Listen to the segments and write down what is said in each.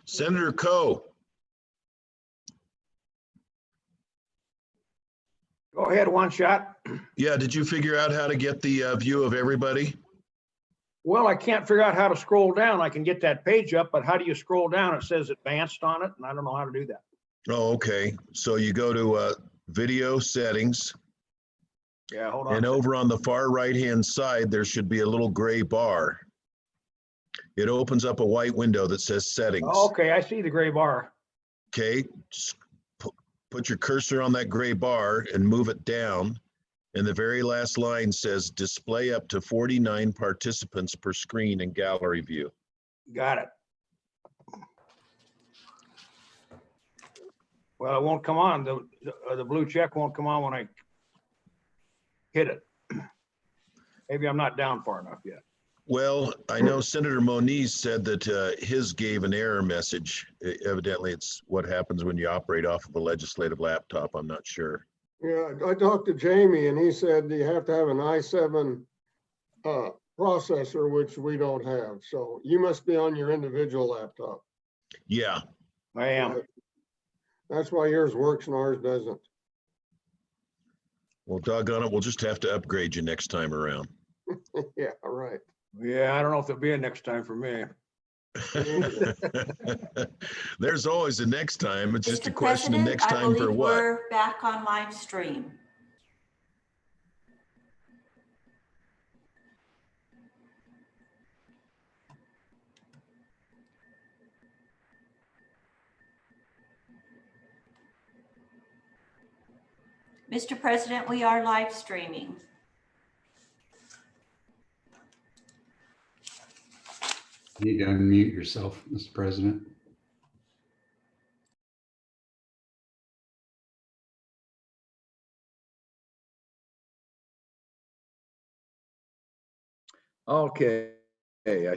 Senator Coe. Go ahead, one shot. Yeah, did you figure out how to get the view of everybody? Well, I can't figure out how to scroll down. I can get that page up, but how do you scroll down? It says advanced on it, and I don't know how to do that. Oh, okay. So you go to video settings, Yeah, hold on. and over on the far right-hand side, there should be a little gray bar. It opens up a white window that says settings. Oh, okay, I see the gray bar. Okay, just put your cursor on that gray bar and move it down. And the very last line says display up to 49 participants per screen in gallery view. Got it. Well, it won't come on. The blue check won't come on when I hit it. Maybe I'm not down far enough yet. Well, I know Senator Moniz said that his gave an error message. Evidently, it's what happens when you operate off of a legislative laptop. I'm not sure. Yeah, I talked to Jamie and he said you have to have an i7 processor, which we don't have. So you must be on your individual laptop. Yeah. I am. That's why yours works and ours doesn't. Well, doggone it, we'll just have to upgrade you next time around. Yeah, all right. Yeah, I don't know if there'll be a next time for me. There's always a next time. It's just a Mr. question of President, next I time for believe what? we're back on live stream. Mr. President, we are live streaming. You need to unmute yourself, Mr. President. Okay, I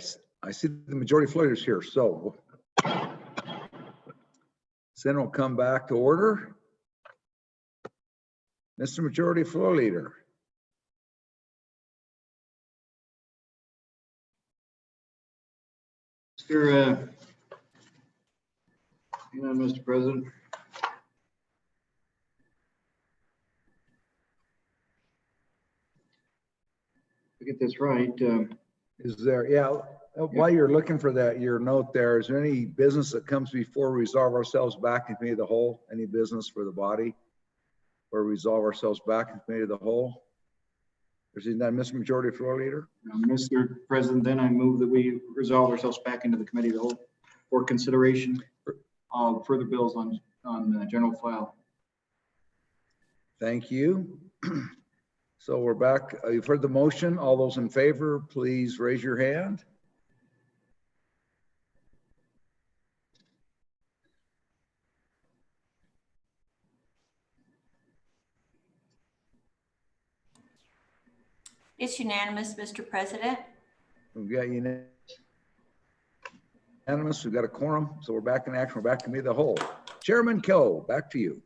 see the majority floor leaders here, so Senate will come back to order. Mr. Majority Floor Leader. Mr. Mr. President. To get this right. Is there, yeah, while you're looking for that, your note there, is there any business that comes before we resolve ourselves back in committee of the whole? Any business for the body? Or resolve ourselves back in committee of the whole? Is that Mr. Majority Floor Leader? Mr. President, then I move that we resolve ourselves back into the committee of the whole. for consideration of further bills on the general file. Thank you. So we're back. You've heard the motion. All those in favor, please raise your hand. It's unanimous, Mr. President. We've got unanimous. We've got a quorum. So we're back in action. We're back to committee of the whole. Chairman Coe, back to you.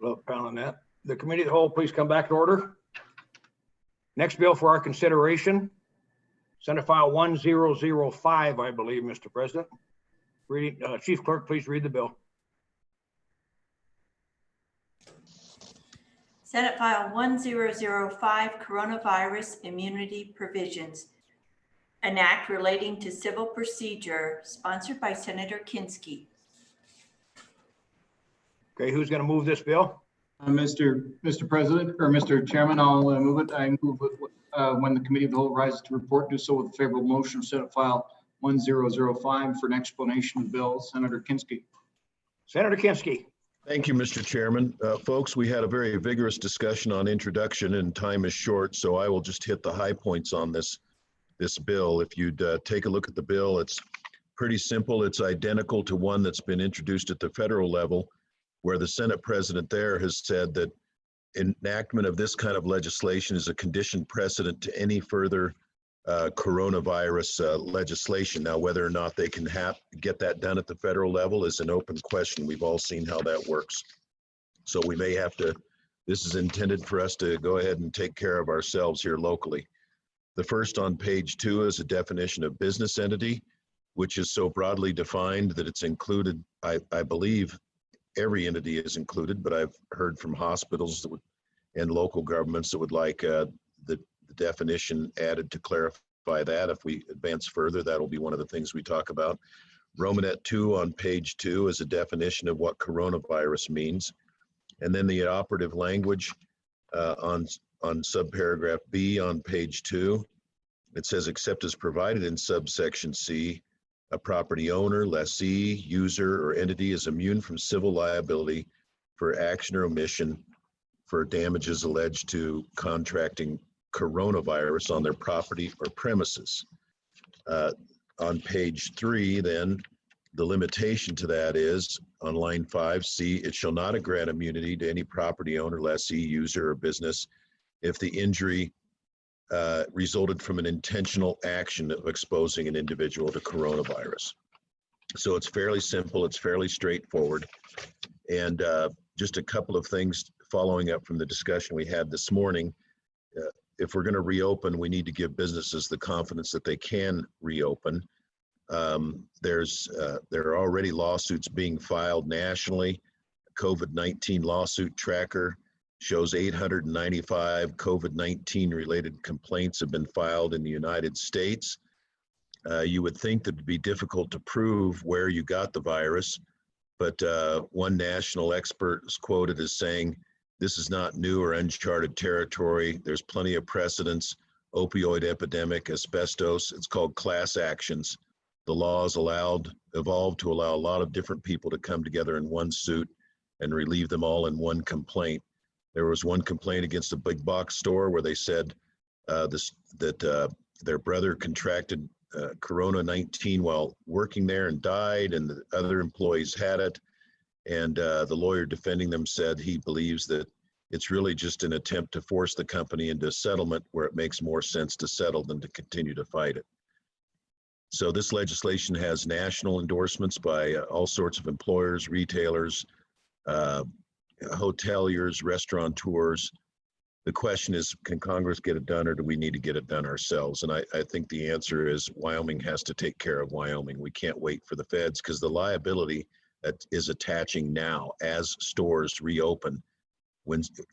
Look, on that. The committee of the whole, please come back to order. Next bill for our consideration, Senate File 1005, I believe, Mr. President. Reading, Chief Clerk, please read the bill. Senate File 1005, Coronavirus Immunity Provisions. An act relating to civil procedure sponsored by Senator Kinski. Okay, who's going to move this bill? Mr. President, or Mr. Chairman, I'll move it. I move it when the committee of the whole rises to report, do so with a favorable motion of Senate File 1005 for an explanation of the bill. Senator Kinski. Senator Kinski. Thank you, Mr. Chairman. Folks, we had a very vigorous discussion on introduction and time is short, so I will just hit the high points on this bill. If you'd take a look at the bill, it's pretty simple. It's identical to one that's been introduced at the federal level, where the Senate president there has said that enactment of this kind of legislation is a conditioned precedent to any further coronavirus legislation. Now, whether or not they can get that done at the federal level is an open question. We've all seen how that works. So we may have to, this is intended for us to go ahead and take care of ourselves here locally. The first on page 2 is a definition of business entity, which is so broadly defined that it's included, I believe every entity is included, but I've heard from hospitals and local governments that would like the definition added to clarify that. If we advance further, that'll be one of the things we talk about. Romanet 2 on page 2 is a definition of what coronavirus means. And then the operative language on subparagraph B on page 2, it says, except as provided in subsection C, a property owner, lessee, user, or entity is immune from civil liability for action or omission for damages alleged to contracting coronavirus on their property or premises. On page 3, then, the limitation to that is on line 5C, it shall not grant immunity to any property owner, lessee, user, or business if the injury resulted from an intentional action of exposing an individual to coronavirus. So it's fairly simple, it's fairly straightforward. And just a couple of things following up from the discussion we had this morning. If we're going to reopen, we need to give businesses the confidence that they can reopen. There are already lawsuits being filed nationally. COVID-19 lawsuit tracker shows 895 COVID-19 related complaints have been filed in the United States. You would think that it'd be difficult to prove where you got the virus, but one national expert is quoted as saying, this is not new or uncharted territory. There's plenty of precedents, opioid epidemic, asbestos, it's called class actions. The laws evolved to allow a lot of different people to come together in one suit and relieve them all in one complaint. There was one complaint against a big box store where they said that their brother contracted Corona-19 while working there and died, and the other employees had it. And the lawyer defending them said he believes that it's really just an attempt to force the company into a settlement where it makes more sense to settle than to continue to fight it. So this legislation has national endorsements by all sorts of employers, retailers, hoteliers, restaurateurs. The question is, can Congress get it done, or do we need to get it done ourselves? And I think the answer is Wyoming has to take care of Wyoming. We can't wait for the feds, because the liability that is attaching now as stores reopen.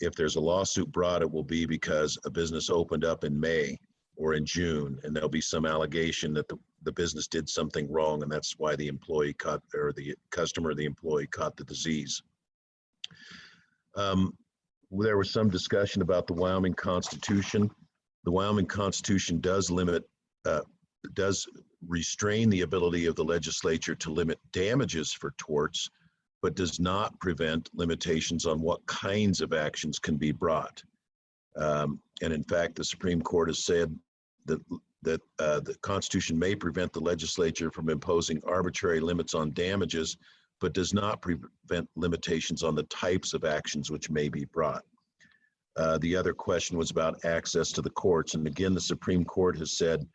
If there's a lawsuit brought, it will be because a business opened up in May or in June, and there'll be some allegation that the business did something wrong, and that's why the employee caught, or the customer, the employee caught the disease. There was some discussion about the Wyoming Constitution. The Wyoming Constitution does limit does restrain the ability of the legislature to limit damages for torts, but does not prevent limitations on what kinds of actions can be brought. And in fact, the Supreme Court has said that the Constitution may prevent the legislature from imposing arbitrary limits on damages, but does not prevent limitations on the types of actions which may be brought. The other question was about access to the courts. And again, the Supreme Court has said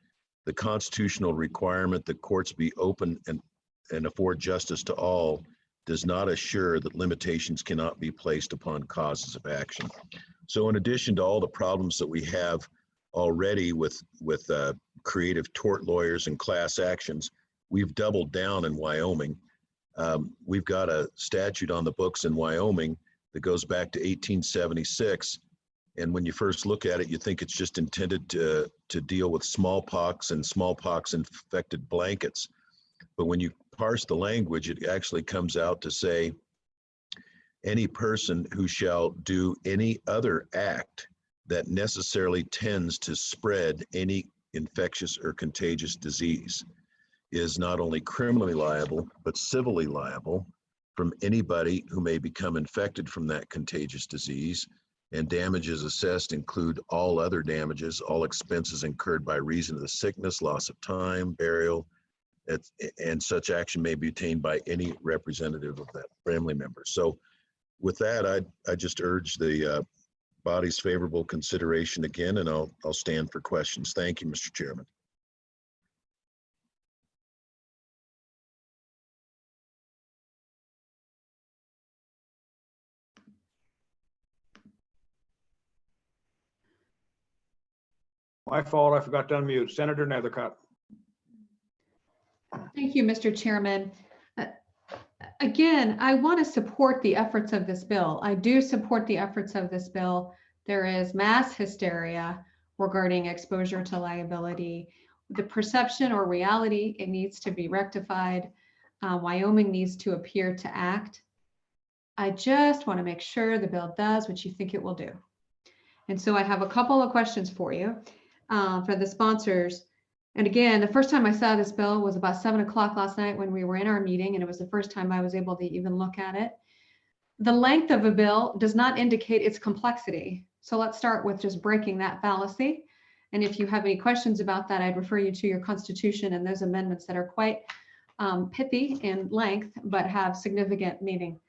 the constitutional requirement that courts be open and afford justice to all does not assure that limitations cannot be placed upon causes of action. So in addition to all the problems that we have already with creative tort lawyers and class actions, we've doubled down in Wyoming. We've got a statute on the books in Wyoming that goes back to 1876. And when you first look at it, you think it's just intended to deal with smallpox and smallpox infected blankets. But when you parse the language, it actually comes out to say, any person who shall do any other act that necessarily tends to spread any infectious or contagious disease is not only criminally liable, but civilly liable from anybody who may become infected from that contagious disease. And damages assessed include all other damages, all expenses incurred by reason of the sickness, loss of time, burial, and such action may be obtained by any representative of that family member. So with that, I just urge the body's favorable consideration again, and I'll stand for questions. Thank you, Mr. Chairman. My fault, I forgot to unmute. Senator Nethercutt. Thank you, Mr. Chairman. Again, I want to support the efforts of this bill. I do support the efforts of this bill. There is mass hysteria regarding exposure to liability. The perception or reality, it needs to be rectified. Wyoming needs to appear to act. I just want to make sure the bill does what you think it will do. And so I have a couple of questions for you, for the sponsors. And again, the first time I saw this bill was about 7 o'clock last night when we were in our meeting, and it was the first time I was able to even look at it. The length of a bill does not indicate its complexity. So let's start with just breaking that fallacy. And if you have any questions about that, I'd refer you to your Constitution and those amendments that are quite pithy in length, but have significant meaning.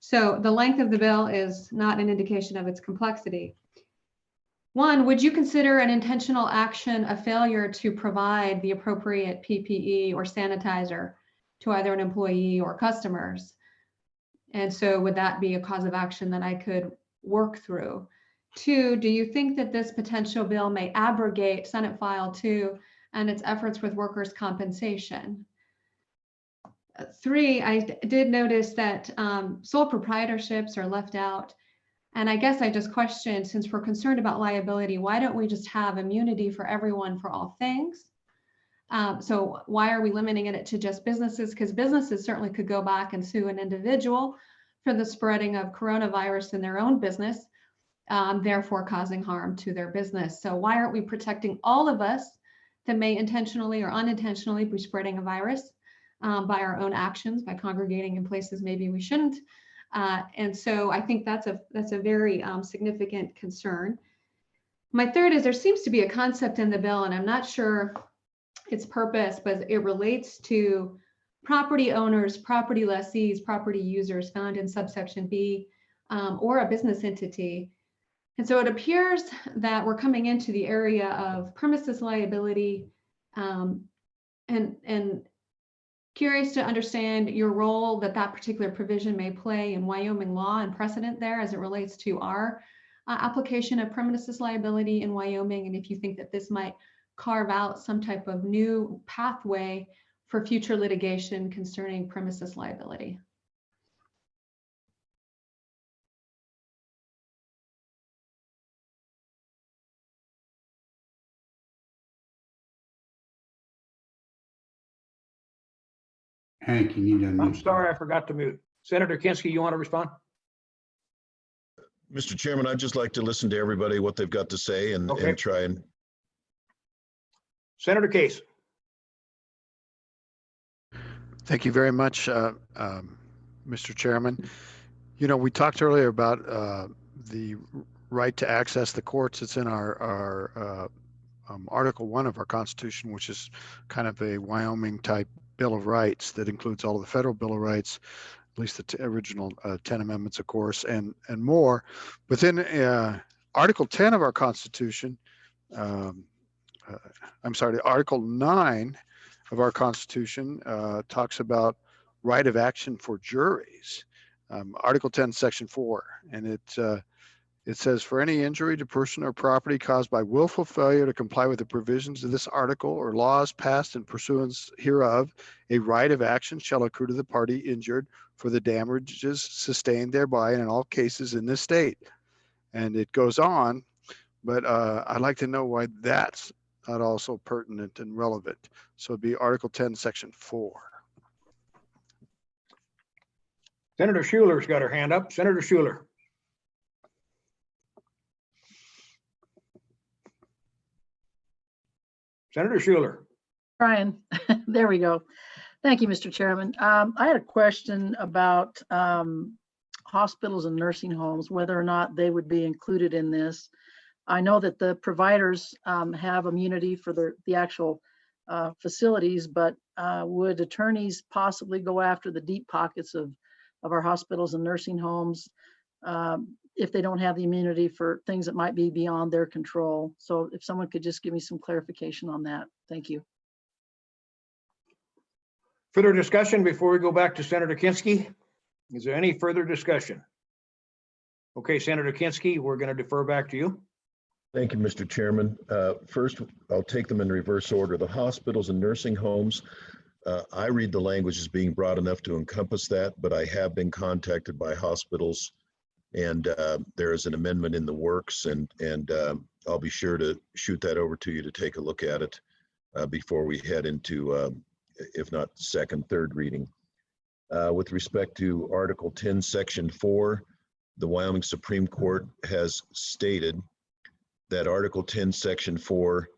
So the length of the bill is not an indication of its complexity. One, would you consider an intentional action a failure to provide the appropriate PPE or sanitizer to either an employee or customers? And so would that be a cause of action that I could work through? Two, do you think that this potential bill may abrogate Senate File 2 and its efforts with workers' compensation? Three, I did notice that sole proprietorships are left out. And I guess I just questioned, since we're concerned about liability, why don't we just have immunity for everyone for all things? So why are we limiting it to just businesses? Because businesses certainly could go back and sue an individual for the spreading of coronavirus in their own business, therefore causing harm to their business. So why aren't we protecting all of us that may intentionally or unintentionally be spreading a virus by our own actions, by congregating in places maybe we shouldn't? And so I think that's a very significant concern. My third is there seems to be a concept in the bill, and I'm not sure its purpose, but it relates to property owners, property lessees, property users found in subsection B, or a business entity. And so it appears that we're coming into the area of premises liability, and curious to understand your role that particular provision may play in Wyoming law and precedent there as it relates to our application of premises liability in Wyoming, and if you think that this might carve out some type of new pathway for future litigation concerning premises liability. Hank, you need to unmute. I'm sorry, I forgot to mute. Senator Kinski, you want to respond? Mr. Chairman, I'd just like to listen to everybody, what they've got to say and Okay. try and. Senator Case. Thank you very much, Mr. Chairman. You know, we talked earlier about the right to access the courts. It's in our Article 1 of our Constitution, which is kind of a Wyoming type Bill of Rights that includes all of the federal Bill of Rights, at least the original 10 amendments, of course, and more. But then Article 10 of our Constitution, I'm sorry, Article 9 of our Constitution talks about right of action for juries. Article 10, Section 4, and it says, for any injury to person or property caused by willful failure to comply with the provisions of this article or laws passed in pursuance hereof, a right of action shall accrue to the party injured for the damages sustained thereby and in all cases in this state. And it goes on, but I'd like to know why that's not also pertinent and relevant. So it'd be Article 10, Section 4. Senator Schuler's got her hand up. Senator Schuler. Senator Schuler. Brian, there we go. Thank you, Mr. Chairman. I had a question about hospitals and nursing homes, whether or not they would be included in this. I know that the providers have immunity for the actual facilities, but would attorneys possibly go after the deep pockets of our hospitals and nursing homes if they don't have the immunity for things that might be beyond their control? So if someone could just give me some clarification on that. Thank you. Further discussion before we go back to Senator Kinski? Is there any further discussion? Okay, Senator Kinski, we're going to defer back to you. Thank you, Mr. Chairman. First, I'll take them in reverse order. The hospitals and nursing homes, I read the language as being broad enough to encompass that, but I have been contacted by hospitals, and there is an amendment in the works, and I'll be sure to shoot that over to you to take a look at it before we head into, if not second, third reading. With respect to Article 10, Section 4, the Wyoming Supreme Court has stated that Article 10, Section 4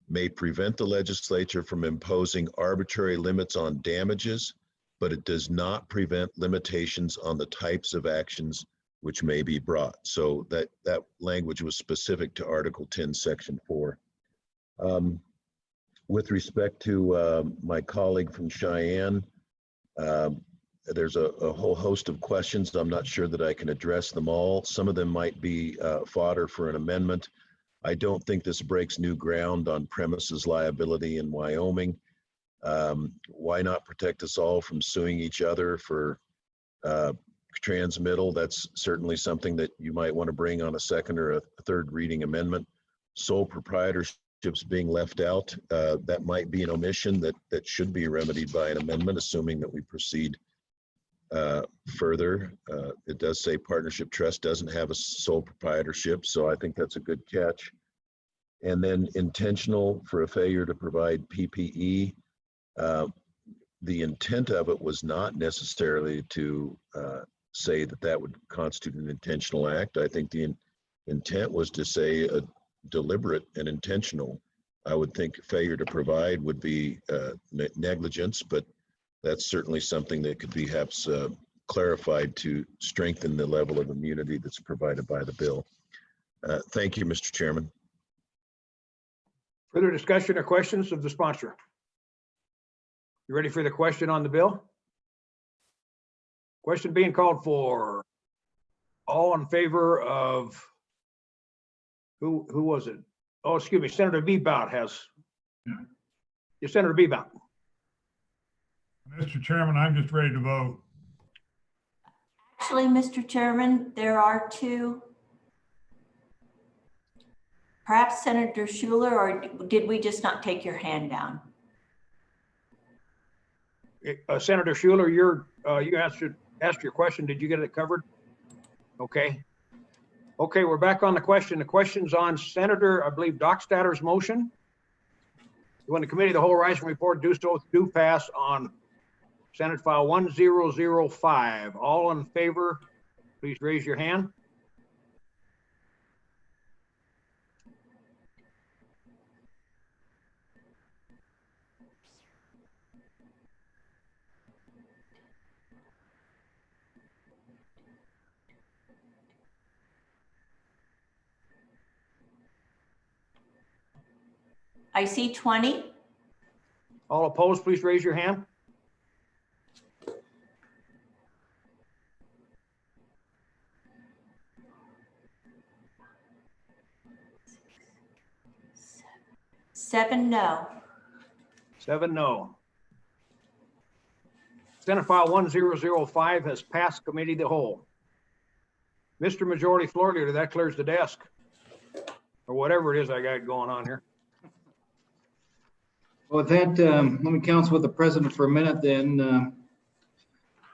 may prevent the legislature from imposing arbitrary limits on damages, but it does not prevent limitations on the types of actions which may be brought. So that language was specific to Article 10, Section 4. With respect to my colleague from Cheyenne, there's a whole host of questions. I'm not sure that I can address them all. Some of them might be fodder for an amendment. I don't think this breaks new ground on premises liability in Wyoming. Why not protect us all from suing each other for transmittal? That's certainly something that you might want to bring on a second or a third reading amendment. Sole proprietorships being left out, that might be an omission that should be remedied by an amendment, assuming that we proceed further. It does say partnership trust doesn't have a sole proprietorship, so I think that's a good catch. And then intentional for a failure to provide PPE. The intent of it was not necessarily to say that would constitute an intentional act. I think the intent was to say a deliberate and intentional. I would think failure to provide would be negligence, but that's certainly something that could be perhaps clarified to strengthen the level of immunity that's provided by the bill. Thank you, Mr. Chairman. Further discussion or questions of the sponsor? You ready for the question on the bill? Question being called for. All in favor of, who was it? Oh, excuse me, Senator Bebout has. Yeah, Senator Bebout. Mr. Chairman, I'm just ready to vote. Actually, Mr. Chairman, there are two. Perhaps Senator Schuler, or did we just not take your hand down? Senator Schuler, you asked your question. Did you get it covered? Okay. Okay, we're back on the question. The question's on Senator, I believe, Dockstatter's motion. When the committee of the whole Rising Report do pass on Senate File 1005. All in favor, please raise your hand. I see 20. All opposed, please raise your hand. Seven no. 7 no. Senate File 1005 has passed committee of the whole. Mr. Majority Floor Leader, that clears the desk. Or whatever it is I got going on here. With that, let me counsel with the president for a minute then.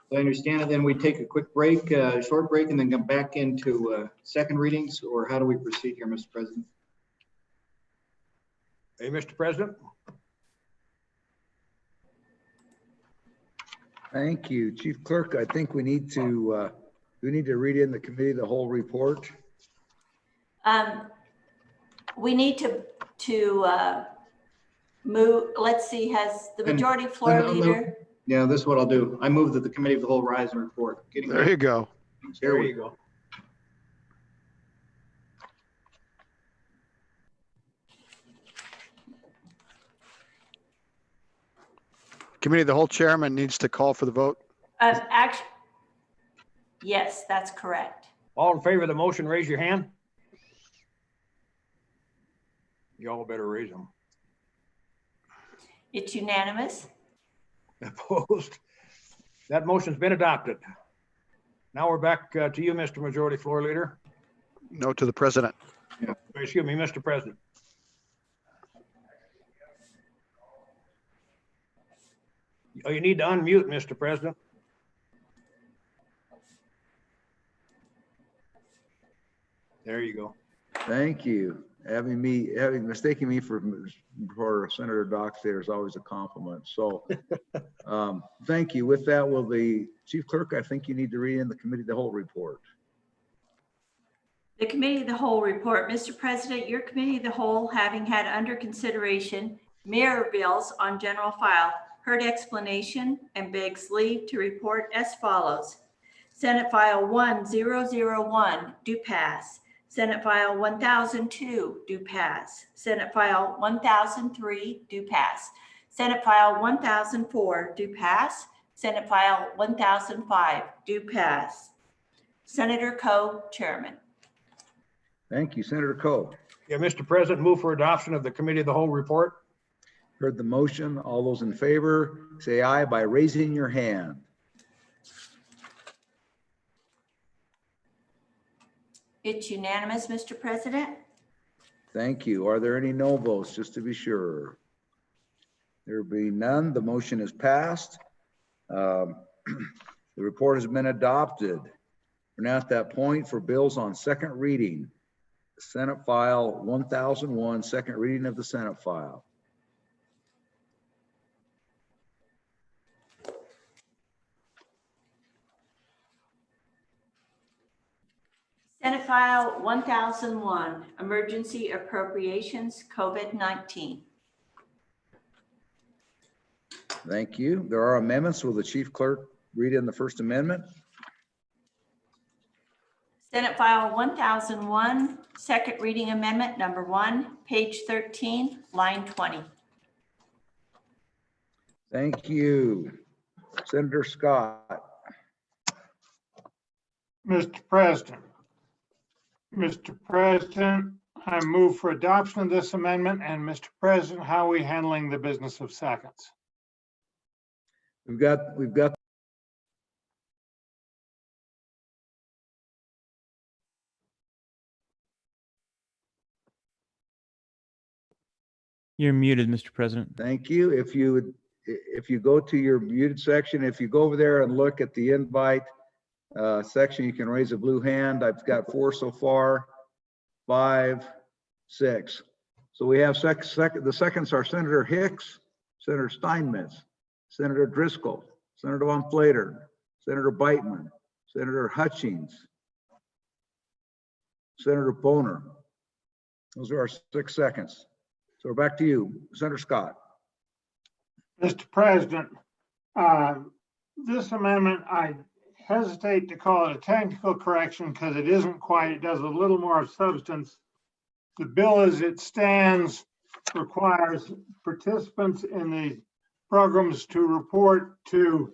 If I understand it, then we take a quick break, short break, and then come back into second readings, or how do we proceed here, Mr. President? Hey, Mr. President. Thank you. Chief Clerk, I think we need to read in the committee the whole report. We need to move, let's see, has the Majority Floor Leader? Yeah, this is what I'll do. I move that the committee of the whole rise and report. There you go. There you go. Committee of the whole chairman needs to call for the vote. Actually, yes, that's correct. All in favor of the motion, raise your hand. Y'all better raise them. It's unanimous. Opposed? That motion's been adopted. Now we're back to you, Mr. Majority Floor Leader. No to the president. Excuse me, Mr. President. Oh, you need to unmute, Mr. President. There you go. Thank you. Having mistaken me for Senator Dockstader is always a compliment. So thank you. With that, will the Chief Clerk, I think you need to read in the committee the whole report. The Committee of the Whole report. Mr. President, your Committee of the Whole, having had under consideration mirror bills on general file, heard explanation and begs leave to report as follows. Senate File 1001 do pass. Senate File 1002 do pass. Senate File 1003 do pass. Senate File 1004 do pass. Senate File 1005 do pass. Senator Coe, Chairman. Thank you, Senator Coe. Yeah, Mr. President, move for adoption of the Committee of the Whole report. Heard the motion. All those in favor, say aye by raising your hand. It's unanimous, Mr. President. Thank you. Are there any no votes, just to be sure? There be none. The motion is passed. The report has been adopted. We're now at that point for bills on second reading. Senate File 1001, second reading of the Senate file. Senate File 1001, Emergency Appropriations, COVID-19. Thank you. There are amendments. Will the Chief Clerk read in the first amendment? Senate File 1001, second reading amendment number 1, page 13, line 20. Thank you. Senator Scott. Mr. President, I move for adoption of this amendment. And Mr. President, how are we handling the business of seconds? We've got You're muted, Mr. President. Thank you. If you go to your muted section, if you go over there and look at the invite section, you can raise a blue hand. I've got 4 so far, 5, 6. So we have the seconds are Senator Hicks, Senator Steinmetz, Senator Driscoll, Senator Von Flater, Senator Beitman, Senator Hutchings, Senator Boner. Those are our 6 seconds. So we're back to you, Senator Scott. Mr. President, this amendment, I hesitate to call it a technical correction because it isn't quite. It does a little more substance. The bill as it stands requires participants in the programs to report to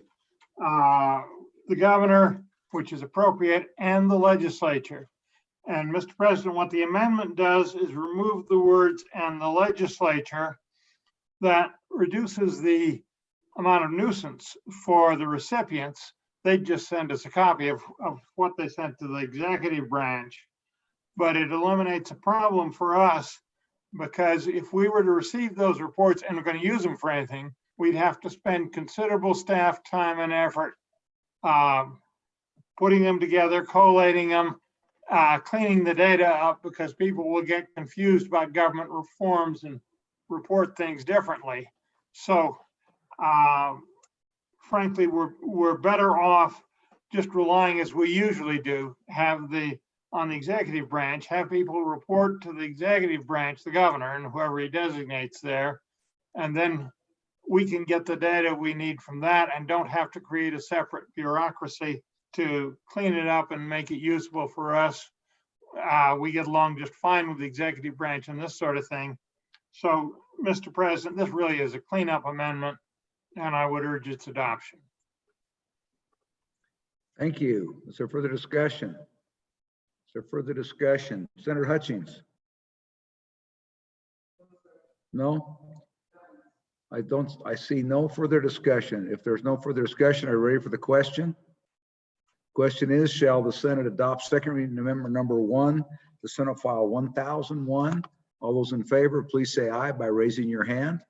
the governor, which is appropriate, and the legislature. And Mr. President, what the amendment does is remove the words "and the legislature." That reduces the amount of nuisance for the recipients. They just send us a copy of what they sent to the executive branch. But it eliminates a problem for us, because if we were to receive those reports and we're going to use them for anything, we'd have to spend considerable staff time and effort putting them together, collating them, cleaning the data up, because people will get confused about government reforms and report things differently. So frankly, we're better off just relying, as we usually do, on the executive branch, have people report to the executive branch, the governor and whoever he designates there. And then we can get the data we need from that and don't have to create a separate bureaucracy to clean it up and make it usable for us. We get along just fine with the executive branch and this sort of thing. So, Mr. President, this really is a cleanup amendment, and I would urge its adoption. Thank you. Is there further discussion? Is there further discussion? Senator Hutchings? No? I see no further discussion. If there's no further discussion, are you ready for the question? Question is, shall the Senate adopt second reading amendment number 1 to Senate File 1001? All those in favor, please say aye by raising your hand.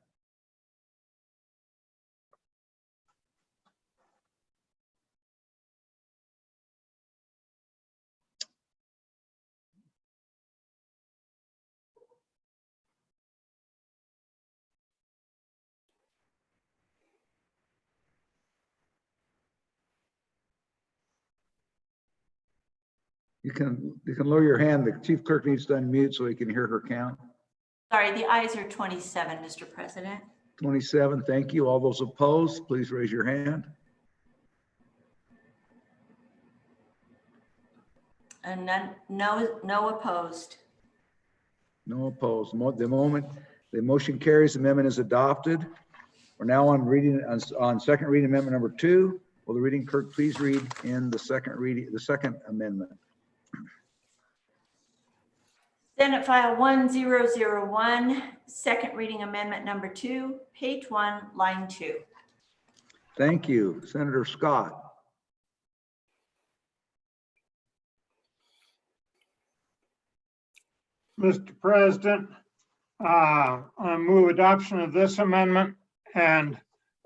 You can lower your hand. The chief clerk needs to unmute so he can hear her count. Sorry, the ayes are 27, Mr. President. 27, thank you. All those opposed, please raise your hand. And none, no opposed. No opposed. The motion carries, the amendment is adopted. We're now on second reading amendment number 2. Will the reading clerk please read in the second amendment? Senate File 1001, second reading amendment number 2, page 1, line 2. Thank you. Senator Scott. Mr. President, I move adoption of this amendment and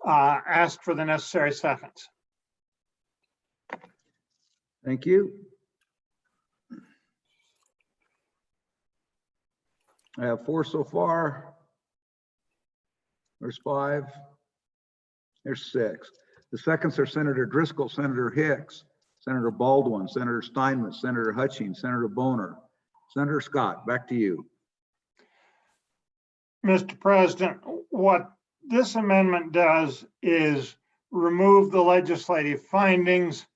ask for the necessary seconds. Thank you. I have 4 so far. There's 5. There's 6. The seconds are Senator Driscoll, Senator Hicks, Senator Baldwin, Senator Steinmetz, Senator Hutchings, Senator Boner. Senator Scott, back to you. Mr. President, what this amendment does is remove the legislative findings.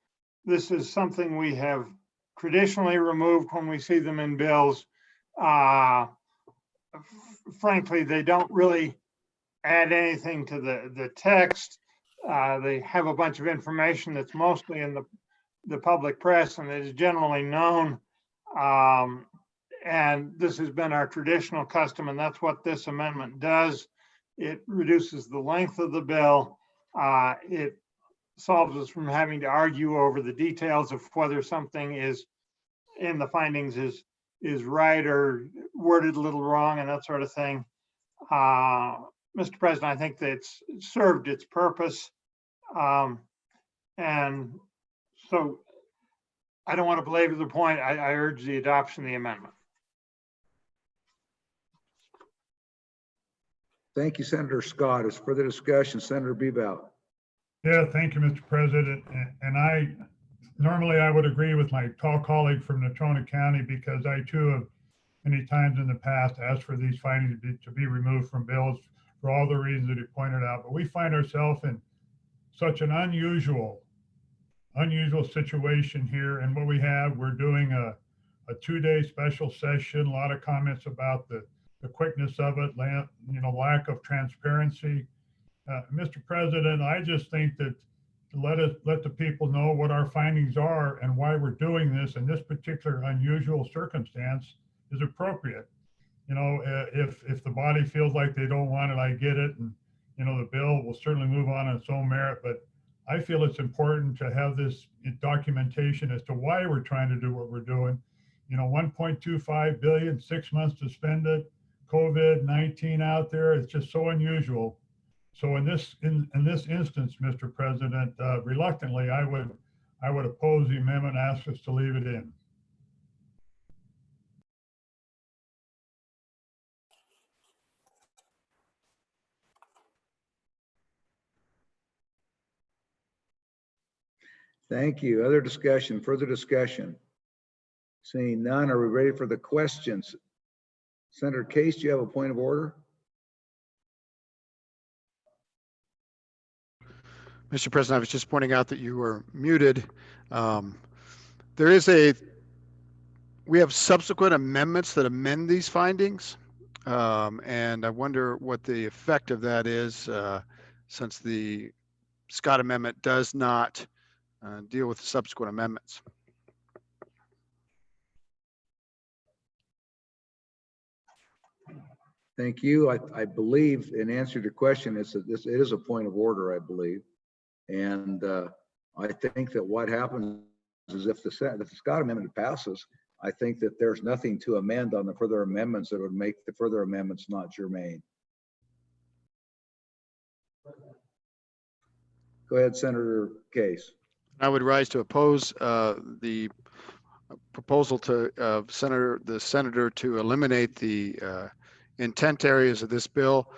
This is something we have traditionally removed when we see them in bills. Frankly, they don't really add anything to the text. They have a bunch of information that's mostly in the public press and is generally known. And this has been our traditional custom, and that's what this amendment does. It reduces the length of the bill. It solves us from having to argue over the details of whether something is in the findings is right or worded a little wrong and that sort of thing. Mr. President, I think that it's served its purpose. And so I don't want to belabor the point. I urge the adoption of the amendment. Thank you, Senator Scott. Is further discussion, Senator Bebout? Yeah, thank you, Mr. President. And normally I would agree with my tall colleague from Natrona County, because I too have many times in the past asked for these findings to be removed from bills for all the reasons that he pointed out. But we find ourselves in such an unusual situation here. And what we have, we're doing a 2-day special session, a lot of comments about the quickness of it, lack of transparency. Mr. President, I just think that to let the people know what our findings are and why we're doing this in this particular unusual circumstance is appropriate. If the body feels like they don't want it, I get it. And, the bill will certainly move on its own merit, but I feel it's important to have this documentation as to why we're trying to do what we're doing. 1.25 billion, 6 months to spend it, COVID-19 out there, it's just so unusual. So in this instance, Mr. President, reluctantly, I would oppose the amendment, ask us to leave it in. Thank you. Other discussion, further discussion? Seeing none, are we ready for the questions? Senator Case, do you have a point of order? Mr. President, I was just pointing out that you were muted. We have subsequent amendments that amend these findings. And I wonder what the effect of that is, since the Scott Amendment does not deal with the subsequent amendments. Thank you. I believe, in answer to your question, it is a point of order, I believe. And I think that what happens is if the Scott Amendment passes, I think that there's nothing to amend on the further amendments that would make the further amendments not germane. Go ahead, Senator Case. I would rise to oppose the proposal to the senator to eliminate the intent areas of this bill.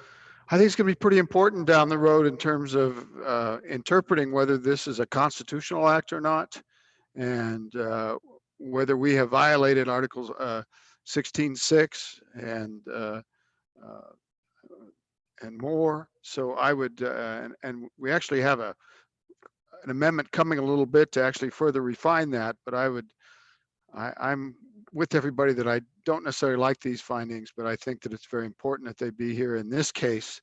I think it's going to be pretty important down the road in terms of interpreting whether this is a constitutional act or not, and whether we have violated Articles 16.6 and more. So I would, and we actually have an amendment coming a little bit to actually further refine that. But I'm with everybody that I don't necessarily like these findings, but I think that it's very important that they be here in this case,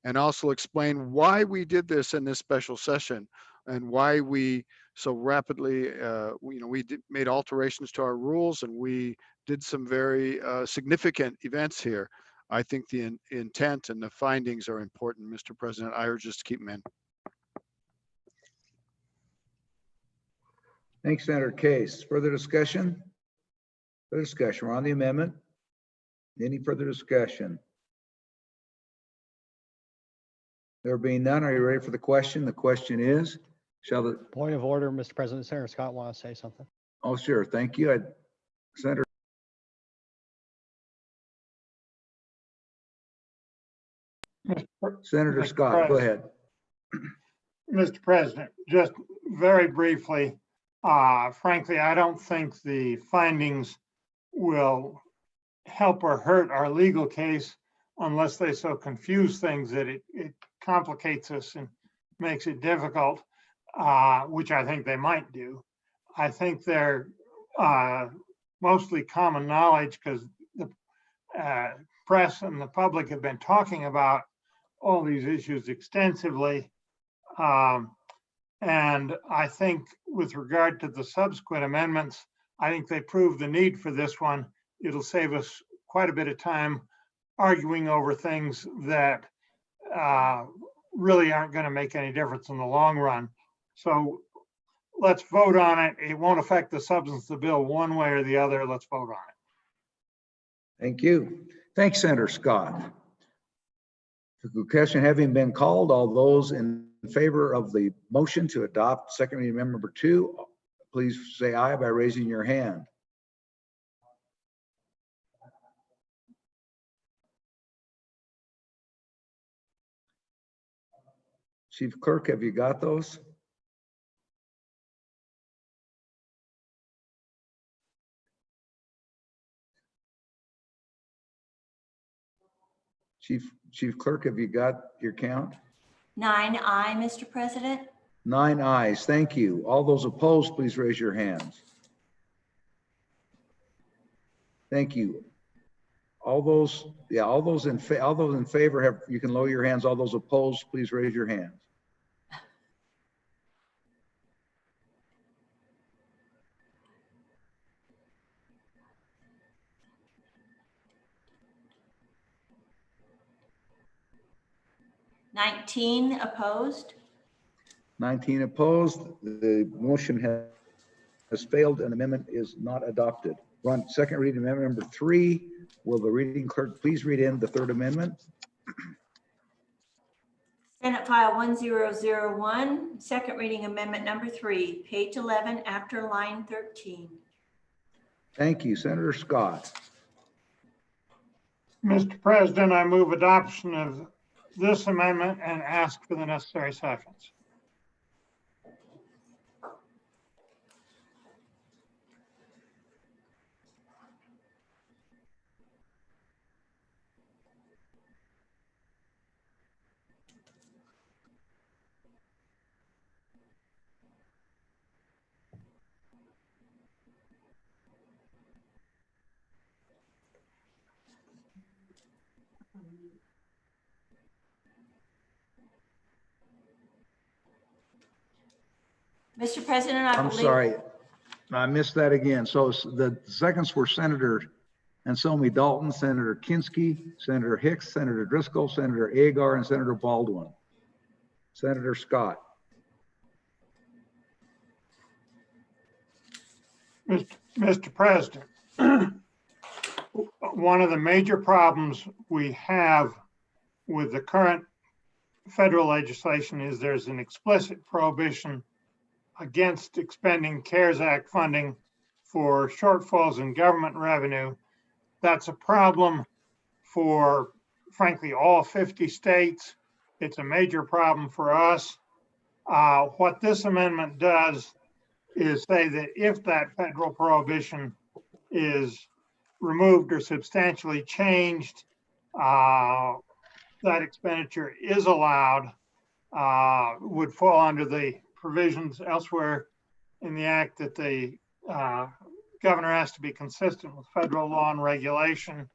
and also explain why we did this in this special session and why we so rapidly, made alterations to our rules, and we did some very significant events here. I think the intent and the findings are important, Mr. President. I urge us to keep them in. Thanks, Senator Case. Further discussion? Further discussion. We're on the amendment. Any further discussion? There being none, are you ready for the question? The question is, shall the point of order, Mr. President? Senator Scott want to say something? Oh, sure. Thank you. Senator. Senator Mr. Scott, go ahead. Mr. President, just very briefly, frankly, I don't think the findings will help or hurt our legal case unless they so confuse things that it complicates us and makes it difficult, which I think they might do. I think they're mostly common knowledge because the press and the public have been talking about all these issues extensively. And I think with regard to the subsequent amendments, I think they prove the need for this one. It'll save us quite a bit of time arguing over things that really aren't going to make any difference in the long run. So let's vote on it. It won't affect the substance of the bill one way or the other. Let's vote on it. Thank you. Thanks, Senator Scott. The question having been called, all those in favor of the motion to adopt second reading amendment number 2, please say aye by raising your hand. Chief Clerk, have you got those? Chief Clerk, have you got your count? 9 aye, Mr. President. 9 ayes. Thank you. All those opposed, please raise your hands. Thank you. All those in favor have, you can lower your hands. All those opposed, please raise your hands. Nineteen opposed. 19 opposed. The motion has failed and amendment is not adopted. We're on second reading amendment number 3. Will the reading clerk please read in the third amendment? Senate File 1001, second reading amendment number 3, page 11 after line 13. Thank you. Senator Scott. Mr. President, I move adoption of this amendment and ask for the necessary seconds. Mr. President, I I'm believe. sorry. I missed that again. So the seconds were Senator Anselmi Dalton, Senator Kinski, Senator Hicks, Senator Driscoll, Senator Agar, and Senator Baldwin. Senator Scott. Mr. President, one of the major problems we have with the current federal legislation is there's an explicit prohibition against expending CARES Act funding for shortfalls in government revenue. That's a problem for, frankly, all 50 states. It's a major problem for us. What this amendment does is say that if that federal prohibition is removed or substantially changed, that expenditure is allowed, would fall under the provisions elsewhere in the act that the governor has to be consistent with federal law and regulation.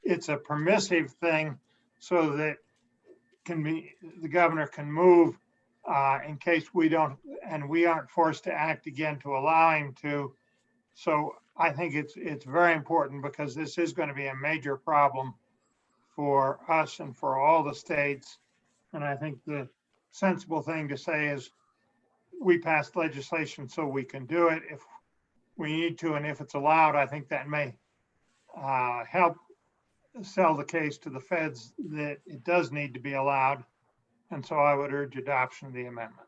It's a permissive thing so that the governor can move in case we don't, and we aren't forced to act again to allow him to. So I think it's very important because this is going to be a major problem for us and for all the states. And I think the sensible thing to say is we passed legislation so we can do it if we need to, and if it's allowed, I think that may help sell the case to the feds that it does need to be allowed. And so I would urge adoption of the amendment.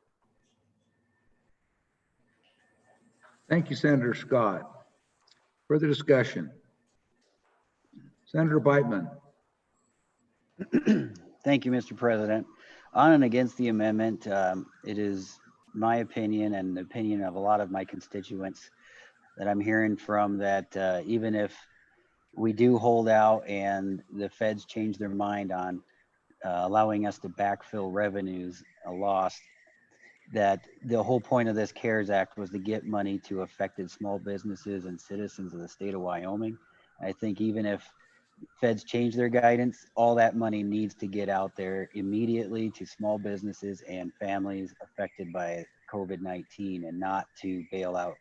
Thank you, Senator Scott. Further discussion? Senator Beitman. Thank you, Mr. President. On and against the amendment, it is my opinion and the opinion of a lot of my constituents that I'm hearing from that even if we do hold out and the feds change their mind on allowing us to backfill revenues lost, that the whole point of this CARES Act was to get money to affected small businesses and citizens of the state of Wyoming. I think even if feds change their guidance, all that money needs to get out there immediately to small businesses and families affected by COVID-19 and not to bail out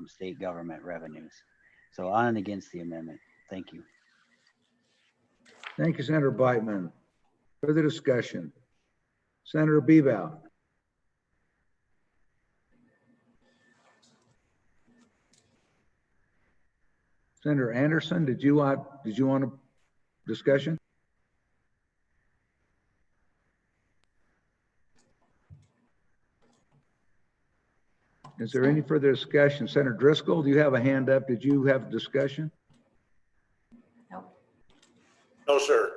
state government revenues. So on and against the amendment. Thank you. Thank you, Senator Beitman. Further discussion? Senator Bebout. Senator Anderson, did you want a discussion? Is there any further discussion? Senator Driscoll, do you have a hand up? Did you have a discussion? No. No, sir.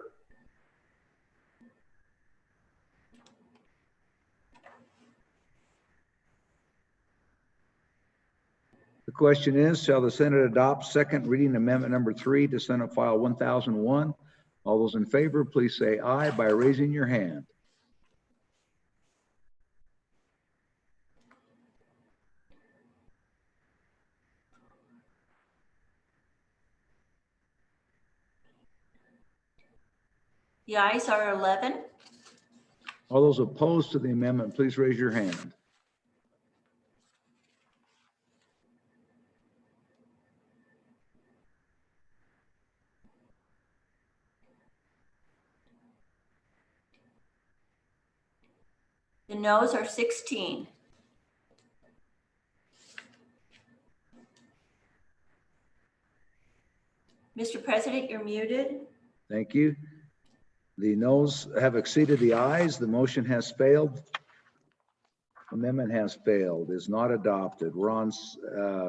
The question is, shall the Senate adopt second reading amendment number 3 to Senate File 1001? All those in favor, please say aye by raising your hand. The ayes are 11. All those opposed to the amendment, please raise your hand. The noes are 16. Mr. President, you're muted. Thank you. The noes have exceeded the ayes. The motion has failed. Amendment has failed, is not adopted. We're on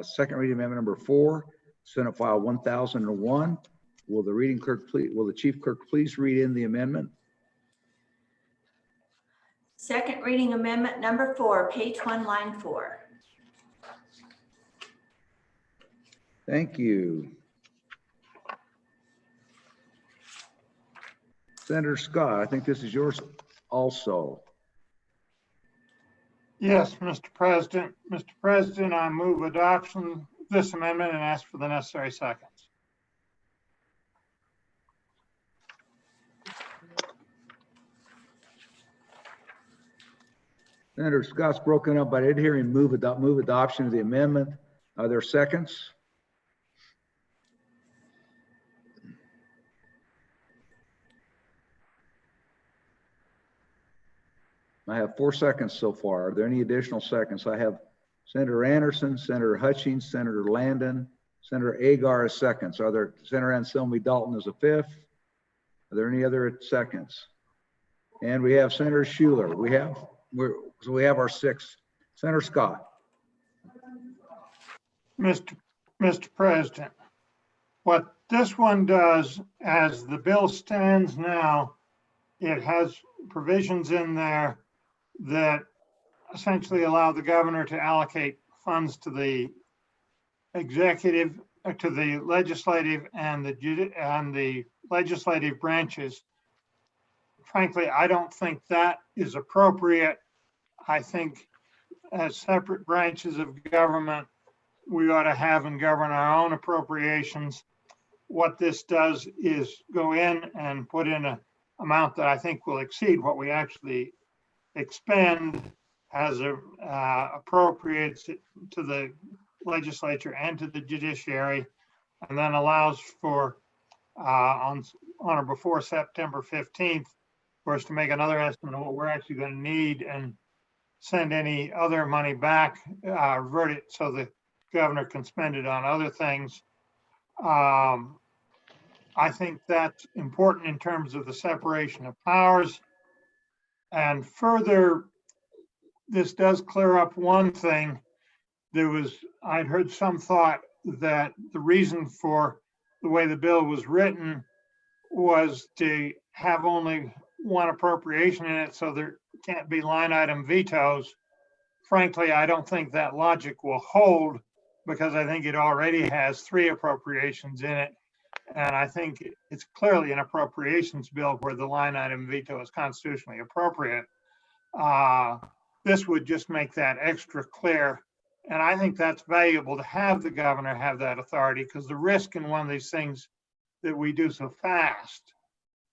second reading amendment number 4, Senate File 1001. Will the chief clerk please read in the amendment? Second reading amendment number 4, page 1, line 4. Thank you. Senator Scott, I think this is yours also. Yes, Mr. President. Mr. President, I move adoption of this amendment and ask for the necessary seconds. Senator Scott's broken up, but I did hear him move adoption of the amendment. Are there seconds? I have 4 seconds so far. Are there any additional seconds? I have Senator Anderson, Senator Hutchings, Senator Landon, Senator Agar as seconds. Are there Senator Anselmi Dalton as a 5th? Are there any other seconds? And we have Senator Schuler. So we have our 6. Senator Scott. Mr. President, what this one does, as the bill stands now, it has provisions in there that essentially allow the governor to allocate funds to the executive, to the legislative and the legislative branches. Frankly, I don't think that is appropriate. I think as separate branches of government, we ought to have and govern our own appropriations. What this does is go in and put in an amount that I think will exceed what we actually expend, as appropriates it to the legislature and to the judiciary, and then allows for on or before September 15th for us to make another estimate of what we're actually going to need and send any other money back, revert it so the governor can spend it on other things. I think that's important in terms of the separation of powers. And further, this does clear up one thing. I'd heard some thought that the reason for the way the bill was written was to have only one appropriation in it, so there can't be line item vetoes. Frankly, I don't think that logic will hold, because I think it already has 3 appropriations in it. And I think it's clearly an appropriations bill where the line item veto is constitutionally appropriate. This would just make that extra clear. And I think that's valuable to have the governor have that authority, because the risk in one of these things that we do so fast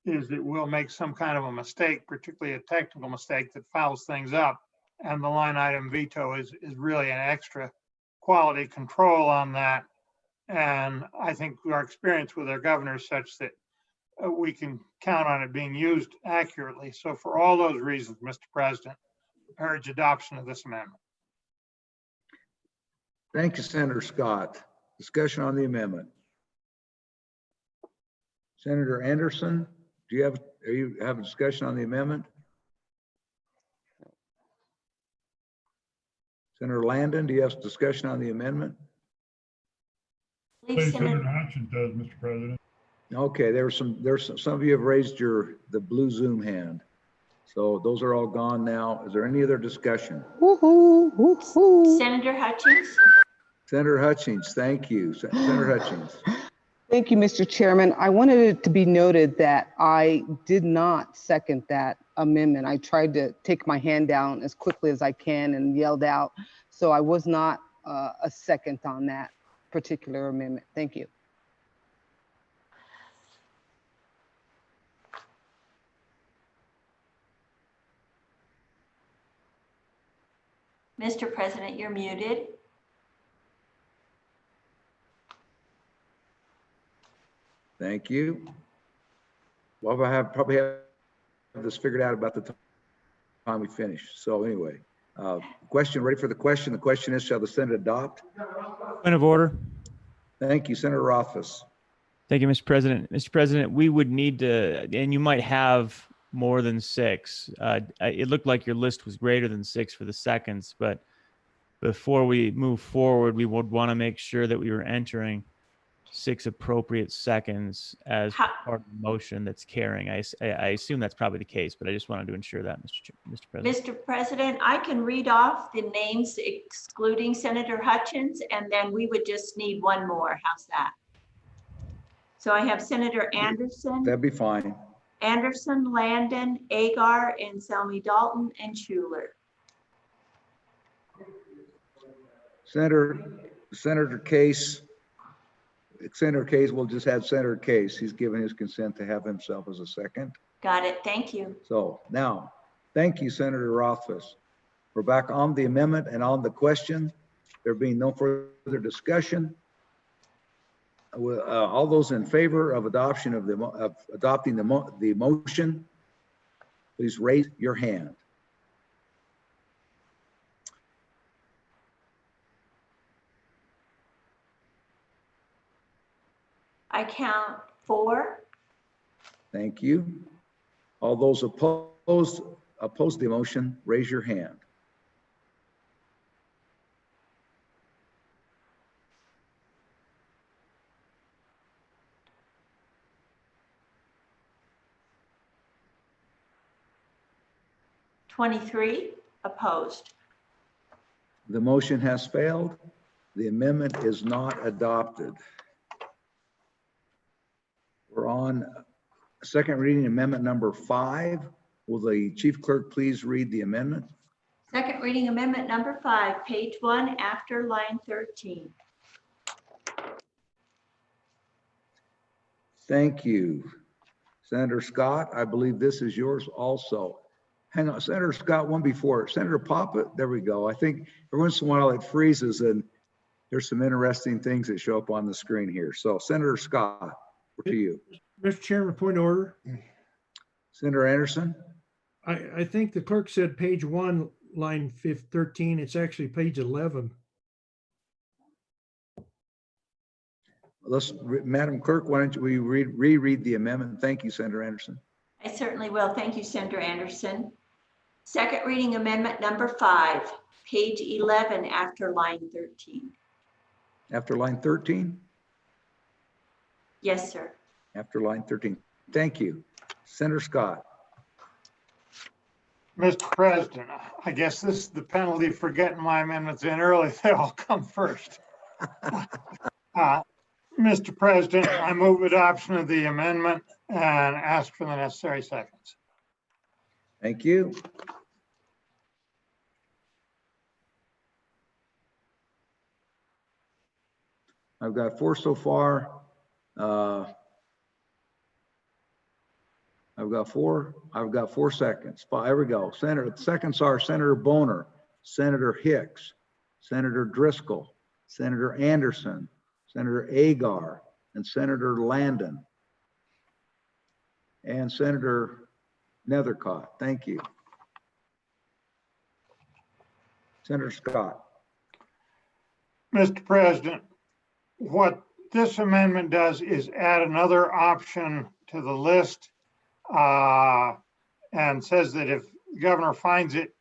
is that we'll make some kind of a mistake, particularly a technical mistake that fouls things up. And the line item veto is really an extra quality control on that. And I think our experience with our governor is such that we can count on it being used accurately. So for all those reasons, Mr. President, I urge adoption of this amendment. Thank you, Senator Scott. Discussion on the amendment. Senator Anderson, do you have a discussion on the amendment? Senator Landon, do you have a discussion on the amendment? Please, Senator Hutchins does, Mr. President. Okay, there's some of you have raised the blue Zoom hand. So those are all gone now. Is there any other discussion? Senator Hutchins. Senator Hutchins, thank you. Senator Hutchins. Thank you, Mr. Chairman. I wanted it to be noted that I did not second that amendment. I tried to take my hand down as quickly as I can and yelled out. So I was not a second on that particular amendment. Thank you. Mr. President, you're muted. Thank you. Well, I probably have this figured out about the time we finish. So anyway, question, ready for the question? The question is, shall the Senate adopt? Point of order. Thank you, Senator Rothfuss. Thank you, Mr. President. Mr. President, we would need to, and you might have more than 6. It looked like your list was greater than 6 for the seconds, but before we move forward, we would want to make sure that we were entering 6 appropriate seconds as part of the motion that's carrying. I assume that's probably the case, but I just wanted to ensure that, Mr. President. Mr. President, I can read off the names excluding Senator Hutchins, and then we would just need one more. How's that? So I have Senator Anderson. That'd be fine. Anderson, Landon, Agar, Anselmi Dalton, and Schuler. Senator Case will just have Senator Case. He's given his consent to have himself as a second. Got it. Thank you. So now, thank you, Senator Rothfuss. We're back on the amendment and on the question. There being no further discussion. All those in favor of adopting the motion, please raise your hand. I count 4. Thank you. All those opposed the motion, raise your hand. (23) opposed. The motion has failed. The amendment is not adopted. We're on second reading amendment number 5. Will the chief clerk please read the amendment? Second reading amendment number 5, page 1 after line 13. Thank you. Senator Scott, I believe this is yours also. Hang on, Senator Scott, one before. Senator Papa, there we go. I think every once in a while it freezes and there's some interesting things that show up on the screen here. So Senator Scott, to you. Mr. Chairman, point of order. Senator Anderson. I think the clerk said page 1, line 13. It's actually page 11. Madam Clerk, why don't we reread the amendment? Thank you, Senator Anderson. I certainly will. Thank you, Senator Anderson. Second reading amendment number 5, page 11 after line 13. After line 13? Yes, sir. After line 13. Thank you. Senator Scott. Mr. President, I guess this is the penalty for getting my amendments in early. They all come first. Mr. President, I move adoption of the amendment and ask for the necessary seconds. Thank you. I've got 4 so far. I've got four seconds. There we go. Seconds are Senator Boner, Senator Hicks, Senator Driscoll, Senator Anderson, Senator Agar, and Senator Landon, and Senator Nethercott. Thank you. Senator Scott. Mr. President, what this amendment does is add another option to the list and says that if the governor finds it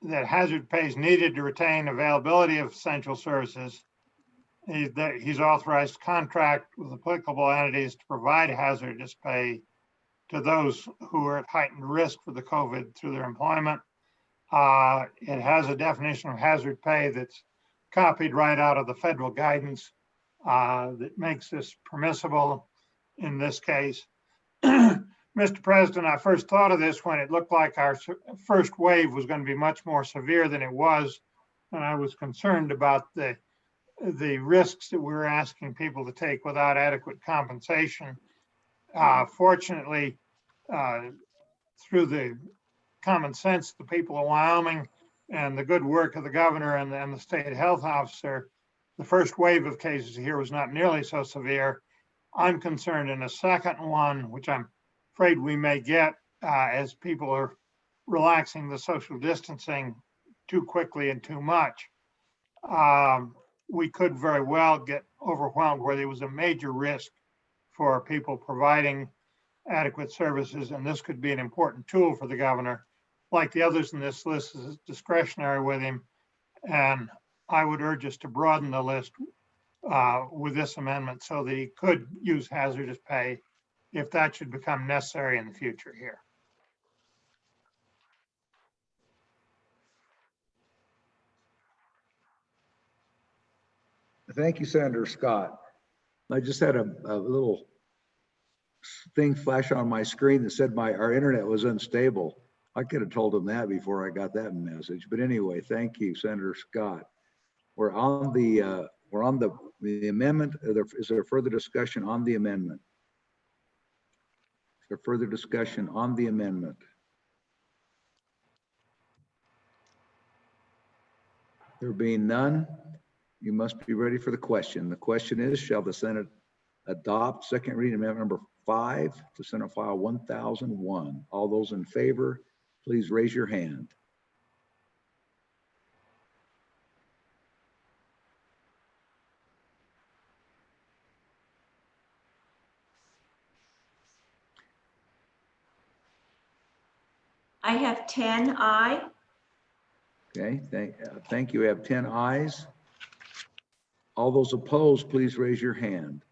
that hazard pay is needed to retain availability of essential services, he's authorized to contract with applicable entities to provide hazardous pay to those who are at heightened risk for the COVID through their employment. It has a definition of hazard pay that's copied right out of the federal guidance that makes this permissible in this case. Mr. President, I first thought of this when it looked like our first wave was going to be much more severe than it was, and I was concerned about the risks that we were asking people to take without adequate compensation. Fortunately, through the common sense of the people of Wyoming, and the good work of the governor and the state health officer, the first wave of cases here was not nearly so severe. I'm concerned in a second one, which I'm afraid we may get as people are relaxing the social distancing too quickly and too much. We could very well get overwhelmed where there was a major risk for people providing adequate services, and this could be an important tool for the governor. Like the others in this list, is discretionary with him, and I would urge us to broaden the list with this amendment so that he could use hazardous pay if that should become necessary in the future here. Thank you, Senator Scott. I just had a little thing flash on my screen that said our internet was unstable. I could have told him that before I got that message. But anyway, thank you, Senator Scott. We're on the amendment. Is there further discussion on the amendment? Is there further discussion on the amendment? There being none, you must be ready for the question. The question is, shall the Senate adopt second reading amendment number 5 to Senate File 1001? All those in favor, please raise your hand. I have 10 aye. Okay, thank you. We have 10 ayes. All those opposed, please raise your hand.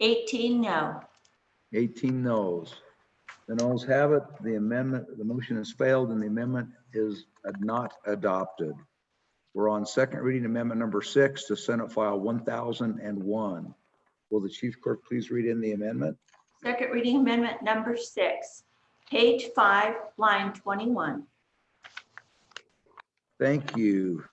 $18 no. 18 noes. The noes have it. The motion has failed and the amendment is not adopted. We're on second reading amendment number 6 to Senate File 1001. Will the chief clerk please read in the amendment? Second reading amendment number 6, page 5, line 21. Thank you.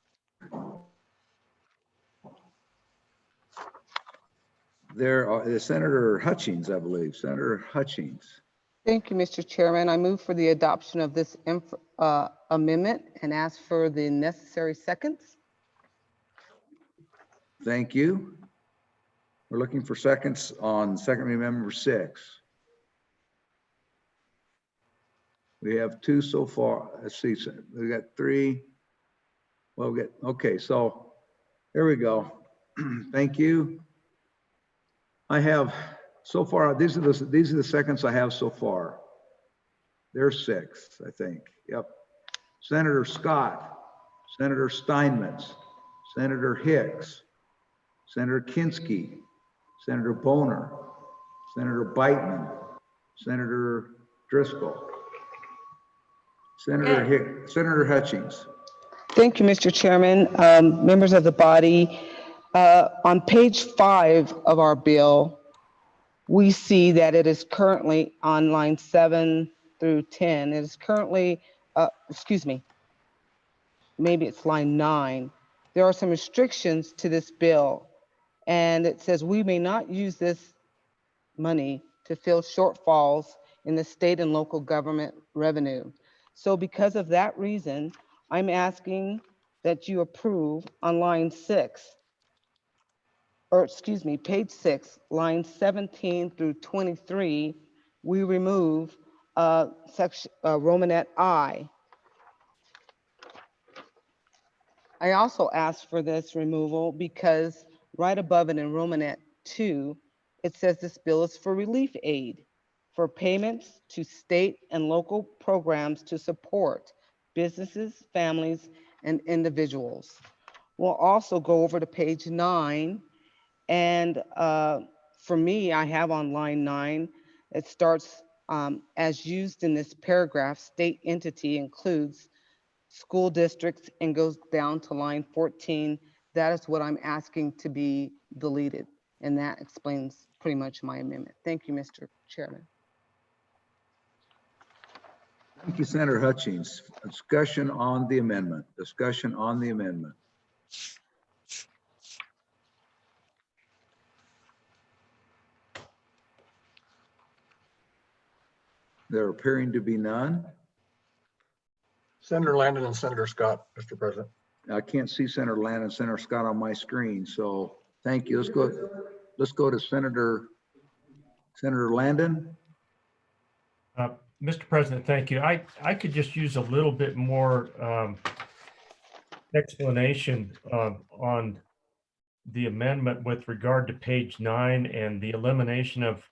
Senator Hutchings, I believe. Senator Hutchings. Thank you, Mr. Chairman. I move for the adoption of this amendment and ask for the necessary seconds. Thank you. We're looking for seconds on second reading amendment number 6. We have 2 so far. Let's see, we got 3. Well, okay, so here we go. Thank you. I have so far, these are the seconds I have so far. There's 6, I think. Yep. Senator Scott, Senator Steinmetz, Senator Hicks, Senator Kinski, Senator Boner, Senator Beitman, Senator Driscoll, Senator Hutchings. Thank you, Mr. Chairman. Members of the body, on page 5 of our bill, we see that it is currently on line 7 through 10. It is currently, excuse me, maybe it's line 9. There are some restrictions to this bill, and it says we may not use this money to fill shortfalls in the state and local government revenue. So because of that reason, I'm asking that you approve on line 6, or excuse me, page 6, line 17 through 23, we remove section Romanet I. I also asked for this removal because right above it in Romanet 2, it says this bill is for relief aid for payments to state and local programs to support businesses, families, and individuals. We'll also go over to page 9, and for me, I have on line 9, it starts as used in this paragraph, state entity includes school districts, and goes down to line 14. That is what I'm asking to be deleted, and that explains pretty much my amendment. Thank you, Mr. Chairman. Thank you, Senator Hutchings. Discussion on the amendment. Discussion on the amendment. There appearing to be none. Senator Landon and Senator Scott, Mr. President. I can't see Senator Landon and Senator Scott on my screen, so thank you. Let's go to Senator Landon. Mr. President, thank you. I could just use a little bit more explanation on the amendment with regard to page 9 and the elimination of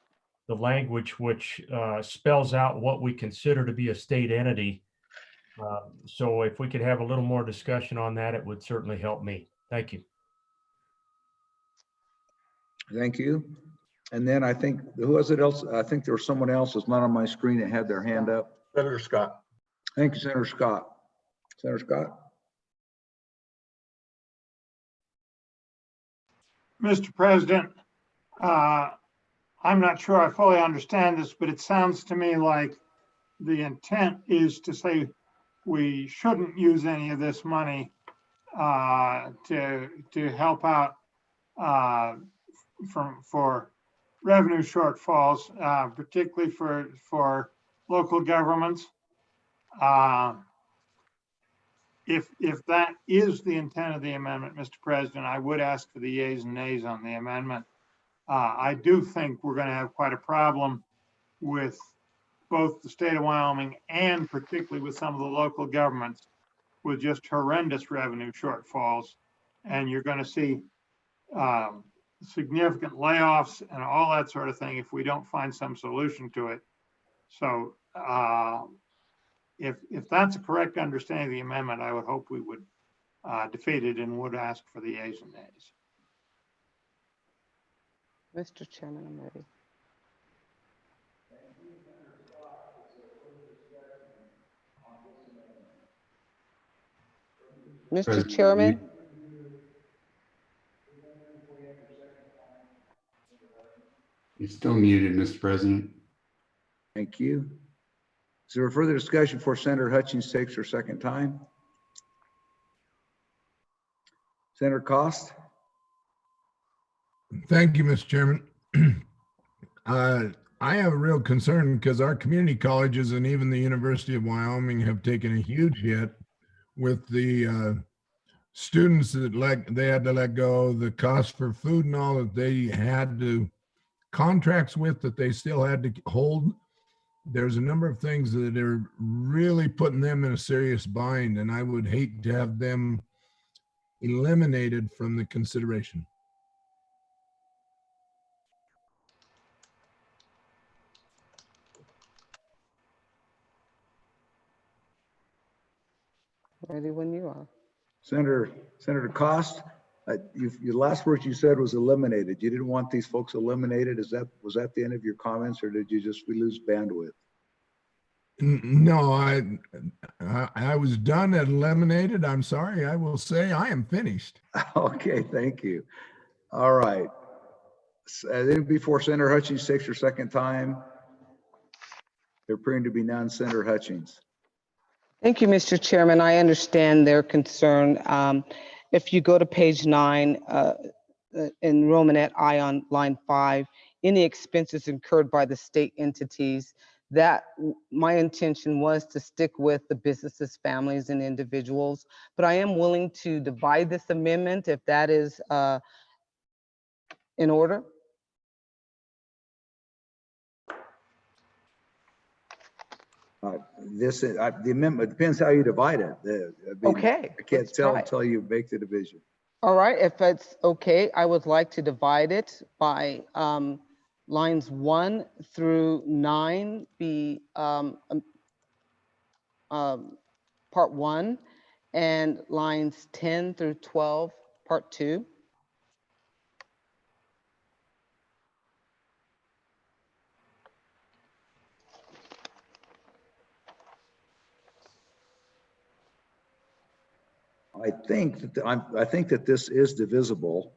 the language which spells out what we consider to be a state entity. So if we could have a little more discussion on that, it would certainly help me. Thank you. Thank you. And then I think, who was it else? I think there was someone else that's not on my screen that had their hand up. Senator Scott. Thank you, Senator Scott. Senator Scott. Mr. President, I'm not sure I fully understand this, but it sounds to me like the intent is to say we shouldn't use any of this money to help out for revenue shortfalls, particularly for local governments. If that is the intent of the amendment, Mr. President, I would ask for the yeas and nays on the amendment. I do think we're going to have quite a problem with both the state of Wyoming and particularly with some of the local governments with just horrendous revenue shortfalls. And you're going to see significant layoffs and all that sort of thing if we don't find some solution to it. So if that's a correct understanding of the amendment, I would hope we would defeat it and would ask for the yeas and nays. Mr. Chairman, I'm ready. Mr. Chairman. You're still muted, Mr. President. Thank you. Is there a further discussion before Senator Hutchins takes her second time? Senator Cost? Thank you, Mr. Chairman. I have a real concern because our community colleges and even the University of Wyoming have taken a huge hit with the students that they had to let go, the cost for food and all that they had to contracts with that they still had to hold. There's a number of things that are really putting them in a serious bind, and I would hate to have them eliminated from the consideration. Ready when you are. Senator Cost, your last words you said was eliminated. You didn't want these folks eliminated. Was that the end of your comments, or did you just lose bandwidth? No, I was done and eliminated. I'm sorry. I will say I am finished. Okay, thank you. All right. Then before Senator Hutchins takes her second time, there appearing to be none. Senator Hutchins. Thank you, Mr. Chairman. I understand their concern. If you go to page 9 in Romanet I on line 5, any expenses incurred by the state entities, that my intention was to stick with the businesses, families, and individuals, but I am willing to divide this amendment if that is in order. The amendment depends how you divide it. Okay. I can't tell until you make the division. All right, if it's okay, I would like to divide it by lines 1 through 9 be part 1, and lines 10 through 12 part 2. I think that this is divisible.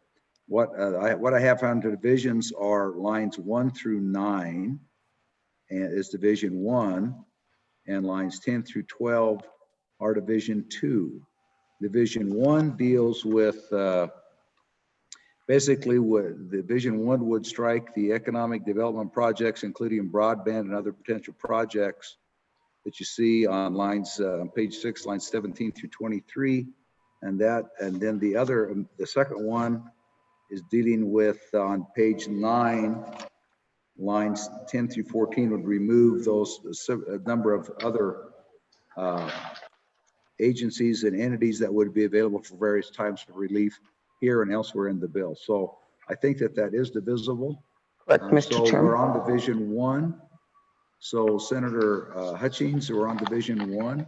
What I have found to divisions are lines 1 through 9, and is division 1, and lines 10 through 12 are division 2. Division 1 deals with Basically, what the Division 1 would strike the economic development projects, including broadband and other potential projects that you see on lines, page 6, lines 17 through 23. And then the second one is dealing with on page 9, lines 10 through 14 would remove those a number of other agencies and entities that would be available for various times of relief here and elsewhere in the bill. So I think that is divisible. Correct, Mr. So Chairman. we're on Division 1. So Senator Hutchings, we're on Division 1.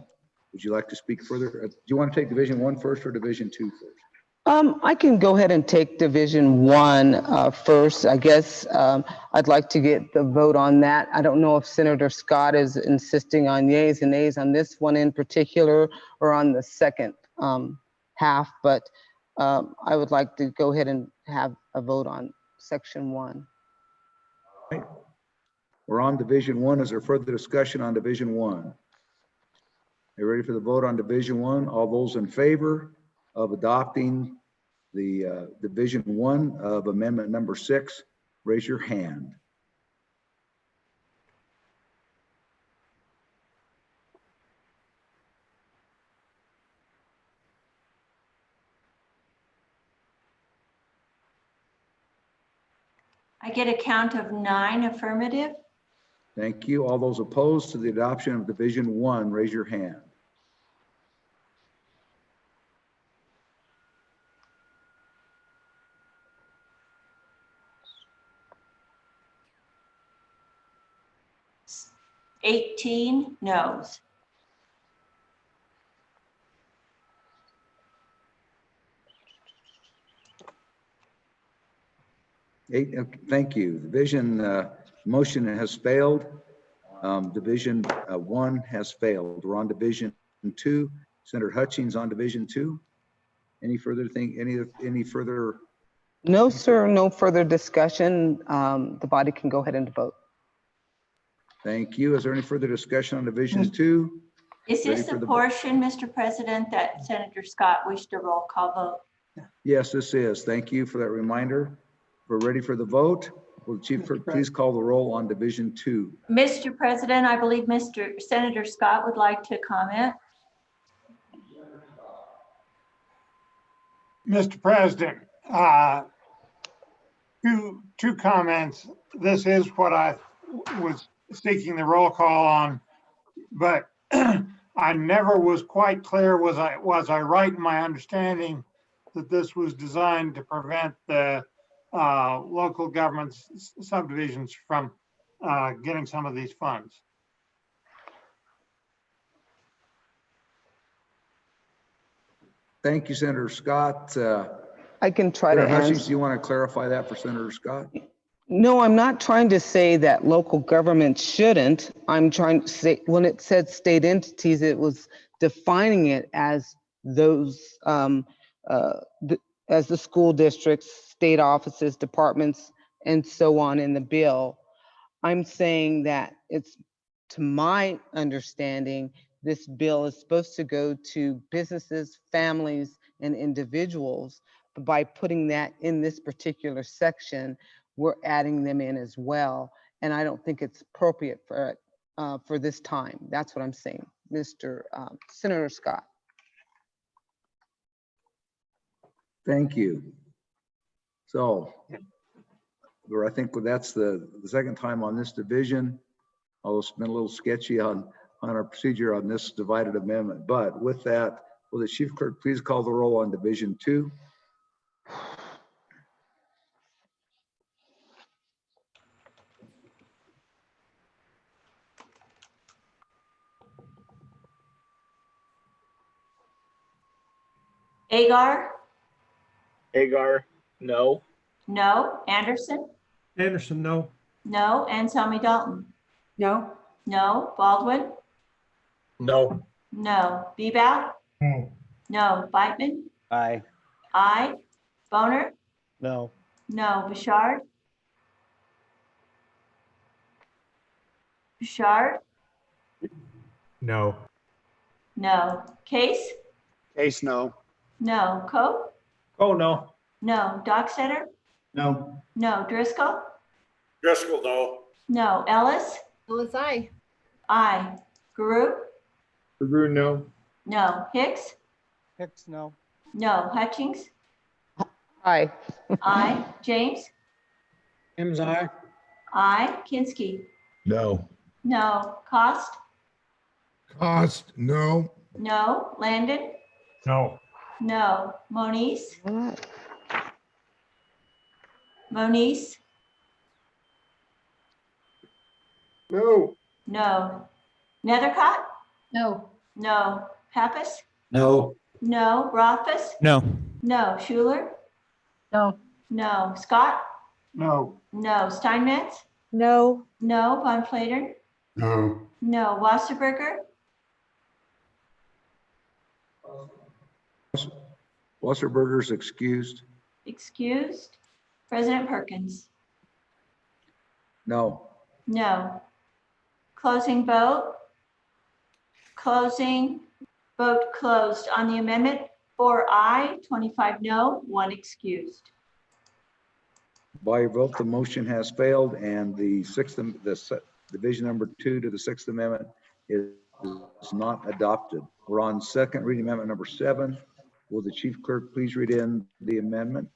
Would you like to speak further? Do you want to take Division 1 first or Division 2 first? I can go ahead and take Division 1 first. I guess I'd like to get the vote on that. I don't know if Senator Scott is insisting on yays and nays on this one in particular or on the second half, but I would like to go ahead and have a vote on Section 1. Right. We're on Division 1. Is there further discussion on Division 1? You ready for the vote on Division 1? All those in favor of adopting the Division 1 of Amendment number 6, raise your hand. I get a count of 9 affirmative. Thank you. All those opposed to the adoption of Division 1, raise your hand. $18 noes. Thank you. Division motion has failed. Division 1 has failed. We're on Division 2. Senator Hutchings on Division 2. Any further thing? Any further? No, sir. No further discussion. The body can go ahead and vote. Thank you. Is there any further discussion on Division 2? Is this the portion, Mr. President, that Senator Scott wished a roll call vote? Yes, this is. Thank you for that reminder. We're ready for the vote. Will the Chief Clerk please call the roll on Division 2? Mr. President, I believe Senator Scott would like to comment. Mr. President, two comments. This is what I was seeking the roll call on, but I never was quite clear. Was I right in my understanding that this was designed to prevent the local governments subdivisions from getting some of these funds? Thank you, Senator Scott. I can try to Senator Hutchings, answer. do you want to clarify that for Senator Scott? No, I'm not trying to say that local government shouldn't. I'm trying to say when it said state entities, it was defining it as those, as the school districts, state offices, departments, and so on in the bill. I'm saying that it's, to my understanding, this bill is supposed to go to businesses, families, and individuals. But by putting that in this particular section, we're adding them in as well. And I don't think it's appropriate for this time. That's what I'm saying, Mr. Senator Scott. Thank you. So, I think that's the second time on this division. Although it's been a little sketchy on our procedure on this divided amendment. But with that, will the Chief Clerk please call the roll on Division 2? Agar? Agar, no. No. Anderson? Anderson, no. No. Anselmi Dalton? No. No. Baldwin? No. No. Bebout? No. No. Beitman? Aye. Aye. Boner? No. No. Bouchard? Bouchard? No. No. Case? Case, no. No. Coe? Oh, no. No. Docksetter? No. No. Driscoll? Driscoll, no. No. Ellis? Ellis, aye. Aye. Guru? Guru, no. No. Hicks? Hicks, no. No. Hutchings? Aye. Aye. James? James, aye. Aye. Kinsky? No. No. Cost? Cost, no. No. Landon? No. No. Moniz? Moniz? No. No. Nethercott? No. No. Pappas? No. No. Rothfuss? No. No. Schuler? No. No. Scott? No. No. Steinmetz? No. No. Von Flatern? No. No. Wasserberger? Wasserberger's excused. Excused. President Perkins? No. No. Closing vote? Closing. Vote closed on the amendment. 4 aye, 25 no, 1 excused. By your vote, the motion has failed and the division number 2 to the Sixth Amendment is not adopted. We're on second reading amendment number 7. Will the chief clerk please read in the amendment?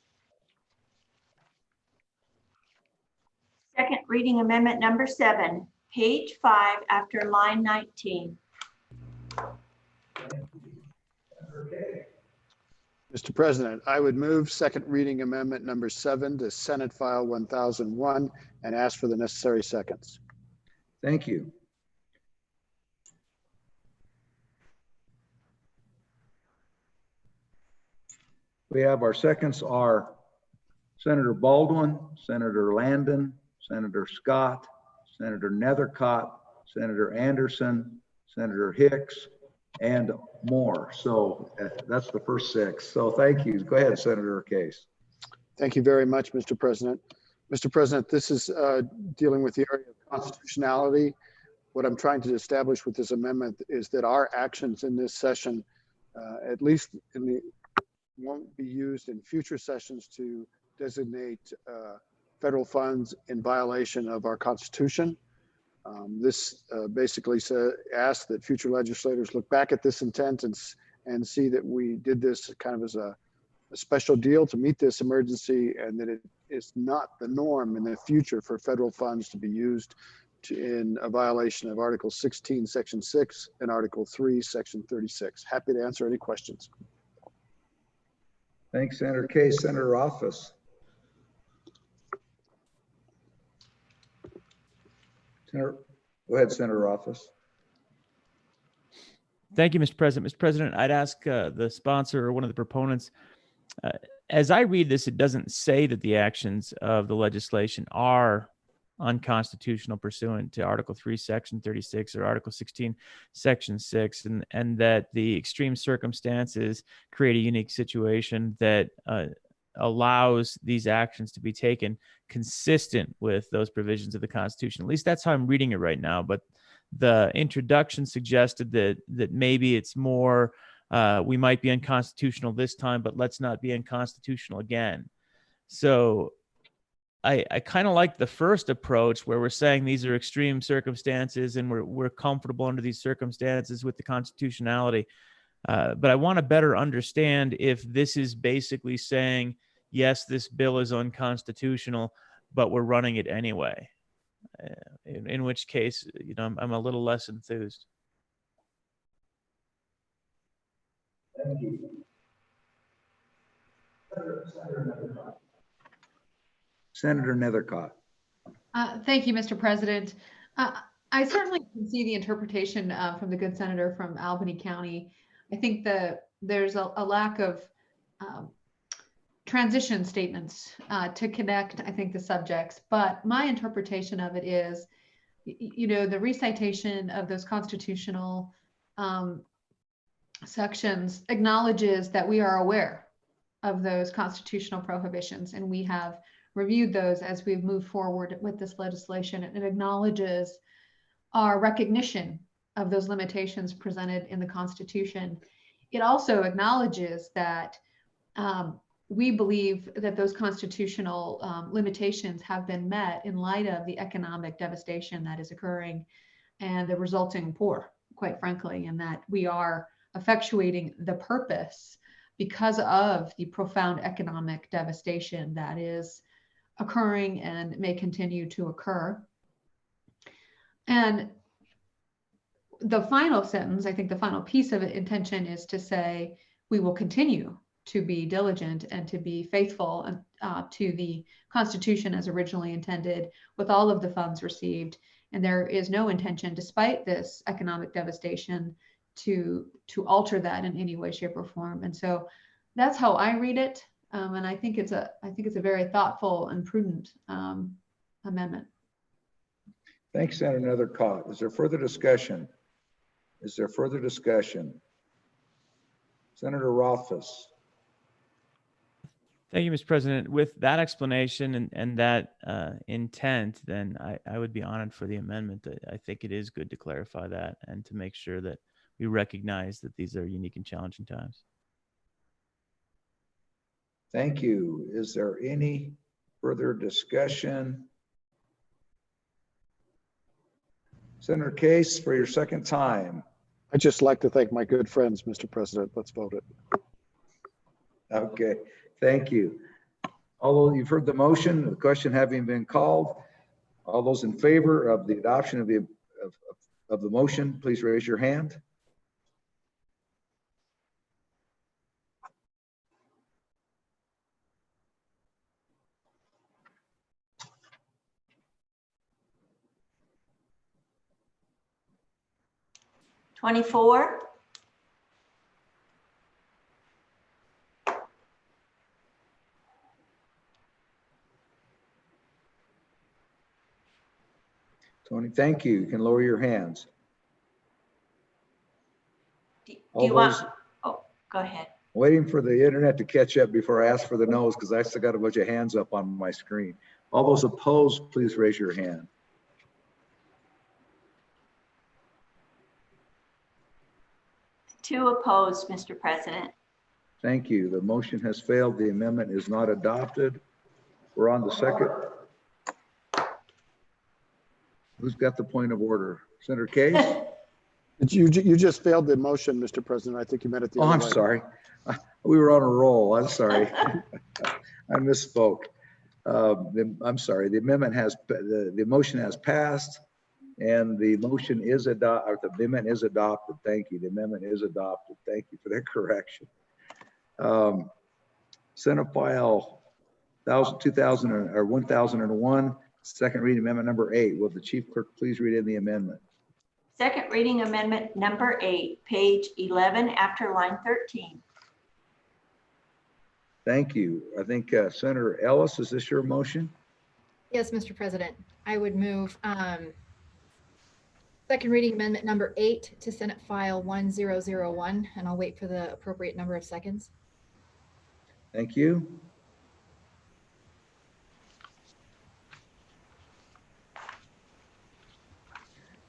Second reading amendment number 7, page 5 after line 19. Mr. President, I would move second reading amendment number 7 to Senate File 1001 and ask for the necessary seconds. Thank you. We have our seconds are Senator Baldwin, Senator Landon, Senator Scott, Senator Nethercott, Senator Anderson, Senator Hicks, and more. So that's the first 6. So thank you. Go ahead, Senator Case. Thank you very much, Mr. President. Mr. President, this is dealing with the area of constitutionality. What I'm trying to establish with this amendment is that our actions in this session, at least won't be used in future sessions to designate federal funds in violation of our Constitution. This basically asks that future legislators look back at this intent and see that we did this kind of as a special deal to meet this emergency, and that it is not the norm in the future for federal funds to be used in a violation of Article 16, Section 6, and Article 3, Section 36. Happy to answer any questions. Thanks, Senator Case. Senator Rothfuss. Go ahead, Senator Rothfuss. Thank you, Mr. President. Mr. President, I'd ask the sponsor or one of the proponents, as I read this, it doesn't say that the actions of the legislation are unconstitutional pursuant to Article 3, Section 36 or Article 16, Section 6, and that the extreme circumstances create a unique situation that allows these actions to be taken consistent with those provisions of the Constitution. At least that's how I'm reading it right now. But the introduction suggested that maybe it's more we might be unconstitutional this time, but let's not be unconstitutional again. So I kind of like the first approach where we're saying these are extreme circumstances and we're comfortable under these circumstances with the constitutionality. But I want to better understand if this is basically saying, yes, this bill is unconstitutional, but we're running it anyway. In which case, I'm a little less enthused. Thank you. Senator Nethercott. Thank you, Mr. President. I certainly can see the interpretation from the good senator from Albany County. I think there's a lack of transition statements to connect, I think, the subjects. But my interpretation of it is, the recitation of those constitutional sections acknowledges that we are aware of those constitutional prohibitions, and we have reviewed those as we've moved forward with this legislation. It acknowledges our recognition of those limitations presented in the Constitution. It also acknowledges that we believe that those constitutional limitations have been met in light of the economic devastation that is occurring and the resulting poor, quite frankly, and that we are effectuating the purpose because of the profound economic devastation that is occurring and may continue to occur. And the final sentence, I think the final piece of intention is to say, we will continue to be diligent and to be faithful to the Constitution as originally intended with all of the funds received. And there is no intention, despite this economic devastation, to alter that in any way, shape, or form. And so that's how I read it. And I think it's a very thoughtful and prudent amendment. Thanks, Senator Nethercott. Is there further discussion? Is there further discussion? Senator Rothfuss. Thank you, Mr. President. With that explanation and that intent, then I would be honored for the amendment. I think it is good to clarify that and to make sure that we recognize that these are unique and challenging times. Thank you. Is there any further discussion? Senator Case, for your second time. I'd just like to thank my good friends, Mr. President. Let's vote it. Okay, thank you. Although you've heard the motion, the question having been called, all those in favor of the adoption of the motion, please raise your hand. $24. Tony, thank you. You can lower your hands. Do you want, oh, go ahead. Waiting for the internet to catch up before I ask for the no's because I still got a bunch of hands up on my screen. All those opposed, please raise your hand. Two opposed, Mr. President. Thank you. The motion has failed. The amendment is not adopted. We're on the second. Who's got the point of order? Senator Case? You just failed the motion, Mr. President. I think you meant it the other way. I'm sorry. We were on a roll. I'm sorry. I misspoke. I'm sorry. The amendment has, the motion has passed and the motion is adopted, the amendment is adopted. Thank you. The amendment is adopted. Thank you for that correction. Senate File 1001, second reading amendment number 8. Will the Chief Clerk please read in the amendment? Second reading amendment number 8, page 11 after line 13. Thank you. I think Senator Ellis, is this your motion? Yes, Mr. President. I would move second reading amendment number 8 to Senate File 1001, and I'll wait for the appropriate number of seconds. Thank you.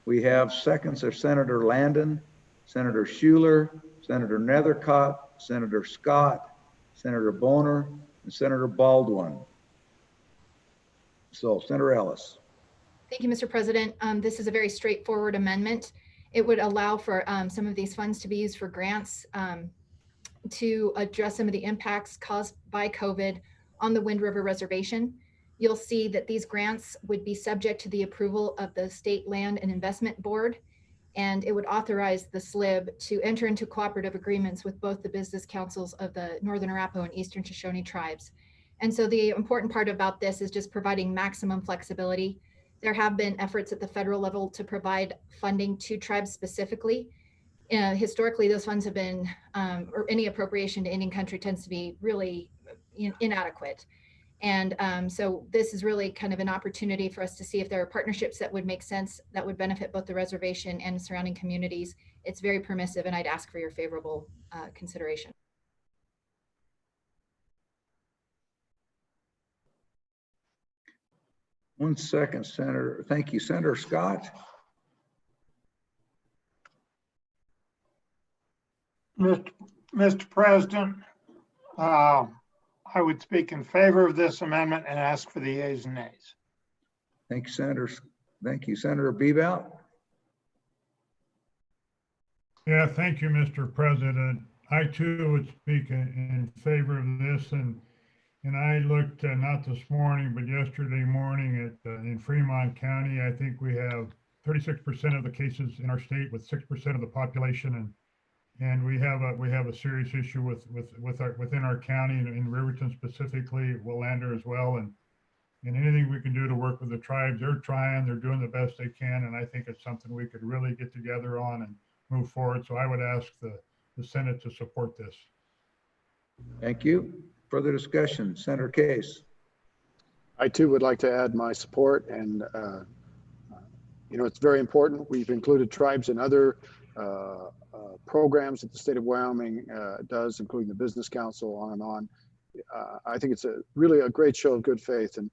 We have seconds of Senator Landon, Senator Schuler, Senator Nethercott, Senator Scott, Senator Boner, and Senator Baldwin. So, Senator Ellis. Thank you, Mr. President. This is a very straightforward amendment. It would allow for some of these funds to be used for grants to address some of the impacts caused by COVID on the Wind River Reservation. You'll see that these grants would be subject to the approval of the State Land and Investment Board, and it would authorize the SLIB to enter into cooperative agreements with both the business councils of the Northern Arapaho and Eastern Shoshone tribes. And so the important part about this is just providing maximum flexibility. There have been efforts at the federal level to provide funding to tribes specifically. Historically, those funds have been, or any appropriation to Indian country tends to be really inadequate. And so this is really kind of an opportunity for us to see if there are partnerships that would make sense, that would benefit both the reservation and the surrounding communities. It's very permissive, and I'd ask for your favorable consideration. One second, Senator. Thank you, Senator Scott. Mr. President, I would speak in favor of this amendment and ask for the yeas and nays. Thank you, Senator. Thank you, Senator Bebout. Yeah, thank you, Mr. President. I too would speak in favor of this, and I looked not this morning, but yesterday morning at in Fremont County. I think we have 36% of the cases in our state with 6% of the population, and we have a serious issue within our county and in Riverton specifically, Willander as well, and anything we can do to work with the tribes. They're trying, they're doing the best they can, and I think it's something we could really get together on and move forward. So I would ask the Senate to support this. Thank you. Further discussion, Senator Case. I too would like to add my support, and it's very important. We've included tribes in other programs that the state of Wyoming does, including the Business Council, on and on. I think it's really a great show of good faith, and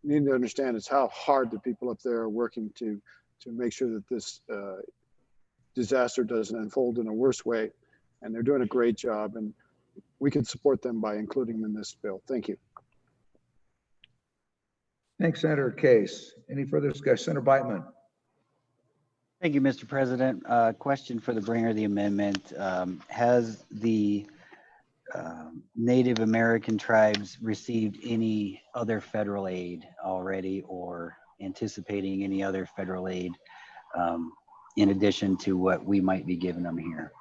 you need to understand is how hard the people up there are working to make sure that this disaster doesn't unfold in a worse way, and they're doing a great job, and we can support them by including them in this bill. Thank you. Thanks, Senator Case. Any further discussion? Senator Beitman. Thank you, Mr. President. Question for the bringer of the amendment. Has the Native American tribes received any other federal aid already, or anticipating any other federal aid in addition to what we might be giving them here?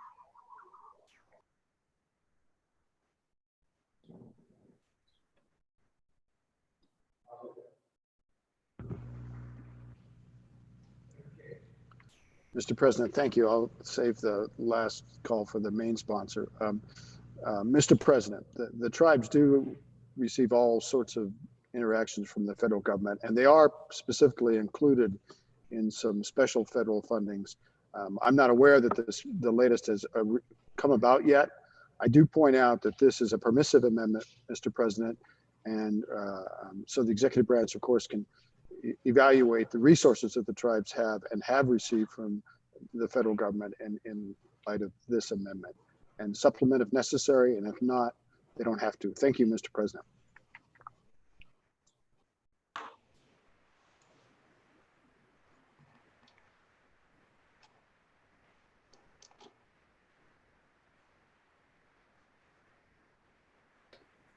Mr. President, thank you. I'll save the last call for the main sponsor. Mr. President, the tribes do receive all sorts of interactions from the federal government, and they are specifically included in some special federal fundings. I'm not aware that the latest has come about yet. I do point out that this is a permissive amendment, Mr. President, and so the executive branch, of course, can evaluate the resources that the tribes have and have received from the federal government in light of this amendment, and supplement if necessary, and if not, they don't have to. Thank you, Mr. President.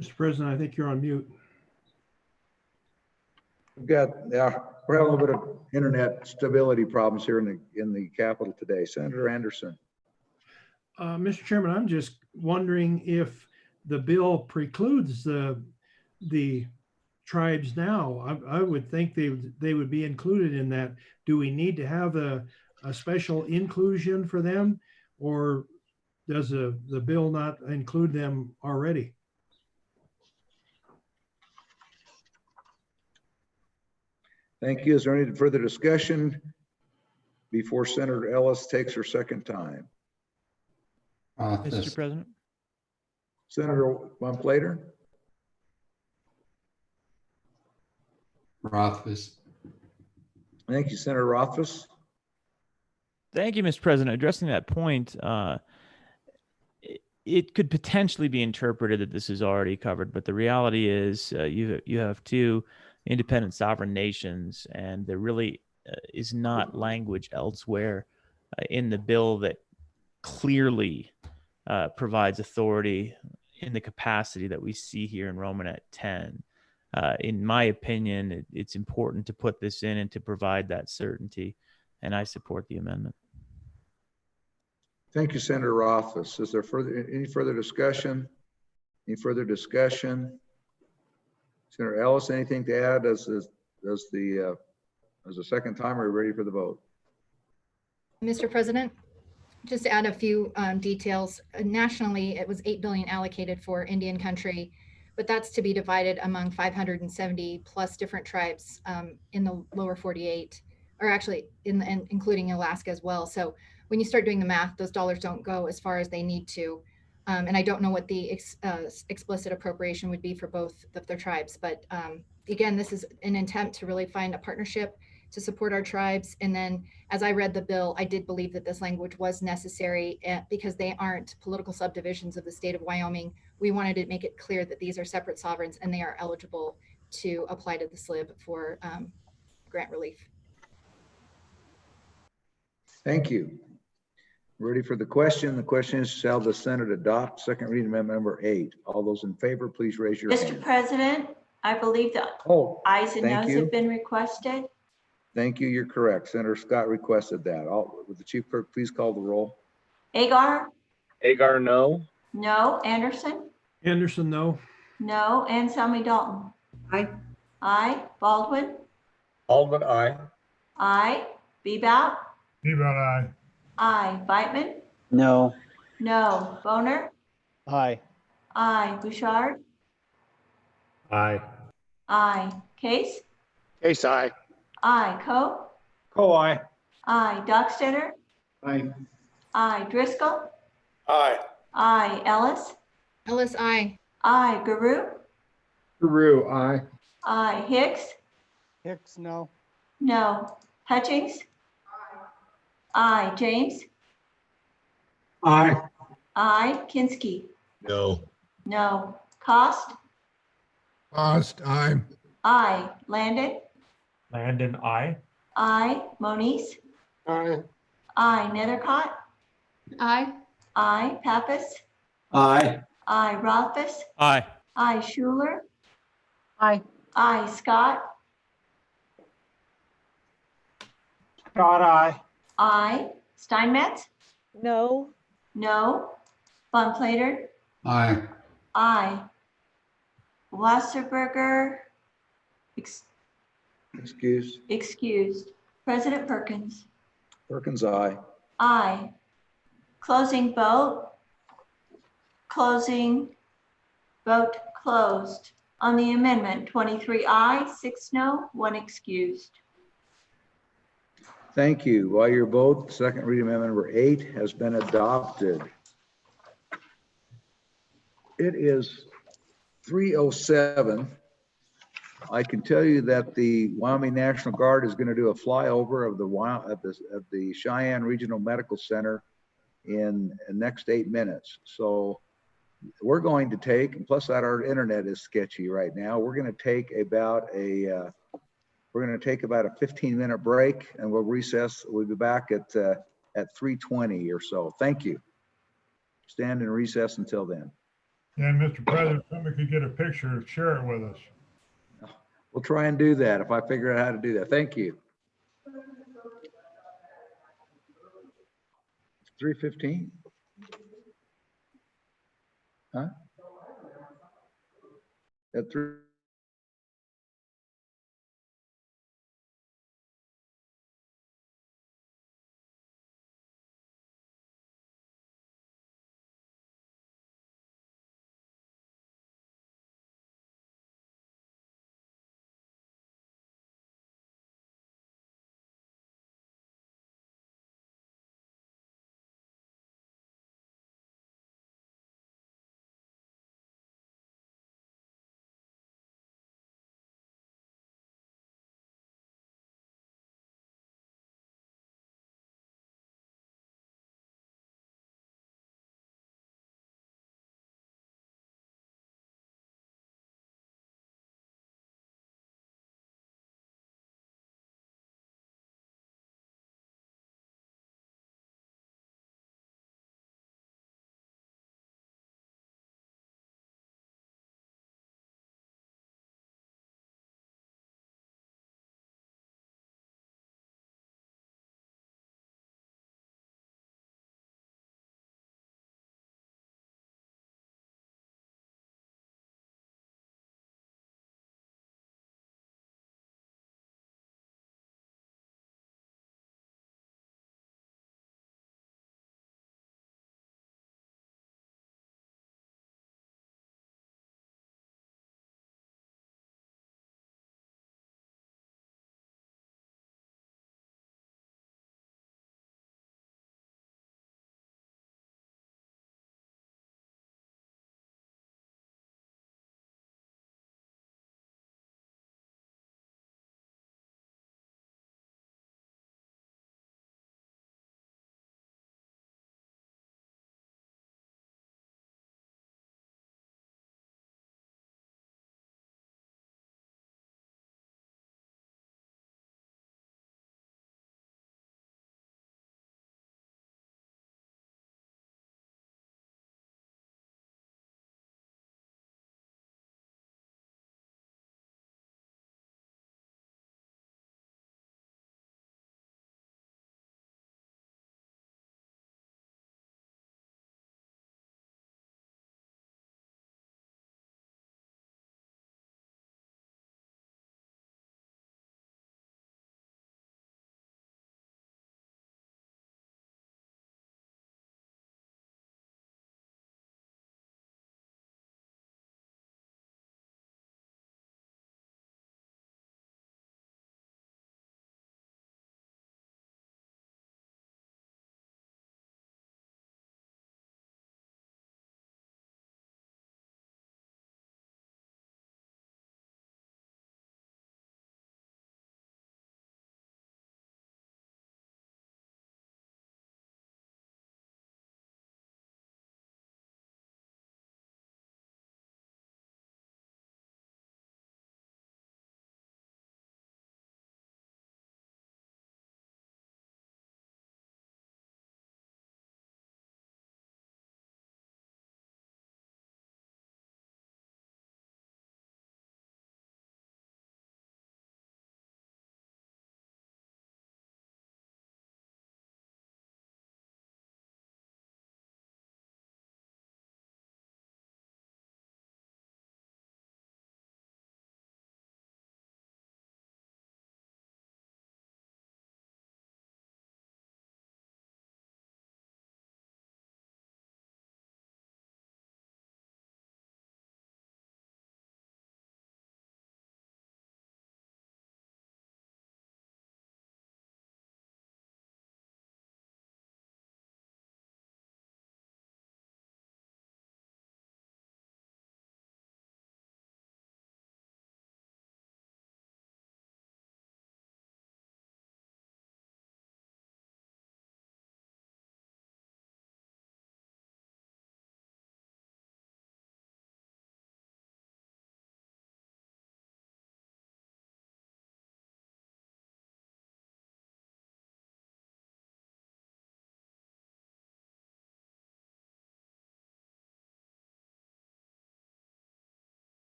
Mr. President, I think you're on mute. We're having a little bit of internet stability problems here in the Capitol today. Senator Anderson. Mr. Chairman, I'm just wondering if the bill precludes the tribes now. I would think they would be included in that. Do we need to have a special inclusion for them, or does the bill not include them already? Thank you. Is there any further discussion before Senator Ellis takes her second time? Mr. President. Senator Von Plater. Rothfuss. Thank you, Senator Rothfuss. Thank you, Mr. President. Addressing that point, it could potentially be interpreted that this is already covered, but the reality is you have two independent sovereign nations, and there really is not language elsewhere in the bill that clearly provides authority in the capacity that we see here in Romanet 10. In my opinion, it's important to put this in and to provide that certainty, and I support the amendment. Thank you, Senator Rothfuss. Is there any further discussion? Any further discussion? Senator Ellis, anything to add as a second time? Are we ready for the vote? Mr. President, just to add a few details. Nationally, it was $8 billion allocated for Indian country, but that's to be divided among 570 plus different tribes in the lower 48, or actually including Alaska as well. So when you start doing the math, those dollars don't go as far as they need to. And I don't know what the explicit appropriation would be for both of their tribes. But again, this is an attempt to really find a partnership to support our tribes. And then as I read the bill, I did believe that this language was necessary because they aren't political subdivisions of the state of Wyoming. We wanted to make it clear that these are separate sovereigns and they are eligible to apply to the SLIB for grant relief. Thank you. Ready for the question? The question is, shall the Senate adopt second reading amendment number 8? All those in favor, please raise your Mr. hand. President, I believe the Oh, ayes and thank noes you. have been requested. Thank you. You're correct. Senator Scott requested that. Would the chief clerk please call the roll? Agar, Agar, no. no. Anderson, Anderson, no. no. Anselmi Dalton. Aye. Aye. Baldwin, Baldwin, aye. aye. Bebout, Bebout, aye. aye. Beitman, No. no. Boner, Aye. aye. Bouchard, Aye. aye. Case, Case, aye. aye. Coe, Coe, aye. aye. Dockstetter, Aye. aye. Driscoll, Aye. aye. Ellis, Ellis, aye. aye. Guru, Guru, aye. aye. Hicks, Hicks, no. no. Hutchings, aye. James, Aye. aye. Kinsky, No. no. Cost, Cost, aye. aye. Landon, Landon, aye. aye. Moniz, Aye. aye. Nethercott, Aye. aye. Pappas, Aye. aye. Rothfuss, Aye. aye. Schuler, Aye. aye. Scott, Scott, aye. aye. Steinmetz, No. no. Von Plater, Aye. aye. Wasserberger, Excused. excused. President Perkins, Perkins, aye. aye. Closing vote. Closing vote closed. On the amendment, 23 aye, 6 no, 1 excused. Thank you. While your vote, second reading amendment number 8 has been adopted. It is 3:07. I can tell you that the Wyoming National Guard is going to do a flyover of the Cheyenne Regional Medical Center in the next 8 minutes. So we're going to take, and plus that our internet is sketchy right now, we're going to take about a 15-minute break, and we'll recess. We'll be back at 3:20 or so. Thank you. Stand in recess until then. And Mr. President, somebody could get a picture, share it with us. We'll try and do that if I figure out how to do that. Thank you. 3:15. Huh? At 3.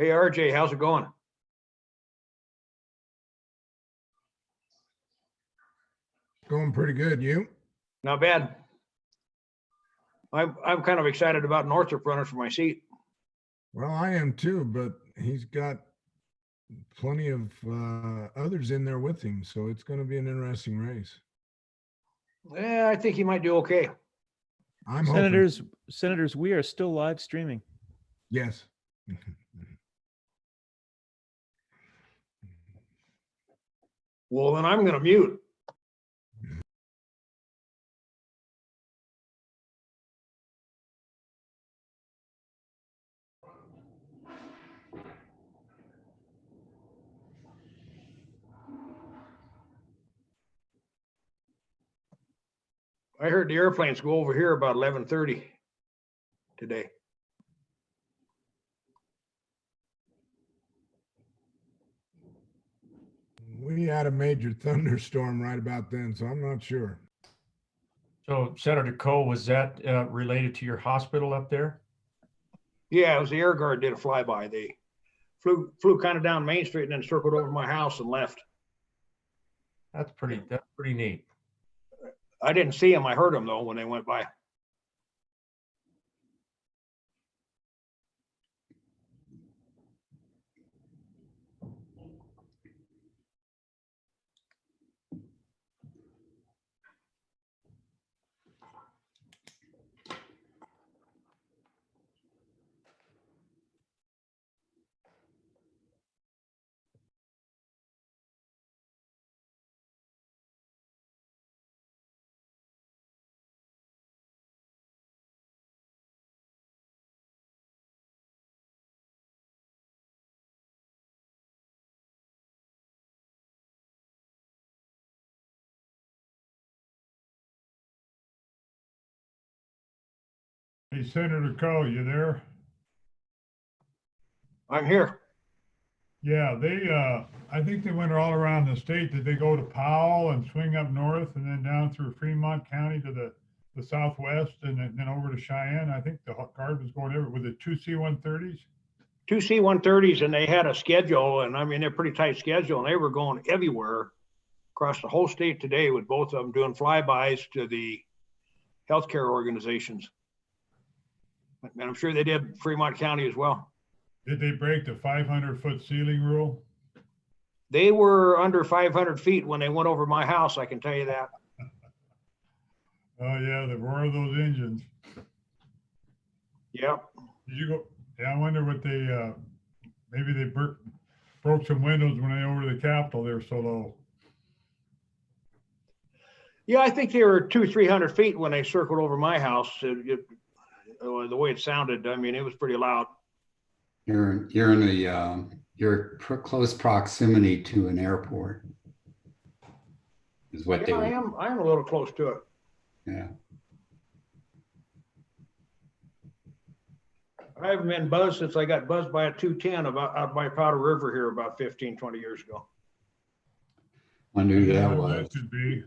Hey, RJ, how's it going? Going pretty good. You? Not bad. I'm kind of excited about Northrop running for my seat. Well, I am too, but he's got plenty of others in there with him, so it's going to be an interesting race. Yeah, I think he might do okay. I'm hoping. Senators, we are still live streaming. Yes. Well, then I'm going to mute. I heard the airplanes go over here about 11:30 today. We had a major thunderstorm right about then, so I'm not sure. So Senator Cole, was that related to your hospital up there? Yeah, it was the Air Guard did a flyby. They flew kind of down Main Street and then circled over my house and left. That's pretty neat. I didn't see them. I heard them though when they went by. Hey, Senator Coe, you there? I'm here. Yeah, I think they went all around the state. Did they go to Powell and swing up north and then down through Fremont County to the southwest and then over to Cheyenne? I think the Guard was going everywhere. Was it two C-130s? Two C-130s, and they had a schedule, and I mean, they're pretty tight schedule, and they were going everywhere across the whole state today with both of them doing flybys to the healthcare organizations. And I'm sure they did Fremont County as well. Did they break the 500-foot ceiling rule? They were under 500 feet when they went over my house, I can tell you that. Oh yeah, the roar of those engines. Yep. Did you go? Yeah, I wonder what they, maybe they broke some windows when they over the Capitol. They were so low. Yeah, I think they were 200-300 feet when they circled over my house. The way it sounded, I mean, it was pretty loud. You're close proximity to an airport is what they Yeah, were. I am a little close to it. Yeah. I haven't been buzzed since I got buzzed by a 210 out by Powder River here about 15, 20 years ago. Wonder who Yeah, that was. could be.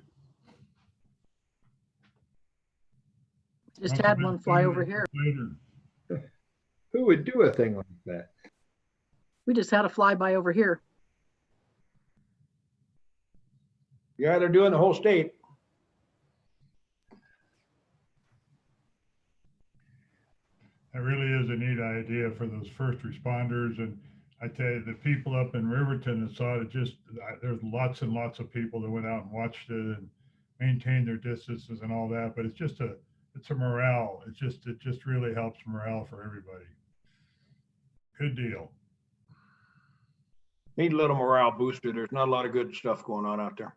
Just had one fly over here. Later. Who would do a thing like that? We just had a flyby over here. Yeah, they're doing the whole state. That really is a neat idea for those first responders. And I tell you, the people up in Riverton that saw it, there's lots and lots of people that went out and watched it and maintained their distances and all that. But it's a morale. It just really helps morale for everybody. Good deal. Need a little morale booster. There's not a lot of good stuff going on out there.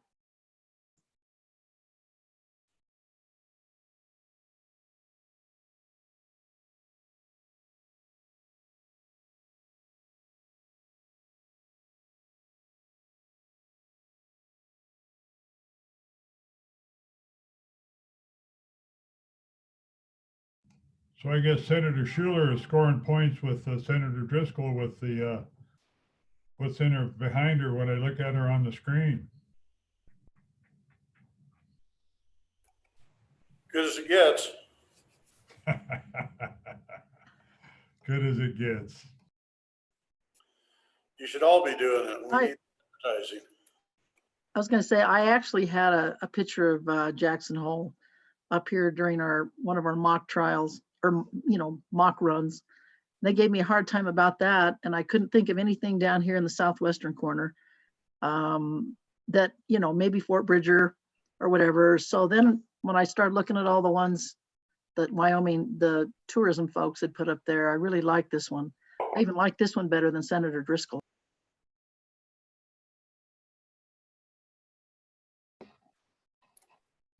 So I guess Senator Schuler is scoring points with Senator Driscoll with the what's in her behind her when I look at her on the screen. Good as it gets. Good as it gets. You should all be doing it. We I- need advertising. I was going to say, I actually had a picture of Jackson Hole up here during one of our mock trials or, mock runs. They gave me a hard time about that. And I couldn't think of anything down here in the southwestern corner that, maybe Fort Bridger or whatever. So then when I started looking at all the ones that Wyoming, the tourism folks had put up there, I really liked this one. I even like this one better than Senator Driscoll.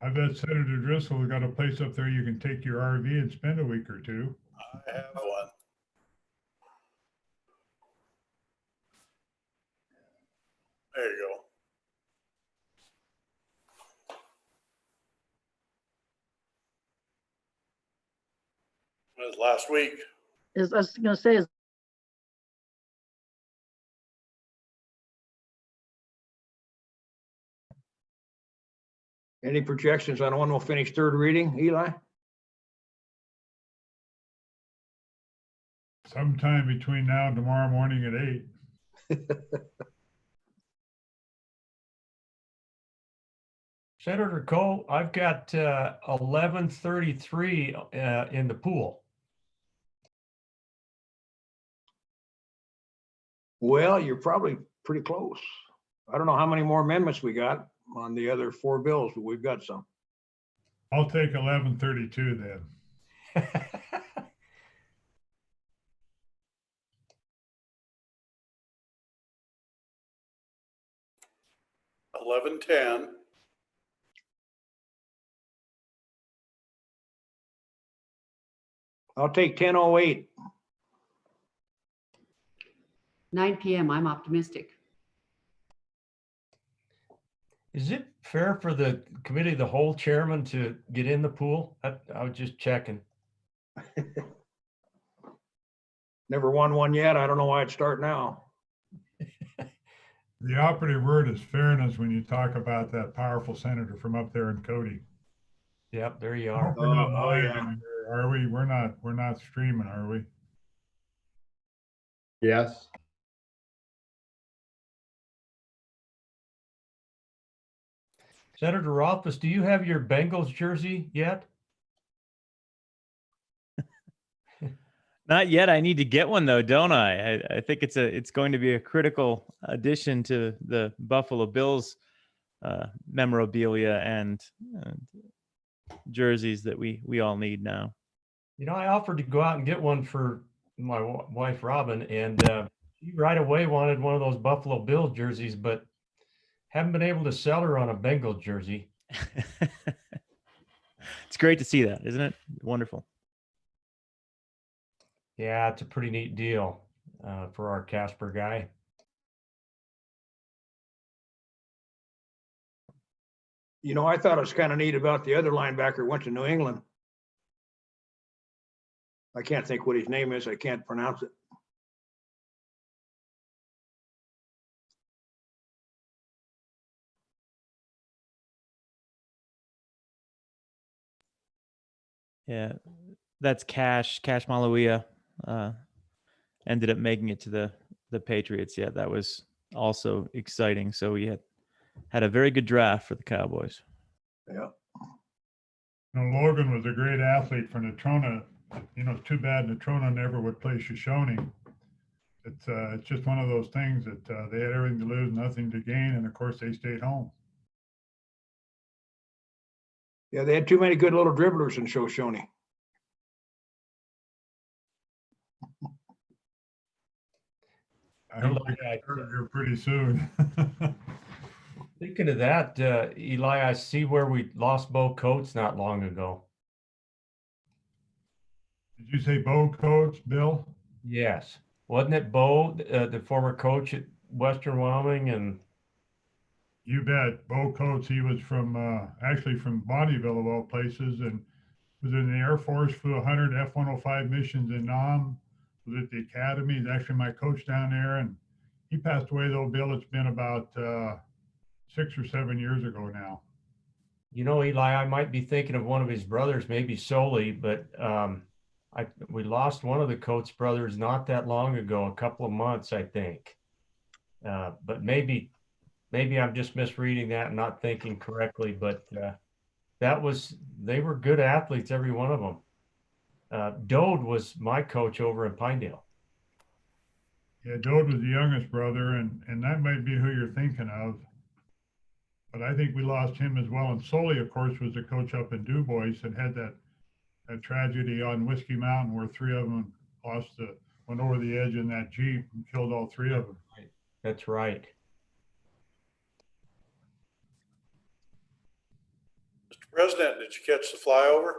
I bet Senator Driscoll has got a place up there you can take your RV and spend a week or two. I have one. There you go. It was last week. I was going to say, Any projections on when we'll finish third reading, Eli? Sometime between now and tomorrow morning at 8. Senator Cole, I've got 11:33 in the pool. Well, you're probably pretty close. I don't know how many more amendments we got on the other 4 bills, but we've got some. I'll take 11:32 then. 11:10. I'll take 10:08. 9 p.m. I'm optimistic. Is it fair for the committee of the whole chairman to get in the pool? I was just checking. Never won one yet. I don't know why I'd start now. The operative word is fairness when you talk about that powerful senator from up there in Cody. Yep, there you are. We're not Oh, live yeah. anymore, are we? We're not streaming, are we? Yes. Senator Rothfuss, do you have your Bengals jersey yet? Not yet. I need to get one though, don't I? I think it's going to be a critical addition to the Buffalo Bills memorabilia and jerseys that we all need now. I offered to go out and get one for my wife, Robin, and she right away wanted one of those Buffalo Bills jerseys, but haven't been able to sell her on a Bengals jersey. It's great to see that, isn't it? Wonderful. Yeah, it's a pretty neat deal for our Casper guy. I thought it was kind of neat about the other linebacker who went to New England. I can't think what his name is. I can't pronounce it. Yeah, that's Cash Maluia. Ended up making it to the Patriots. Yeah, that was also exciting. So we had a very good draft for the Cowboys. Yeah. Logan was a great athlete for Natrona. It's too bad Natrona never would play Shoshone. It's just one of those things that they had everything to lose, nothing to gain, and of course they stayed home. Yeah, they had too many good little dribblers in Shoshone. I hope we get here pretty soon. Speaking of that, Eli, I see where we lost Bo Coates not long ago. Did you say Bo Coates, Bill? Yes. Wasn't it Bo, the former coach at Western Wyoming? And you bet. Bo Coates, he was from actually from Bonneville of all places, and was in the Air Force, flew 100 F-105 missions in Nam, was at the academy. He's actually my coach down there, and he passed away though, Bill. It's been about 6 or 7 years ago now. Eli, I might be thinking of one of his brothers, maybe Soley, but we lost one of the Coates brothers not that long ago, a couple of months, I think. But maybe I'm just misreading that and not thinking correctly, but they were good athletes, every one of them. Dode was my coach over in Pinedale. Yeah, Dode was the youngest brother, and that might be who you're thinking of. But I think we lost him as well. And Soley, of course, was the coach up in Du Bois and had that tragedy on Whiskey Mountain where three of them went over the edge in that Jeep and killed all three of them. That's right. Mr. President, did you catch the flyover?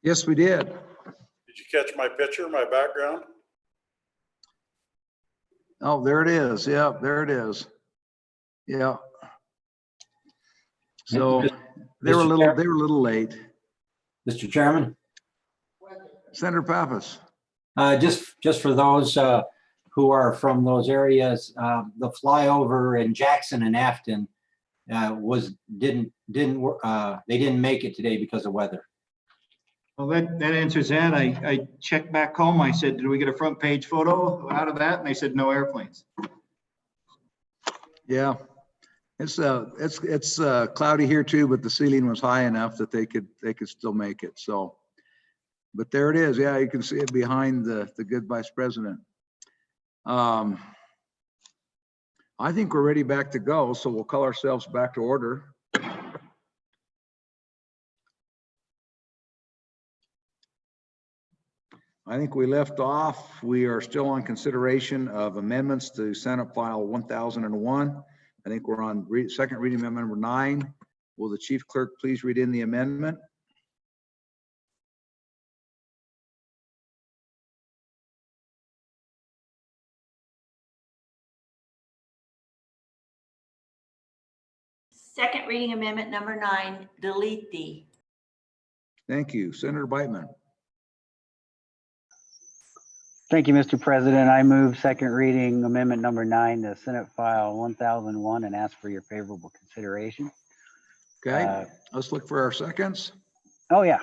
Yes, we did. Did you catch my picture, my background? Oh, there it is. Yeah, there it is. Yeah. So they were a little late. Mr. Chairman, Senator Pappas. just for those who are from those areas, the flyover in Jackson and Afton they didn't make it today because of weather. Well, that answers that. I checked back home. I said, did we get a front page photo out of that? And they said, no airplanes. Yeah, it's cloudy here too, but the ceiling was high enough that they could still make it. So, but there it is. Yeah, you can see it behind the good vice president. I think we're ready back to go. So we'll call ourselves back to order. I think we left off. We are still on consideration of amendments to Senate File 1001. I think we're on second reading amendment number 9. Will the chief clerk please read in the amendment? Second reading amendment number 9, delete the. Thank you. Senator Beitman. Thank you, Mr. President. I move second reading amendment number 9 to Senate File 1001 and ask for your favorable consideration. Okay, let's look for our seconds. Oh, yeah.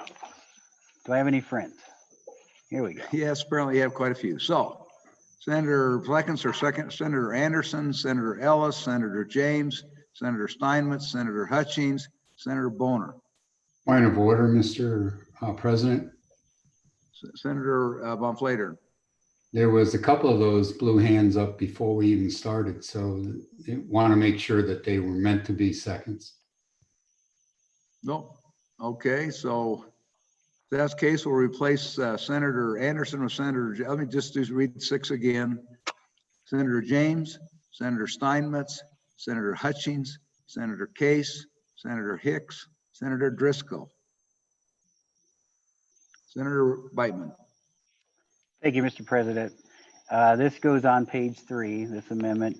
Do I have any friends? Here we go. Yes, apparently you have quite a few. So Senator Fleckens or second, Senator Anderson, Senator Ellis, Senator James, Senator Steinmetz, Senator Hutchings, Senator Boner. Point of order, Mr. President. Senator Von Flater. There was a couple of those blue hands up before we even started, so I want to make sure that they were meant to be seconds. No. Okay, so if that's the case, we'll replace Senator Anderson with Senator, let me just read 6 again. Senator James, Senator Steinmetz, Senator Hutchings, Senator Case, Senator Hicks, Senator Driscoll. Senator Beitman. Thank you, Mr. President. This goes on page 3, this amendment.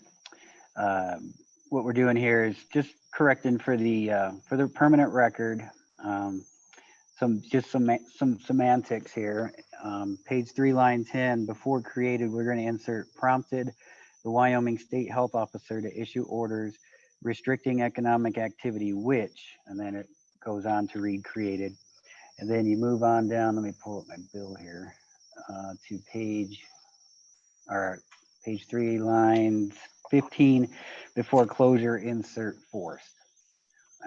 What we're doing here is just correcting for the permanent record, some semantics here. Page 3, line 10, before created, we're going to insert prompted the Wyoming State Health Officer to issue orders restricting economic activity, which, and then it goes on to read created. And then you move on down, let me pull up my bill here, to page 3, line 15, before closure, insert forced.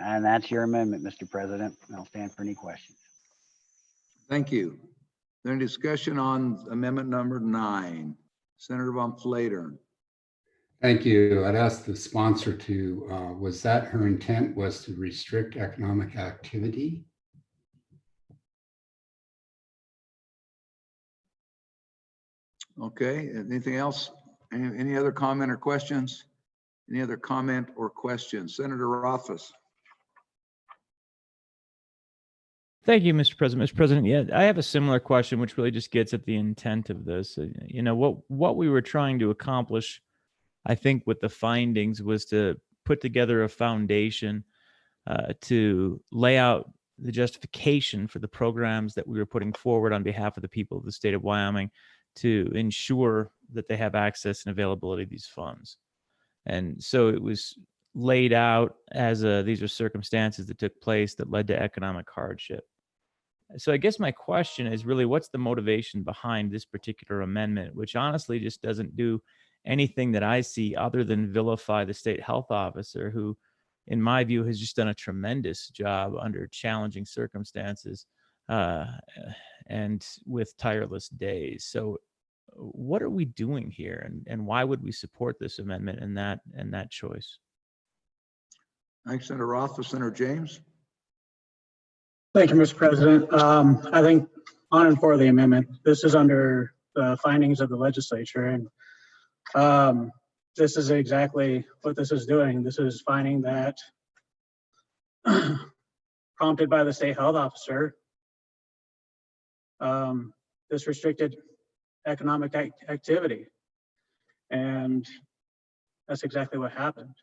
And that's your amendment, Mr. President. I'll stand for any questions. Thank you. Any discussion on amendment number 9? Senator Von Flater. Thank you. I'd ask the sponsor to, was that her intent was to restrict economic activity? Okay, anything else? Any other comment or questions? Any other comment or questions? Senator Rothfuss. Thank you, Mr. President. Mr. President, yeah, I have a similar question, which really just gets at the intent of this. You know, what we were trying to accomplish, I think, with the findings was to put together a foundation to lay out the justification for the programs that we were putting forward on behalf of the people of the state of Wyoming to ensure that they have access and availability of these funds. And so it was laid out as these are circumstances that took place that led to economic hardship. So I guess my question is really, what's the motivation behind this particular amendment, which honestly just doesn't do anything that I see other than vilify the state health officer, who, in my view, has just done a tremendous job under challenging circumstances and with tireless days. So what are we doing here, and why would we support this amendment and that choice? Thanks, Senator Rothfuss. Senator James. Thank you, Mr. President. I think on and for the amendment, this is under the findings of the legislature, and this is exactly what this is doing. This is finding that prompted by the state health officer, this restricted economic activity. And that's exactly what happened.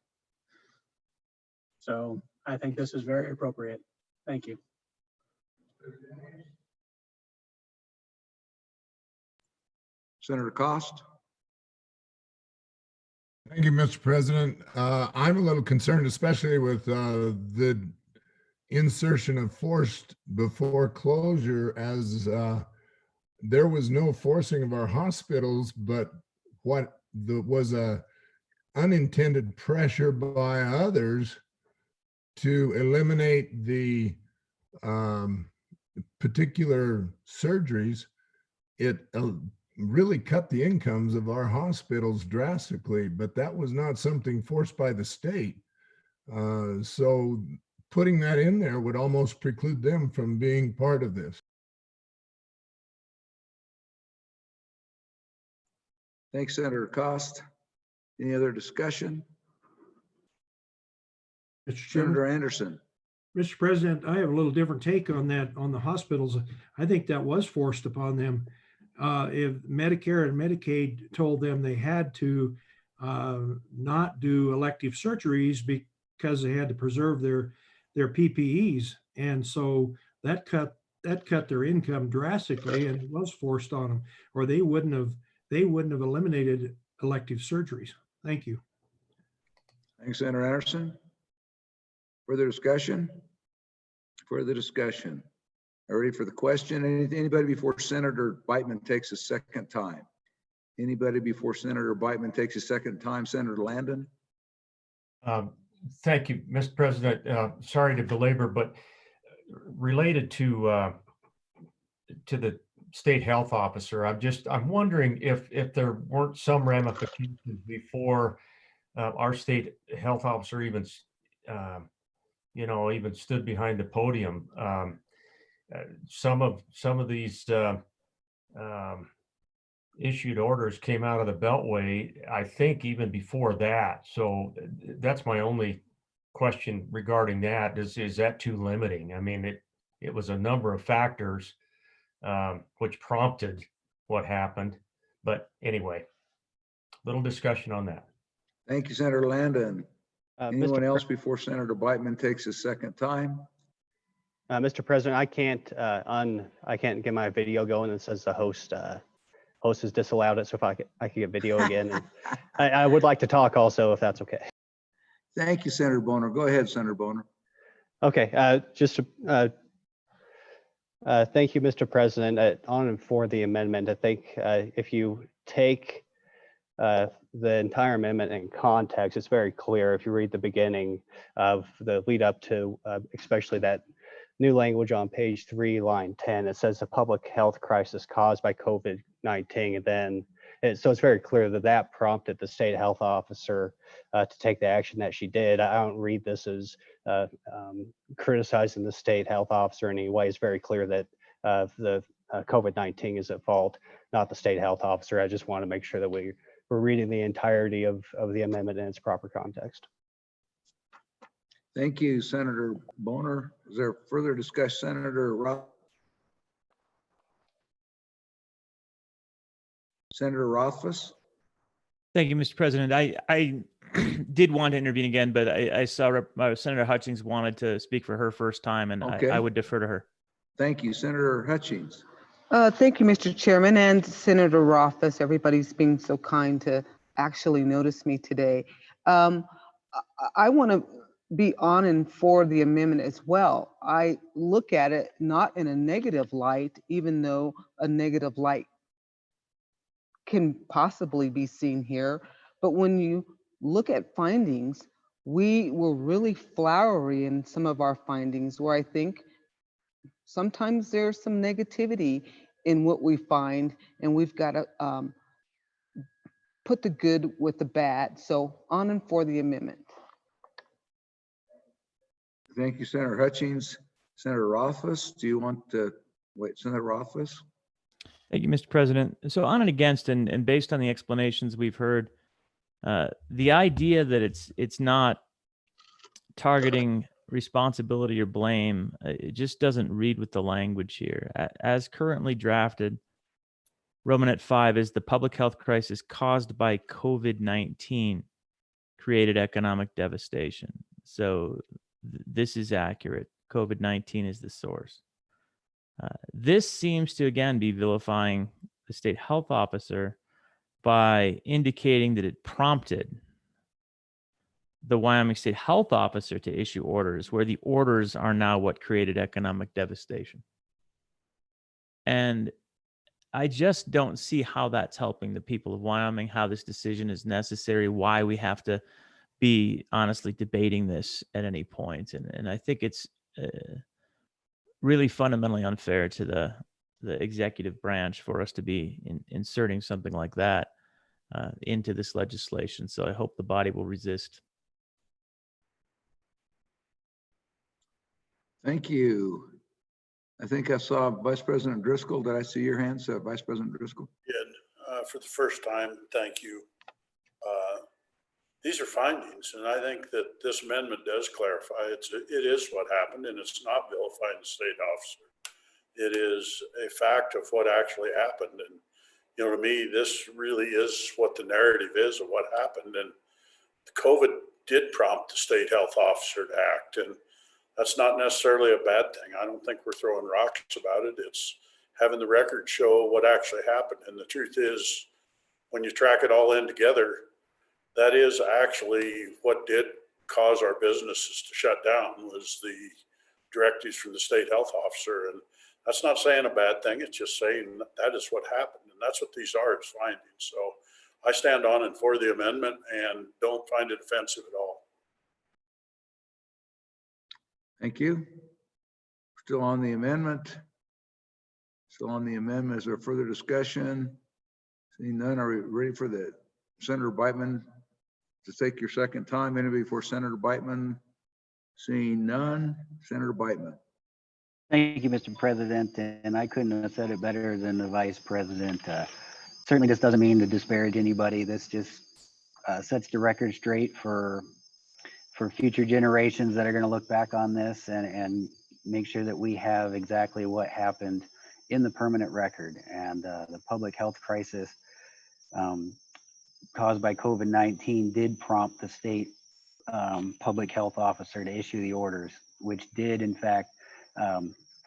So I think this is very appropriate. Thank you. Senator Cost. Thank you, Mr. President. I'm a little concerned, especially with the insertion of forced before closure, as there was no forcing of our hospitals, but what was a unintended pressure by others to eliminate the particular surgeries. It really cut the incomes of our hospitals drastically, but that was not something forced by the state. So putting that in there would almost preclude them from being part of this. Thanks, Senator Cost. Any other discussion? Mr. Chairman. Senator Anderson. Mr. President, I have a little different take on that, on the hospitals. I think that was forced upon them. If Medicare and Medicaid told them they had to not do elective surgeries because they had to preserve their PPEs, and so that cut their income drastically, and it was forced on them, or they wouldn't have eliminated elective surgeries. Thank you. Thanks, Senator Anderson. Further discussion? Further discussion? Ready for the question? Anybody before Senator Beitman takes a second time? Anybody before Senator Beitman takes a second time? Senator Landon? Thank you, Mr. President. Sorry to belabor, but related to the state health officer, I'm wondering if there weren't some ramifications before our state health officer even even stood behind the podium. Some of these issued orders came out of the Beltway, I think, even before that. So that's my only question regarding that. Is that too limiting? I mean, it was a number of factors which prompted what happened. But anyway, little discussion on that. Thank you, Senator Landon. Anyone else before Senator Beitman takes a second time? Mr. President, I can't get my video going. It says the host has disallowed it. So if I could get video again, and I would like to talk also, if that's okay. Thank you, Senator Boner. Go ahead, Senator Boner. Okay, thank you, Mr. President. On and for the amendment, I think if you take the entire amendment in context, it's very clear. If you read the beginning of the lead up to, especially that new language on page 3, line 10, it says a public health crisis caused by COVID-19. And then, so it's very clear that prompted the state health officer to take the action that she did. I don't read this as criticizing the state health officer in any way. It's very clear that the COVID-19 is at fault, not the state health officer. I just want to make sure that we're reading the entirety of the amendment in its proper context. Thank you, Senator Boner. Is there further discussion? Senator Rothfuss? Thank you, Mr. President. I did want to intervene again, but I saw Senator Hutchings wanted to speak for her first time, and okay. I would defer to her. Thank you, Senator Hutchings. Thank you, Mr. Chairman, and Senator Rothfuss. Everybody's being so kind to actually notice me today. I want to be on and for the amendment as well. I look at it not in a negative light, even though a negative light can possibly be seen here. But when you look at findings, we were really flowery in some of our findings, where I think sometimes there's some negativity in what we find, and we've got to put the good with the bad. So on and for the amendment. Thank you, Senator Hutchings. Senator Rothfuss, do you want to wait? Senator Rothfuss? Thank you, Mr. President. So on and against, and based on the explanations we've heard, the idea that it's not targeting responsibility or blame, it just doesn't read with the language here. As currently drafted, Romanet 5 is the public health crisis caused by COVID-19 created economic devastation. So this is accurate. COVID-19 is the source. This seems to, again, be vilifying the state health officer by indicating that it prompted the Wyoming State Health Officer to issue orders, where the orders are now what created economic devastation. And I just don't see how that's helping the people of Wyoming, how this decision is necessary, why we have to be honestly debating this at any point. And I think it's really fundamentally unfair to the executive branch for us to be inserting something like that into this legislation. So I hope the body will resist. Thank you. I think I saw Vice President Driscoll. Did I see your hand, so Vice President Driscoll? For the first time, thank you. These are findings, and I think that this amendment does clarify it is what happened, and it's not vilifying the state officer. It is a fact of what actually happened. And, you know, to me, this really is what the narrative is of what happened. And COVID did prompt the state health officer to act. And that's not necessarily a bad thing. I don't think we're throwing rocks about it. It's having the record show what actually happened. And the truth is, when you track it all in together, that is actually what did cause our businesses to shut down, was the directives from the state health officer. And that's not saying a bad thing. It's just saying that is what happened. And that's what these are, is findings. So I stand on and for the amendment and don't find it offensive at all. Thank you. Still on the amendment. Still on the amendment. Is there further discussion? Seeing none, are we ready for the Senator Beitman to take your second time? Interview for Senator Beitman. Seeing none, Senator Beitman. Thank you, Mr. President, and I couldn't have said it better than the Vice President. Certainly this doesn't mean to disparage anybody. This just sets the record straight for future generations that are going to look back on this and make sure that we have exactly what happened in the permanent record. And the public health crisis caused by COVID-19 did prompt the state public health officer to issue the orders, which did in fact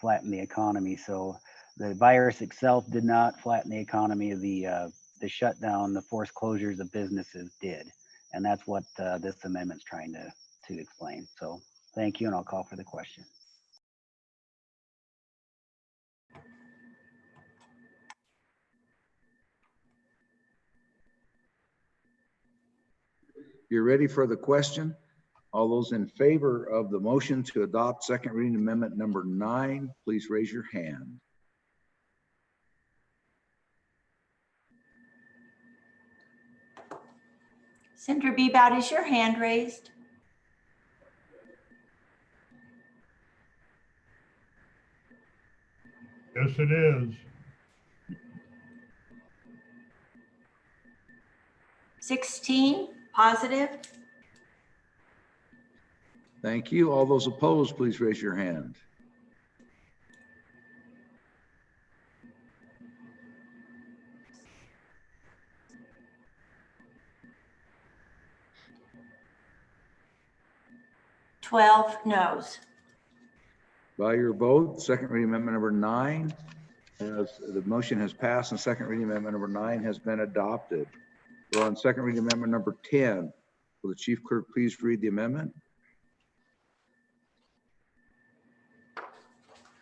flatten the economy. So the virus itself did not flatten the economy. The shutdown, the forced closures of businesses did. And that's what this amendment's trying to explain. So thank you, and I'll call for the question. You're ready for the question? All those in favor of the motion to adopt second reading amendment number 9, please raise your hand. Senator Bebout, is your hand raised? Yes, it is. 16, positive. Thank you. All those opposed, please raise your hand. Twelve noes. By your vote, second reading amendment number 9, the motion has passed, and second reading amendment number 9 has been adopted. We're on second reading amendment number 10. Will the chief clerk please read the amendment?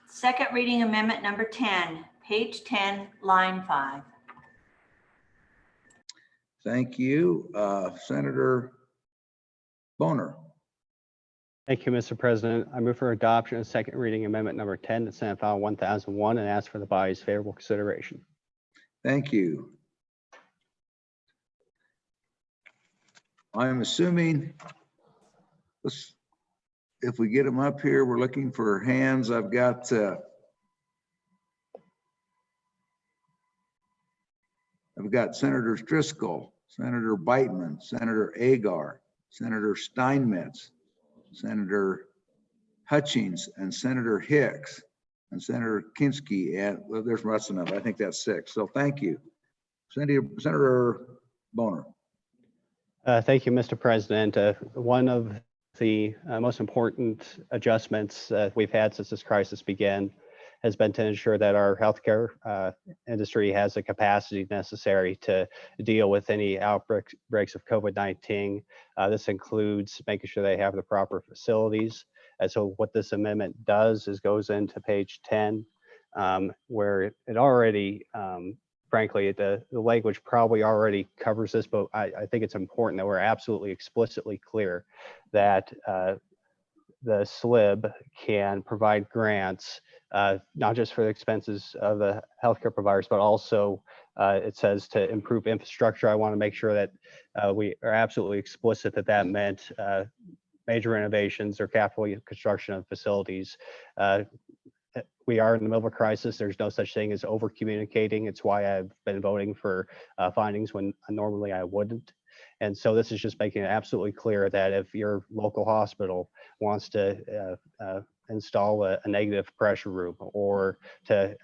Second reading amendment number 10, page 10, line 5. Thank you. Senator Boner. Thank you, Mr. President. I move for adoption of second reading amendment number 10 to Senate File 1001 and ask for the body's favorable consideration. Thank you. I'm assuming, if we get them up here, we're looking for hands. I've got Senator Driscoll, Senator Beitman, Senator Agar, Senator Steinmetz, Senator Hutchings, and Senator Hicks, and Senator Kinski, and well, that's enough. I think that's 6. So thank you. Senator Boner. Thank you, Mr. President. One of the most important adjustments we've had since this crisis began has been to ensure that our healthcare industry has the capacity necessary to deal with any outbreaks of COVID-19. This includes making sure they have the proper facilities. And so what this amendment does is goes into page 10, where it already, frankly, the language probably already covers this, but I think it's important that we're absolutely explicitly clear that the SLIB can provide grants, not just for the expenses of the healthcare providers, but also it says to improve infrastructure. I want to make sure that we are absolutely explicit that that meant major renovations or capital construction of facilities. We are in the middle of a crisis. There's no such thing as over communicating. It's why I've been voting for findings when normally I wouldn't. And so this is just making it absolutely clear that if your local hospital wants to install a negative pressure room or to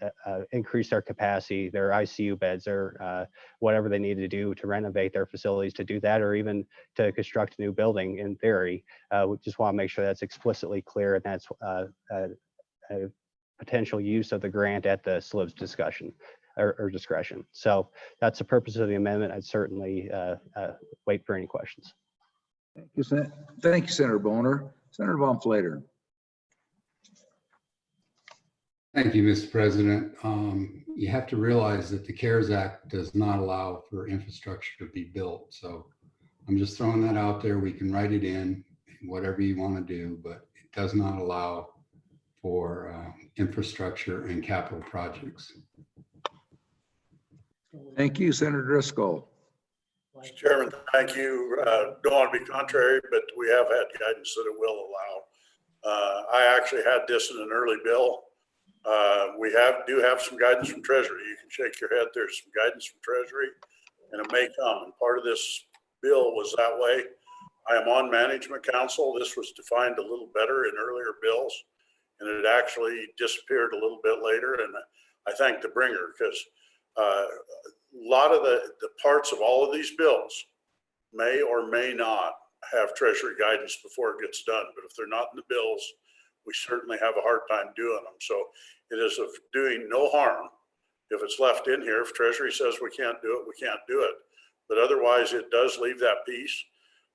increase their capacity, their ICU beds, or whatever they need to do to renovate their facilities, to do that, or even to construct a new building, in theory, we just want to make sure that's explicitly clear, and that's a potential use of the grant at the SLIB's discussion or discretion. So that's the purpose of the amendment. I'd certainly wait for any questions. Thank you, Senator Boner. Senator Von Flater. Thank you, Mr. President. You have to realize that the CARES Act does not allow for infrastructure to be built. So I'm just throwing that out there. We can write it in, whatever you want to do, but it does not allow for infrastructure and capital projects. Thank you, Senator Driscoll. Mr. Chairman, thank you. Don't want to be contrary, but we have had guidance that it will allow. I actually had this in an early bill. We do have some guidance from Treasury. You can shake your head. There's some guidance from Treasury, and it may come. And part of this bill was that way. I am on Management Council. This was defined a little better in earlier bills, and it actually disappeared a little bit later. And I thank the bringer, because a lot of the parts of all of these bills may or may not have Treasury guidance before it gets done. But if they're not in the bills, we certainly have a hard time doing them. So it is of doing no harm if it's left in here. If Treasury says we can't do it, we can't do it. But otherwise, it does leave that piece.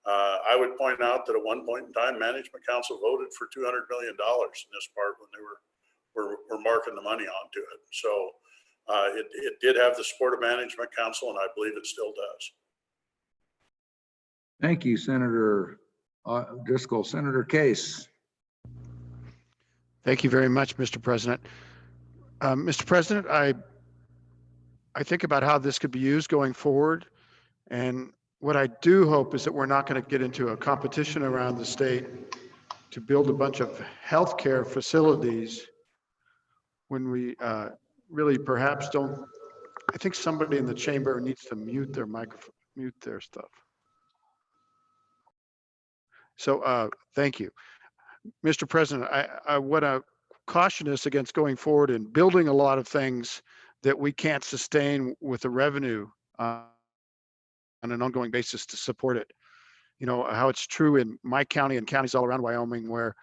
I would point out that at one point in time, Management Council voted for $200 million in this part when they were marking the money onto it. So it did have the support of Management Council, and I believe it still does. Thank you, Senator Driscoll. Senator Case. Thank you very much, Mr. President. Mr. President, I think about how this could be used going forward. And what I do hope is that we're not going to get into a competition around the state to build a bunch of healthcare facilities when we really perhaps don't. I think somebody in the chamber needs to mute their microphone, mute their stuff. So thank you. Mr. President, I want to caution us against going forward and building a lot of things that we can't sustain with the revenue on an ongoing basis to support it. You know, how it's true in my county and counties all around Wyoming, where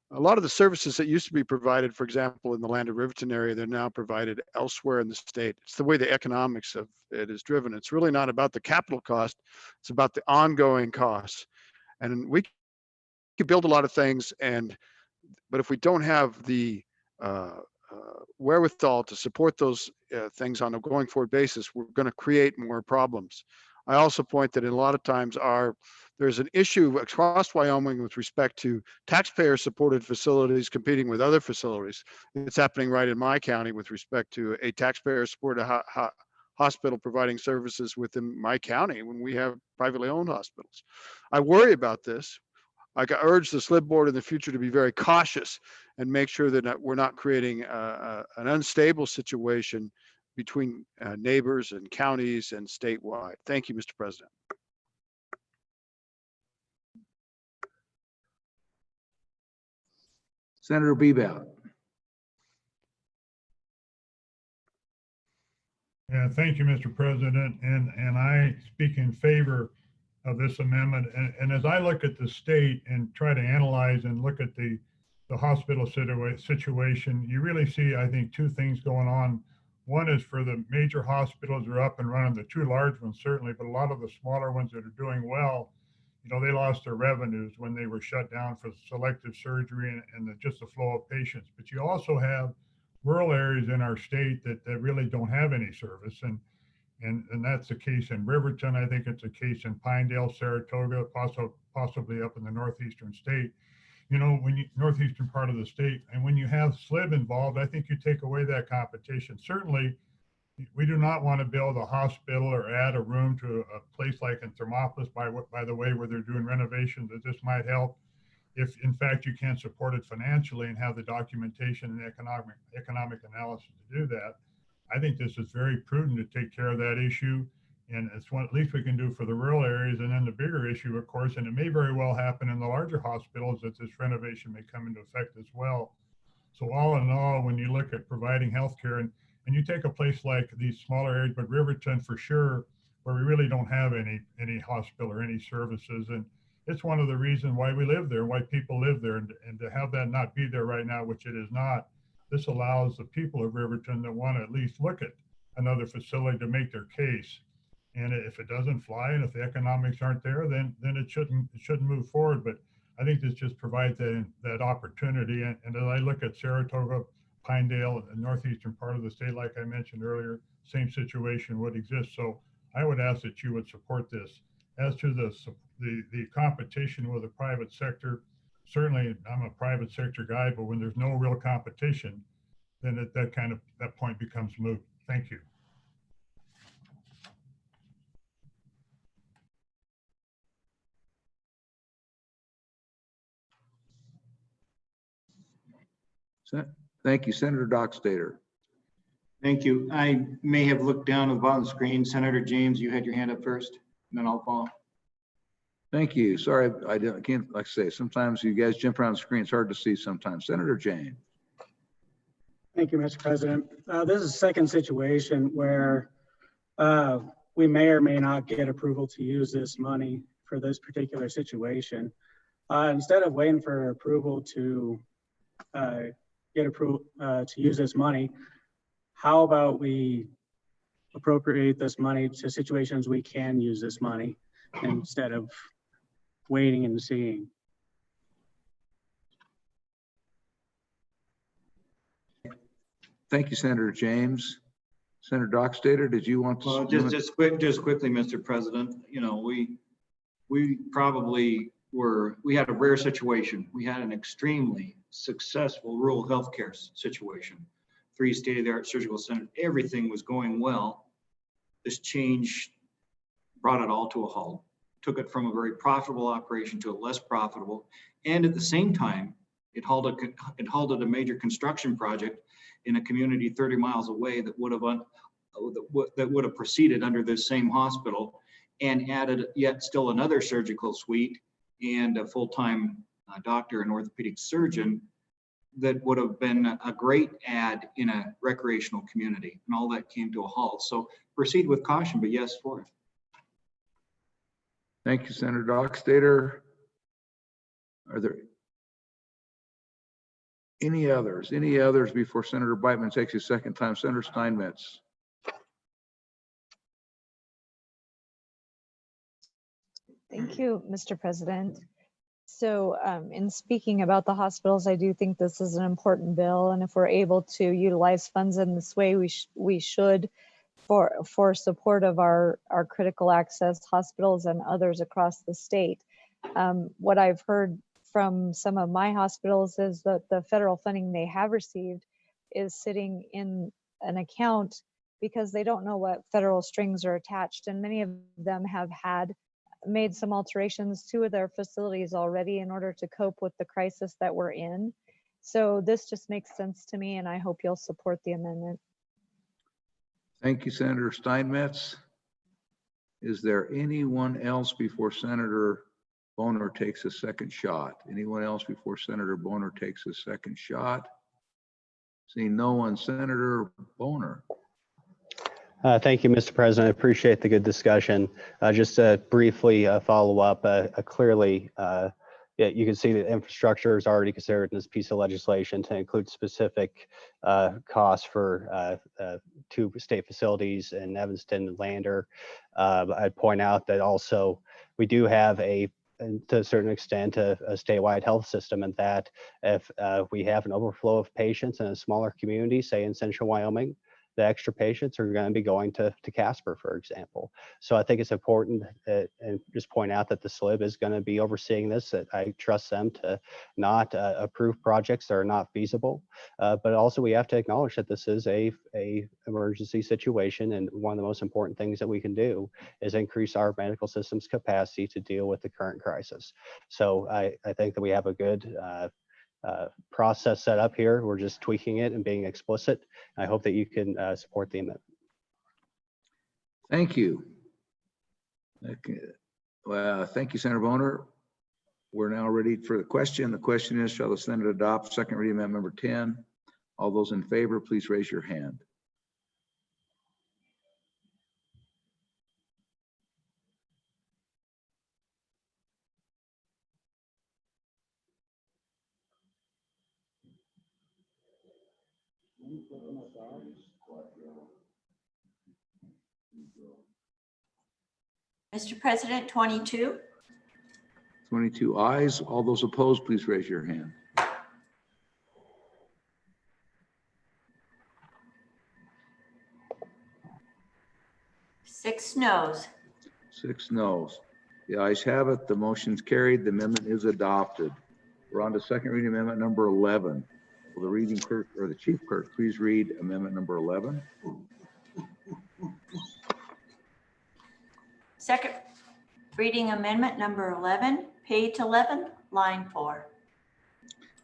a lot of the services that used to be provided, for example, in the Land of Riverton area, they're now provided elsewhere in the state. It's the way the economics of it is driven. It's really not about the capital cost. It's about the ongoing costs. And we could build a lot of things, but if we don't have the wherewithal to support those things on a going forward basis, we're going to create more problems. I also point that in a lot of times there's an issue across Wyoming with respect to taxpayer-supported facilities competing with other facilities. It's happening right in my county with respect to a taxpayer-supported hospital providing services within my county when we have privately owned hospitals. I worry about this. I urge the SLIB board in the future to be very cautious and make sure that we're not creating an unstable situation between neighbors and counties and statewide. Thank you, Mr. President. Senator Bebout. Yeah, thank you, Mr. President. And I speak in favor of this amendment. And as I look at the state and try to analyze and look at the hospital situation, you really see, I think, two things going on. One is for the major hospitals are up and running, the two large ones certainly, but a lot of the smaller ones that are doing well, you know, they lost their revenues when they were shut down for selective surgery and just the flow of patients. But you also have rural areas in our state that really don't have any service. And that's the case in Riverton. I think it's a case in Pinedale, Saratoga, possibly up in the northeastern state. You know, northeastern part of the state, and when you have SLIB involved, I think you take away that competition. Certainly, we do not want to build a hospital or add a room to a place like in Thermopolis, by the way, where they're doing renovations. That this might help if, in fact, you can't support it financially and have the documentation and economic analysis to do that. I think this is very prudent to take care of that issue. And it's what at least we can do for the rural areas. And then the bigger issue, of course, and it may very well happen in the larger hospitals, that this renovation may come into effect as well. So all in all, when you look at providing healthcare, and you take a place like these smaller areas, but Riverton for sure, where we really don't have any hospital or any services. And it's one of the reasons why we live there, why people live there, and to have that not be there right now, which it is not, this allows the people of Riverton that want to at least look at another facility to make their case. And if it doesn't fly and if the economics aren't there, then it shouldn't move forward. But I think this just provides that opportunity. And as I look at Saratoga, Pinedale, the northeastern part of the state, like I mentioned earlier, same situation would exist. So I would ask that you would support this. As to the competition with the private sector, certainly I'm a private sector guy, but when there's no real competition, then that point becomes moot. Thank you. Thank you, Senator Dockstader. Thank you. I may have looked down at the bottom of the screen. Senator James, you had your hand up first, and then I'll follow. Thank you. Sorry, I can't, like I say, sometimes you guys jump around the screen. It's hard to see sometimes. Senator James. Thank you, Mr. President. This is a second situation where we may or may not get approval to use this money for this particular situation. Instead of waiting for approval to get approval to use this money, how about we appropriate this money to situations we can use this money instead of waiting and seeing? Thank you, Senator James. Senator Dockstader, did you want to? Well, just quickly, Mr. President, you know, we probably we had a rare situation. We had an extremely successful rural healthcare situation. 3 state-of-the-art surgical centers, everything was going well. This change brought it all to a halt, took it from a very profitable operation to a less profitable. And at the same time, it halted a major construction project in a community 30 miles away that would have proceeded under this same hospital, and added yet still another surgical suite and a full-time doctor and orthopedic surgeon that would have been a great add in a recreational community, and all that came to a halt. So proceed with caution, but yes for it. Thank you, Senator Dockstader. Are there any others before Senator Beitman takes his second time? Senator Steinmetz. Thank you, Mr. President. So in speaking about the hospitals, I do think this is an important bill. And if we're able to utilize funds in this way, we should. for support of our critical access hospitals and others across the state. What I've heard from some of my hospitals is that the federal funding they have received is sitting in an account because they don't know what federal strings are attached, and many of them have made some alterations to their facilities already in order to cope with the crisis that we're in. So this just makes sense to me, and I hope you'll support the amendment. Thank you, Senator Steinmetz. Is there anyone else before Senator Boner takes a second shot? Anyone else before Senator Boner takes a second shot? Seeing no one, Senator Boner. Thank you, Mr. President. I appreciate the good discussion. Just to briefly follow up, clearly, yeah, you can see that infrastructure is already considered in this piece of legislation to include specific costs for 2 state facilities in Evanston and Lander. I'd point out that also we do have to a certain extent, a statewide health system, and that if we have an overflow of patients in a smaller community, say in central Wyoming, the extra patients are going to be going to Casper, for example. So I think it's important and just point out that the SLIB is going to be overseeing this. That I trust them to not approve projects that are not feasible, but also we have to acknowledge that this is a emergency situation, and one of the most important things that we can do is increase our medical system's capacity to deal with the current crisis. So I think that we have a good process set up here. We're just tweaking it and being explicit. I hope that you can support the amendment. Thank you. Okay. Well, thank you, Senator Boner. We're now ready for the question. The question is, shall the Senate adopt second reading amendment number 10? All those in favor, please raise your hand. Mr. President, 22. 22 ayes. All those opposed, please raise your hand. Six noes. 6 noes. The ayes have it. The motion's carried. The amendment is adopted. We're on to second reading amendment number 11. Will the reading clerk or the chief clerk please read amendment number 11? Second reading amendment number 11, page 11, line 4.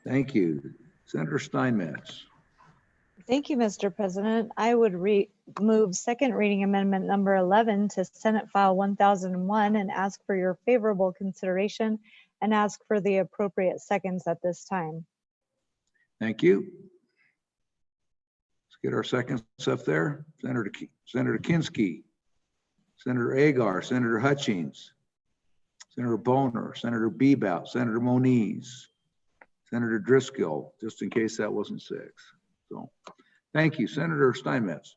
Thank you. Senator Steinmetz. Thank you, Mr. President. I would move second reading amendment number 11 to Senate File 1001 and ask for your favorable consideration and ask for the appropriate seconds at this time. Thank you. Let's get our seconds up there. Senator Kinski, Senator Agar, Senator Hutchings, Senator Boner, Senator Bebout, Senator Moniz, Senator Driscoll, just in case that wasn't 6. So thank you. Senator Steinmetz.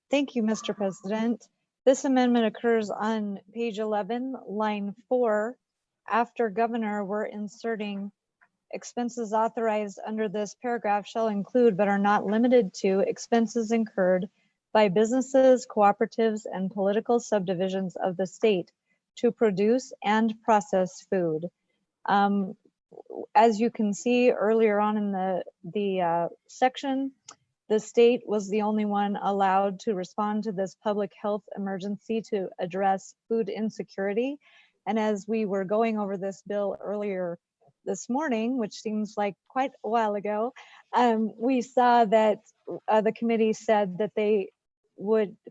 Thank you, Mr. President. This amendment occurs on page 11, line 4. After governor, we're inserting expenses authorized under this paragraph shall include but are not limited to expenses incurred by businesses, cooperatives, and political subdivisions of the state to produce and process food. As you can see earlier on in the section, the state was the only one allowed to respond to this public health emergency to address food insecurity. And as we were going over this bill earlier this morning, which seems like quite a while ago, we saw that the committee said that they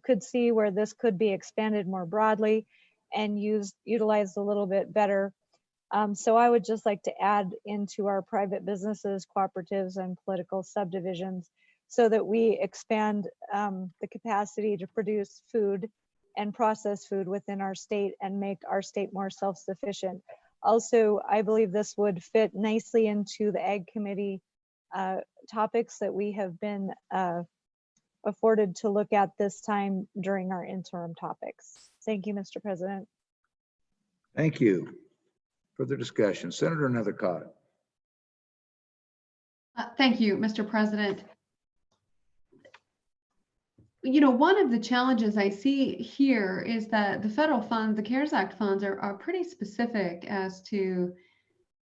could see where this could be expanded more broadly and utilized a little bit better. So I would just like to add into our private businesses, cooperatives, and political subdivisions so that we expand the capacity to produce food and process food within our state and make our state more self-sufficient. Also, I believe this would fit nicely into the Ag Committee topics that we have been afforded to look at this time during our interim topics. Thank you, Mr. President. Thank you. Further discussion. Senator Nethercott. Thank you, Mr. President. one of the challenges I see here is that the federal funds, the CARES Act funds are pretty specific as to,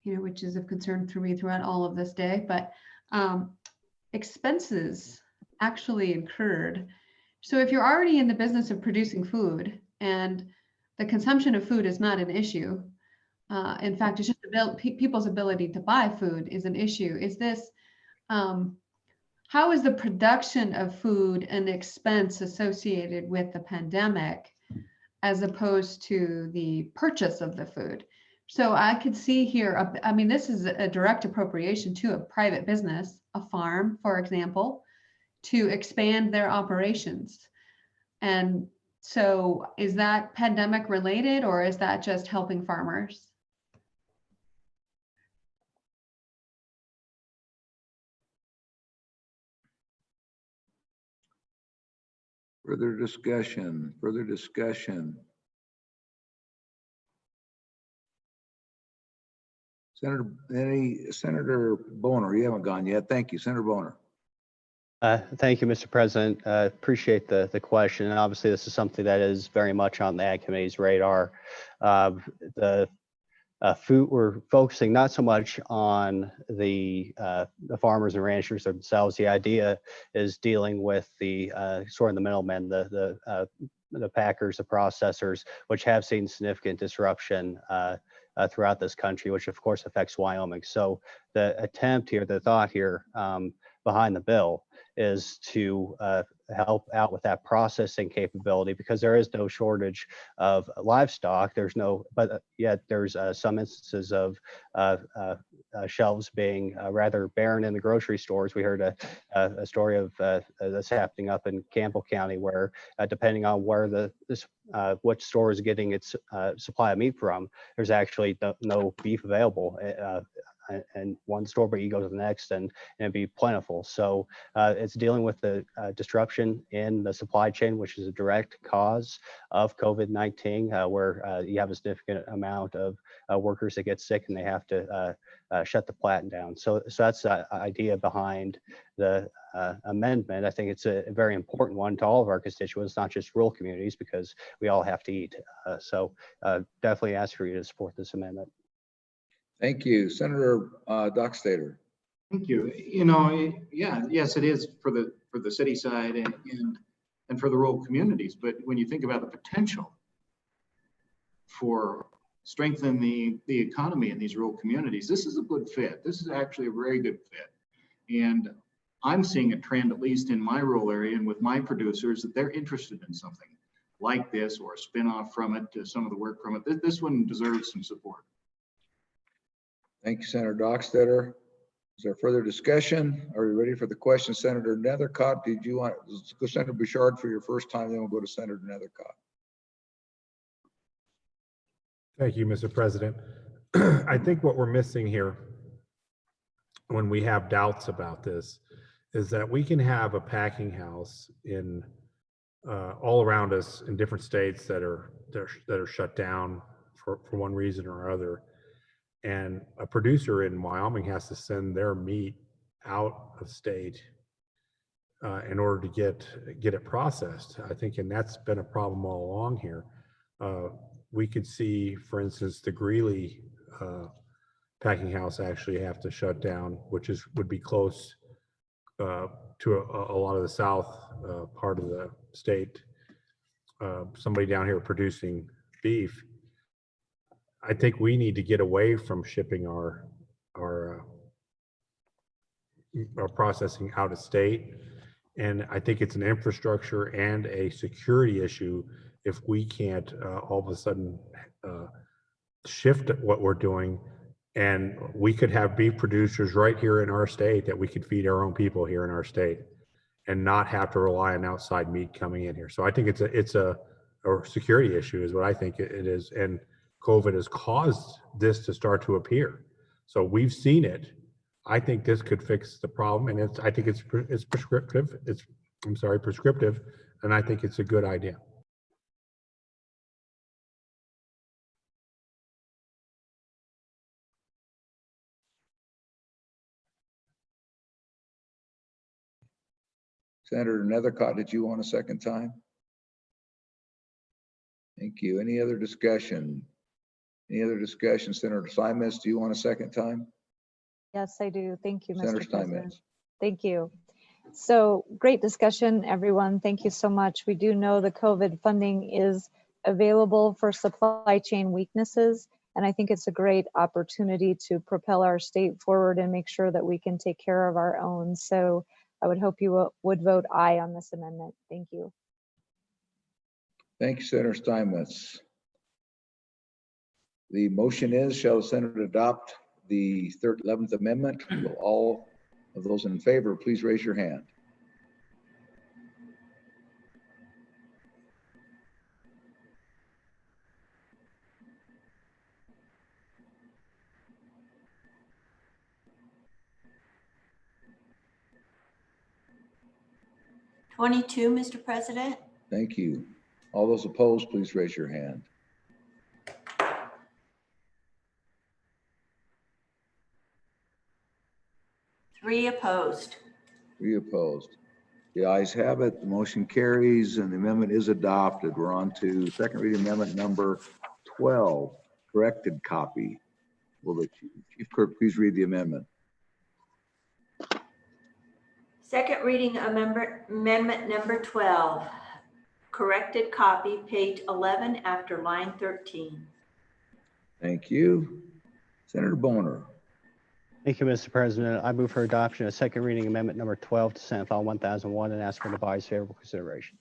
which is of concern to me throughout all of this day, but expenses actually incurred. So if you're already in the business of producing food and the consumption of food is not an issue, in fact, it's just people's ability to buy food is an issue. Is this, how is the production of food an expense associated with the pandemic as opposed to the purchase of the food? So I could see here, I mean, this is a direct appropriation to a private business, a farm, for example, to expand their operations. And so is that pandemic related, or is that just helping farmers? Further discussion, further discussion. Senator Boner, you haven't gone yet. Thank you, Senator Boner. Thank you, Mr. President. Appreciate the question. And obviously, this is something that is very much on the Ag Committee's radar. The food, we're focusing not so much on the farmers and ranchers themselves. The idea is dealing with the sort of the middlemen, the packers, the processors, which have seen significant disruption throughout this country, which of course affects Wyoming. So the attempt here, the thought here behind the bill is to help out with that processing capability, because there is no shortage of livestock. There's no, but yet there's some instances of shelves being rather barren in the grocery stores. We heard a story of that's happening up in Campbell County, where depending on where which store is getting its supply of meat from, there's actually no beef available. And one store, but you go to the next and it'd be plentiful. So it's dealing with the disruption in the supply chain, which is a direct cause of COVID-19, where you have a significant amount of workers that get sick and they have to shut the plant down. So that's the idea behind the amendment. I think it's a very important one to all of our constituents, not just rural communities, because we all have to eat. So definitely ask for you to support this amendment. Thank you. Senator Dockstader. Thank you. Yes, it is for the city side and for the rural communities. But when you think about the potential for strengthening the economy in these rural communities, this is a good fit. This is actually a very good fit. And I'm seeing a trend, at least in my rural area and with my producers, that they're interested in something like this or a spinoff from it, to some of the work from it. This one deserves some support. Thank you, Senator Dockstader. Is there further discussion? Are you ready for the question? Senator Nethercott, did you want, let's go Senator Bouchard for your first time, then we'll go to Senator Nethercott. Thank you, Mr. President. I think what we're missing here when we have doubts about this is that we can have a packing house in all around us in different states that are shut down for one reason or other. And a producer in Wyoming has to send their meat out of state in order to get it processed. I think, and that's been a problem all along here. We could see, for instance, the Greeley packing house actually have to shut down, which would be close to a lot of the south part of the state. Somebody down here producing beef. I think we need to get away from shipping our processing out of state. And I think it's an infrastructure and a security issue if we can't all of a sudden shift what we're doing. And we could have beef producers right here in our state that we could feed our own people here in our state and not have to rely on outside meat coming in here. So I think it's a security issue is what I think it is. And COVID has caused this to start to appear. So we've seen it. I think this could fix the problem, and I think it's prescriptive. Prescriptive, and I think it's a good idea. Senator Nethercott, did you want a second time? Thank you. Any other discussion? Any other discussion? Senator Steinmetz, do you want a second time? Yes, I do. Thank you, Senator Mr. President. Steinmetz. Thank you. So great discussion, everyone. Thank you so much. We do know the COVID funding is available for supply chain weaknesses, and I think it's a great opportunity to propel our state forward and make sure that we can take care of our own. So I would hope you would vote aye on this amendment. Thank you. Thank you, Senator Steinmetz. The motion is, shall the Senate adopt the 11th Amendment? Will all of those in favor please raise your hand? (22), Mr. President. Thank you. All those opposed, please raise your hand. Three opposed. 3 opposed. The ayes have it. The motion carries and the amendment is adopted. We're on to second reading amendment number 12, corrected copy. Will the Chief Clerk please read the amendment? Second reading amendment number 12, corrected copy, page 11 after line 13. Thank you. Senator Boner. Thank you, Mr. President. I move for adoption of second reading amendment number 12 to Senate File 1001 and ask for the body's favorable consideration.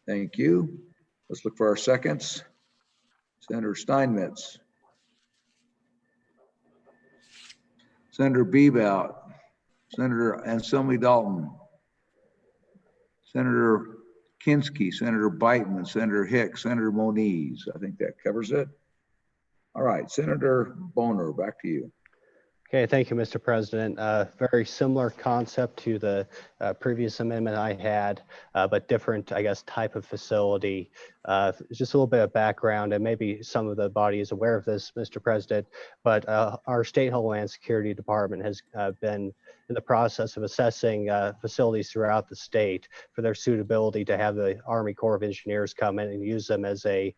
Thank you. Let's look for our seconds. Senator Steinmetz. Senator Bebout. Senator Anselmi Dalton. Senator Kinski, Senator Beitman, Senator Hicks, Senator Moniz. I think that covers it. All right, Senator Boner, back to you. Okay, thank you, Mr. President. Very similar concept to the previous amendment I had, but different, I guess, type of facility. Just a little bit of background, and maybe some of the body is aware of this, Mr. President, but our State Homeland Security Department has been in the process of assessing facilities throughout the state for their suitability to have the Army Corps of Engineers come in and use them as a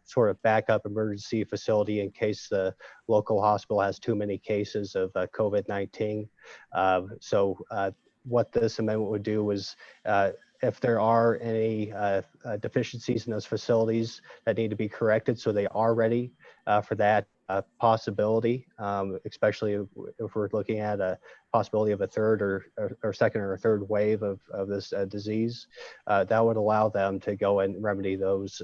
sort of backup emergency facility in case the local hospital has too many cases of COVID-19. So what this amendment would do is if there are any deficiencies in those facilities that need to be corrected, so they are ready for that possibility, especially if we're looking at a possibility of a third or second or third wave of this disease, that would allow them to go and remedy those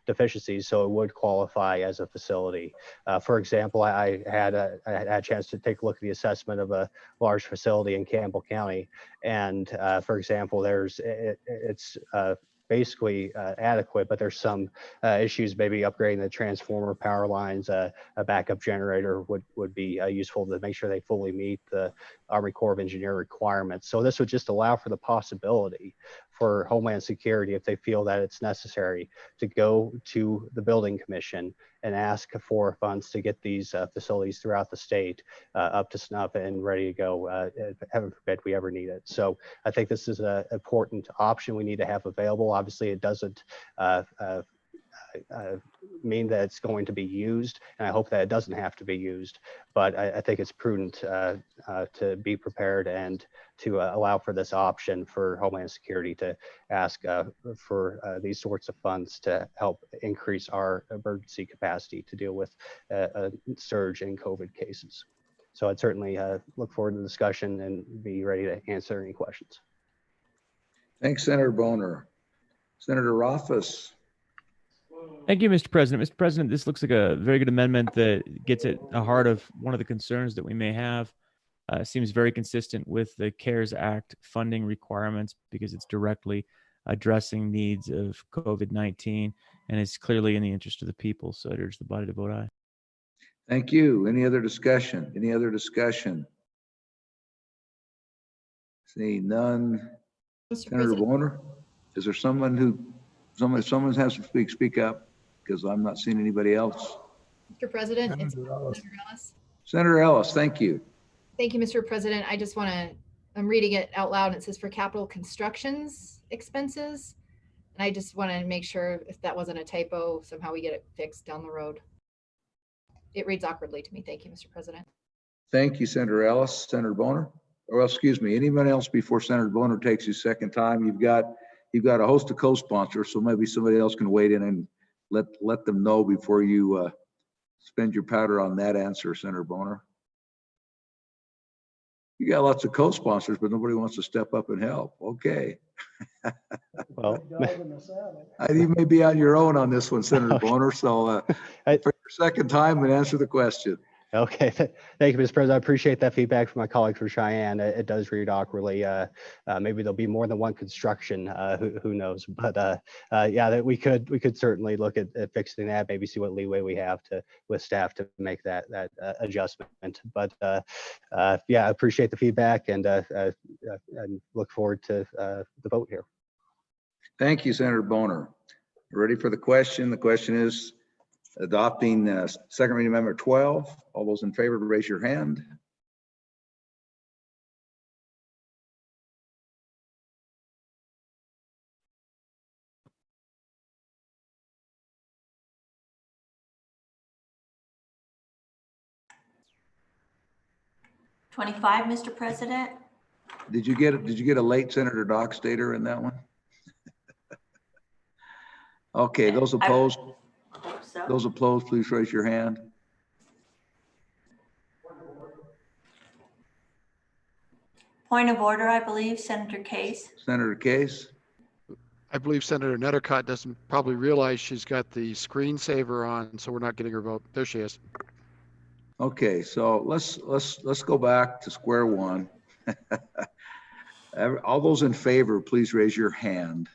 deficiencies, so it would qualify as a facility. For example, I had a chance to take a look at the assessment of a large facility in Campbell County, and for example, it's basically adequate, but there's some issues, maybe upgrading the transformer power lines, a backup generator would be useful to make sure they fully meet the Army Corps of Engineer requirements. So this would just allow for the possibility for Homeland Security, if they feel that it's necessary, to go to the Building Commission and ask for funds to get these facilities throughout the state up to snuff and ready to go, heaven forbid we ever need it. So I think this is an important option we need to have available. Obviously, it doesn't mean that it's going to be used, and I hope that it doesn't have to be used, but I think it's prudent to be prepared and to allow for this option for Homeland Security to ask for these sorts of funds to help increase our emergency capacity to deal with a surge in COVID cases. So I'd certainly look forward to the discussion and be ready to answer any questions. Thanks, Senator Boner. Senator Rothfuss. Thank you, Mr. President. Mr. President, this looks like a very good amendment that gets at the heart of one of the concerns that we may have. Seems very consistent with the CARES Act funding requirements because it's directly addressing needs of COVID-19 and it's clearly in the interest of the people. So I urge the body to vote aye. Thank you. Any other discussion? Any other discussion? See none. Senator Boner, is there someone who, someone has to speak up because I'm not seeing anybody else? Mr. President, it's Senator Ellis. Senator Ellis. Senator Ellis, thank you. Thank you, Mr. President. I just want I'm reading it out loud and it says for capital constructions expenses. And I just want to make sure if that wasn't a typo, somehow we get it fixed down the road. It reads awkwardly to me. Thank you, Mr. President. Thank you, Senator Ellis. Senator Boner? Or excuse me, anyone else before Senator Boner takes his second time? You've got a host of co-sponsors, so maybe somebody else can wade in and let them know before you spend your powder on that answer, Senator Boner. You got lots of co-sponsors, but nobody wants to step up and help. Okay. Well, You may be on your own on this one, Senator Boner. So for your second time, and answer the question. okay. Thank you, Mr. President. I appreciate that feedback from my colleague from Cheyenne. It does read awkwardly. Maybe there'll be more than one construction. Who knows? But yeah, that we could certainly look at fixing that. Maybe see what leeway we have with staff to make that adjustment. But yeah, I appreciate the feedback and look forward to the vote here. Thank you, Senator Boner. Ready for the question? The question is adopting second reading amendment 12. All those in favor, raise your hand. $25, Mr. President. Did you get a late Senator Dockstader in that one? Okay, those opposed? I hope so. Those opposed, please raise your hand. Point of order, I believe, Senator Case. Senator Case? I believe Senator Nettercott doesn't probably realize she's got the screensaver on, so we're not getting her vote. There she is. Okay, so let's go back to square one. All those in favor, please raise your hand.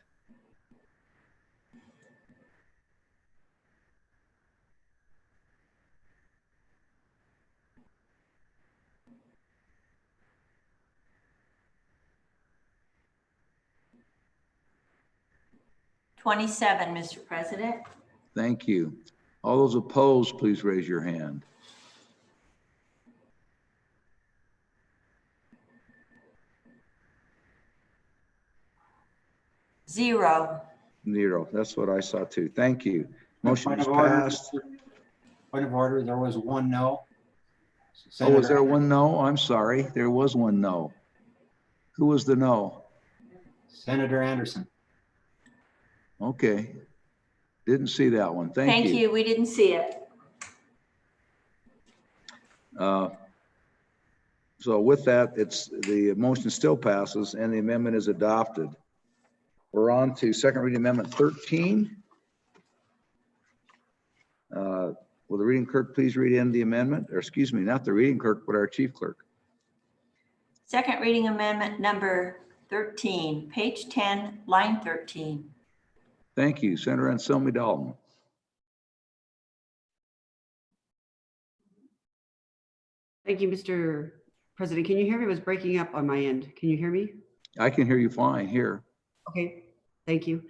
$27, Mr. President. Thank you. All those opposed, please raise your hand. Zero. Zero. That's what I saw too. Thank you. Motion is Point of order, passed. Point of order, there was one no. Oh, was there one no? I'm sorry. There was one no. Who was the no? Senator Anderson. Okay. Didn't see that one. Thank you. We didn't see it. So with that, the motion still passes and the amendment is adopted. We're on to second reading amendment 13. Will the reading clerk please read in the amendment? Or excuse me, not the reading clerk, but our chief clerk. Second reading amendment number 13, page 10, line 13. Thank you, Senator Anselmi Dalton. Thank you, Mr. President. Can you hear me? It was breaking up on my end. Can you hear me? I can hear you fine here. Okay, thank you.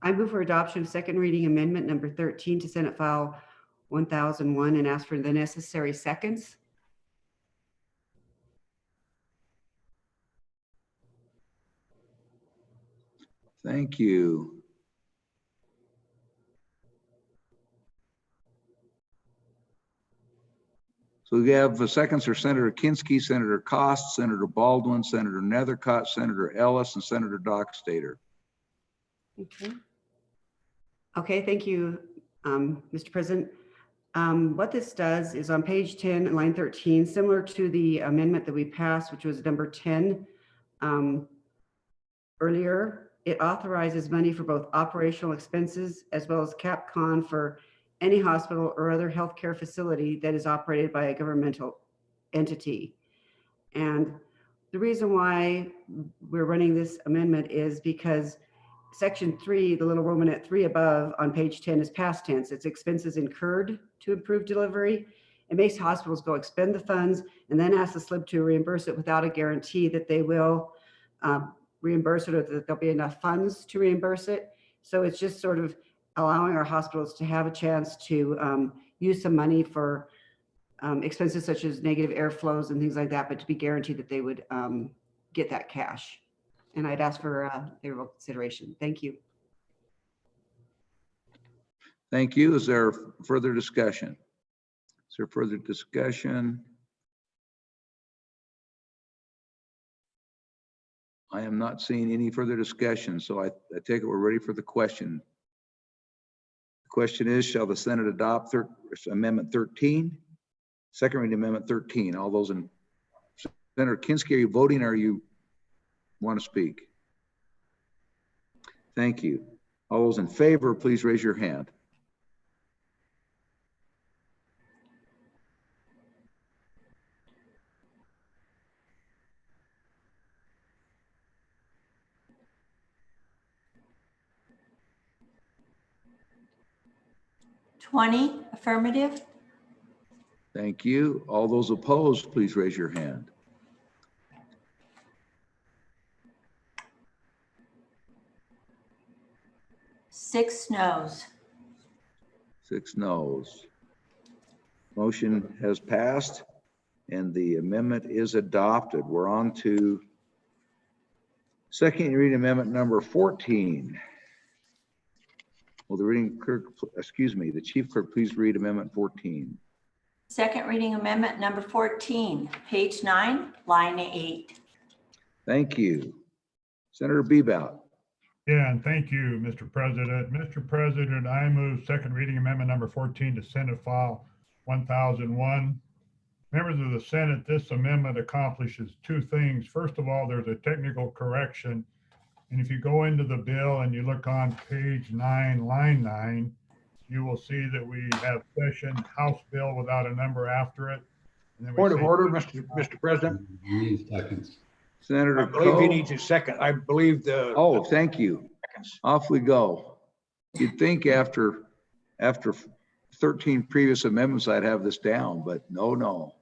I move for adoption of second reading amendment number 13 to Senate File 1001 and ask for the necessary seconds. Thank you. So we have the seconds are Senator Kinski, Senator Cost, Senator Baldwin, Senator Nethercott, Senator Ellis, and Senator Dockstader. Okay. Okay, thank you, Mr. President. What this does is on page 10, line 13, similar to the amendment that we passed, which was number 10 earlier, it authorizes money for both operational expenses as well as CapCon for any hospital or other healthcare facility that is operated by a governmental entity. And the reason why we're running this amendment is because Section 3, the little Romanet 3 above on page 10 is past tense. It's expenses incurred to improve delivery. It makes hospitals go expend the funds and then ask the SLIB to reimburse it without a guarantee that they will reimburse it or that there'll be enough funds to reimburse it. So it's just sort of allowing our hospitals to have a chance to use some money for expenses such as negative airflows and things like that, but to be guaranteed that they would get that cash. And I'd ask for favorable consideration. Thank you. Thank you. Is there further discussion? Is there further discussion? I am not seeing any further discussion, so I take it we're ready for the question. The question is, shall the Senate adopt Amendment 13? Second reading Amendment 13. All those in, Senator Kinski, are you voting or you want to speak? Thank you. All those in favor, please raise your hand. Affirmative. Thank you. All those opposed, please raise your hand. Six noes. 6 noes. Motion has passed and the amendment is adopted. We're on to second reading amendment number 14. Will the chief clerk please read amendment 14? Second reading amendment number 14, page 9, line 8. Thank you. Senator Bebout. Yeah, and thank you, Mr. President. Mr. President, I move second reading amendment number 14 to Senate File 1001. Members of the Senate, this amendment accomplishes two things. First of all, there's a technical correction. And if you go into the bill and you look on page 9, line 9, you will see that we have session House bill without a number after it. Point of order, Mr. President. Seconds. Senator I believe Coe. he needs a second. I believe the. Oh, thank you. Off we go. You'd think after 13 previous amendments, I'd have this down, but no.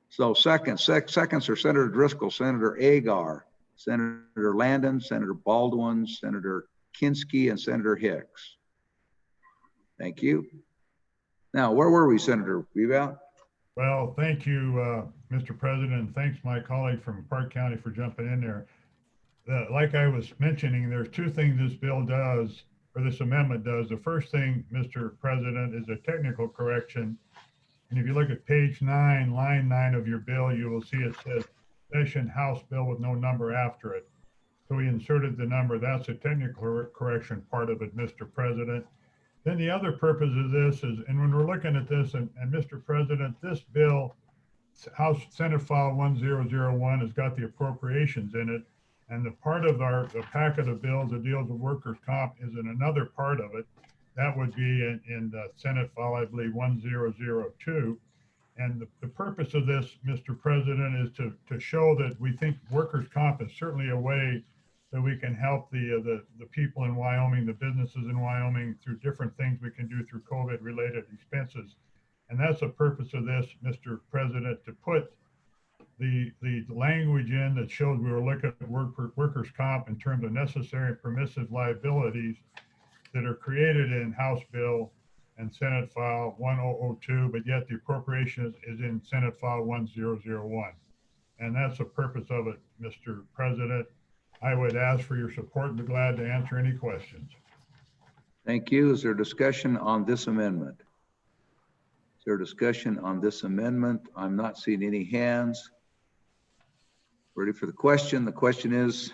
So seconds are Senator Driscoll, Senator Agar, Senator Landon, Senator Baldwin, Senator Kinski, and Senator Hicks. Thank you. Now, where were we, Senator Bebout? Well, thank you, Mr. President, and thanks my colleague from Park County for jumping in there. Like I was mentioning, there's two things this bill does, or this amendment does. The first thing, Mr. President, is a technical correction. And if you look at page 9, line 9 of your bill, you will see it says session House bill with no number after it. So we inserted the number. That's a technical correction part of it, Mr. President. Then the other purpose of this is, and when we're looking at this, and Mr. President, this bill, House Senate File 1001 has got the appropriations in it. And the part of the packet of bills that deals with workers' comp is in another part of it. That would be in the Senate File, I believe, 1002. And the purpose of this, Mr. President, is to show that we think workers' comp is certainly a way that we can help the people in Wyoming, the businesses in Wyoming, through different things we can do through COVID-related expenses. And that's the purpose of this, Mr. President, to put the language in that shows we were looking at workers' comp in terms of necessary and permissive liabilities that are created in House Bill and Senate File 1002, but yet the appropriation is in Senate File 1001. And that's the purpose of it, Mr. President. I would ask for your support and be glad to answer any questions. Thank you. Is there discussion on this amendment? Is there discussion on this amendment? I'm not seeing any hands. Ready for the question. The question is,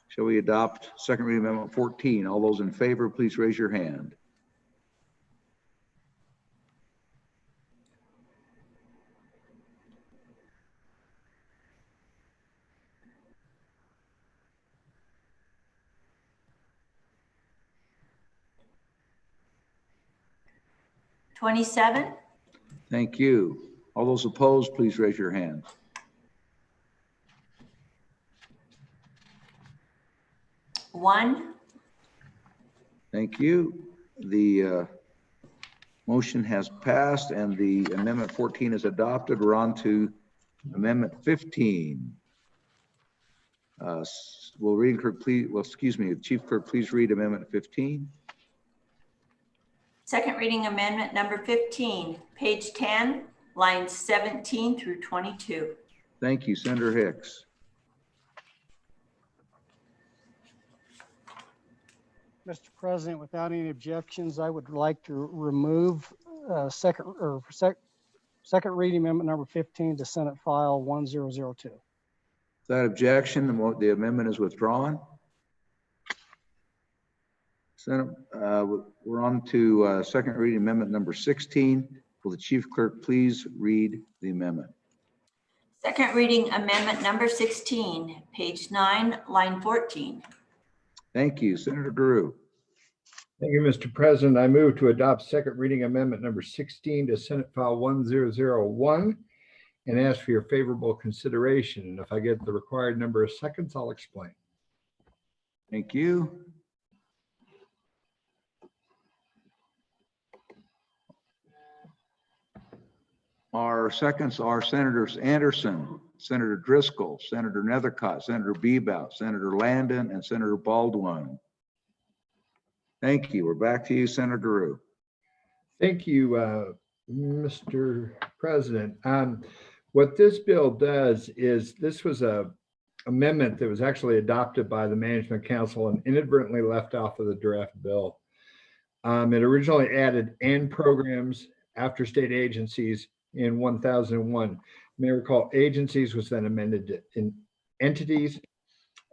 shall we adopt second reading amendment 14? All those in favor, please raise your hand. $27. Thank you. All those opposed, please raise your hand. $1. Thank you. The motion has passed and the amendment 14 is adopted. We're on to amendment 15. Will reading clerk please, Chief Clerk, please read amendment 15. Second reading amendment number 15, page 10, lines 17 through 22. Thank you, Senator Hicks. Mr. President, without any objections, I would like to remove second reading amendment number 15 to Senate File 1002. Without objection, the amendment is withdrawn. Senate, we're on to second reading amendment number 16. Will the chief clerk please read the amendment? Second reading amendment number 16, page 9, line 14. Thank you. Senator Guru. Thank you, Mr. President. I move to adopt second reading amendment number 16 to Senate File 1001 and ask for your favorable consideration. And if I get the required number of seconds, I'll explain. Thank you. Our seconds are Senators Anderson, Senator Driscoll, Senator Nethercott, Senator Bebout, Senator Landon, and Senator Baldwin. Thank you. We're back to you, Senator Guru. Thank you, Mr. President. What this bill does is, this was a amendment that was actually adopted by the Management Council and inadvertently left off of the draft bill. It originally added "and programs" after state agencies in 1001. You may recall agencies was then amended to in entities,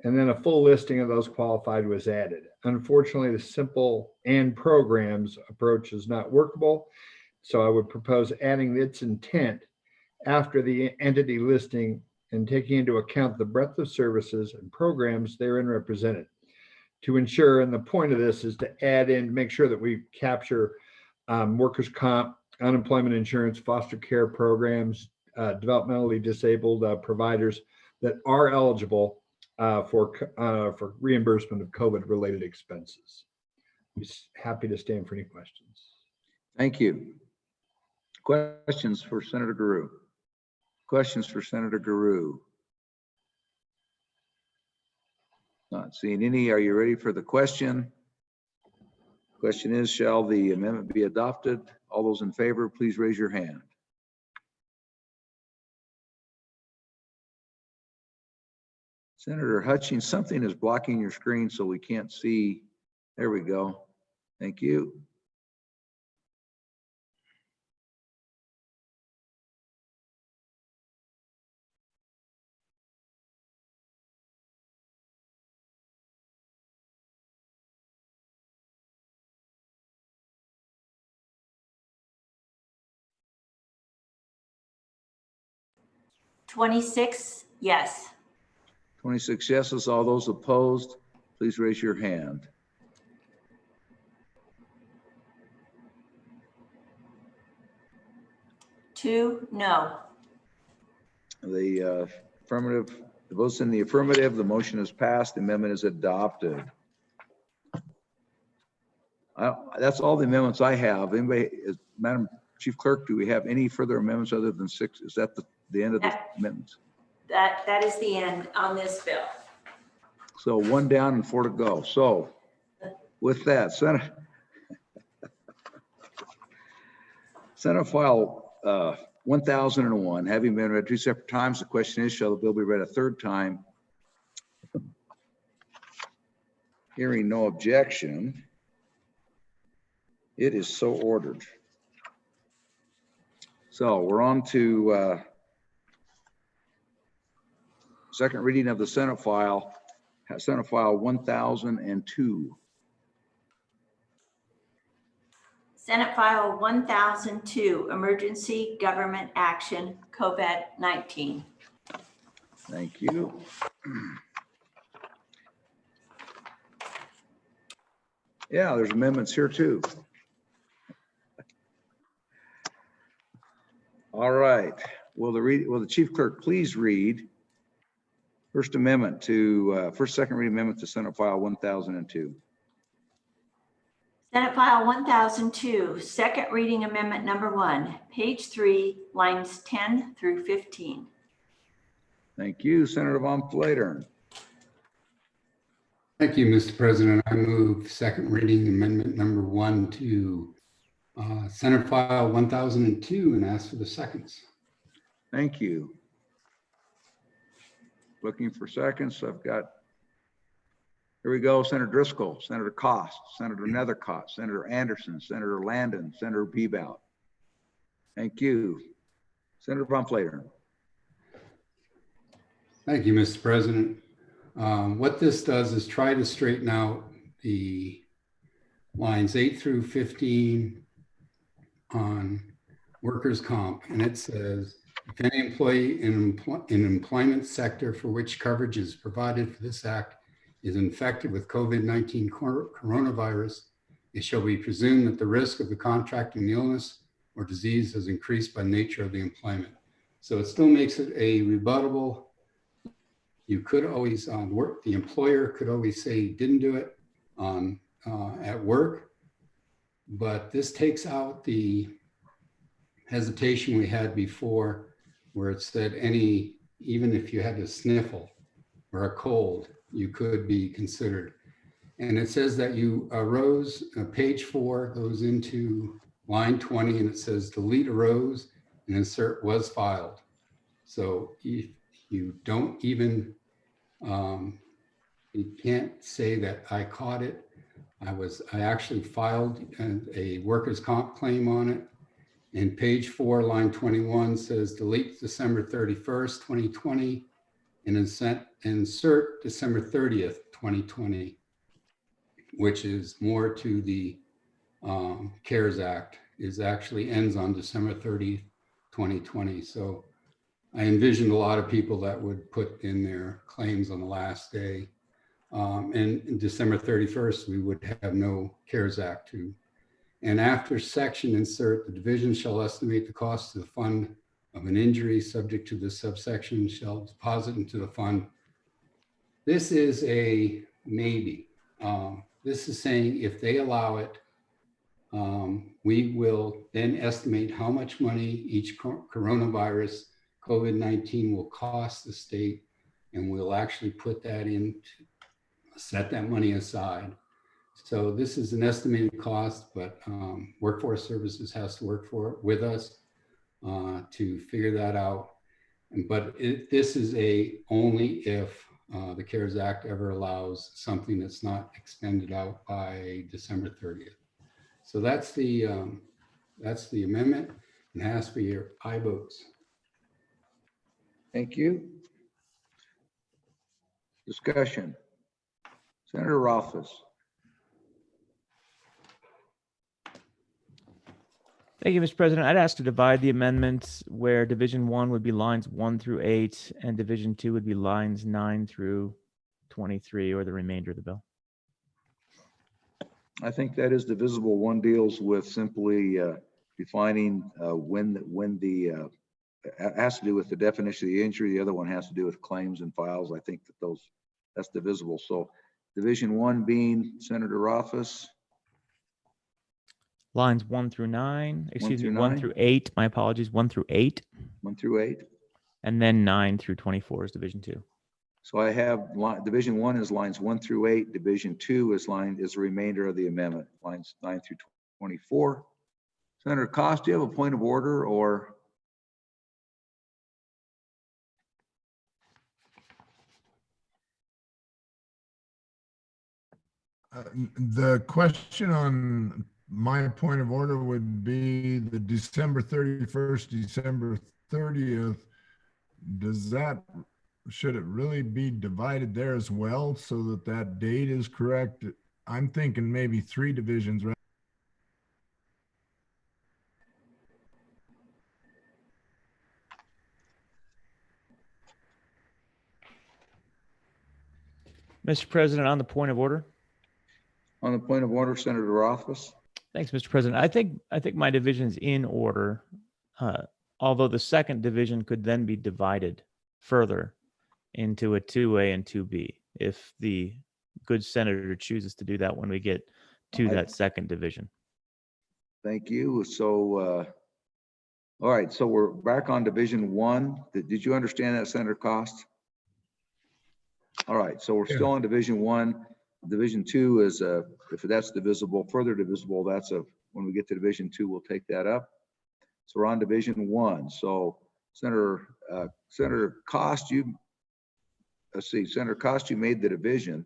and then a full listing of those qualified was added. Unfortunately, the simple "and programs" approach is not workable, so I would propose adding its intent after the entity listing and taking into account the breadth of services and programs therein represented. To ensure, and the point of this is to add in, make sure that we capture workers' comp, unemployment insurance, foster care programs, developmentally disabled providers that are eligible for reimbursement of COVID-related expenses. I'm happy to stand for any questions. Thank you. Questions for Senator Guru? Questions for Senator Guru? Not seeing any. Are you ready for the question? Question is, shall the amendment be adopted? All those in favor, please raise your hand. Senator Hutchings, something is blocking your screen so we can't see. There we go. Thank you. "26 yes." 26 yeses. All those opposed, please raise your hand. "2 no." The votes in the affirmative, the motion is passed, the amendment is adopted. That's all the amendments I have. Madam Chief Clerk, do we have any further amendments other than 6? Is that the end of the amendments? That is the end on this bill. So 1 down and 4 to go. So with that, Senate File 1001, having been read 2 separate times, the question is, shall the bill be read a 3rd time? Hearing no objection, it is so ordered. So we're on to second reading of the Senate File 1002. Senate File 1002, Emergency Government Action, COVID-19. Thank you. Yeah, there's amendments here too. All right. Will the Chief Clerk please read First second reading amendment to Senate File 1002. Senate File 1002, second reading amendment number 1, page 3, lines 10 through 15. Thank you, Senator Von Flatern. Thank you, Mr. President. I move second reading amendment number 1 to Senate File 1002 and ask for the seconds. Thank you. Looking for seconds. Here we go. Senator Driscoll, Senator Cost, Senator Nethercott, Senator Anderson, Senator Landon, Senator Bebout. Thank you. Senator Von Flatern. Thank you, Mr. President. What this does is try to straighten out the lines 8 through 15 on workers' comp. And it says, if any employee in employment sector for which coverage is provided for this act is infected with COVID-19 coronavirus, it shall be presumed that the risk of the contracting the illness or disease has increased by nature of the employment. So it still makes it a rebuttable. You could always the employer could always say he didn't do it at work, but this takes out the hesitation we had before where it said even if you had a sniffle or a cold, you could be considered. And it says that you arose, page 4 goes into line 20 and it says delete arose and insert was filed. So if you don't even, you can't say that I caught it. I actually filed a workers' comp claim on it. And page 4, line 21 says delete December 31st, 2020 and insert December 30th, 2020, which is more to the CARES Act, is actually ends on December 30th, 2020. So I envisioned a lot of people that would put in their claims on the last day. And December 31st, we would have no CARES Act to. And after section insert, the division shall estimate the cost to the fund of an injury subject to this subsection shall deposit into the fund. This is a maybe. This is saying if they allow it, we will then estimate how much money each coronavirus COVID-19 will cost the state, and we'll actually put that in, set that money aside. So this is an estimated cost, but Workforce Services has to work with us to figure that out. But this is only if the CARES Act ever allows something that's not extended out by December 30th. So that's the amendment, and ask for your aye votes. Thank you. Discussion. Senator Rothfuss. Thank you, Mr. President. I'd ask to divide the amendments where Division 1 would be lines 1 through 8 and Division 2 would be lines 9 through 23, or the remainder of the bill. I think that is divisible. One deals with simply defining when the has to do with the definition of the injury. The other one has to do with claims and files. I think that that's divisible. So Division 1 being Senator Rothfuss. Lines 1 through 9, excuse me, 1 9. through 8. My apologies, 1 through 8. 1 through 8. And then 9 through 24 is Division 2. So I have Division 1 is lines 1 through 8. Division 2 is the remainder of the amendment, lines 9 through 24. Senator Cost, do you have a point of order or? The question on my point of order would be the December 31st, December 30th. Should it really be divided there as well so that that date is correct? I'm thinking maybe 3 divisions, right? Mr. President, on the point of order. On the point of order, Senator Rothfuss. Thanks, Mr. President. I think my division's in order, although the second division could then be divided further into a 2A and 2B if the good senator chooses to do that when we get to that second division. Thank you. So, all right, so we're back on Division 1. Did you understand that, Senator Cost? All right, so we're still on Division 1. Division 2 is, if that's divisible, further divisible, when we get to Division 2, we'll take that up. So we're on Division 1. So Senator Cost, Senator Cost, you made the division.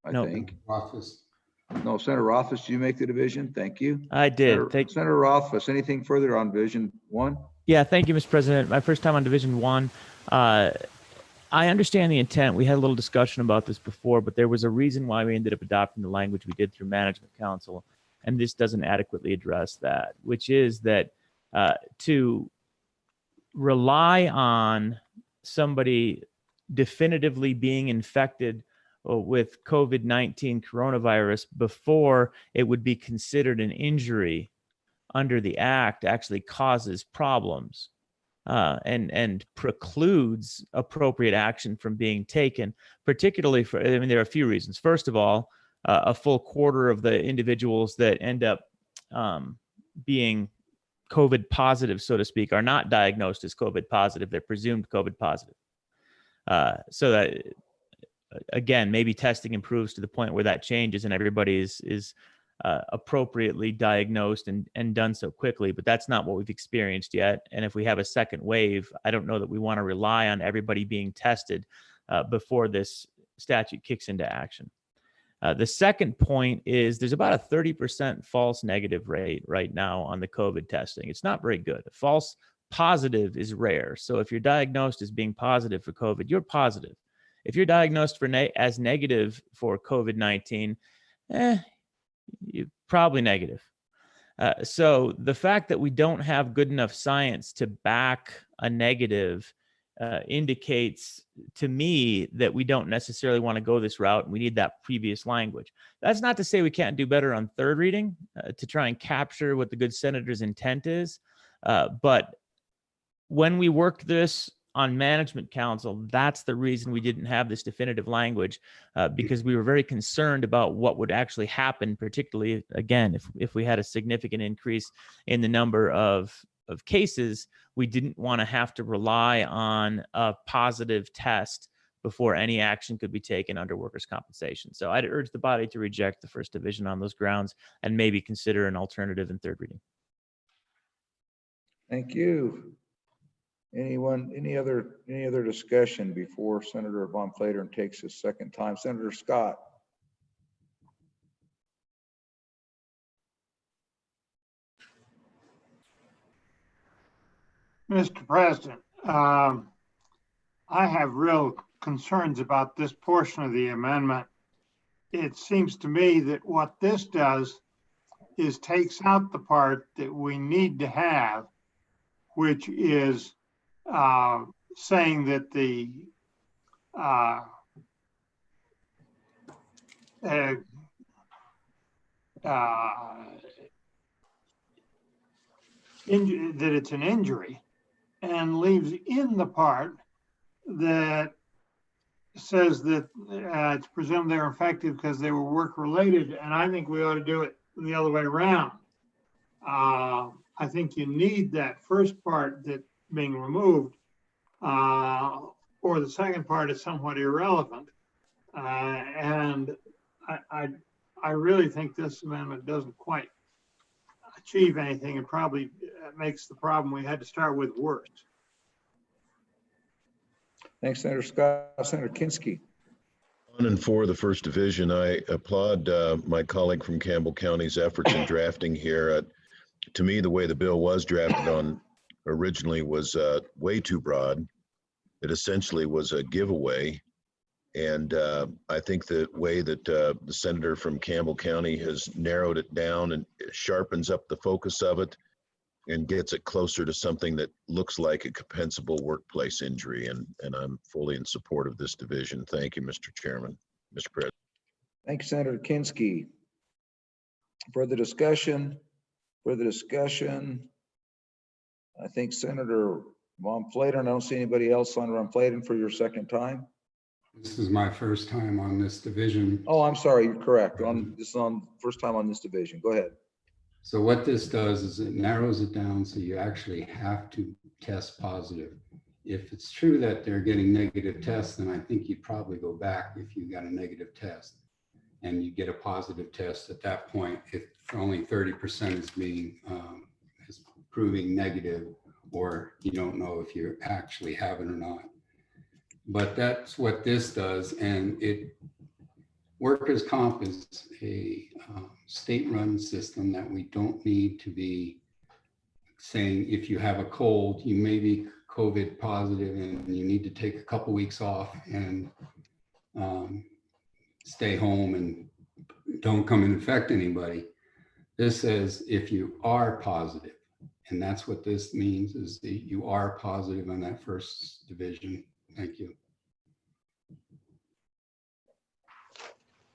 I No. think. Rothfuss. No, Senator Rothfuss, did you make the division? Thank you. I did. Senator Rothfuss, anything further on Division 1? Yeah, thank you, Mr. President. My first time on Division 1. I understand the intent. We had a little discussion about this before, but there was a reason why we ended up adopting the language we did through Management Council, and this doesn't adequately address that, which is that to rely on somebody definitively being infected with COVID-19 coronavirus before it would be considered an injury under the Act actually causes problems. And precludes appropriate action from being taken, particularly for, I mean, there are a few reasons. First of all, a full quarter of the individuals that end up being COVID positive, so to speak, are not diagnosed as COVID positive. They're presumed COVID positive. So that, again, maybe testing improves to the point where that changes and everybody is appropriately diagnosed and done so quickly, but that's not what we've experienced yet. And if we have a second wave, I don't know that we want to rely on everybody being tested before this statute kicks into action. The second point is there's about a 30% false negative rate right now on the COVID testing. It's not very good. A false positive is rare. So if you're diagnosed as being positive for COVID, you're positive. If you're diagnosed for as negative for COVID-19, you're probably negative. So the fact that we don't have good enough science to back a negative indicates to me that we don't necessarily want to go this route, and we need that previous language. That's not to say we can't do better on third reading to try and capture what the good senator's intent is. But when we worked this on Management Council, that's the reason we didn't have this definitive language, because we were very concerned about what would actually happen, particularly, again, if we had a significant increase in the number of cases. We didn't want to have to rely on a positive test before any action could be taken under workers' compensation. So I'd urge the body to reject the first division on those grounds and maybe consider an alternative in third reading. Thank you. Anyone, any other discussion before Senator Von Flatern takes his second time? Senator Scott. Mr. President, I have real concerns about this portion of the amendment. It seems to me that what this does is takes out the part that we need to have, which is saying that the that it's an injury, and leaves in the part that says that it's presumed they're infected because they were work related, and I think we ought to do it the other way around. I think you need that first part that being removed, or the second part is somewhat irrelevant. And I really think this amendment doesn't quite achieve anything. It probably makes the problem we had to start with worse. Thanks, Senator Scott. Senator Kinski. On and for the first division, I applaud my colleague from Campbell County's efforts in drafting here. To me, the way the bill was drafted on originally was way too broad. It essentially was a giveaway. And I think the way that the senator from Campbell County has narrowed it down and sharpens up the focus of it and gets it closer to something that looks like a compensable workplace injury. And I'm fully in support of this division. Thank you, Mr. Chairman, Mr. President. Thank you, Senator Kinski. Further discussion? Further discussion? I think Senator Von Flatern, I don't see anybody else on Von Flatern for your second time. This is my first time on this division. Oh, I'm sorry, you're correct. This is on first time on this division. Go ahead. So what this does is it narrows it down so you actually have to test positive. If it's true that they're getting negative tests, then I think you'd probably go back if you got a negative test and you get a positive test at that point. If only 30% is being is proving negative, or you don't know if you actually have it or not. But that's what this does, and workers' comp is a state-run system that we don't need to be saying if you have a cold, you may be COVID positive and you need to take a couple weeks off and stay home and don't come and infect anybody. This says if you are positive, and that's what this means, is that you are positive on that first division. Thank you.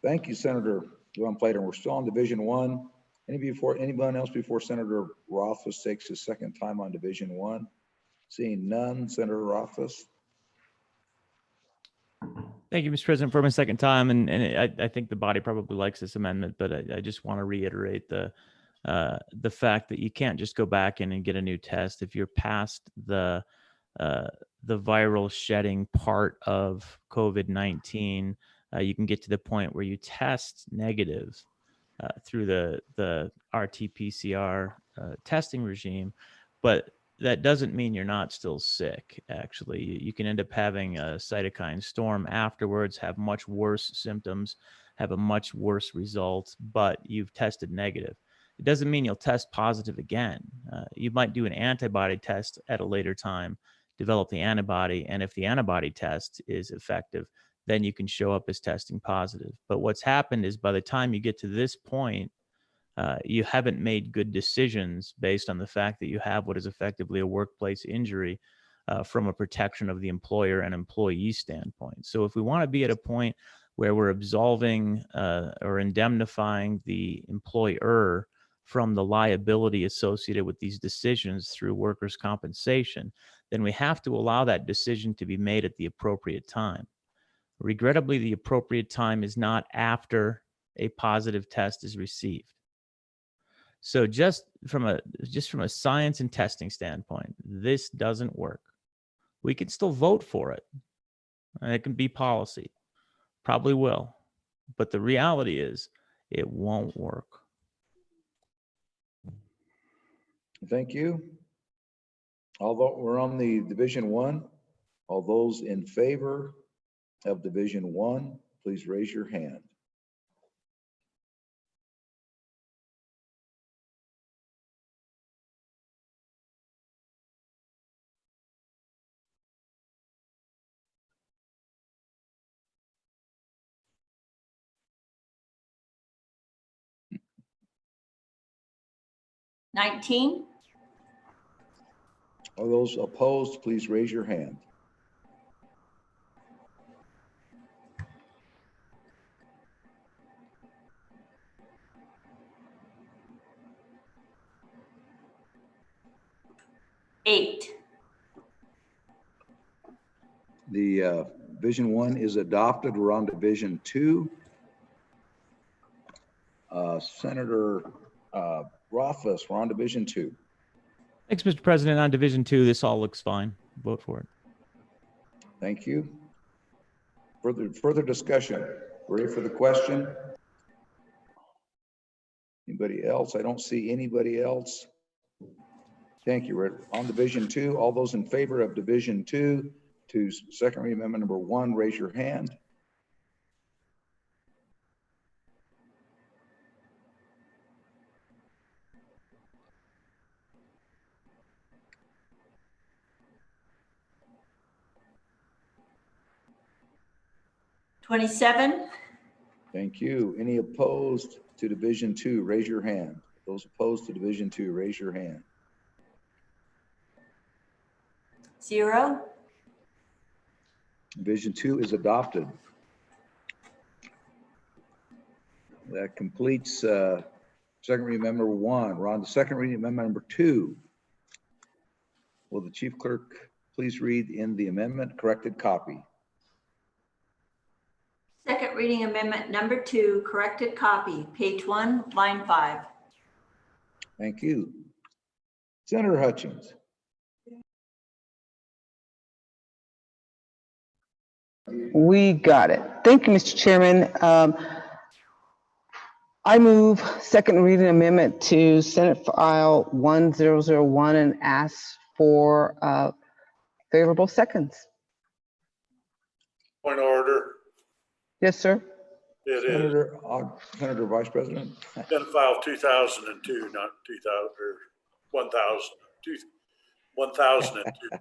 Thank you, Senator Van Plater. We're still on Division 1. Anyone else before Senator Rothfuss takes his second time on Division 1? Seeing none, Senator Rothfuss. Thank you, Mr. President, for my second time. And I think the body probably likes this amendment, but I just want to reiterate the fact that you can't just go back in and get a new test. If you're past the viral shedding part of COVID-19, you can get to the point where you test negative through the RT-PCR testing regime, but that doesn't mean you're not still sick. Actually, you can end up having a cytokine storm afterwards, have much worse symptoms, have a much worse result, but you've tested negative. It doesn't mean you'll test positive again. You might do an antibody test at a later time, develop the antibody, and if the antibody test is effective, then you can show up as testing positive. But what's happened is by the time you get to this point, you haven't made good decisions based on the fact that you have what is effectively a workplace injury from a protection of the employer and employee standpoint. So if we want to be at a point where we're absolving or indemnifying the employer from the liability associated with these decisions through workers' compensation, then we have to allow that decision to be made at the appropriate time. Regrettably, the appropriate time is not after a positive test is received. So just from a science and testing standpoint, this doesn't work. We can still vote for it. And it can be policy. Probably will. But the reality is it won't work. Thank you. Although we're on the Division 1, all those in favor of Division 1, please raise your hand. $19. All those opposed, please raise your hand. $8. The Division 1 is adopted. We're on Division 2. Senator Rothfuss, we're on Division 2. Thanks, Mr. President. On Division 2, this all looks fine. Vote for it. Thank you. Further discussion. Ready for the question? Anybody else? I don't see anybody else. Thank you. We're on Division 2. All those in favor of Division 2 to second reading amendment number 1, raise your hand. $27. Thank you. Any opposed to Division 2, raise your hand. Those opposed to Division 2, raise your hand. 0. Division 2 is adopted. That completes second reading amendment number 1. We're on the second reading amendment number 2. Will the chief clerk please read in the amendment corrected copy? Second reading amendment number 2, corrected copy, page 1, line 5. Thank you. Senator Hutchins. We got it. Thank you, Mr. Chairman. I move second reading amendment to Senate File 1001 and ask for favorable seconds. Point of order. Yes, sir. It is. Senator Vice President. Been filed 2002, not 2000 or 1000. 1002, not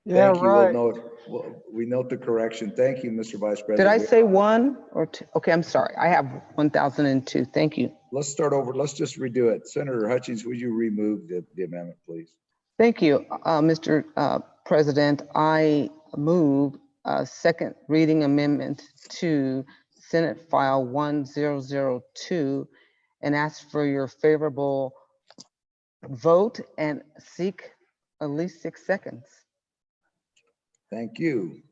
1001. Thank you. We'll note, we note the correction. Thank you, Mr. Vice President. Did I say 1 or 2? Okay, I'm sorry. I have 1002. Thank you. Let's start over. Let's just redo it. Senator Hutchins, would you remove the amendment, please? Thank you, Mr. President. I move a second reading amendment to Senate File 1002 and ask for your favorable vote and seek at least 6 seconds. Thank you.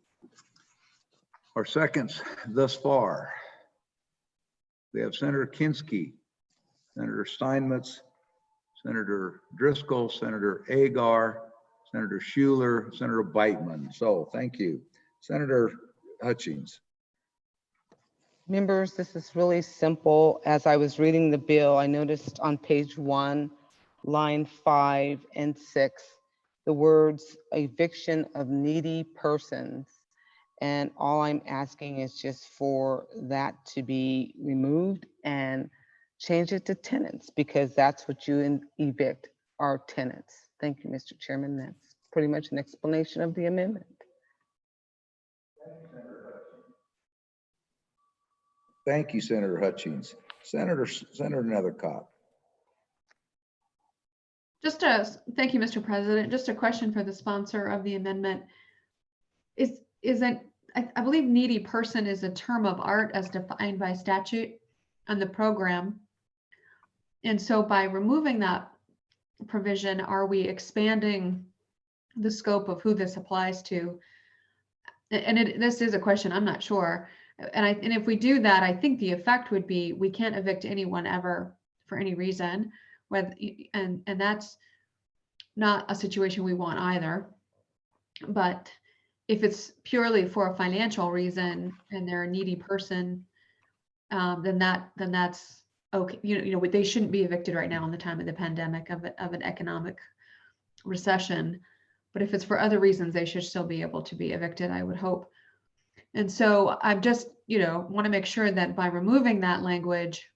Our seconds thus far. We have Senator Kinski, Senator Steinmetz, Senator Driscoll, Senator Agar, Senator Schuler, Senator Beitman. So thank you. Senator Hutchins. Members, this is really simple. As I was reading the bill, I noticed on page 1, line 5 and 6, the words eviction of needy persons. And all I'm asking is just for that to be removed and change it to tenants, because that's what you evict, are tenants. Thank you, Mr. Chairman. That's pretty much an explanation of the amendment. Thank you, Senator Hutchins. Senator Nethercott. Thank you, Mr. President. Just a question for the sponsor of the amendment. I believe needy person is a term of art as defined by statute on the program. And so by removing that provision, are we expanding the scope of who this applies to? And this is a question, I'm not sure. And if we do that, I think the effect would be we can't evict anyone ever for any reason. And that's not a situation we want either. But if it's purely for a financial reason and they're a needy person, then that's okay. You know, they shouldn't be evicted right now in the time of the pandemic of an economic recession. But if it's for other reasons, they should still be able to be evicted, I would hope. And so I'm just, want to make sure that by removing that language,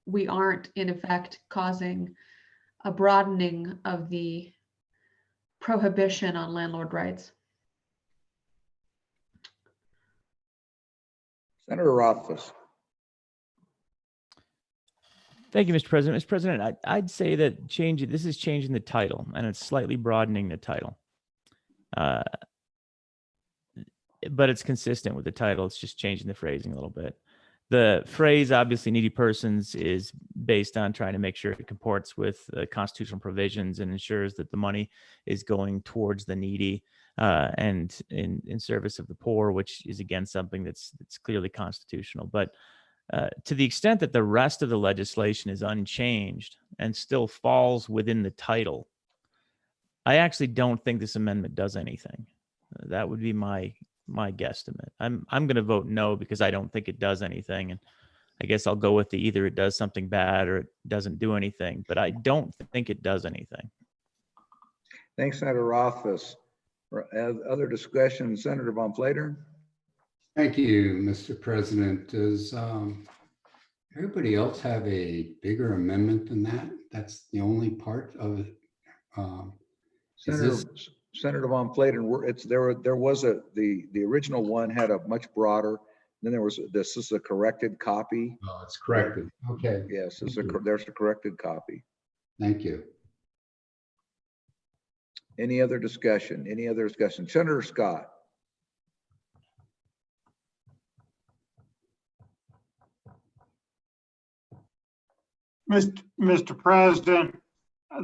we aren't in effect causing a broadening of the prohibition on landlord rights. Senator Rothfuss. Thank you, Mr. President. Mr. President, I'd say that this is changing the title, and it's slightly broadening the title. But it's consistent with the title. It's just changing the phrasing a little bit. The phrase, obviously, needy persons, is based on trying to make sure it comports with constitutional provisions and ensures that the money is going towards the needy and in service of the poor, which is, again, something that's clearly constitutional. But to the extent that the rest of the legislation is unchanged and still falls within the title, I actually don't think this amendment does anything. That would be my guesstimate. I'm going to vote no because I don't think it does anything, and I guess I'll go with either it does something bad or it doesn't do anything, but I don't think it does anything. Thanks, Senator Rothfuss. Other discussion, Senator Von Flater. Thank you, Mr. President. Does everybody else have a bigger amendment than that? That's the only part of it. Senator Von Flater, there was the original one had a much broader. Then this is a corrected copy. Oh, it's corrected. Okay. Yes, there's a corrected copy. Thank you. Any other discussion? Senator Scott. Mr. President,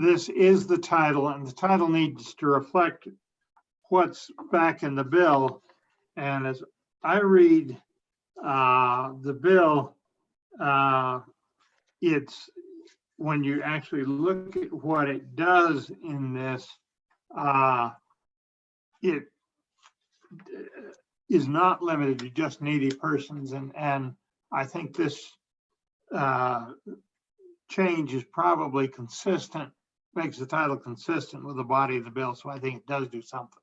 this is the title, and the title needs to reflect what's back in the bill. And as I read the bill, it's when you actually look at what it does in this, it is not limited to just needy persons. And I think this change is probably consistent, makes the title consistent with the body of the bill. So I think it does do something.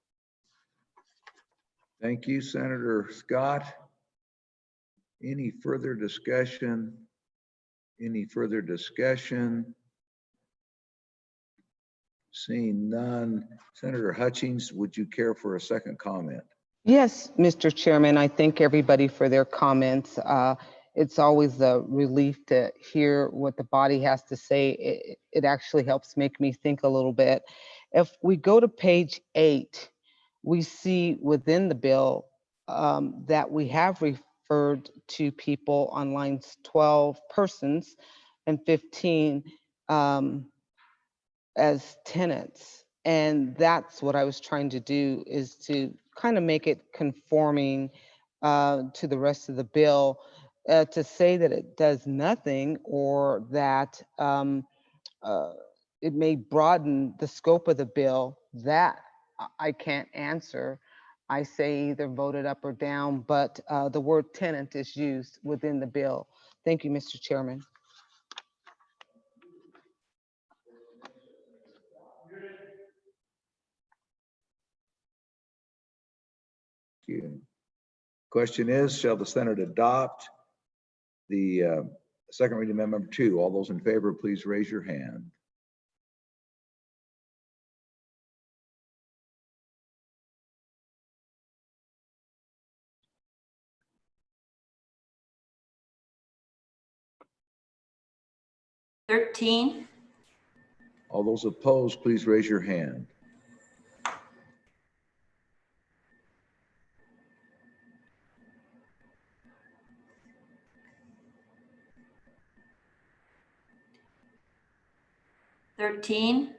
Thank you, Senator Scott. Any further discussion? Any further discussion? Seeing none. Senator Hutchings, would you care for a second comment? Yes, Mr. Chairman, I thank everybody for their comments. It's always a relief to hear what the body has to say. It actually helps make me think a little bit. If we go to page 8, we see within the bill that we have referred to people on lines 12 persons and 15 as tenants. And that's what I was trying to do, is to kind of make it conforming to the rest of the bill. To say that it does nothing, or that it may broaden the scope of the bill, that I can't answer. I say either vote it up or down, but the word tenant is used within the bill. Thank you, Mr. Chairman. Thank you. Question is, shall the Senate adopt the second reading amendment number 2? All those in favor, please raise your hand. $13. All those opposed, please raise your hand. $13.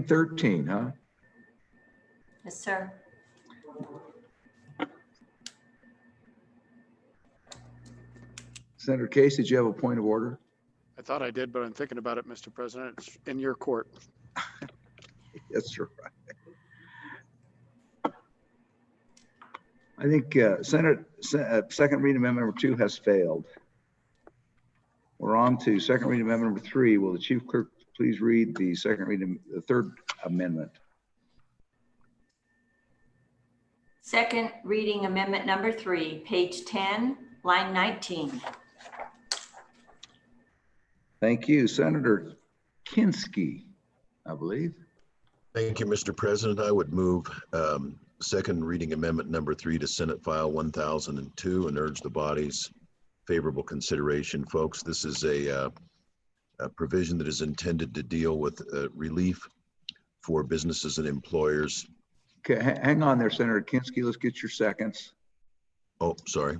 13, huh? Yes, sir. Senator Case, did you have a point of order? I thought I did, but I'm thinking about it, Mr. President. It's in your court. Yes, you're right. I think second reading amendment number 2 has failed. We're on to second reading amendment number 3. Will the chief clerk please read the the third amendment? Second reading amendment number 3, page 10, line 19. Thank you. Senator Kinski, I believe. Thank you, Mr. President. I would move second reading amendment number 3 to Senate File 1002 and urge the body's favorable consideration. Folks, this is a provision that is intended to deal with relief for businesses and employers. Okay, hang on there, Senator Kinski. Let's get your seconds. Oh, sorry.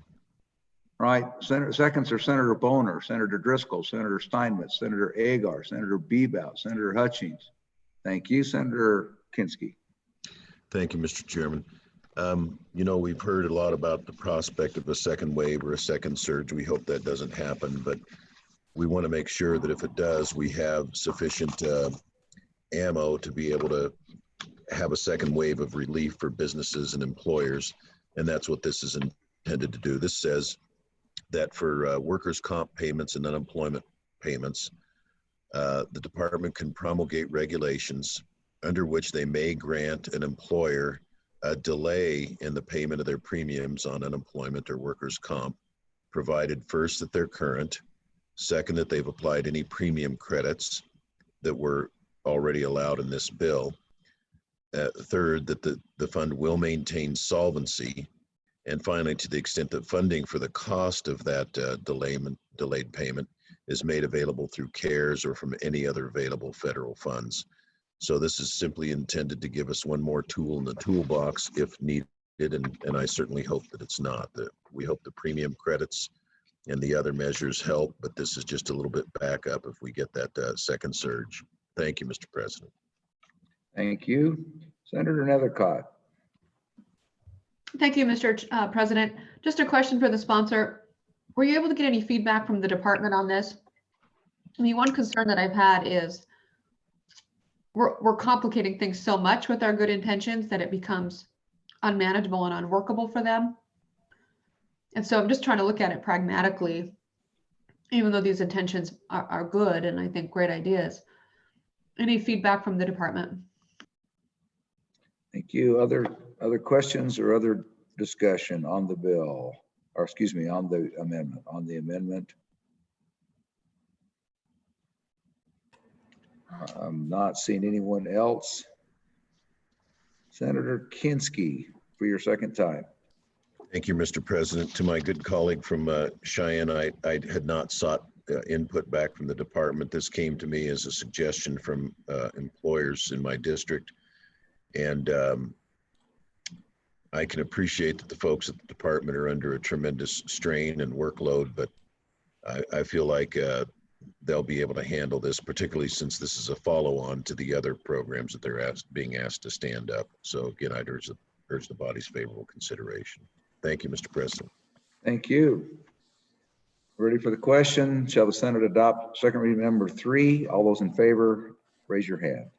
All right, seconds are Senator Boner, Senator Driscoll, Senator Steinmetz, Senator Agar, Senator Bebout, Senator Hutchings. Thank you, Senator Kinski. Thank you, Mr. Chairman. You know, we've heard a lot about the prospect of a second wave or a second surge. We hope that doesn't happen, but we want to make sure that if it does, we have sufficient ammo to be able to have a second wave of relief for businesses and employers. And that's what this is intended to do. This says that for workers' comp payments and unemployment payments, the department can promulgate regulations under which they may grant an employer a delay in the payment of their premiums on unemployment or workers' comp, provided first that they're current, second that they've applied any premium credits that were already allowed in this bill, third that the fund will maintain solvency, and finally, to the extent that funding for the cost of that delayed payment is made available through CARES or from any other available federal funds. So this is simply intended to give us one more tool in the toolbox if needed, and I certainly hope that it's not. We hope the premium credits and the other measures help, but this is just a little bit backup if we get that second surge. Thank you, Mr. President. Thank you. Senator Nethercott. Thank you, Mr. President. Just a question for the sponsor. Were you able to get any feedback from the department on this? I mean, one concern that I've had is we're complicating things so much with our good intentions that it becomes unmanageable and unworkable for them. And so I'm just trying to look at it pragmatically, even though these intentions are good and I think great ideas. Any feedback from the department? Thank you. Other questions or other discussion on the bill, or excuse me, on the amendment? I'm not seeing anyone else. Senator Kinski, for your second time. Thank you, Mr. President. To my good colleague from Cheyenne, I had not sought input back from the department. This came to me as a suggestion from employers in my district. And I can appreciate that the folks at the department are under a tremendous strain and workload, but I feel like they'll be able to handle this, particularly since this is a follow-on to the other programs that they're being asked to stand up. So again, I'd urge the body's favorable consideration. Thank you, Mr. President. Thank you. Ready for the question? Shall the Senate adopt second reading number 3? All those in favor, raise your hand.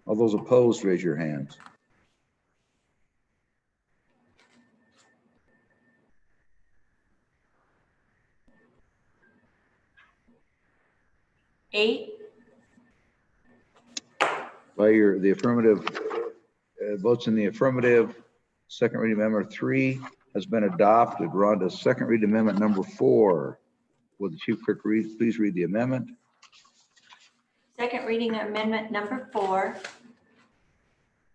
All those opposed, raise your hands. By the affirmative votes in the affirmative, second reading amendment 3 has been adopted. We're on to second reading amendment number 4. Will the Chief Clerk please read the amendment? Second reading amendment number 4,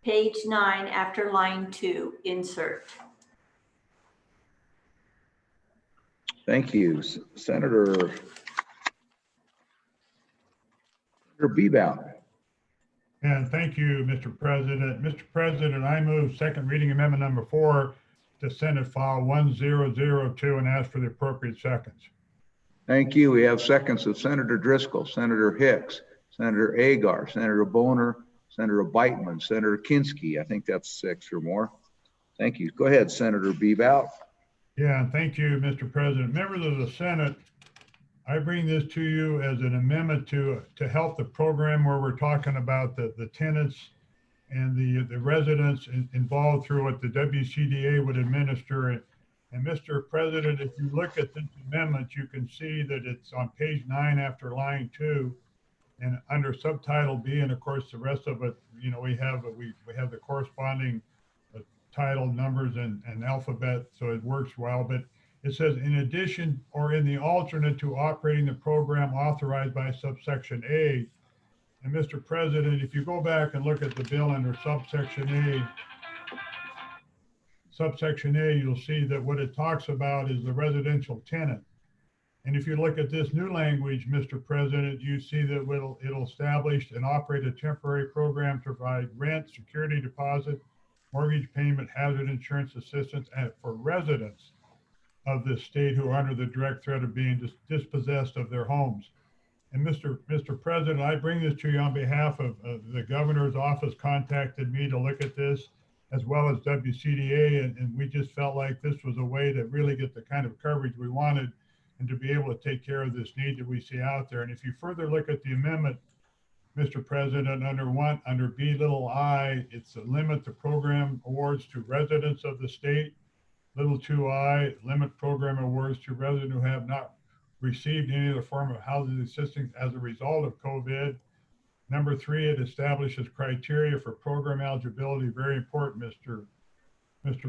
page 9, after line 2, insert. Thank you. Senator Bebout. And thank you, Mr. President. Mr. President, I move second reading amendment number 4 to Senate file 1002 and ask for the appropriate seconds. Thank you. We have seconds of Senator Driscoll, Senator Hicks, Senator Agar, Senator Boner, Senator Beitman, Senator Kinski. I think that's 6 or more. Thank you. Go ahead, Senator Bebout. Yeah, thank you, Mr. President. Members of the Senate, I bring this to you as an amendment to help the program where we're talking about the tenants and the residents involved through what the WCDA would administer. And Mr. President, if you look at this amendment, you can see that it's on page 9 after line 2 and under subtitle B, and of course the rest of it, you know, we have the corresponding title numbers and alphabet, so it works well. But it says, in addition or in the alternate to operating the program authorized by subsection A. And Mr. President, if you go back and look at the bill under subsection A, you'll see that what it talks about is the residential tenant. And if you look at this new language, Mr. President, you see that it'll establish and operate a temporary program to provide rent, security deposit, mortgage payment, hazard insurance assistance for residents of the state who are under the direct threat of being dispossessed of their homes. And Mr. President, I bring this to you on behalf of the governor's office contacted me to look at this, as well as WCDA, and we just felt like this was a way to really get the kind of coverage we wanted and to be able to take care of this need that we see out there. And if you further look at the amendment, Mr. President, under B little I, it's a limit the program awards to residents of the state. Little 2I, limit program awards to residents who have not received any other form of housing assistance as a result of COVID. Number 3, it establishes criteria for program eligibility, very important, Mr.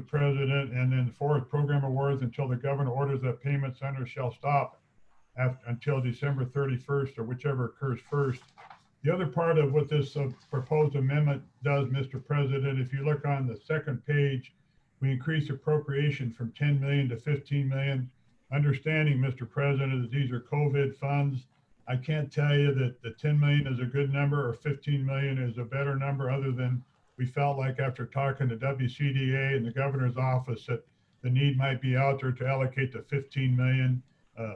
President. And then 4, program awards until the governor orders that payments under shall stop until December 31st or whichever occurs first. The other part of what this proposed amendment does, Mr. President, if you look on the second page, we increase appropriation from 10 million to 15 million. Understanding, Mr. President, that these are COVID funds. I can't tell you that the 10 million is a good number or 15 million is a better number, other than we felt like after talking to WCDA and the governor's office that the need might be out there to allocate the 15 million.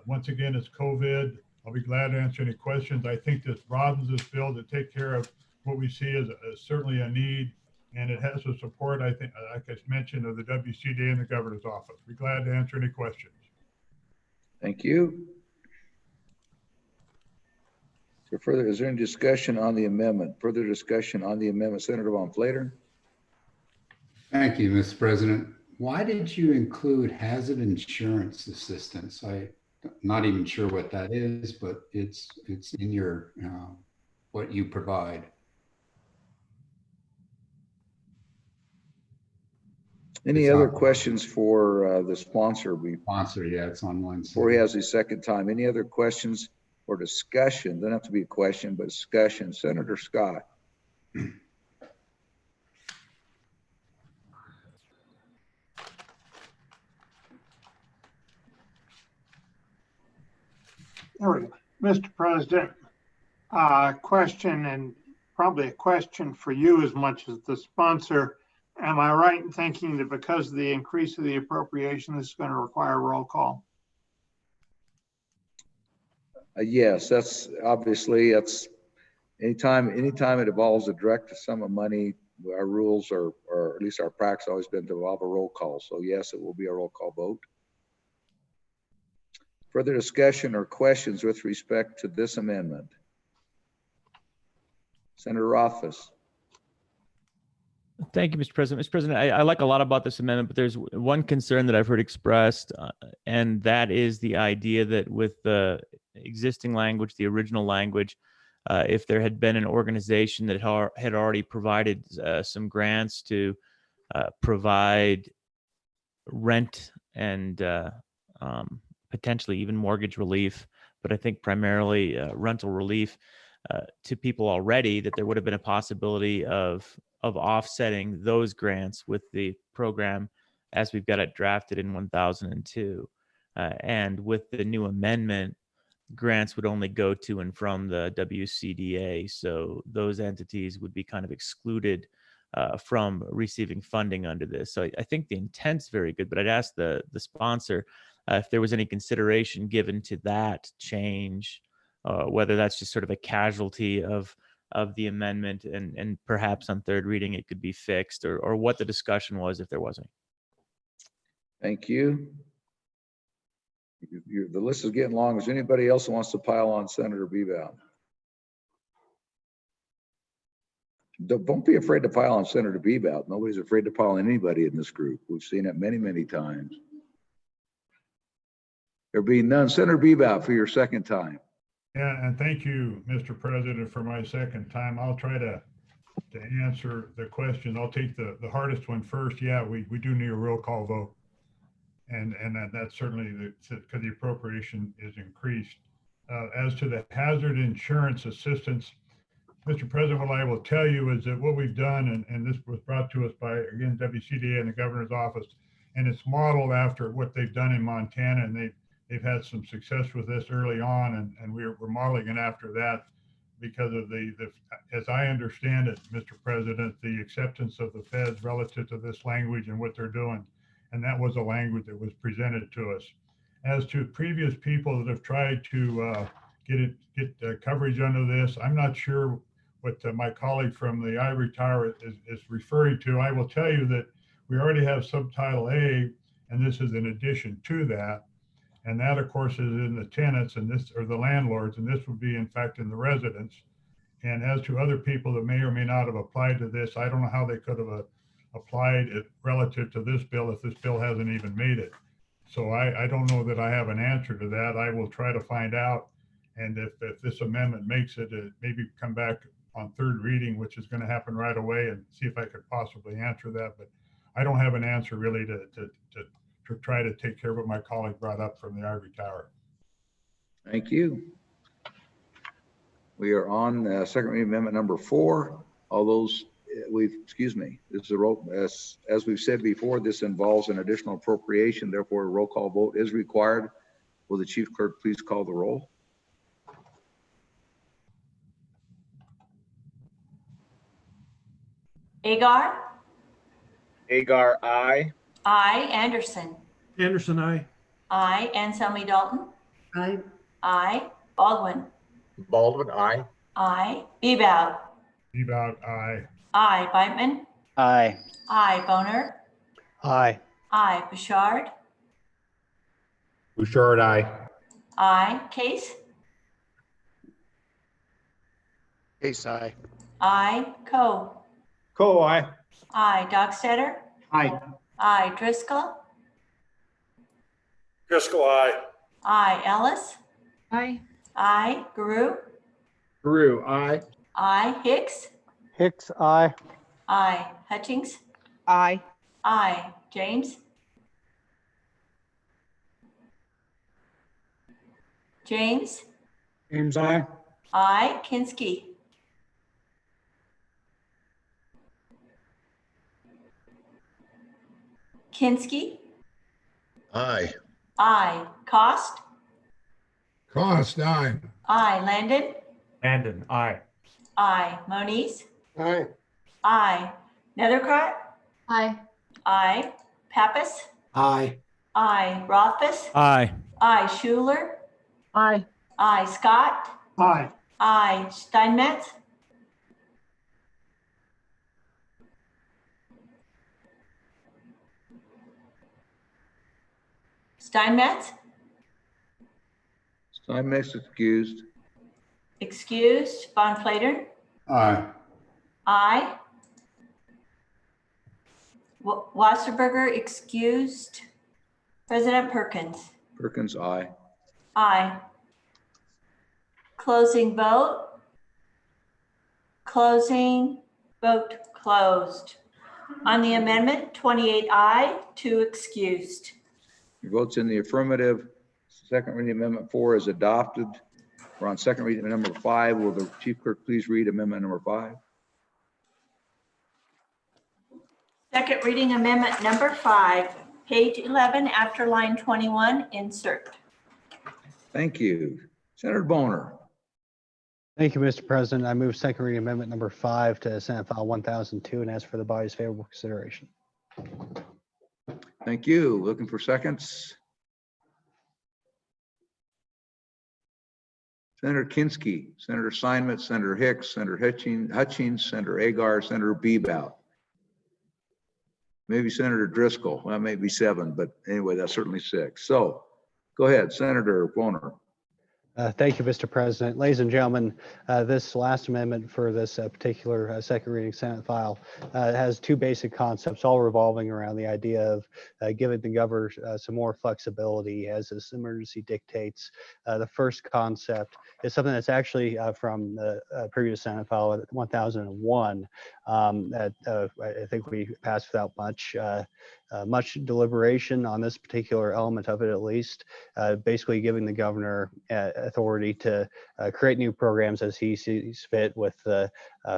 Once again, it's COVID. I'll be glad to answer any questions. I think this broadens this bill to take care of what we see as certainly a need. And it has the support, I think, like I mentioned, of the WCDA and the governor's office. Be glad to answer any questions. Thank you. So is there any discussion on the amendment? Further discussion on the amendment, Senator Von Flater? Thank you, Mr. President. Why did you include hazard insurance assistance? I'm not even sure what that is, but it's in your, what you provide. Any other questions for the sponsor? Sponsor, yeah, it's on one Before he side. has his second time. Any other questions or discussion? Doesn't have to be a question, but discussion. Senator Scott. There we go. Mr. President, question, and probably a question for you as much as the sponsor. Am I right in thinking that because of the increase of the appropriation, this is going to require a roll call? Yes, that's obviously, that's anytime it involves a direct sum of money, our rules are, or at least our practice always been to involve a roll call. So yes, it will be a roll call vote. Further discussion or questions with respect to this amendment? Senator Rothfuss. Thank you, Mr. President. Mr. President, I like a lot about this amendment, but there's one concern that I've heard expressed, and that is the idea that with the existing language, the original language, if there had been an organization that had already provided some grants to provide rent and potentially even mortgage relief, but I think primarily rental relief to people already, that there would have been a possibility of offsetting those grants with the program as we've got it drafted in 1002. And with the new amendment, grants would only go to and from the WCDA. So those entities would be kind of excluded from receiving funding under this. So I think the intent's very good, but I'd ask the sponsor if there was any consideration given to that change, whether that's just sort of a casualty of the amendment and perhaps on third reading it could be fixed, or what the discussion was if there wasn't. Thank you. The list is getting long. Is there anybody else who wants to pile on Senator Bebout? Don't be afraid to pile on Senator Bebout. Nobody's afraid to pile on anybody in this group. We've seen it many, many times. There being none, Senator Bebout for your second time. Yeah, and thank you, Mr. President, for my second time. I'll try to answer the question. I'll take the hardest one first. Yeah, we do need a roll call vote. And that's certainly because the appropriation is increased. As to the hazard insurance assistance, Mr. President, what I will tell you is that what we've done, and this was brought to us by, again, WCDA and the governor's office, and it's modeled after what they've done in Montana, and they've had some success with this early on, and we're modeling it after that because of the, as I understand it, Mr. President, the acceptance of the feds relative to this language and what they're doing. And that was a language that was presented to us. As to previous people that have tried to get coverage under this, I'm not sure what my colleague from the Ivory Tower is referring to. I will tell you that we already have Subtitle A, and this is in addition to that. And that, of course, is in the tenants and this, or the landlords, and this would be, in fact, in the residents. And as to other people that may or may not have applied to this, I don't know how they could have applied it relative to this bill if this bill hasn't even made it. So I don't know that I have an answer to that. I will try to find out. And if this amendment makes it, maybe come back on third reading, which is going to happen right away, and see if I could possibly answer that. But I don't have an answer really to try to take care of what my colleague brought up from the Ivory Tower. Thank you. We are on second reading amendment number 4. All those, excuse me, this is a roll, as we've said before, this involves an additional appropriation, therefore a roll call vote is required. Will the chief clerk please call the roll? Agar? Agar, aye. I. Anderson. Anderson, aye. I. Anselmi Dalton. Aye. I. Baldwin. Baldwin, aye. I. Bebout. Bebout, aye. I. Beitman. Aye. I. Boner. Aye. I. Bouchard. Bouchard, aye. I. Case. Case, aye. I. Coe. Coe, aye. I. Dockstetter. Aye. I. Driscoll. Driscoll, aye. I. Ellis. Aye. I. Guru. Peru, aye. I. Hicks. Hicks, aye. I. Hutchings. Aye. I. James. James. James, aye. I. Kinsky. Kinsky. Aye. I. Cost. Cost, aye. I. Landon. Landon, aye. I. Moniz. Aye. I. Nethercott. Aye. I. Pappas. Aye. I. Rothfuss. Aye. I. Schuler. Aye. I. Scott. Aye. I. Steinmetz. Steinmetz. Steinmetz excused. Excused. Von Flatern. Aye. I. Wasserberger excused. President Perkins. Perkins, aye. Aye. Closing vote. Closing vote closed. On the amendment, 28 aye, 2 excused. Your vote's in the affirmative. Second reading amendment 4 is adopted. We're on second reading number 5. Will the chief clerk please read amendment number 5? Second reading amendment number 5, page 11 after line 21, insert. Thank you. Senator Boner. Thank you, Mr. President. I move second reading amendment number 5 to Senate File 1002 and ask for the body's favorable consideration. Thank you. Looking for seconds? Senator Kinsky, Senator Steinmetz, Senator Hicks, Senator Hutchings, Senator Agar, Senator Bebout. Maybe Senator Driscoll. Well, maybe 7, but anyway, that's certainly 6. So go ahead, Senator Boner. Thank you, Mr. President. Ladies and gentlemen, this last amendment for this particular second reading Senate file has 2 basic concepts, all revolving around the idea of giving the governor some more flexibility as this emergency dictates. The first concept is something that's actually from the previous Senate file 1001 that I think we passed without much deliberation on this particular element of it, at least, basically giving the governor authority to create new programs as he sees fit with the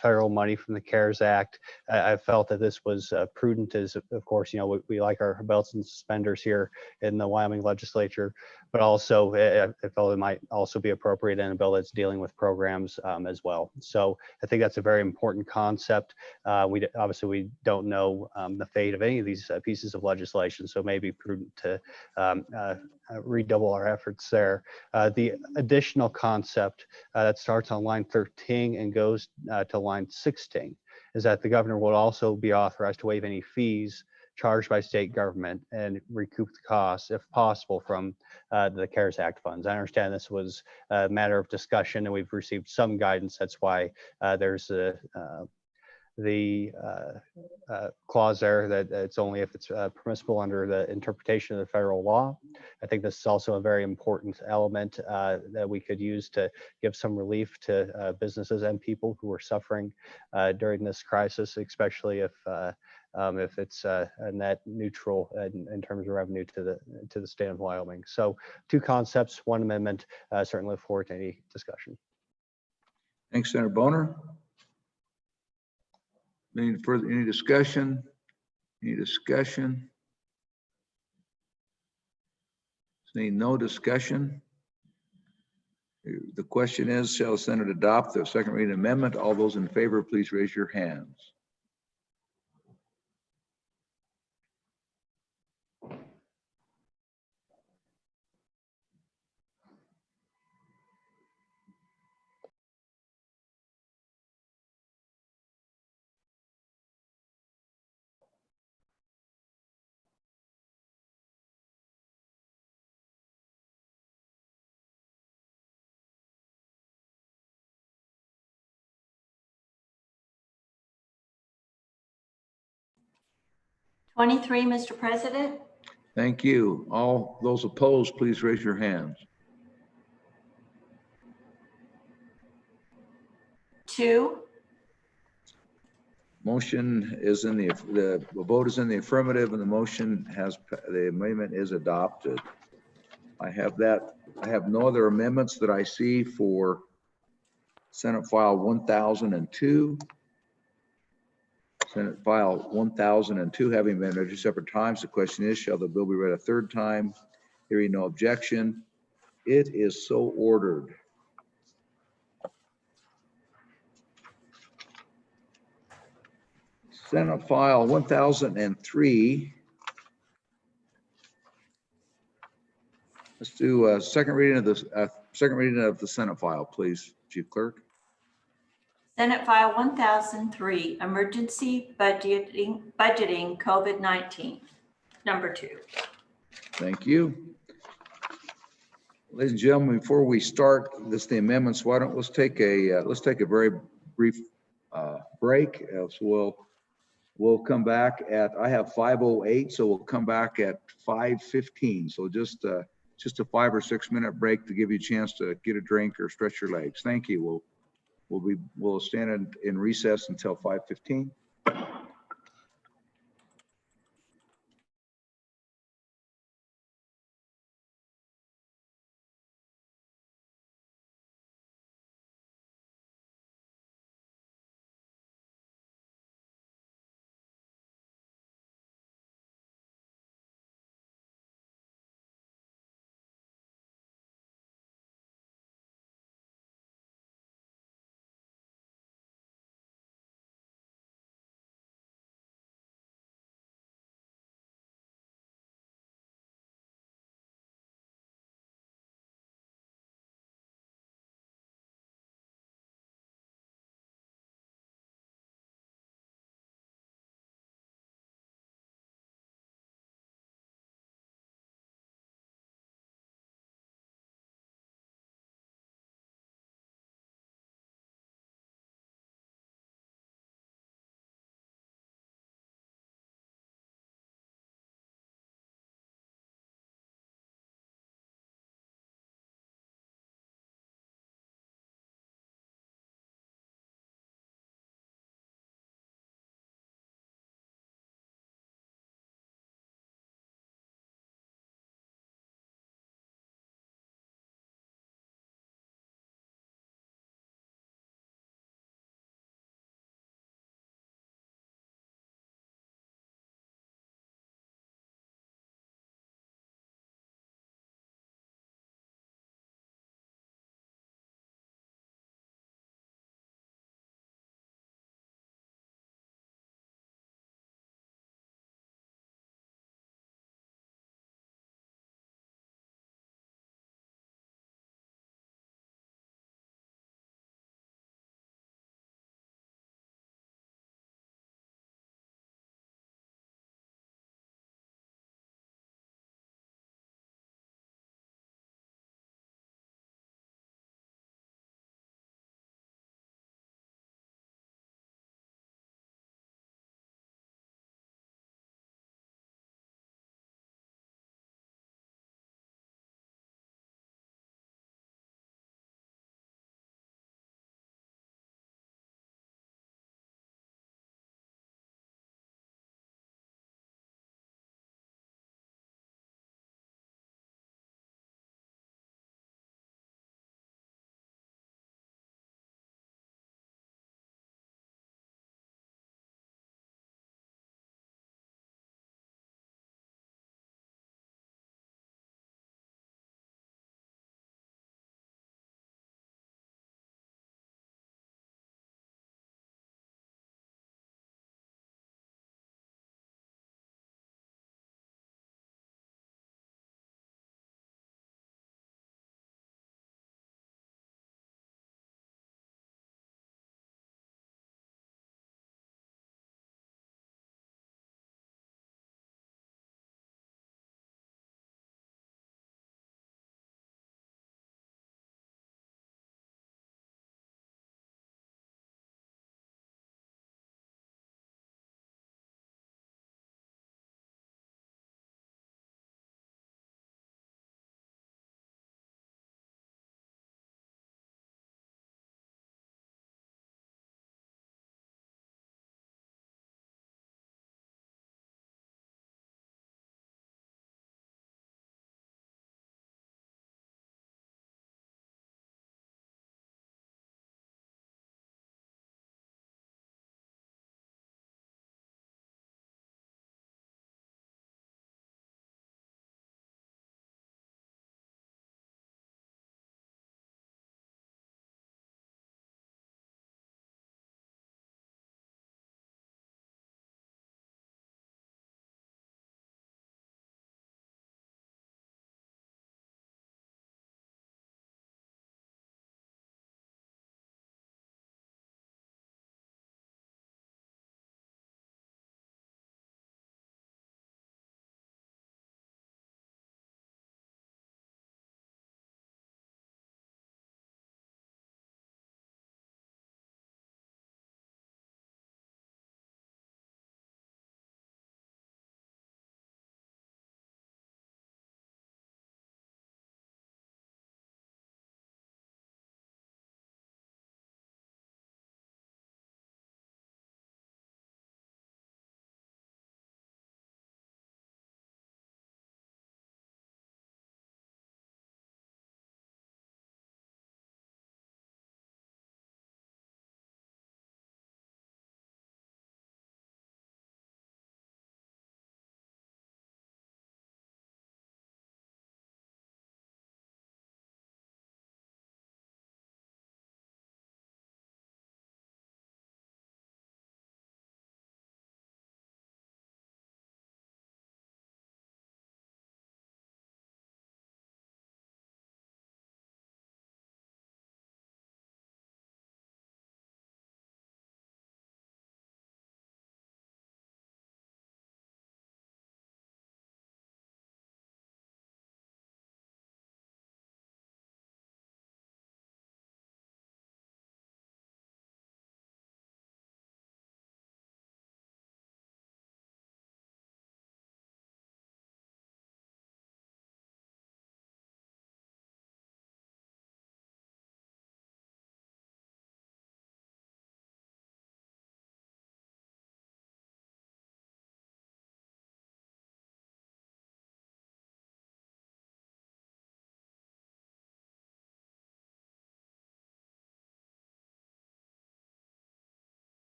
federal money from the CARES Act. I felt that this was prudent, as of course, we like our belts and suspenders here in the Wyoming legislature, but also I felt it might also be appropriate in a bill that's dealing with programs as well. So I think that's a very important concept. Obviously we don't know the fate of any of these pieces of legislation, so it may be prudent to redouble our efforts there. The additional concept that starts on line 13 and goes to line 16 is that the governor will also be authorized to waive any fees charged by state government and recoup the costs, if possible, from the CARES Act funds. I understand this was a matter of discussion and we've received some guidance. That's why there's the clause there that it's only if it's permissible under the interpretation of the federal law. I think this is also a very important element that we could use to give some relief to businesses and people who are suffering during this crisis, especially if it's a net neutral in terms of revenue to the state of Wyoming. So 2 concepts, 1 amendment. Certainly look forward to any discussion. Thanks, Senator Boner. Any discussion? Any discussion? Seeing no discussion. The question is, shall the Senate adopt the second reading amendment? All those in favor, please raise your hands. 23, Mr. President. Thank you. All those opposed, please raise your hands. 2, Motion is in the vote is in the affirmative and the motion has, the amendment is adopted. I have no other amendments that I see for Senate File 1002. Senate File 1002 having been read 2 separate times. The question is, shall the bill be read a third time? Hearing no objection, it is so ordered. Senate File 1003. Let's do a second reading of the Senate file, please, Chief Clerk. Senate File 1003, Emergency Budgeting COVID-19, number 2. Thank you. Ladies and gentlemen, before we start the amendments, let's take a very brief break. So we'll come back at, I have 5:08, so we'll come back at 5:15. So just a 5 or 6 minute break to give you a chance to get a drink or stretch your legs. Thank you. We'll stand in recess until 5:15.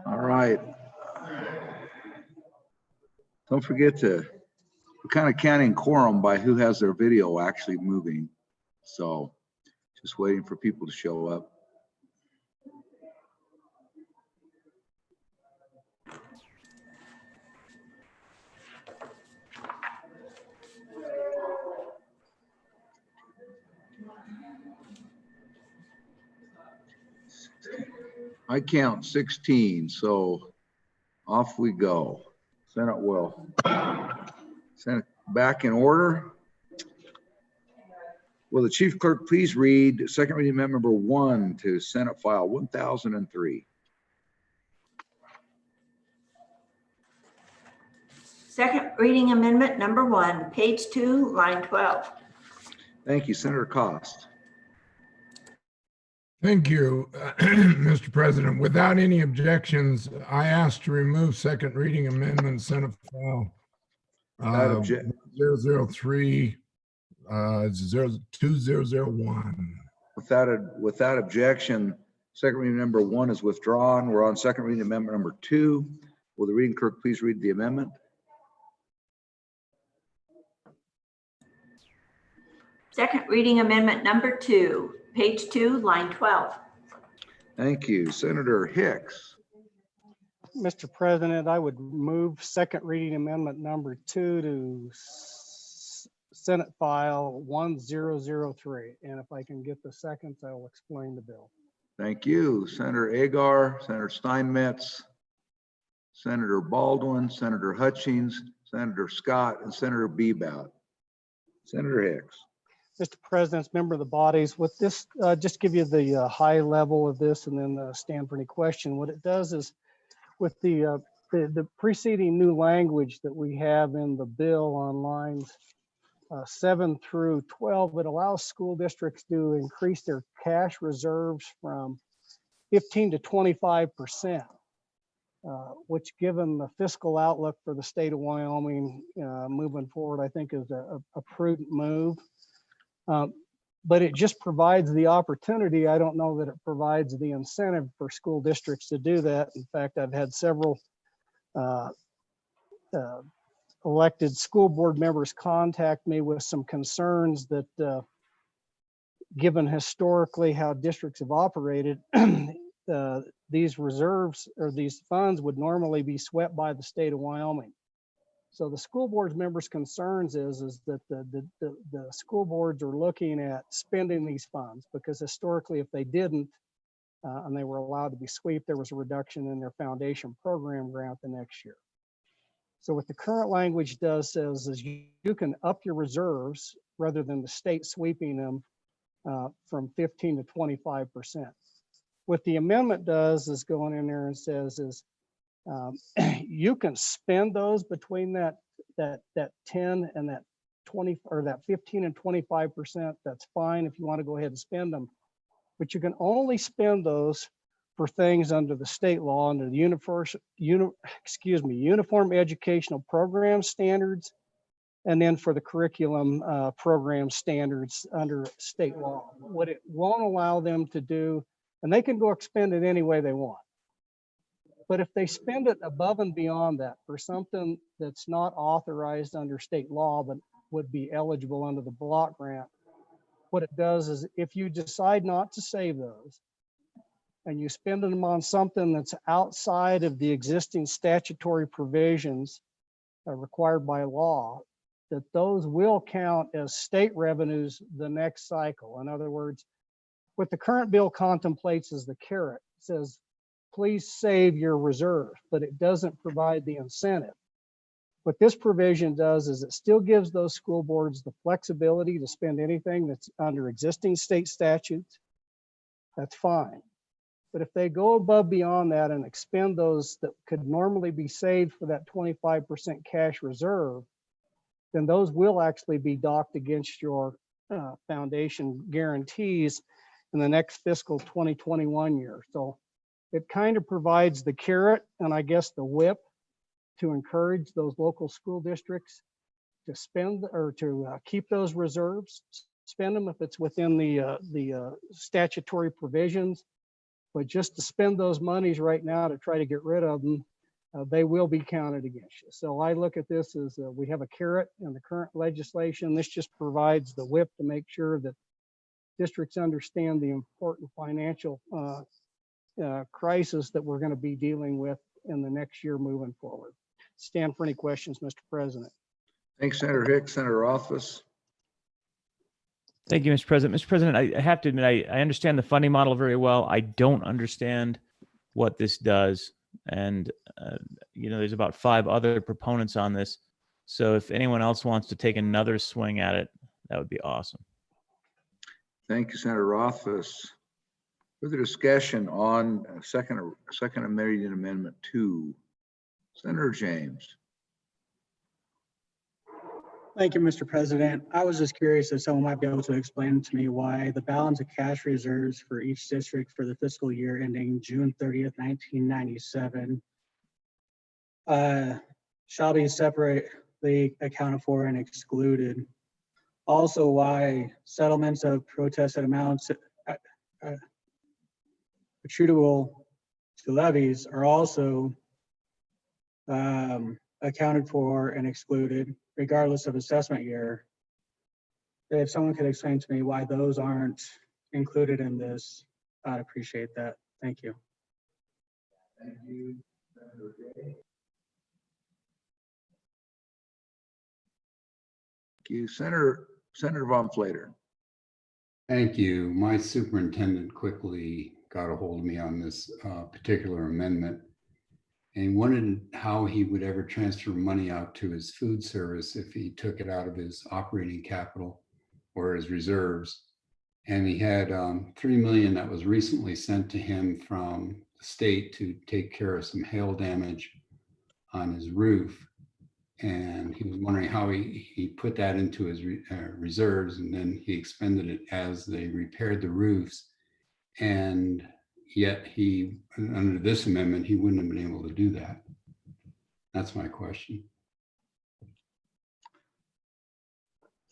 All right. Don't forget to, we're kind of counting quorum by who has their video actually moving. So just waiting for people to show up. I count 16, so off we go. Senate will. Senate back in order. Will the chief clerk please read second reading amendment number 1 to Senate file 1003? Second reading amendment number 1, page 2, line 12. Thank you, Senator Cost. Thank you, Mr. President. Without any objections, I ask to remove second reading amendment Senate file 003 2001. Without objection, second reading number 1 is withdrawn. We're on second reading amendment number 2. Will the reading clerk please read the amendment? Second reading amendment number 2, page 2, line 12. Thank you. Senator Hicks. Mr. President, I would move second reading amendment number 2 to Senate file 1003. And if I can get the seconds, I will explain the bill. Thank you. Senator Agar, Senator Steinmetz, Senator Baldwin, Senator Hutchings, Senator Scott, and Senator Bebout. Senator Hicks. Mr. President, member of the bodies, with this, just give you the high level of this and then stand for any question. What it does is with the preceding new language that we have in the bill on lines 7 through 12, it allows school districts to increase their cash reserves from 15 to 25%, which given the fiscal outlook for the state of Wyoming moving forward, I think is a prudent move. But it just provides the opportunity. I don't know that it provides the incentive for school districts to do that. In fact, I've had several elected school board members contact me with some concerns that given historically how districts have operated, these reserves or these funds would normally be swept by the state of Wyoming. So the school board's members' concerns is that the school boards are looking at spending these funds because historically, if they didn't and they were allowed to be swept, there was a reduction in their foundation program grant the next year. So what the current language says is you can up your reserves rather than the state sweeping them from 15 to 25%. What the amendment does is going in there and says is you can spend those between that 10 and that 20 or that 15 and 25%. That's fine if you want to go ahead and spend them, but you can only spend those for things under the state law under the Uniform Educational Program Standards, and then for the curriculum program standards under state law. What it won't allow them to do, and they can go expend it any way they want. But if they spend it above and beyond that for something that's not authorized under state law, but would be eligible under the block grant, what it does is if you decide not to save those and you spend them on something that's outside of the existing statutory provisions required by law, that those will count as state revenues the next cycle. In other words, what the current bill contemplates is the carrot. It says, please save your reserve, but it doesn't provide the incentive. What this provision does is it still gives those school boards the flexibility to spend anything that's under existing state statutes. That's fine. But if they go above beyond that and expend those that could normally be saved for that 25% cash reserve, then those will actually be docked against your foundation guarantees in the next fiscal 2021 year. So it kind of provides the carrot and I guess the whip to encourage those local school districts to spend or to keep those reserves, spend them if it's within the statutory provisions. But just to spend those monies right now to try to get rid of them, they will be counted against you. So I look at this as we have a carrot in the current legislation. This just provides the whip to make sure that districts understand the important financial crisis that we're going to be dealing with in the next year moving forward. Stand for any questions, Mr. President. Thanks, Senator Hicks. Senator Rothfuss. Thank you, Mr. President. Mr. President, I have to admit, I understand the funding model very well. I don't understand what this does. And, there's about 5 other proponents on this. So if anyone else wants to take another swing at it, that would be awesome. Thank you, Senator Rothfuss. Further discussion on second amendment 2. Senator James. Thank you, Mr. President. I was just curious if someone might be able to explain to me why the balance of cash reserves for each district for the fiscal year ending June 30th, 1997 shall be separately accounted for and excluded. Also, why settlements of protested amounts attributable to levies are also accounted for and excluded, regardless of assessment year. If someone could explain to me why those aren't included in this, I'd appreciate that. Thank you. Thank you, Senator Day. Thank you, Senator Von Flater. Thank you. My superintendent quickly got a hold of me on this particular amendment and wondered how he would ever transfer money out to his food service if he took it out of his operating capital or his reserves. And he had $3 million that was recently sent to him from the state to take care of some hail damage on his roof. And he was wondering how he put that into his reserves, and then he expended it as they repaired the roofs. And yet he, under this amendment, he wouldn't have been able to do that. That's my question.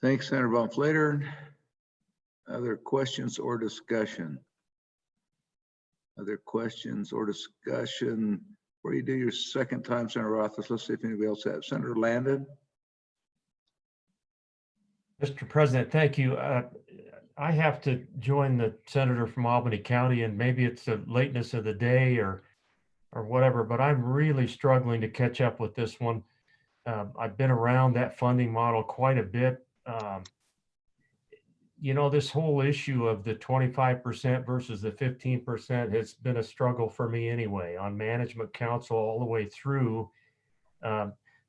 Thanks, Senator Von Flater. Other questions or discussion? Other questions or discussion? Before you do your second time, Senator Rothfuss, let's see if anybody else has. Senator Landon. Mr. President, thank you. I have to join the senator from Albany County, and maybe it's the lateness of the day or whatever, but I'm really struggling to catch up with this one. I've been around that funding model quite a bit. This whole issue of the 25% versus the 15% has been a struggle for me anyway, on management council all the way through.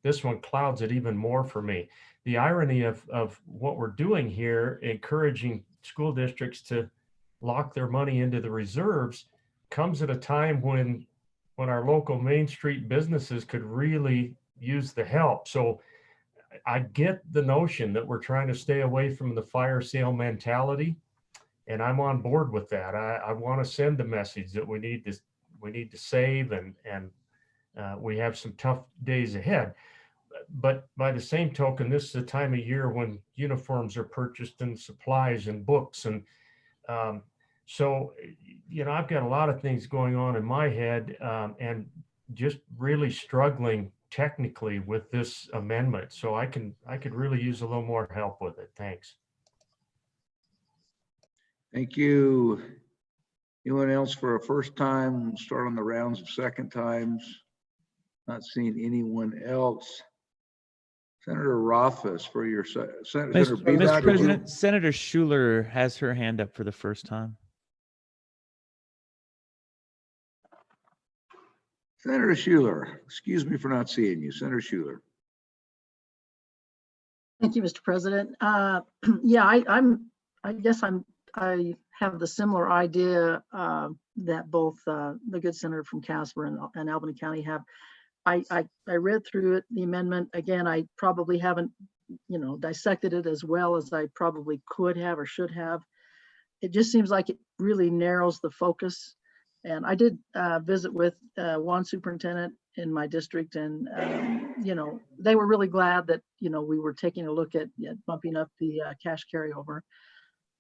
This one clouds it even more for me. The irony of what we're doing here, encouraging school districts to lock their money into the reserves, comes at a time when our local Main Street businesses could really use the help. So I get the notion that we're trying to stay away from the fire sale mentality, and I'm on board with that. I want to send the message that we need to save, and we have some tough days ahead. But by the same token, this is a time of year when uniforms are purchased and supplies and books. And so, I've got a lot of things going on in my head and just really struggling technically with this amendment. So I could really use a little more help with it. Thanks. Thank you. Anyone else for a first time? We'll start on the rounds of second times. Not seeing anyone else. Senator Rothfuss for your Senator Mr. President, Senator Schuler has her hand up for the first time. Senator Schuler, excuse me for not seeing you. Senator Schuler. Thank you, Mr. President. Yeah, I have the similar idea that both the good senator from Casper and Albany County have. I read through it, the amendment. Again, I probably haven't, dissected it as well as I probably could have or should have. It just seems like it really narrows the focus And I did visit with one superintendent in my district, and they were really glad that we were taking a look at bumping up the cash carryover.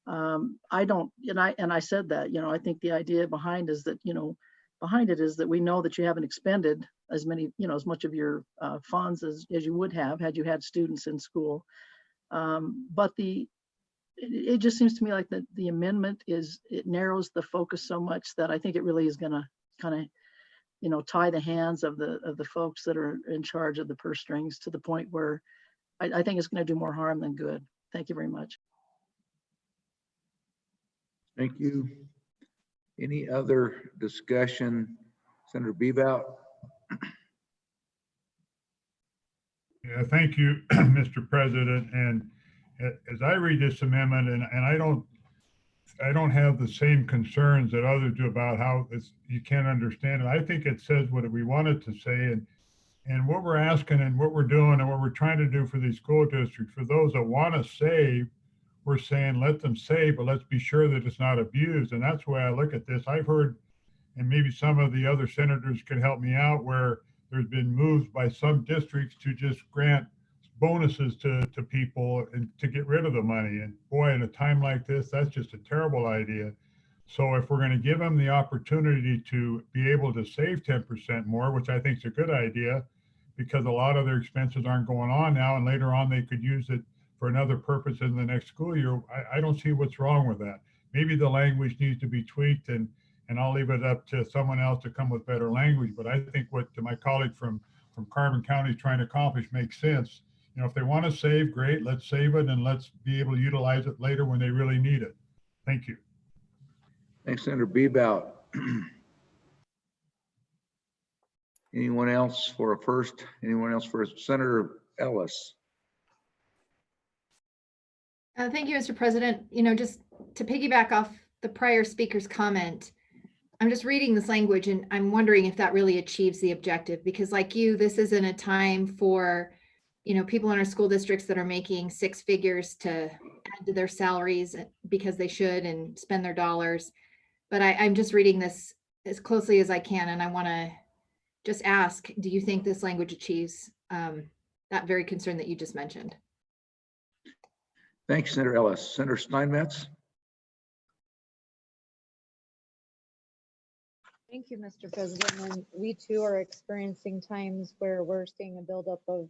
I don't, and I said that I think the idea behind is that behind it is that we know that you haven't expended as many as much of your funds as you would have had you had students in school. But it just seems to me like the amendment it narrows the focus so much that I think it really is going to kind of tie the hands of the folks that are in charge of the purse strings to the point where I think it's going to do more harm than good. Thank you very much. Thank you. Any other discussion? Senator Bebout? Yeah, thank you, Mr. President. And as I read this amendment, and I don't have the same concerns that others do about how you can't understand it. I think it says what we want it to say, and what we're asking and what we're doing and what we're trying to do for these school districts, for those that want to save, we're saying let them save, but let's be sure that it's not abused. And that's the way I look at this. I've heard, and maybe some of the other senators could help me out, where there's been moves by some districts to just grant bonuses to people and to get rid of the money. And boy, in a time like this, that's just a terrible idea. So if we're going to give them the opportunity to be able to save 10% more, which I think is a good idea, because a lot of their expenses aren't going on now, and later on they could use it for another purpose in the next school year, I don't see what's wrong with that. Maybe the language needs to be tweaked, and I'll leave it up to someone else to come with better language. But I think what my colleague from Carbon County is trying to accomplish makes sense. If they want to save, great, let's save it, and let's be able to utilize it later when they really need it. Thank you. Thanks, Senator Bebout. Anyone else for a first? Anyone else for Senator Ellis? Thank you, Mr. President. Just to piggyback off the prior speaker's comment, I'm just reading this language and I'm wondering if that really achieves the objective, because like you, this isn't a time for, people in our school districts that are making six figures to add to their salaries because they should and spend their dollars. But I'm just reading this as closely as I can. And I want to just ask, do you think this language achieves that very concern that you just mentioned? Thanks, Senator Ellis. Senator Steinmetz? Thank you, Mr. President. And we too are experiencing times where we're seeing a buildup of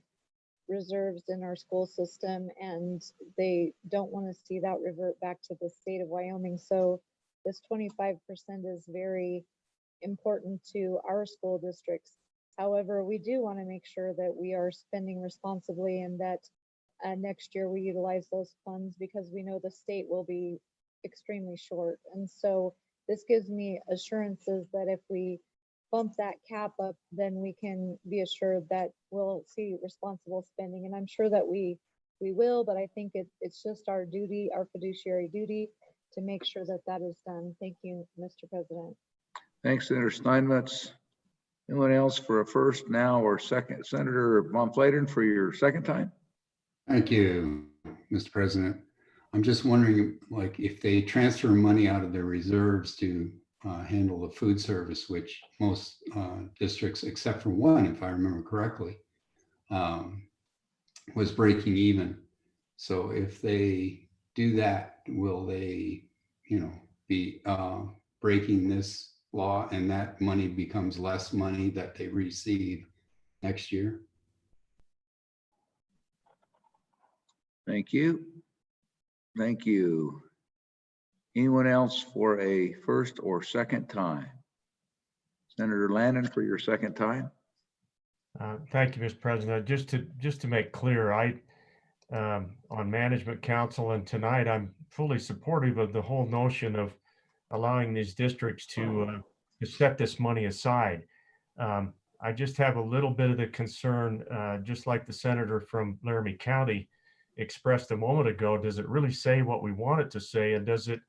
reserves in our school system, and they don't want to see that revert back to the state of Wyoming. So this 25% is very important to our school districts. However, we do want to make sure that we are spending responsibly and that next year we utilize those funds, because we know the state will be extremely short. And so this gives me assurances that if we bump that cap up, then we can be assured that we'll see responsible spending. And I'm sure that we will, but I think it's just our duty, our fiduciary duty, to make sure that that is done. Thank you, Mr. President. Thanks, Senator Steinmetz. Anyone else for a first now or second? Senator Von Flatern for your second time. Thank you, Mr. President. I'm just wondering, like, if they transfer money out of their reserves to handle the food service, which most districts, except for one, if I remember correctly, was breaking even. So if they do that, will they, be breaking this law, and that money becomes less money that they receive next year? Thank you. Thank you. Anyone else for a first or second time? Senator Landon for your second time. Thank you, Mr. President. Just to make clear, on Management Council and tonight, I'm fully supportive of the whole notion of allowing these districts to set this money aside. I just have a little bit of the concern, just like the senator from Laramie County expressed a moment ago. Does it really say what we want it to say, and does it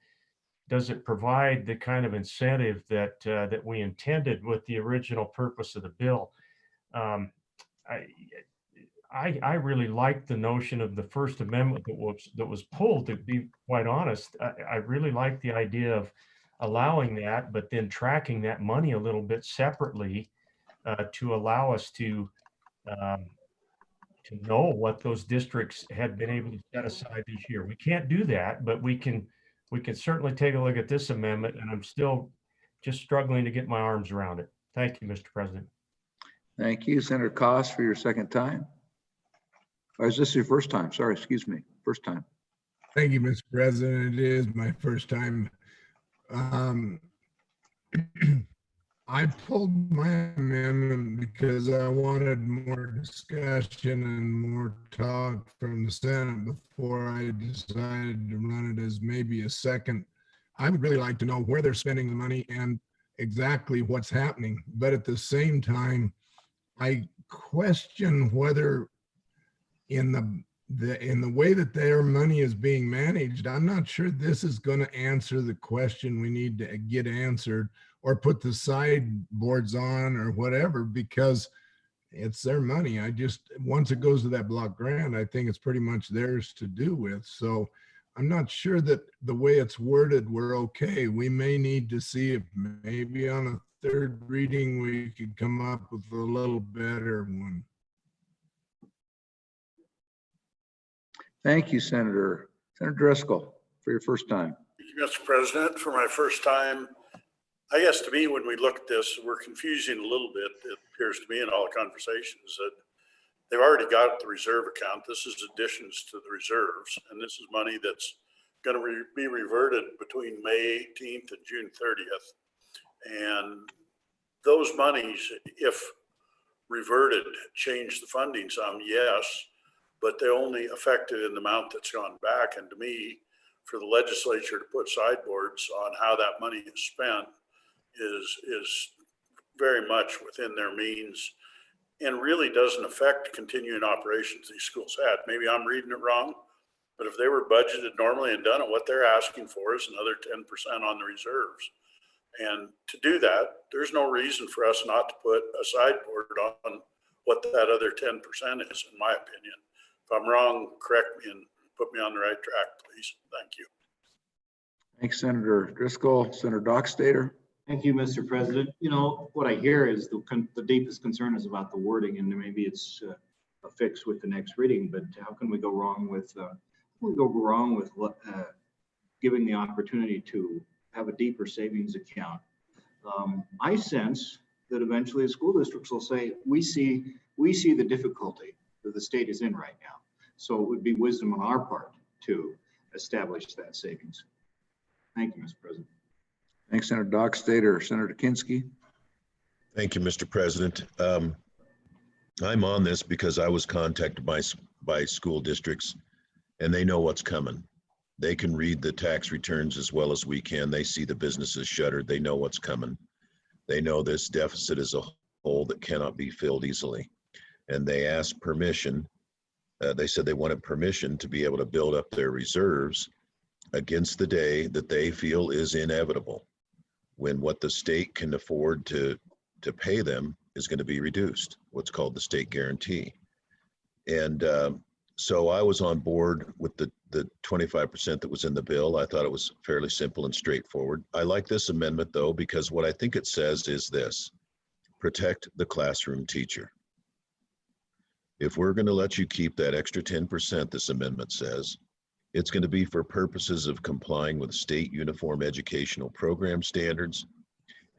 provide the kind of incentive that that we intended with the original purpose of the bill? I really like the notion of the First Amendment that was pulled. To be quite honest, I really like the idea allowing that, but then tracking that money a little bit separately to allow us um, to know what those districts have been able to set aside this year. We can't do that, but we can certainly take a look at this amendment, and I'm still just struggling to get my arms around it. Thank you, Mr. President. Thank you, Senator Koss, for your second time. Or is this your first time? Sorry, excuse me, first time. Thank you, Mr. President. It is my first time. I pulled my amendment because I wanted more discussion and more talk from the Senate before I decided to run it as maybe a second. I would really like to know where they're spending the money and exactly what's happening. But at the same time, I question whether in the way that their money is being managed, I'm not sure this is going to answer the question we need to get answered, or put the sideboards on or whatever, because it's their money. Once it goes to that block grant, I think it's pretty much theirs to do with. So I'm not sure that the way it's worded, we're okay. We may need to see if maybe on a third reading, we could come up with a little better one. Thank you, Senator. Senator Driscoll, for your first time. Thank you, Mr. President. For my first time, I guess to me, when we look at this, we're confusing a little bit. It appears to me in all the conversations that they've already got the reserve account. This is additions to the reserves, and this is money that's going to be reverted between May 18th and June 30th. And those monies, if reverted, change the funding some, yes, but they're only affected in the amount that's gone back. And to me, for the legislature to put sideboards on how that money is spent is very much within their means and really doesn't affect continuing operations these schools had. Maybe I'm reading it wrong, but if they were budgeted normally and done it, what they're asking for is another 10% on the reserves. And to do that, there's no reason for us not to put a sideboard on what that other 10% is, in my opinion. If I'm wrong, correct me and put me on the right track, please. Thank you. Thanks, Senator Driscoll. Senator Dockstader. Thank you, Mr. President. You know, what I hear is the deepest concern is about the wording, and maybe it's a fix with the next reading, but how can we go wrong with giving the opportunity to have a deeper savings account? I sense that eventually the school districts will say, we see the difficulty that the state is in right now. So it would be wisdom on our part to establish that savings. Thank you, Mr. President. Thanks, Senator Dockstader. Senator Kinski. Thank you, Mr. President. I'm on this because I was contacted by school districts, and they know what's coming. They can read the tax returns as well as we can. They see the businesses shuttered. They know what's coming. They know this deficit is a hole that cannot be filled easily. And they asked permission. They said they wanted permission to be able to build up their reserves against the day that they feel is inevitable, when what the state can afford to pay them is going to be reduced, what's called the state guarantee. And so I was on board with the 25% that was in the bill. I thought it was fairly simple and straightforward. I like this amendment, though, because what I think it says is this: protect the classroom teacher. If we're going to let you keep that extra 10%, this amendment says, it's going to be for purposes of complying with state uniform educational program standards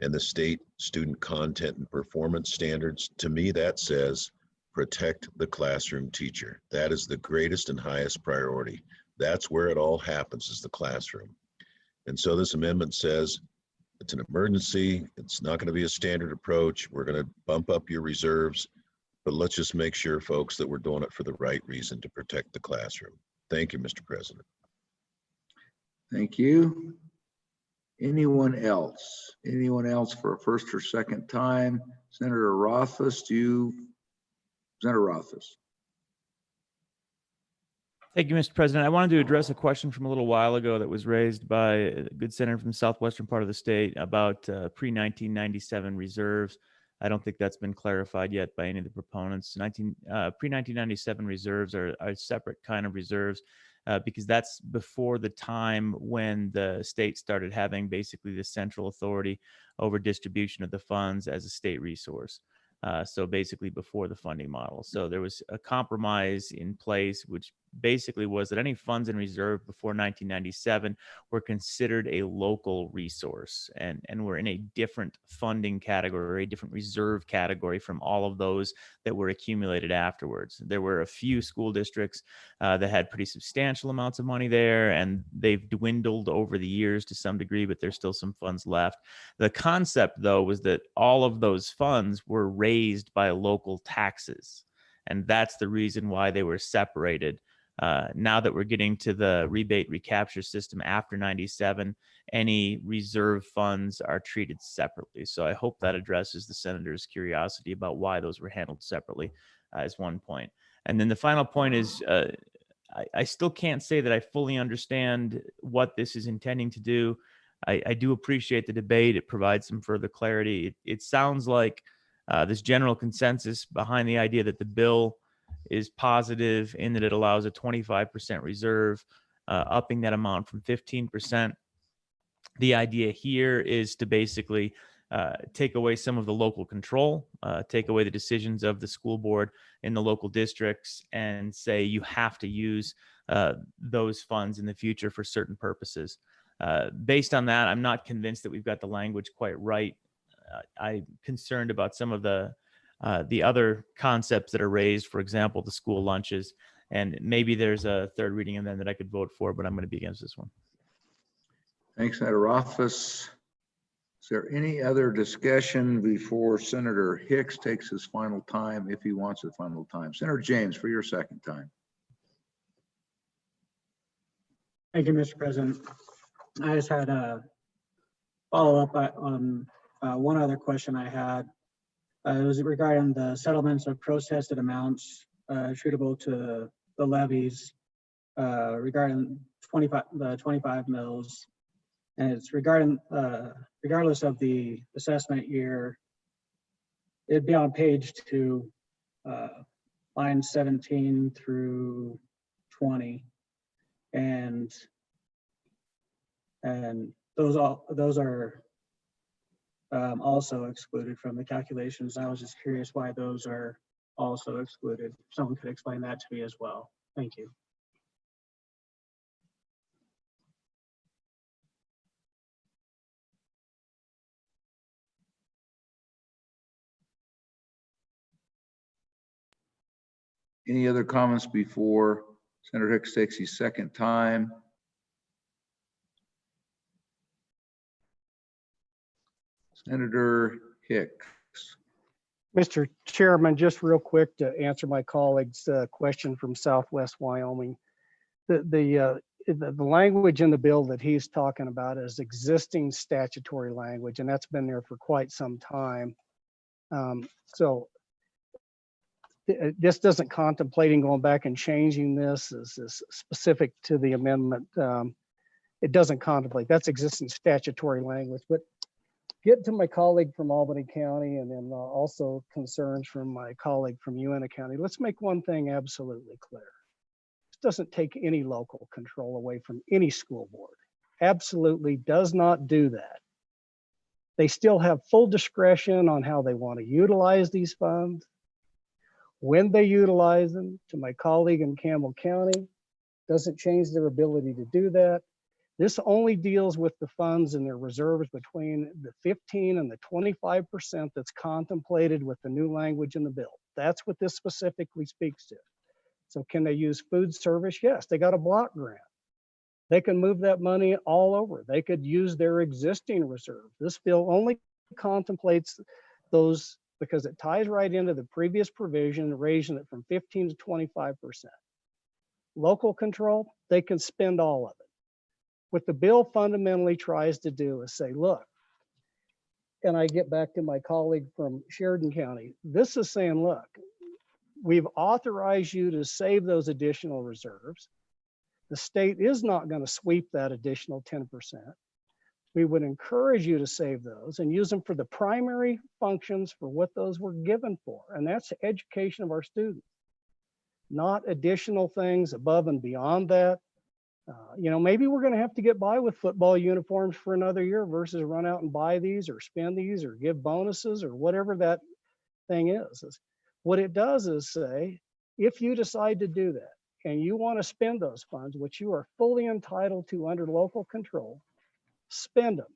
and the state student content and performance standards. To me, that says protect the classroom teacher. That is the greatest and highest priority. That's where it all happens, is the classroom. And so this amendment says it's an emergency. It's not going to be a standard approach. We're going to bump up your reserves, but let's just make sure, folks, that we're doing it for the right reason, to protect the classroom. Thank you, Mr. President. Thank you. Anyone else? Anyone else for a first or second time? Senator Rothfuss, Senator Rothfuss. Thank you, Mr. President. I wanted to address a question from a little while ago that was raised by a good senator from the southwestern part of the state about pre-1997 reserves. I don't think that's been clarified yet by any of the proponents. Pre-1997 reserves are a separate kind of reserves. because that's before the time when the state started having basically the central authority over distribution of the funds as a state resource. So basically before the funding model. So there was a compromise in place, which basically was that any funds in reserve before 1997 were considered a local resource and were in a different funding category, a different reserve category from all of those that were accumulated afterwards. There were a few school districts that had pretty substantial amounts of money there, and they've dwindled over the years to some degree, but there's still some funds left. The concept, though, was that all of those funds were raised by local taxes, and that's the reason why they were separated. Now that we're getting to the rebate recapture system after 97, any reserve funds are treated separately. So I hope that addresses the senator's curiosity about why those were handled separately as one point. And then the final point is I still can't say that I fully understand what this is intending to do. I do appreciate the debate. It provides some further clarity. It sounds like this general consensus behind the idea that the bill is positive in that it allows a 25% reserve, upping that amount from 15%. The idea here is to basically take away some of the local control, take away the decisions of the school board in the local districts, and say you have to use those funds in the future for certain purposes. Based on that, I'm not convinced that we've got the language quite right. I'm concerned about some of the other concepts that are raised, for example, the school lunches, and maybe there's a third reading and then that I could vote for, but I'm going to be against this one. Thanks, Senator Rothfuss. Is there any other discussion before Senator Hicks takes his final time, if he wants a final time? Senator James, for your second time. Thank you, Mr. President. I just had a follow-up on one other question I had. It was regarding the settlements of protested amounts attributable to the levies regarding the 25 mills. And it's regarding, regardless of the assessment year, it'd be on page 2, line 17 through 20. And those are also excluded from the calculations. I was just curious why those are also excluded. If someone could explain that to me as well. Thank you. Any other comments before Senator Hicks takes his second time? Senator Hicks. Mr. Chairman, just real quick to answer my colleague's question from Southwest Wyoming. The language in the bill that he's talking about is existing statutory language, and that's been there for quite some time. So this doesn't contemplating going back and changing this is specific to the amendment. It doesn't contemplate, that's existing statutory language. But get to my colleague from Albany County, and then also concerns from my colleague from UNT County. Let's make one thing absolutely clear. This doesn't take any local control away from any school board. Absolutely does not do that. They still have full discretion on how they want to utilize these funds. When they utilize them, to my colleague in Campbell County, doesn't change their ability to do that. This only deals with the funds and their reserves between the 15 and the 25% that's contemplated with the new language in the bill. That's what this specifically speaks to. So can they use food service? Yes, they got a block grant. They can move that money all over. They could use their existing reserve. This bill only contemplates those because it ties right into the previous provision, raising it from 15 to 25%. Local control, they can spend all of it. What the bill fundamentally tries to do is say, look, and I get back to my colleague from Sheridan County, this is saying, look, we've authorized you to save those additional reserves. The state is not going to sweep that additional 10%. We would encourage you to save those and use them for the primary functions for what those were given for, and that's the education of our students, not additional things above and beyond that. Maybe we're going to have to get by with football uniforms for another year versus run out and buy these or spend these or give bonuses or whatever that thing is. What it does is say, if you decide to do that and you want to spend those funds, which you are fully entitled to under local control, spend them.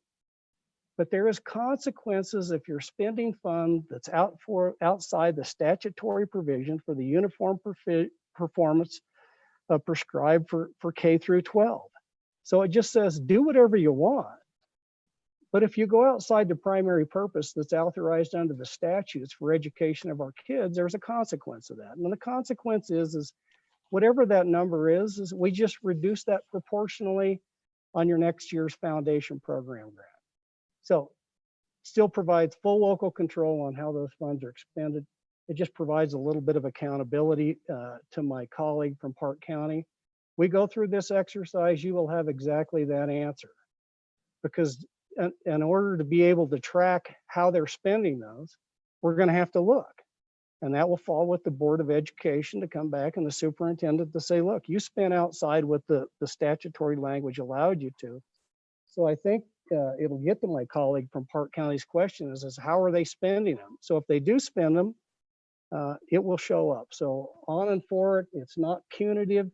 But there is consequences if you're spending fund that's outside the statutory provision for the uniform performance prescribed for K through 12. So it just says, do whatever you want. But if you go outside the primary purpose that's authorized under the statutes for education of our kids, there's a consequence of that. And the consequence is whatever that number is we just reduce that proportionally on your next year's foundation program grant. So still provides full local control on how those funds are expended. It just provides a little bit of accountability to my colleague from Park County. We go through this exercise, you will have exactly that answer. Because in order to be able to track how they're spending those, we're going to have to look. And that will fall with the Board of Education to come back and the superintendent to say, look, you spent outside what the statutory language allowed you to. So I think it'll get to my colleague from Park County's question is how are they spending them? So if they do spend them, it will show up. So on and for it, it's not punitive.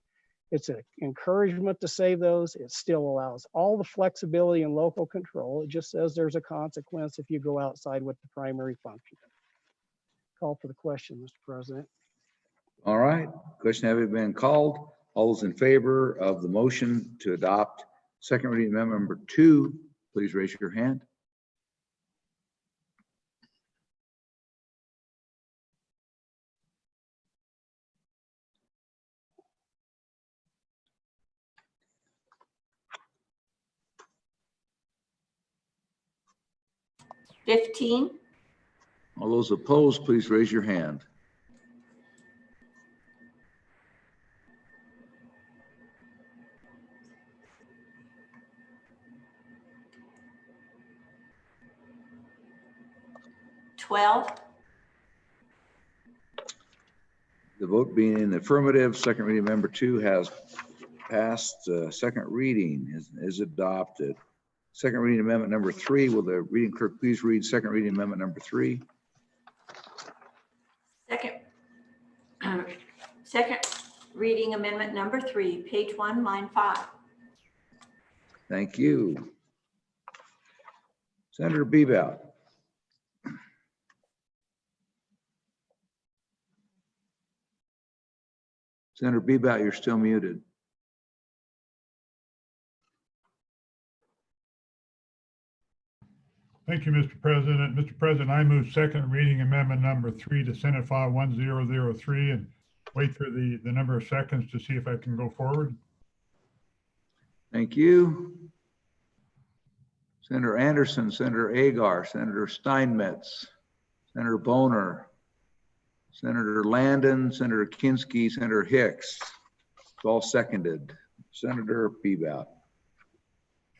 It's an encouragement to save those. It still allows all the flexibility and local control. It just says there's a consequence if you go outside what the primary function is. Call for the question, Mr. President. All right, question having been called. All those in favor of the motion to adopt second reading amendment number 2, please raise your hand. $15. All those opposed, please raise your hand. $12. The vote being in the affirmative, second reading amendment 2 has passed. Second reading is adopted. Second reading amendment number 3, will the reading clerk please read second reading amendment number 3? Second reading amendment number 3, page 1, line 5. Thank you. Senator Bebout. Senator Bebout, you're still muted. Thank you, Mr. President. Mr. President, I move second reading amendment number 3 to Senate File 1003 and wait for the number of seconds to see if I can go forward. Thank you. Senator Anderson, Senator Agar, Senator Steinmetz, Senator Boner, Senator Landon, Senator Kinski, Senator Hicks. It's all seconded. Senator Bebout.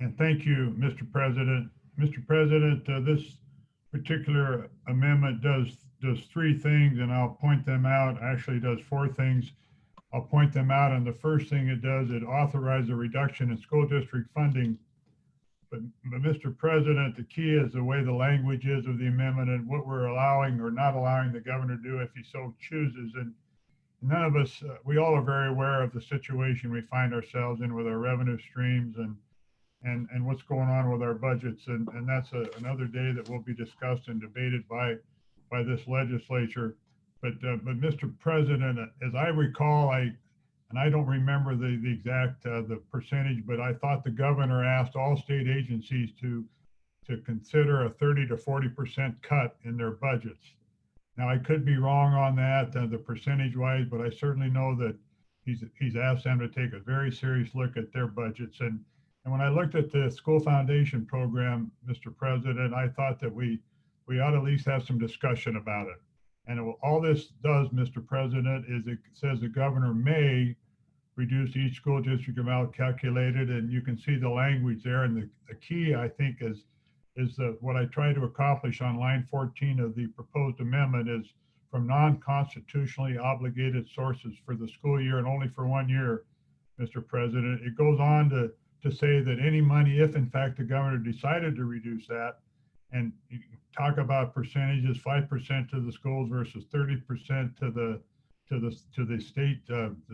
And thank you, Mr. President. Mr. President, this particular amendment does 3 things, and I'll point them out. Actually, it does 4 things. I'll point them out. And the first thing it does, it authorizes a reduction in school district funding. But Mr. President, the key is the way the language is of the amendment and what we're allowing or not allowing the governor to do if he so chooses. And none of us, we all are very aware of the situation we find ourselves in with our revenue streams and what's going on with our budgets. And that's another day that will be discussed and debated by this legislature. But Mr. President, as I recall, and I don't remember the exact the percentage, but I thought the governor asked all state agencies to consider a 30 to 40% cut in their budgets. Now I could be wrong on that, the percentage wise, but I certainly know that he's asked them to take a very serious look at their budgets. And when I looked at the school foundation program, Mr. President, I thought that we ought to at least have some discussion about it. And all this does, Mr. President, is it says the governor may reduce each school district amount calculated, and you can see the language there. And the key, I think, is what I try to accomplish on line 14 of the proposed amendment is from non-constitutionally obligated sources for the school year and only for 1 year. Mr. President. It goes on to say that any money, if in fact the governor decided to reduce that, and you talk about percentages, 5% to the schools versus 30% to the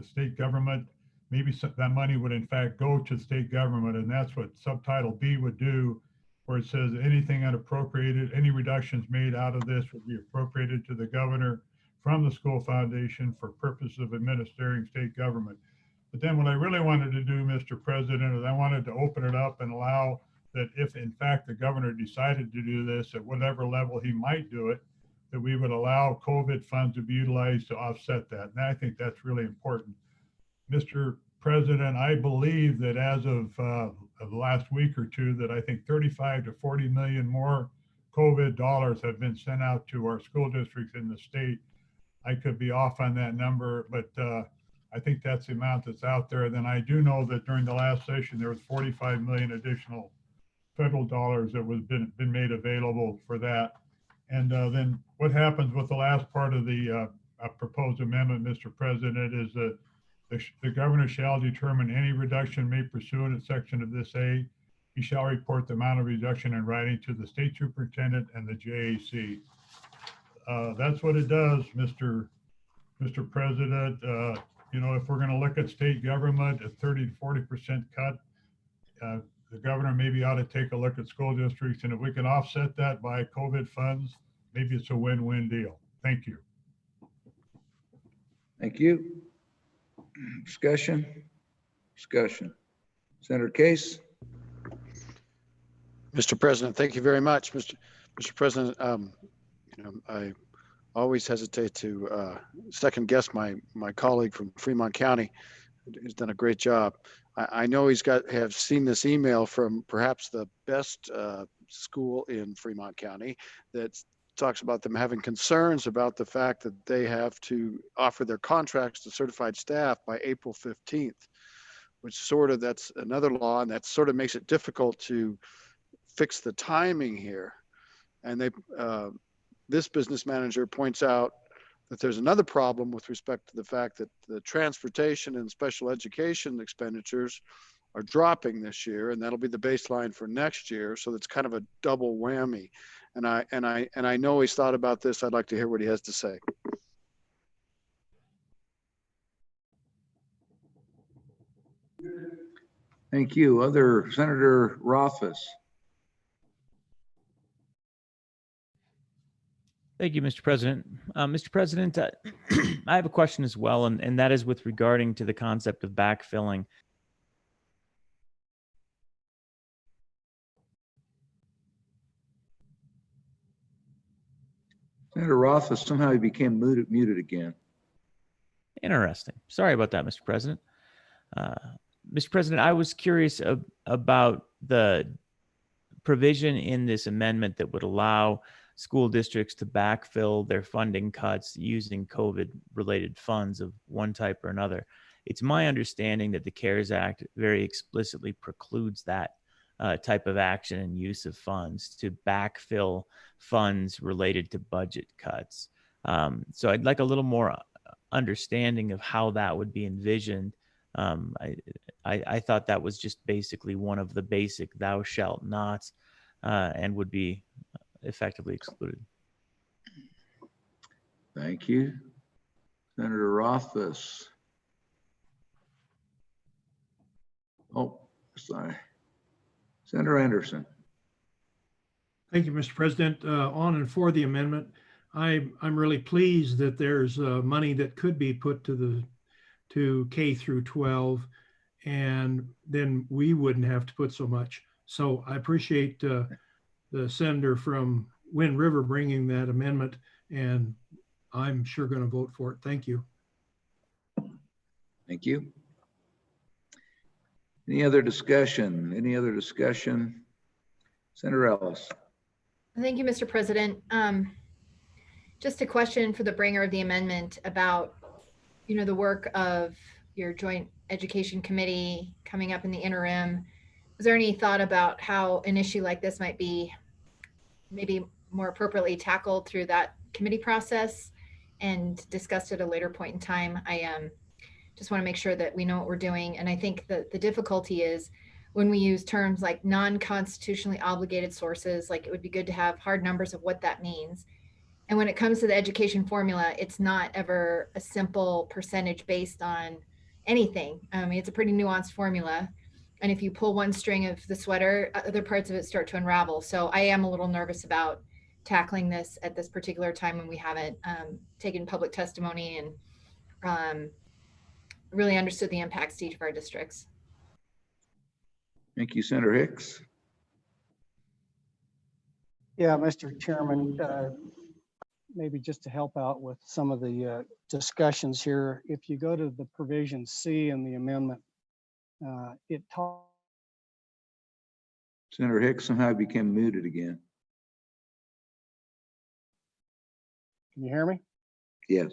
state government, maybe that money would in fact go to state government, and that's what subtitle B would do, where it says anything unappropriated, any reductions made out of this would be appropriated to the governor from the school foundation for purposes of administering state government. But then what I really wanted to do, Mr. President, is I wanted to open it up and allow that if in fact the governor decided to do this at whatever level he might do it, that we would allow COVID funds to be utilized to offset that. And I think that's really important. Mr. President, I believe that as of the last week or two, that I think 35 to 40 million more COVID dollars have been sent out to our school districts in the state. I could be off on that number, but I think that's the amount that's out there. Then I do know that during the last session, there was 45 million additional federal dollars that was been made available for that. And then what happens with the last part of the proposed amendment, Mr. President, is that the governor shall determine any reduction made pursuant to section of this A. He shall report the amount of reduction in writing to the state superintendent and the JAC. That's what it does, Mr. President. You know, if we're going to look at state government at 30 to 40% cut, the governor maybe ought to take a look at school districts. And if we can offset that by COVID funds, maybe it's a win-win deal. Thank you. Thank you. Discussion? Senator Case? Mr. President, thank you very much. Mr. President, you know, I always hesitate to second guess my colleague from Fremont County, who's done a great job. I know have seen this email from perhaps the best school in Fremont County that talks about them having concerns about the fact that they have to offer their contracts to certified staff by April 15th, which that's another law, and that sort of makes it difficult to fix the timing here. And this business manager points out that there's another problem with respect to the fact that the transportation and special education expenditures are dropping this year, and that'll be the baseline for next year. So it's kind of a double whammy. And I know he's thought about this. I'd like to hear what he has to say. Thank you. Senator Rothfuss. Thank you, Mr. President. Mr. President, I have a question as well, and that is with regarding to the concept of backfilling. Senator Rothfuss, somehow he became muted again. Interesting. Sorry about that, Mr. President. Mr. President, I was curious about the provision in this amendment that would allow school districts to backfill their funding cuts using COVID-related funds of one type or another. It's my understanding that the CARES Act very explicitly precludes that type of action and use of funds to backfill funds related to budget cuts. So I'd like a little more understanding of how that would be envisioned. I thought that was just basically one of the basic thou shalt nots and would be effectively excluded. Thank you. Senator Rothfuss. Oh, sorry. Senator Anderson. Thank you, Mr. President. On and for the amendment, I'm really pleased that there's money that could be put to K through 12, and then we wouldn't have to put so much. So I appreciate the senator from Wind River bringing that amendment, and I'm sure going to vote for it. Thank you. Thank you. Any other discussion? Senator Ellis. Thank you, Mr. President. Just a question for the bringer of the amendment about, the work of your Joint Education Committee coming up in the interim. Was there any thought about how an issue like this might be maybe more appropriately tackled through that committee process and discussed at a later point in time? I just want to make sure that we know what we're doing. And I think that the difficulty is when we use terms like non-constitutionally obligated sources, like it would be good to have hard numbers of what that means. And when it comes to the education formula, it's not ever a simple percentage based on anything. I mean, it's a pretty nuanced formula. And if you pull one string of the sweater, other parts of it start to unravel. So I am a little nervous about tackling this at this particular time when we haven't taken public testimony and really understood the impacts to each of our districts. Thank you, Senator Hicks. Yeah, Mr. Chairman, maybe just to help out with some of the discussions here, if you go to the provision C in the amendment, it talks. Senator Hicks somehow became muted again. Can you hear me? Yes.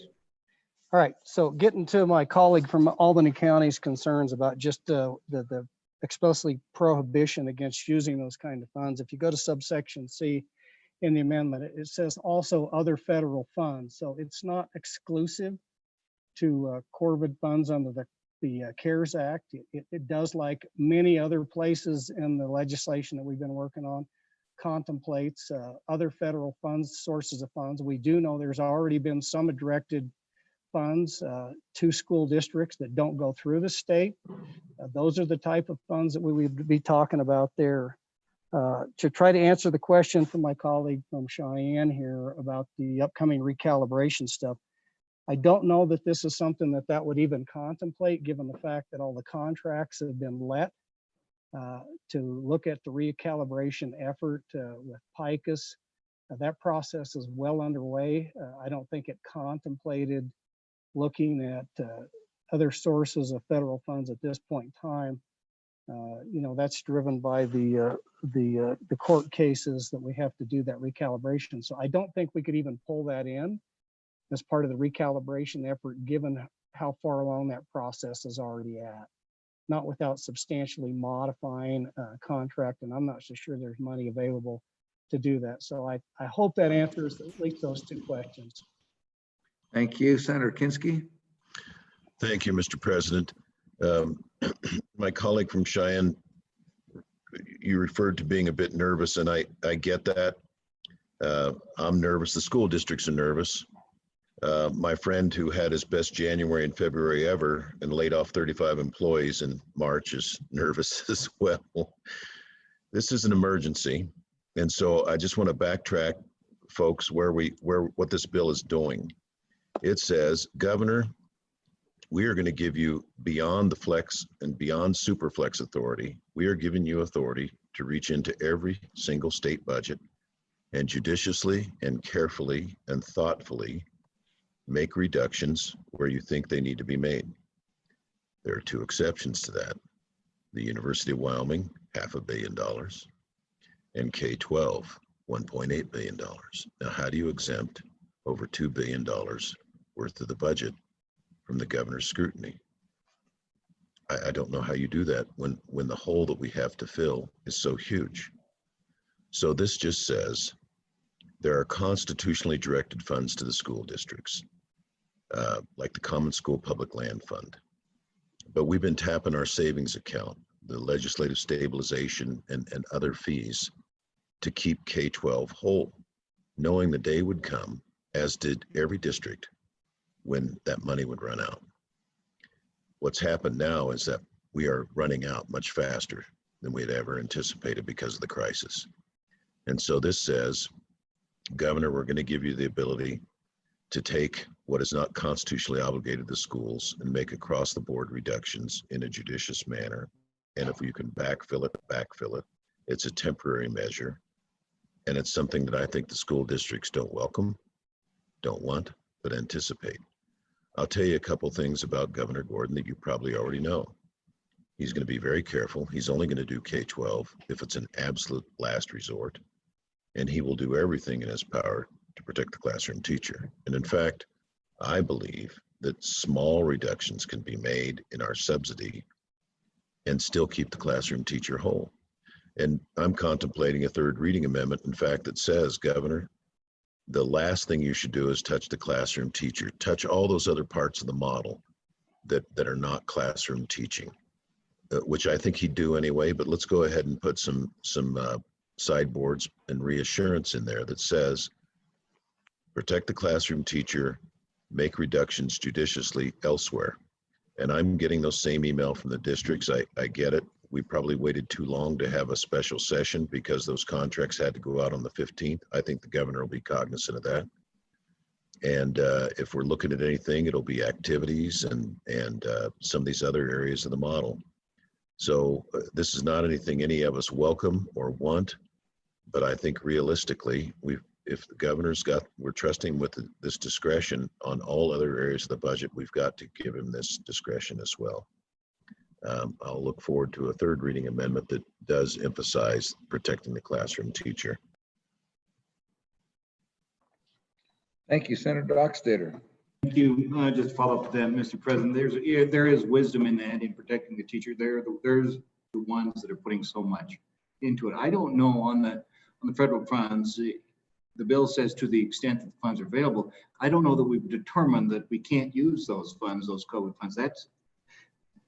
All right, so getting to my colleague from Albany County's concerns about just the explicitly prohibition against using those kind of funds. If you go to subsection C in the amendment, it says also other federal funds. So it's not exclusive to Corvid funds under the CARES Act. It does, like many other places in the legislation that we've been working on, contemplates other federal funds, sources of funds. We do know there's already been some directed funds to school districts that don't go through the state. Those are the type of funds that we would be talking about there. To try to answer the question from my colleague from Cheyenne here about the upcoming recalibration stuff, I don't know that this is something that would even contemplate, given the fact that all the contracts have been let to look at the recalibration effort with PICUS. That process is well underway. I don't think it contemplated looking at other sources of federal funds at this point in time. You know, that's driven by the court cases that we have to do that recalibration. So I don't think we could even pull that in as part of the recalibration effort, given how far along that process is already at. Not without substantially modifying a contract, and I'm not so sure there's money available to do that. So I hope that answers at least those two questions. Thank you, Senator Kinski. Thank you, Mr. President. My colleague from Cheyenne, you referred to being a bit nervous, and I get that. I'm nervous. The school districts are nervous. My friend who had his best January and February ever and laid off 35 employees in March is nervous as well. This is an emergency. And so I just want to backtrack, folks, what this bill is doing. It says, Governor, we are going to give you beyond the flex and beyond super flex authority. We are giving you authority to reach into every single state budget and judiciously and carefully and thoughtfully make reductions where you think they need to be made. There are two exceptions to that. The University of Wyoming, $500 million, and K-12, $1.8 billion. Now, how do you exempt over $2 billion worth of the budget from the governor's scrutiny? I don't know how you do that when the hole that we have to fill is so huge. So this just says there are constitutionally directed funds to the school districts, like the Common School Public Land Fund. But we've been tapping our savings account, the legislative stabilization and other fees to keep K-12 whole, knowing the day would come, as did every district, when that money would run out. What's happened now is that we are running out much faster than we had ever anticipated because of the crisis. And so this says, Governor, we're going to give you the ability to take what is not constitutionally obligated to schools and make across the board reductions in a judicious manner. And if you can backfill it, backfill it. It's a temporary measure. And it's something that I think the school districts don't welcome, don't want, but anticipate. I'll tell you a couple things about Governor Gordon that you probably already know. He's going to be very careful. He's only going to do K-12 if it's an absolute last resort. And he will do everything in his power to protect the classroom teacher. And in fact, I believe that small reductions can be made in our subsidy and still keep the classroom teacher whole. And I'm contemplating a third reading amendment, in fact, that says, Governor, the last thing you should do is touch the classroom teacher, touch all those other parts of the model, that are not classroom teaching, which I think he'd do anyway, but let's go ahead and put some sideboards and reassurance in there that says, protect the classroom teacher, make reductions judiciously elsewhere. And I'm getting those same email from the districts. I get it. We probably waited too long to have a special session because those contracts had to go out on the 15th. I think the governor will be cognizant of that. And if we're looking at anything, it'll be activities and some of these other areas of the model. So this is not anything any of us welcome or want, but I think realistically, if the governor's we're trusting with this discretion on all other areas of the budget, we've got to give him this discretion as well. I'll look forward to a third reading amendment that does emphasize protecting the classroom teacher. Thank you, Senator Dockstader. Thank you. Just to follow up to that, Mr. President, there is wisdom in that, in protecting the teacher. There's the ones that are putting so much into it. I don't know on the federal funds. The bill says to the extent that the funds are available. I don't know that we've determined that we can't use those funds, those COVID funds. That's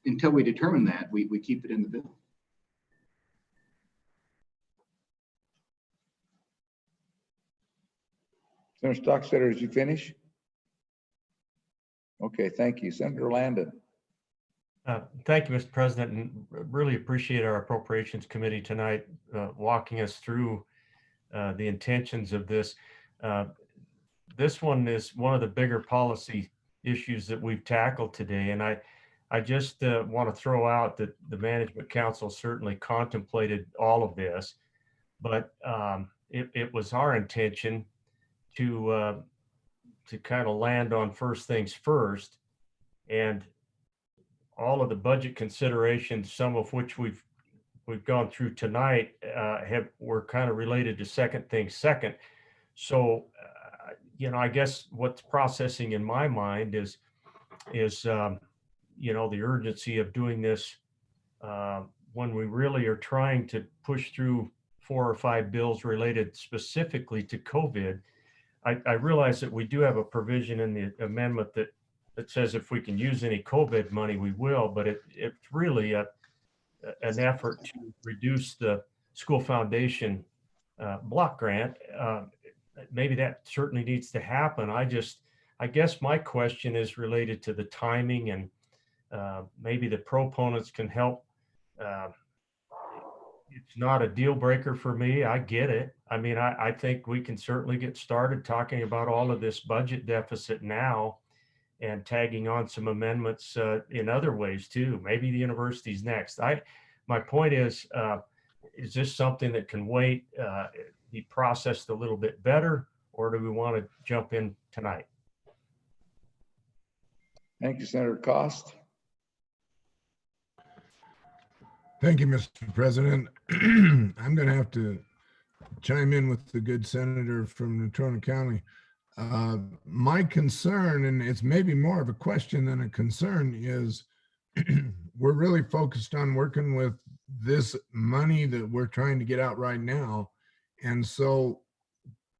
until we determine that, we keep it in the bill. Senator Dockstader, did you finish? Okay, thank you. Senator Landon. Thank you, Mr. President, and really appreciate our Appropriations Committee tonight walking us through the intentions of this. This one is one of the bigger policy issues that we've tackled today, and I just want to throw out that the Management Council certainly contemplated all of this, but it was our intention to kind of land on first things first, and all of the budget considerations, some of which we've gone through tonight, were kind of related to second things second. So, I guess what's processing in my mind is the urgency of doing this when we really are trying to push through 4 or 5 bills related specifically to COVID. I realize that we do have a provision in the amendment that says if we can use any COVID money, we will, but it's really an effort to reduce the school foundation block grant. Maybe that certainly needs to happen. I guess my question is related to the timing, and maybe the proponents can help. It's not a deal breaker for me. I get it. I mean, I think we can certainly get started talking about all of this budget deficit now and tagging on some amendments in other ways too. Maybe the university's next. My point is this something that can wait, be processed a little bit better, or do we want to jump in tonight? Thank you, Senator Cost. Thank you, Mr. President. I'm going to have to chime in with the good senator from Natrona County. My concern, and it's maybe more of a question than a concern, is we're really focused on working with this money that we're trying to get out right now. And so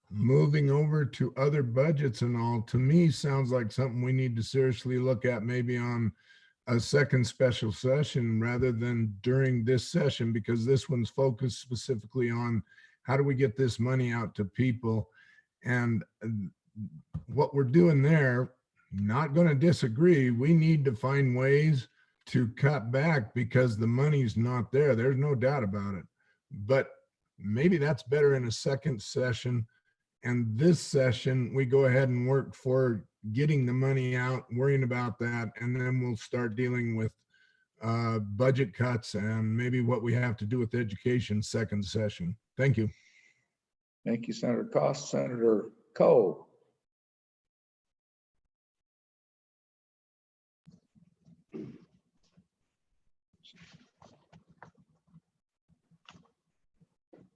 moving over to other budgets and all, to me, sounds like something we need to seriously look at, maybe on a second special session rather than during this session, because this one's focused specifically on how do we get this money out to people. And what we're doing there, not going to disagree, we need to find ways to cut back because the money's not there. There's no doubt about it. But maybe that's better in a second session. And this session, we go ahead and work for getting the money out, worrying about that, and then we'll start dealing with budget cuts and maybe what we have to do with education second session. Thank you. Thank you, Senator Cost. Senator Coe.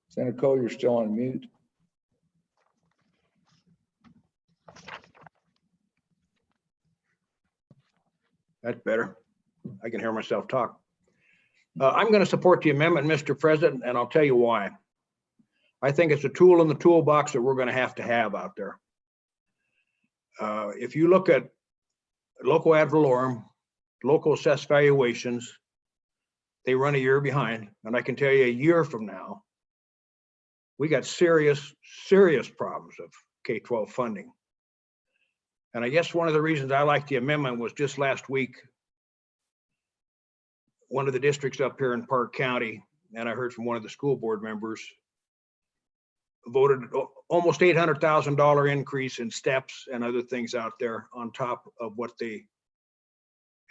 Senator Coe, you're still on mute. That's better. I can hear myself talk. I'm going to support the amendment, Mr. President, and I'll tell you why. I think it's a tool in the toolbox that we're going to have out there. If you look at local ad valorem local assessed valuations, they run a year behind. And I can tell you a year from now, we got serious, serious problems of K-12 funding. And I guess one of the reasons I like the amendment was just last week, one of the districts up here in Park County, and I heard from one of the school board members, voted almost $800,000 increase in steps and other things out there on top of what they,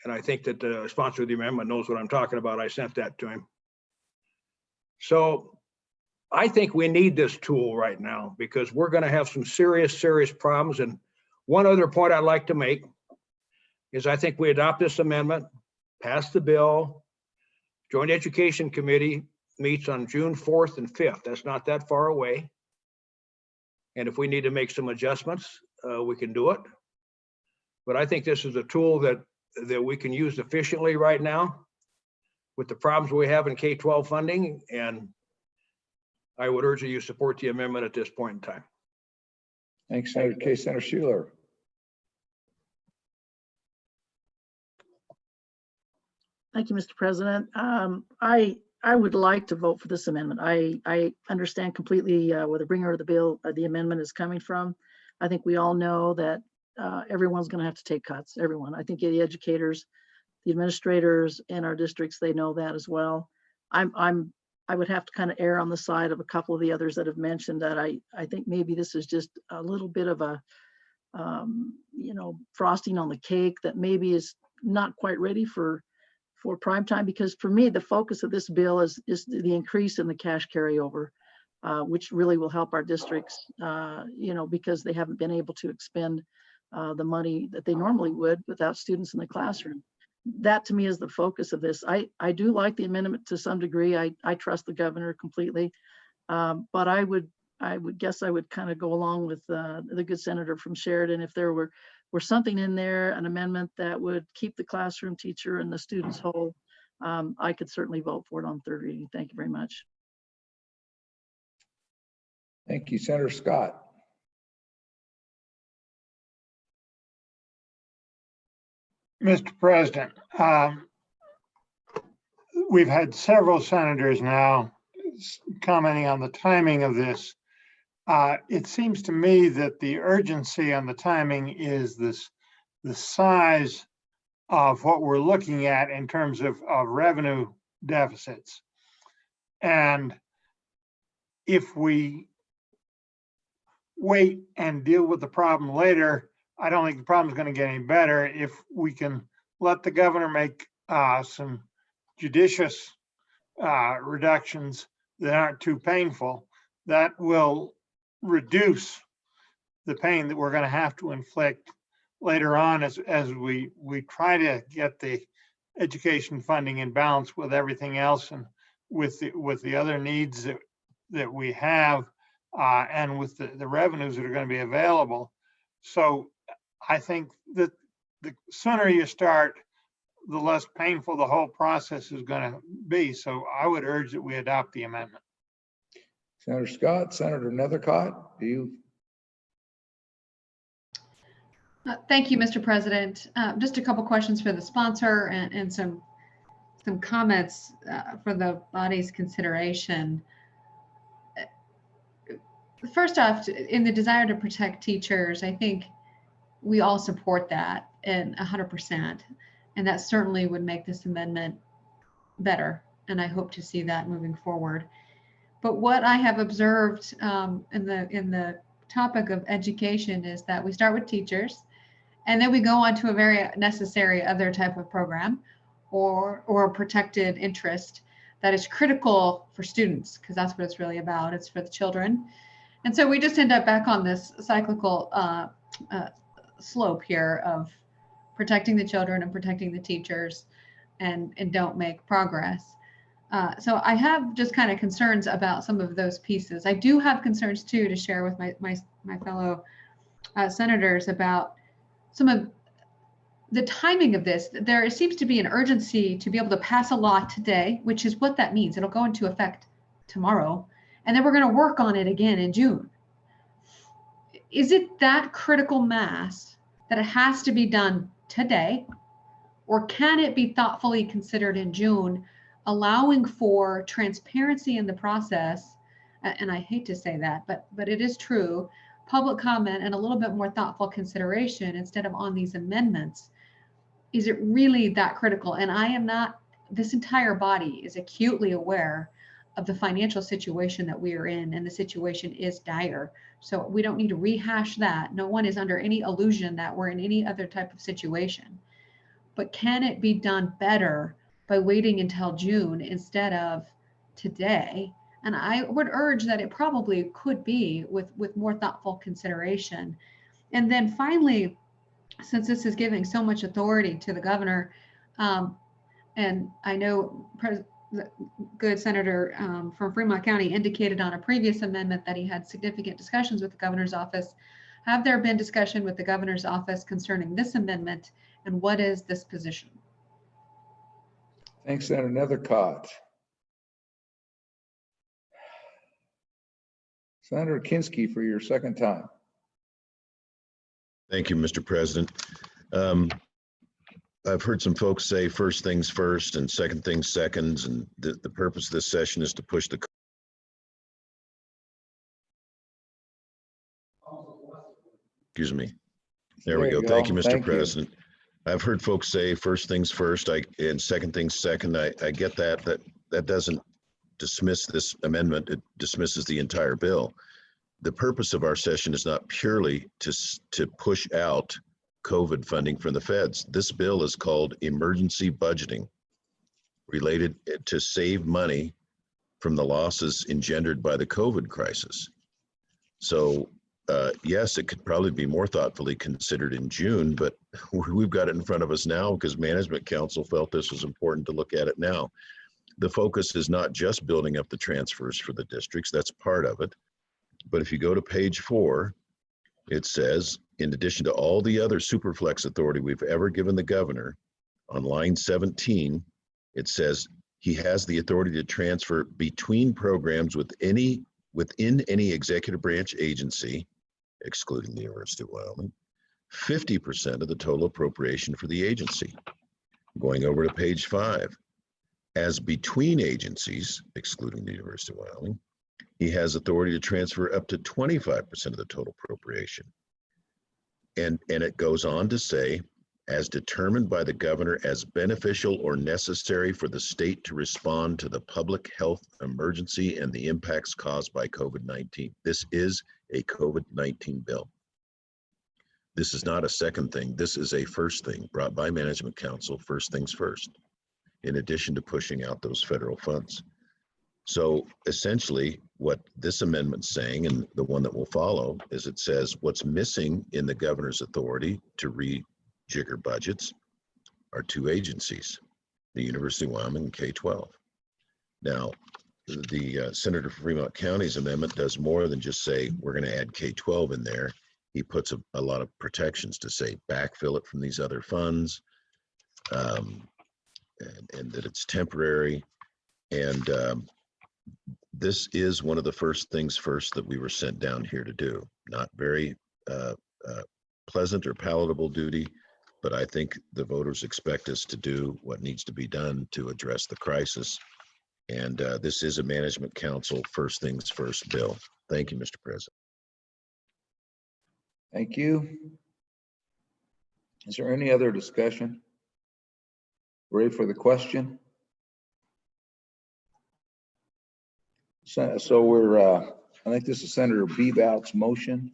and I think that the sponsor of the amendment knows what I'm talking about. I sent that to him. So I think we need this tool right now because we're going to have some serious, serious problems. And one other point I'd like to make is I think we adopt this amendment, pass the bill. Joint Education Committee meets on June 4th and 5th. That's not that far away. And if we need to make some adjustments, we can do it. But I think this is a tool that we can use efficiently right now with the problems we have in K-12 funding. And I would urge that you support the amendment at this point in time. Thanks, Senator K. Senator Schuler. Thank you, Mr. President. I would like to vote for this amendment. I understand completely where the bringer of the bill, the amendment is coming from. I think we all know that everyone's going to have to take cuts. Everyone. I think the educators, the administrators in our districts, they know that as well. I would have to kind of err on the side of a couple of the others that have mentioned that I think maybe this is just a little bit of a frosting on the cake that maybe is not quite ready for prime time, because for me, the focus of this bill is the increase in the cash carryover, which really will help our districts, because they haven't been able to expend the money that they normally would without students in the classroom. That to me is the focus of this. I do like the amendment to some degree. I trust the governor completely, but I would guess I would kind of go along with the good senator from Sheridan if there were something in there, an amendment that would keep the classroom teacher and the students whole. I could certainly vote for it on third reading. Thank you very much. Thank you, Senator Scott. Mr. President, we've had several senators now commenting on the timing of this. It seems to me that the urgency on the timing is the size of what we're looking at in terms of revenue deficits. And if we wait and deal with the problem later, I don't think the problem is going to get any better. If we can let the governor make some judicious reductions that aren't too painful, that will reduce the pain that we're going to have to inflict later on as we try to get the education funding in balance with everything else and with the other needs that we have and with the revenues that are going to be available. So I think that the sooner you start, the less painful the whole process is going to be. So I would urge that we adopt the amendment. Senator Scott, Senator Nethercott, do you? Thank you, Mr. President. Just a couple questions for the sponsor and some comments for the body's consideration. First off, in the desire to protect teachers, I think we all support that and 100%, and that certainly would make this amendment better. And I hope to see that moving forward. But what I have observed in the topic of education is that we start with teachers, and then we go on to a very necessary other type of program or a protected interest that is critical for students, because that's what it's really about. It's for the children. And so we just end up back on this cyclical slope here of protecting the children and protecting the teachers and don't make progress. So I have just kind of concerns about some of those pieces. I do have concerns too to share with my fellow senators about some of the timing of this. There seems to be an urgency to be able to pass a law today, which is what that means. It'll go into effect tomorrow, and then we're going to work on it again in June. Is it that critical mass that it has to be done today, Or can it be thoughtfully considered in June, allowing for transparency in the process? And I hate to say that, but it is true, public comment and a little bit more thoughtful consideration instead of on these amendments. Is it really that critical? And I am not, this entire body is acutely aware of the financial situation that we are in, and the situation is dire. So we don't need to rehash that. No one is under any illusion that we're in any other type of situation. But can it be done better by waiting until June instead of today? And I would urge that it probably could be with more thoughtful consideration. And then finally, since this is giving so much authority to the governor, and I know the good senator from Fremont County indicated on a previous amendment that he had significant discussions with the governor's office. Have there been discussion with the governor's office concerning this amendment, and what is this position? Thanks, Senator Nethercott. Senator Kinski for your second time. Thank you, Mr. President. I've heard some folks say first things first and second things seconds, and the purpose of this session is to push the excuse me. There we go. Thank you, Mr. President. I've heard folks say first things first and second things second. I get that. That doesn't dismiss this amendment. It dismisses the entire bill. The purpose of our session is not purely to push out COVID funding from the feds. This bill is called emergency budgeting, related to save money from the losses engendered by the COVID crisis. So yes, it could probably be more thoughtfully considered in June, but we've got it in front of us now because Management Council felt this was important to look at it now. The focus is not just building up the transfers for the districts, that's part of it. But if you go to page 4, it says, in addition to all the other superflex authority we've ever given the governor, on line 17, it says he has the authority to transfer between programs within any executive branch agency, excluding the University of Wyoming, 50% of the total appropriation for the agency. Going over to page 5, as between agencies, excluding the University of Wyoming, he has authority to transfer up to 25% of the total appropriation. And it goes on to say, as determined by the governor as beneficial or necessary for the state to respond to the public health emergency and the impacts caused by COVID-19. This is a COVID-19 bill. This is not a second thing. This is a first thing brought by Management Council, first things first, in addition to pushing out those federal funds. So essentially what this amendment's saying, and the one that will follow, is it says what's missing in the governor's authority to rejigger budgets are 2 agencies, the University of Wyoming and K-12. Now, the Senator from Fremont County's amendment does more than just say we're going to add K-12 in there. He puts a lot of protections to say backfill it from these other funds, and that it's temporary. And this is one of the first things first that we were sent down here to do. Not very pleasant or palatable duty, but I think the voters expect us to do what needs to be done to address the crisis. And this is a Management Council first things first bill. Thank you, Mr. President. Thank you. Is there any other discussion? Ready for the question? So we're, I think this is Senator Bebout's motion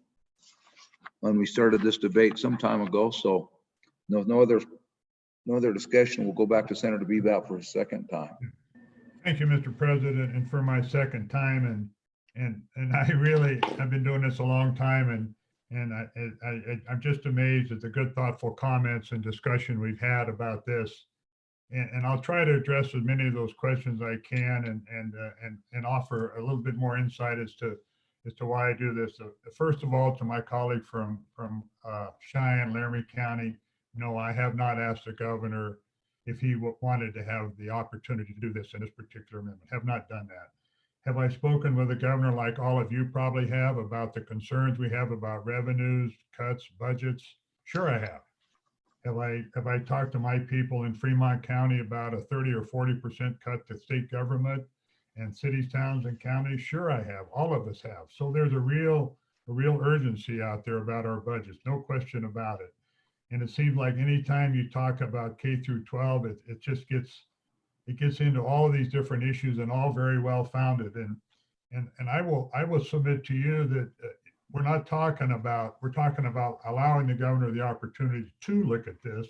when we started this debate some time ago. So no other discussion. We'll go back to Senator Bebout for a second time. Thank you, Mr. President, and for my second time. And I really, I've been doing this a long time, and I'm just amazed at the good, thoughtful comments and discussion we've had about this. And I'll try to address as many of those questions I can and offer a little bit more insight as to why I do this. First of all, to my colleague from Cheyenne, Laramie County, no, I have not asked the governor if he wanted to have the opportunity to do this in this particular amendment. Have not done that. Have I spoken with the governor, like all of you probably have, about the concerns we have about revenues, cuts, budgets? Sure I have. Have I talked to my people in Fremont County about a 30 or 40% cut to state government and cities, towns, and counties? Sure, I have. All of us have. So there's a real urgency out there about our budgets, no question about it. And it seems like anytime you talk about K through 12, it just gets into all of these different issues, and all very well founded. And I will submit to you that we're talking about allowing the governor the opportunity to look at this.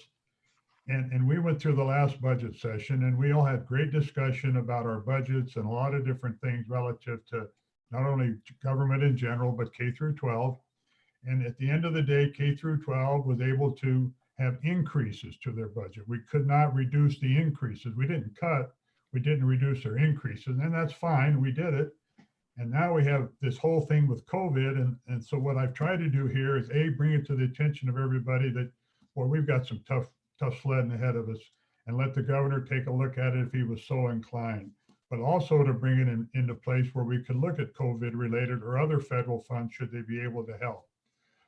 And we went through the last budget session, and we all had great discussion about our budgets and a lot of different things relative to not only government in general, but K through 12. And at the end of the day, K through 12 was able to have increases to their budget. We could not reduce the increases. We didn't cut, we didn't reduce their increases, and that's fine, we did it. And now we have this whole thing with COVID. And so what I've tried to do here is bring it to the attention of everybody that, boy, we've got some tough sledding ahead of us, and let the governor take a look at it if he was so inclined. But also to bring it into place where we could look at COVID related or other federal funds should they be able to help.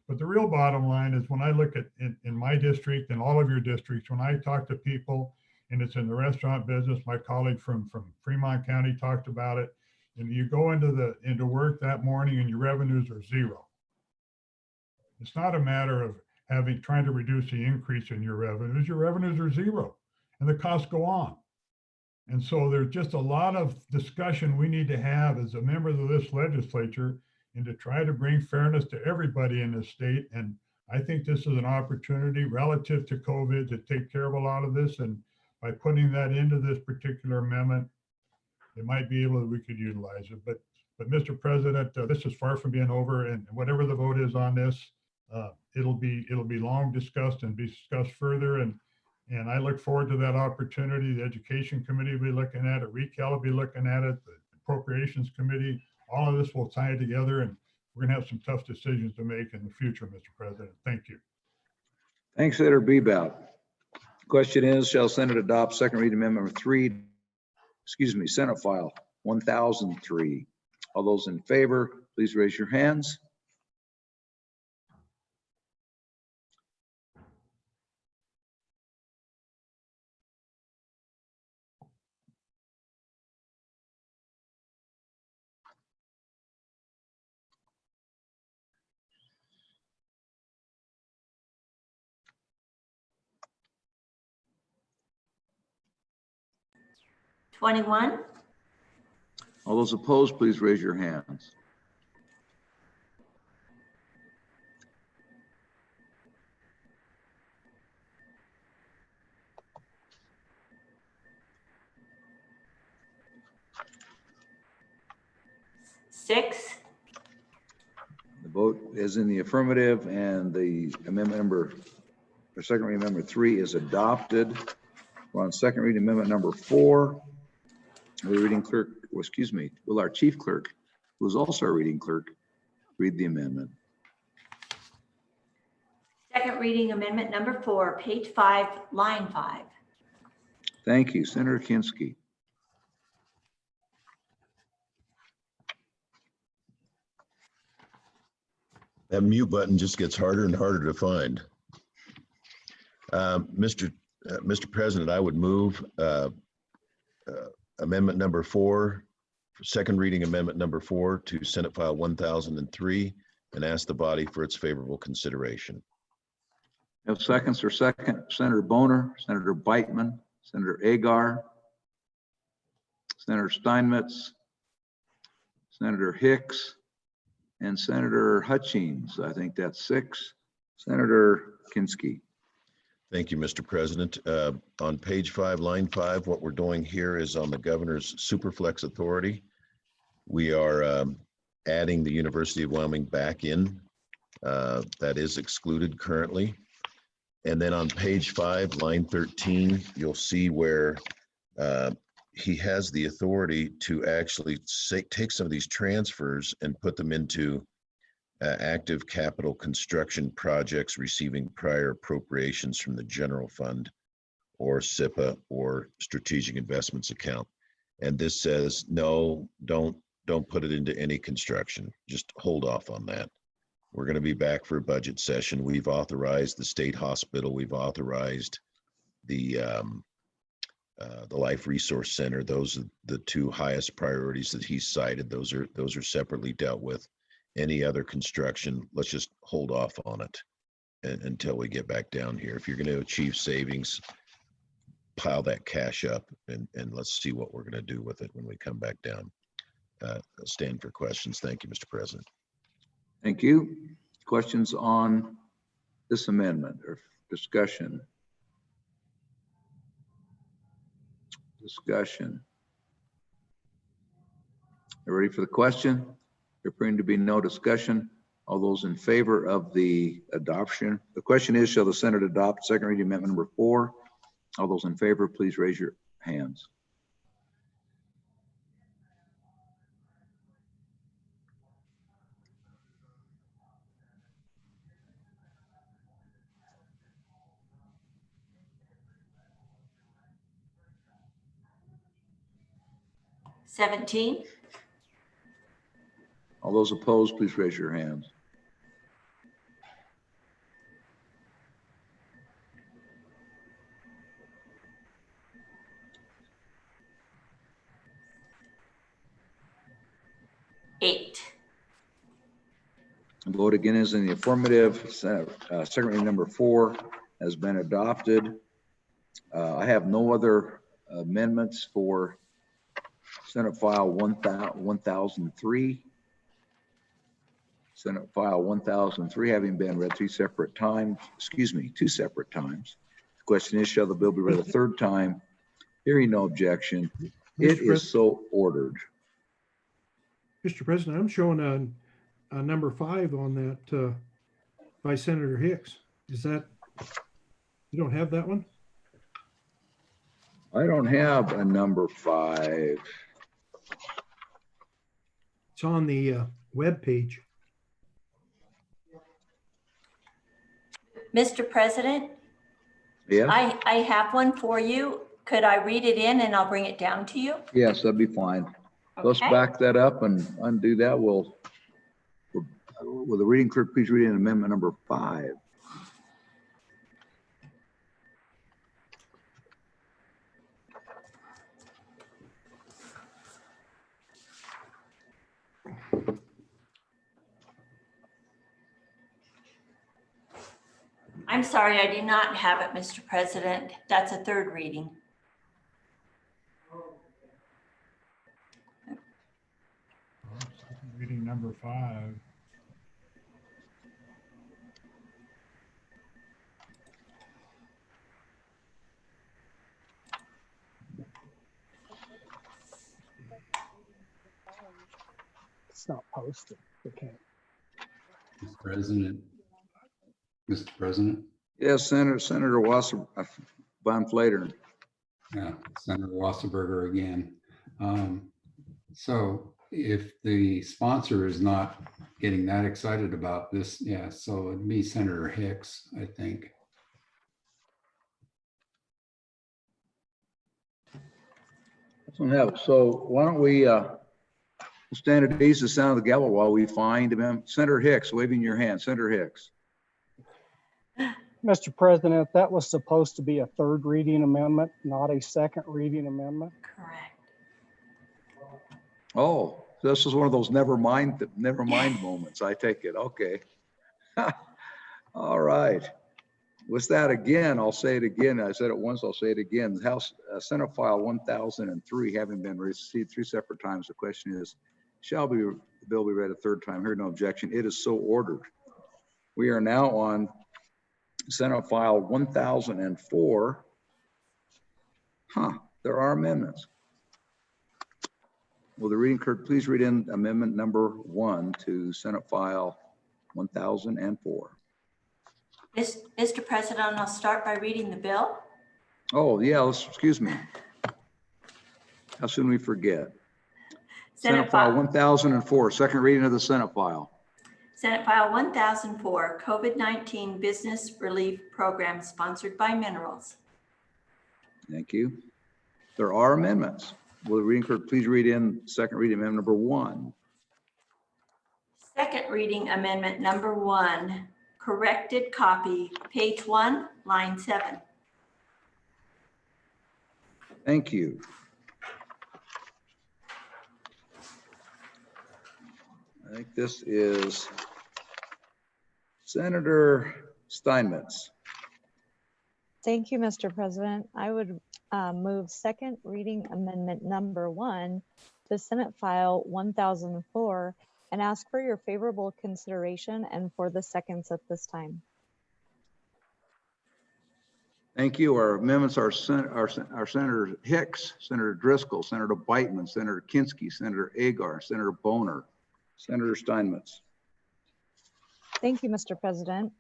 But the real bottom line is when I look at in my district and all of your districts, when I talk to people, and it's in the restaurant business, my colleague from Fremont County talked about it, and you go into work that morning and your revenues are zero. It's not a matter of trying to reduce the increase in your revenues are zero, and the costs go on. And so there's just a lot of discussion we need to have as a members of this legislature, and to try to bring fairness to everybody in this state. And I think this is an opportunity relative to COVID to take care of a lot of this. And by putting that into this particular amendment, it might be able that we could utilize it. But Mr. President, this is far from being over, and whatever the vote is on this, it'll be long discussed and be discussed further. And I look forward to that opportunity. The Education Committee will be looking at it. RECAL will be looking at it. The Appropriations Committee. All of this will tie together, and we're going to have some tough decisions to make in the future, Mr. President. Thank you. Thanks, Senator Bebout. Question is, shall Senate adopt second reading amendment 3, Senate File 1003? All those in favor, please raise your hands. $21. All those opposed, please raise your hands. $6. The vote is in the affirmative, and the second reading amendment 3 is adopted. We're on second reading amendment number 4. Will our chief clerk, who is also our reading clerk, read the amendment? Second reading amendment number 4, page 5, line 5. Thank you, Senator Kinski. That mute button just gets harder and harder to find. Mr. President, I would move amendment number 4, second reading amendment number 4 to Senate File 1003, and ask the body for its favorable consideration. Have seconds for Senator Boner, Senator Beitman, Senator Agar, Senator Steinmetz, Senator Hicks, and Senator Hutchings. I think that's 6. Senator Kinski. Thank you, Mr. President. On page 5, line 5, what we're doing here is on the governor's superflex authority. We are adding the University of Wyoming back in. That is excluded currently. And then on page 5, line 13, you'll see where he has the authority to actually take some of these transfers and put them into active capital construction projects receiving prior appropriations from the general fund or SIPA or strategic investments account. And this says, no, don't put it into any construction. Just hold off on that. We're going to be back for a budget session. We've authorized the state hospital. We've authorized the Life Resource Center. Those are the two highest priorities that he's cited. Those are separately dealt with. Any other construction, let's just hold off on it until we get back down here. If you're going to achieve savings, pile that cash up and let's see what we're going to do with it when we come back down. Stand for questions. Thank you, Mr. President. Thank you. Questions on this amendment or discussion? Discussion. You ready for the question? There appearing to be no discussion. All those in favor of the adoption. The question is, shall the Senate adopt second reading amendment number 4? All those in favor, please raise your hands. $17. All those opposed, please raise your hands. $8. The vote again is in the affirmative. Second reading number 4 has been adopted. I have no other amendments for Senate File 1003. Senate File 1003 having been read 2 separate times. The question is, shall the bill be read a third time? Hearing no objection, it is so ordered. Mr. President, I'm showing a number 5 on that by Senator Hicks. Is that, you don't have that one? I don't have a number 5. It's on the web page. Mr. President, Yes. I have one for you. Could I read it in and I'll bring it down to you? Yes, that'd be fine. Let's Okay. back that up and undo that. Will the reading clerk please read in amendment number 5? I'm sorry, I do not have it, Mr. President. That's a third reading. Reading number 5. It's not posted. We can't. Mr. President. Yes, Senator Von Flater. Yeah, Senator Wasserberger again. So if the sponsor is not getting that excited about this, yeah, so it'd be Senator Hicks, I think. Don't have it. So why don't we stand at ease, the sound of the gavel while we find him. Senator Hicks, waving your hand. Senator Hicks. Mr. President, that was supposed to be a third reading amendment, not a second reading amendment. Correct. Oh, this is one of those never mind moments. I take it. Okay. All right. With that again, I'll say it again. I said it once, I'll say it again. The House Senate File 1003 having been received 3 separate times. The question is, shall the bill be read a third time? Heard no objection. It is so ordered. We are now on Senate File 1004. There are amendments. Will the reading clerk please read in amendment number 1 to Senate File 1004? Mr. President, I'll start by reading the bill. Oh, yeah, excuse me. How soon we forget? Senate File 1004, second reading of the Senate File. Senate File 1004, COVID-19 Business Relief Program sponsored by Minerals. Thank you. There are amendments. Will the reading clerk please read in second reading amendment number 1? second reading amendment number 1, corrected copy, page 1, line 7. Thank you. I think this is Senator Steinmetz. Thank you, Mr. President. I would move second reading amendment number 1 to Senate File 1004 and ask for your favorable consideration and for the seconds at this time. Thank you. Our amendments are Senator Hicks, Senator Driscoll, Senator Beitman, Senator Kinski, Senator Agar, Senator Boner, Senator Steinmetz. Thank you, Mr. President.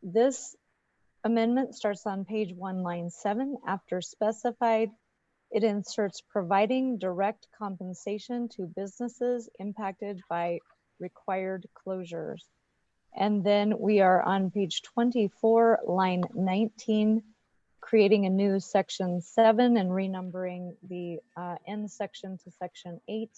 This amendment starts on page 1, line 7. After specified, it inserts providing direct compensation to businesses impacted by required closures. And then we are on page 24, line 19, creating a new section 7 and renumbering the end section to section 8.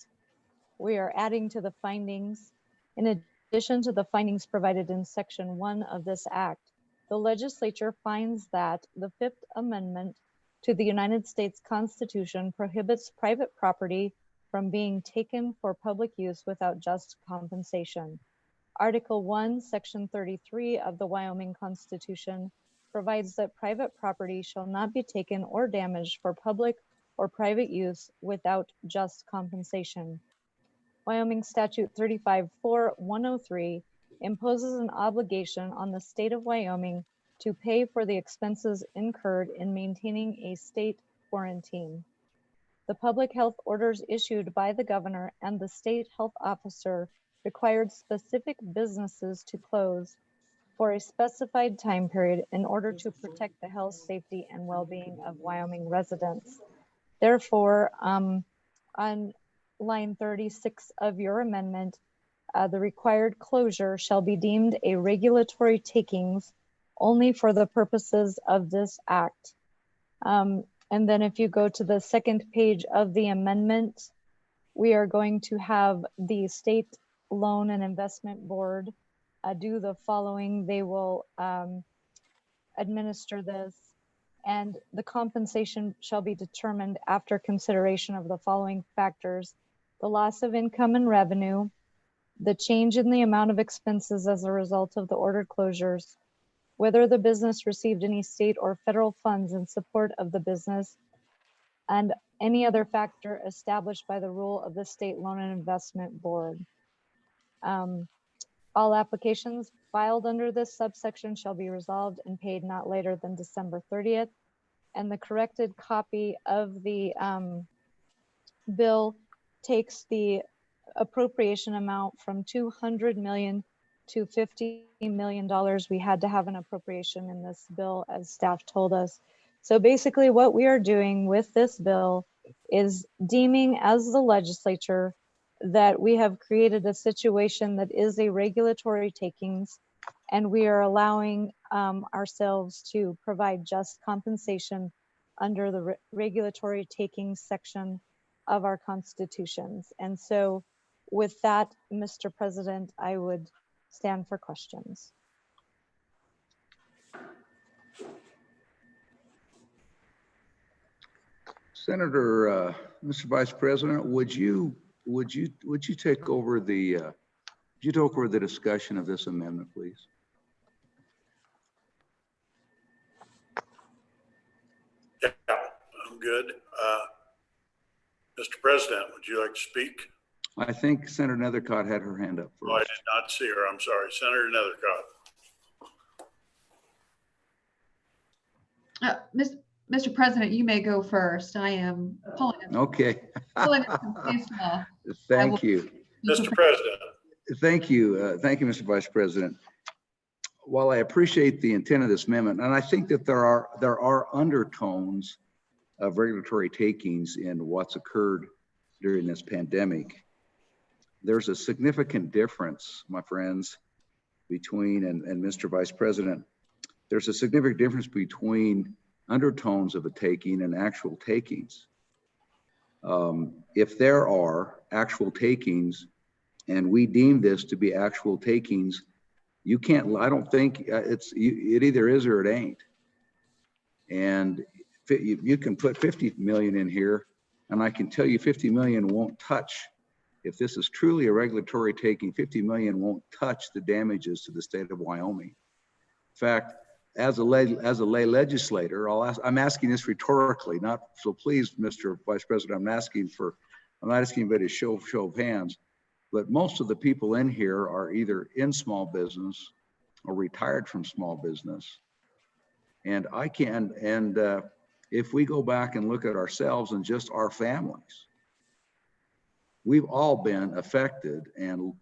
We are adding to the findings, in addition to the findings provided in section 1 of this act, the legislature finds that the Fifth Amendment to the United States Constitution prohibits private property from being taken for public use without just compensation. Article 1, Section 33 of the Wyoming Constitution provides that private property shall not be taken or damaged for public or private use without just compensation. Wyoming Statute 35-4-103 imposes an obligation on the state of Wyoming to pay for the expenses incurred in maintaining a state quarantine. The public health orders issued by the governor and the state health officer required specific businesses to close for a specified time period in order to protect the health, safety, and well-being of Wyoming residents. Therefore, on line 36 of your amendment, the required closure shall be deemed a regulatory takings only for the purposes of this act. And then if you go to the second page of the amendment, we are going to have the State Loan and Investment Board do the following. They will administer this, and the compensation shall be determined after consideration of the following factors: the loss of income and revenue, the change in the amount of expenses as a result of the ordered closures, whether the business received any state or federal funds in support of the business, and any other factor established by the rule of the State Loan and Investment Board. All applications filed under this subsection shall be resolved and paid not later than December 30th. And the corrected copy of the bill takes the appropriation amount from $200 million to $50 million. We had to have an appropriation in this bill, as staff told us. So basically what we are doing with this bill is deeming as the legislature that we have created a situation that is a regulatory takings, and we are allowing ourselves to provide just compensation under the regulatory takings section of our constitutions. And so with that, Mr. President, I would stand for questions. Senator, Mr. Vice President, would you take over the discussion of this amendment, please? Yeah, I'm good. Mr. President, would you like to speak? I think Senator Nethercott had her hand up first. Oh, I did not see her. I'm sorry. Senator Nethercott. Mr. President, you may go first. I am pulling it. Okay. Pulling it from case law. Thank you. Mr. President. Thank you. Thank you, Mr. Vice President. While I appreciate the intent of this amendment, and I think that there are undertones of regulatory takings in what's occurred during this pandemic, there's a significant difference, my friends, between, and Mr. Vice President, there's a significant difference between undertones of a taking and actual takings. If there are actual takings and we deem this to be actual takings, you can't, I don't think it either is or it ain't. And you can put 50 million in here, and I can tell you 50 million won't touch. If this is truly a regulatory taking, 50 million won't touch the damages to the state of Wyoming. In fact, as a lay legislator, I'm asking this rhetorically, not, so please, Mr. Vice President, I'm not asking anybody to show of hands, but most of the people in here are either in small business or retired from small business. And if we go back and look at ourselves and just our families, we've all been affected and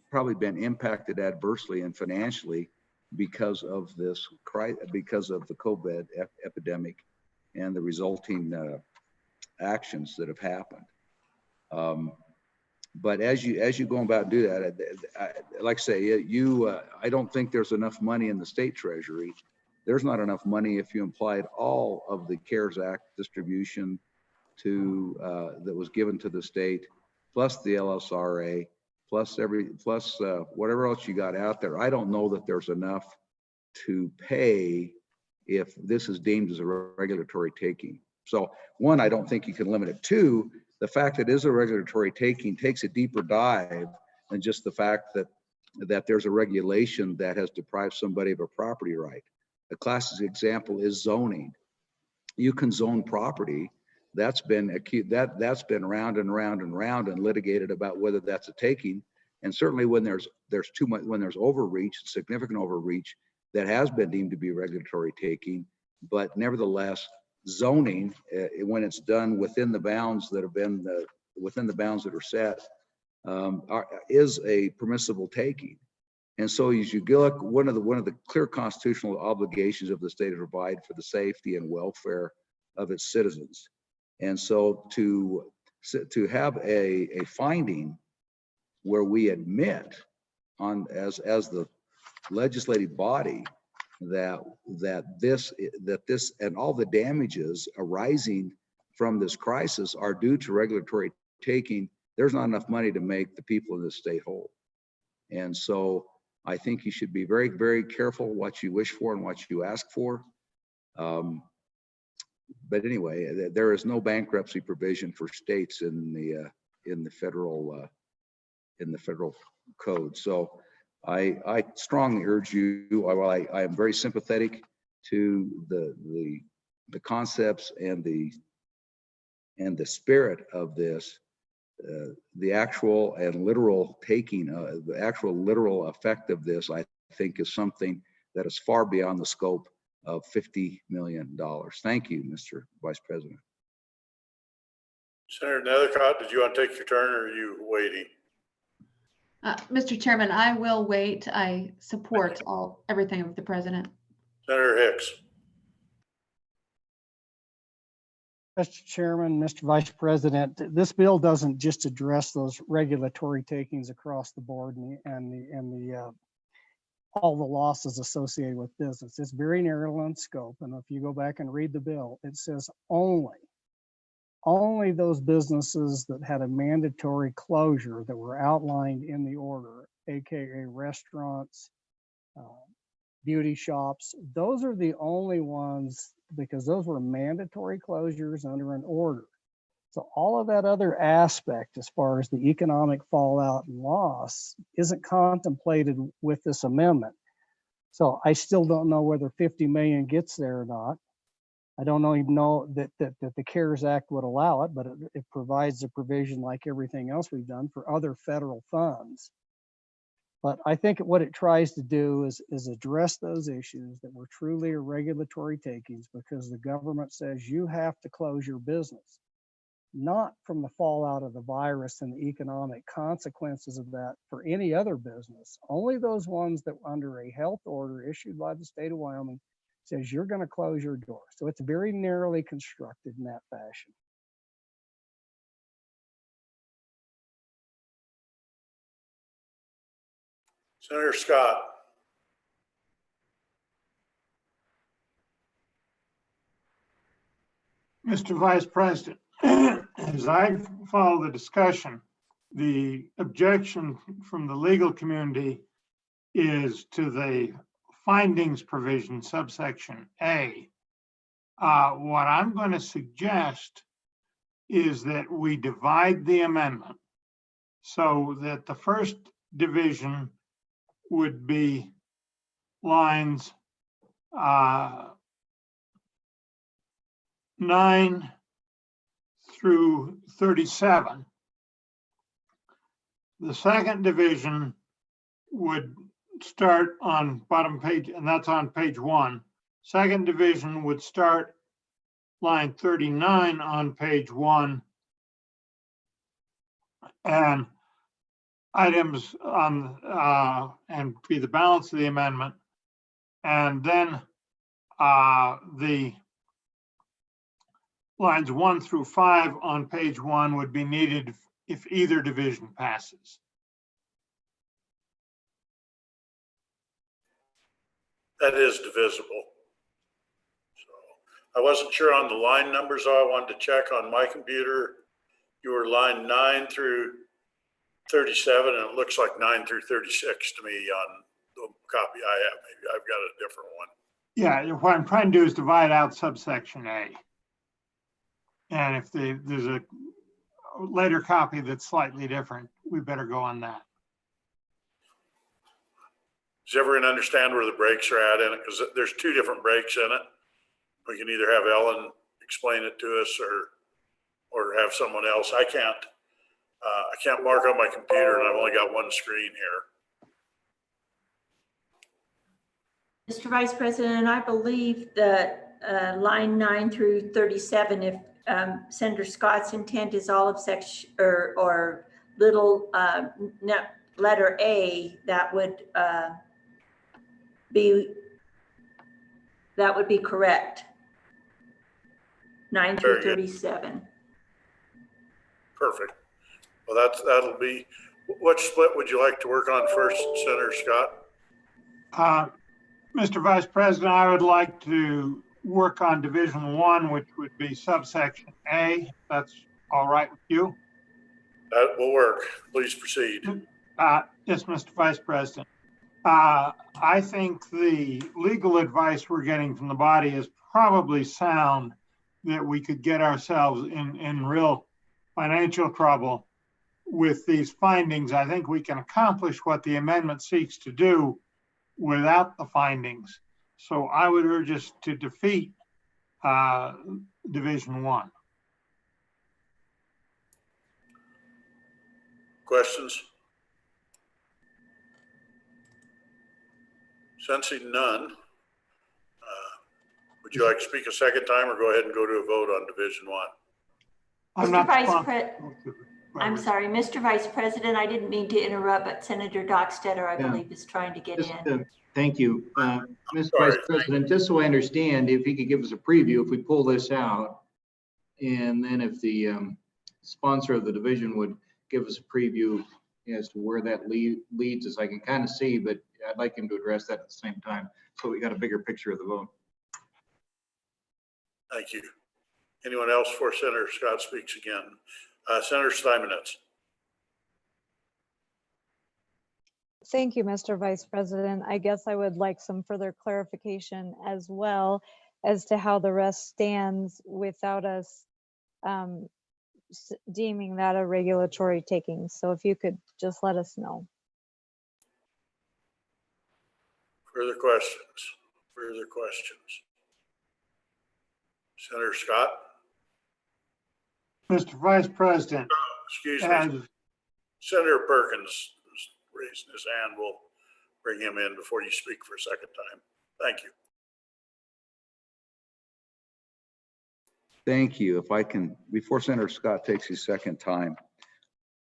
probably been impacted adversely and financially because of this because of the COVID epidemic and the resulting actions that have happened. But as you go about do that, like I say, I don't think there's enough money in the state treasury. There's not enough money if you implied all of the CARES Act distribution that was given to the state, plus the LSRA, plus whatever else you got out there. I don't know that there's enough to pay if this is deemed as a regulatory taking. So one, I don't think you can limit it. Two, the fact that it is a regulatory taking takes a deeper dive than just the fact that there's a regulation that has deprived somebody of a property right. A classic example is zoning. You can zone property. That's been round and round and round and litigated about whether that's a taking. And certainly when there's too much, when there's overreach, significant overreach, that has been deemed to be regulatory taking. But nevertheless, zoning, when it's done within the bounds that have been within the bounds that are set, is a permissible taking. And so as you look, one of the clear constitutional obligations of the state to provide for the safety and welfare of its citizens. And so to have a finding where we admit as the legislative body that this and all the damages arising from this crisis are due to regulatory taking, there's not enough money to make the people in the state whole. And so I think you should be very, very careful what you wish for and what you ask for. But anyway, there is no bankruptcy provision for states in the federal code. So I strongly urge you, while I am very sympathetic to the concepts and the spirit of this, the actual and literal taking, the actual literal effect of this, I think is something that is far beyond the scope of $50 million. Thank you, Mr. Vice President. Senator Nethercott, did you want to take your turn or are you waiting? Mr. Chairman, I will wait. I support everything of the president. Senator Hicks. Mr. Chairman, Mr. Vice President, this bill doesn't just address those regulatory takings across the board and all the losses associated with business. It's very narrow in scope. And if you go back and read the bill, it says only those businesses that had a mandatory closure that were outlined in the order, AKA restaurants, beauty shops, those are the only ones, because those were mandatory closures under an order. So all of that other aspect, as far as the economic fallout and loss, isn't contemplated with this amendment. So I still don't know whether 50 million gets there or not. I don't even know that the CARES Act would allow it, but it provides a provision like everything else we've done for other federal funds. But I think what it tries to do is address those issues that were truly a regulatory takings, because the government says you have to close your business, not from the fallout of the virus and the economic consequences of that for any other business. Only those ones that were under a health order issued by the state of Wyoming says you're going to close your door. So it's very narrowly constructed in that fashion. Senator Scott. Mr. Vice President, as I follow the discussion, the objection from the legal community is to the findings provision, subsection A. What I'm going to suggest is that we divide the amendment so that the first division would be lines 9 through 37. The second division would start on bottom page, and that's on page 1. Second division would start line 39 on page 1, and items on and be the balance of the amendment. And then the lines 1 through 5 on page 1 would be needed if either division passes. That is divisible. So I wasn't sure on the line numbers. I wanted to check on my computer. You were line 9 through 37, and it looks like 9 through 36 to me on the copy I have. Maybe I've got a different one. Yeah, what I'm trying to do is divide out subsection A. And if there's a later copy that's slightly different, we better go on that. Does everyone understand where the breaks are at in it? Because there's 2 different breaks in it. We can either have Ellen explain it to us or have someone else. I can't mark on my computer, and I've only got one screen here. Mr. Vice President, I believe that line 9 through 37, if Senator Scott's intent is all of section or little letter A, that would be correct. 9 through 37. Perfect. Well, that'll be, what split would you like to work on first, Senator Scott? Mr. Vice President, I would like to work on Division 1, which would be subsection A. That's all right with you? That will work. Please proceed. Yes, Mr. Vice President. I think the legal advice we're getting from the body is probably sound, that we could get ourselves in real financial trouble with these findings. I think we can accomplish what the amendment seeks to do without the findings. So I would urge us to defeat Division 1. Questions? Sensing none. Would you like to speak a second time or go ahead and go to a vote on Division 1? I'm sorry, Mr. Vice President, I didn't mean to interrupt, but Senator Dockstader, I Yeah. believe, is trying to get Just, in. Thank you. Mr. Vice President, just so I understand, if he could give us a preview, if we pull this out, and then if the sponsor of the division would give us a preview as to where that leads us, I can kind of see, but I'd like him to address that at the same time, so we got a bigger picture of the vote. Thank you. Anyone else before Senator Scott speaks again? Senator Steinmetz. Thank you, Mr. Vice President. I guess I would like some further clarification as well as to how the rest stands without us deeming that a regulatory taking. So if you could just let us know. Further questions? Further questions? Senator Scott? Mr. Vice President. Excuse me. Senator Perkins is raising his hand. We'll bring him in before you speak for a second time. Thank you. Thank you. If I can, before Senator Scott takes his second time,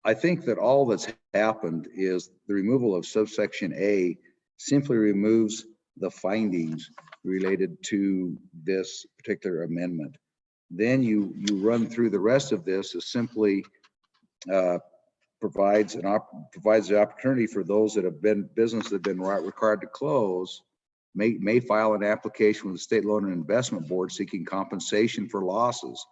I think that all that's happened is the removal of subsection A simply removes the findings related to this particular amendment. Then you run through the rest of this as simply provides the opportunity for those that have been business that have been required to close may file an application with the State Loan and Investment Board seeking compensation for losses.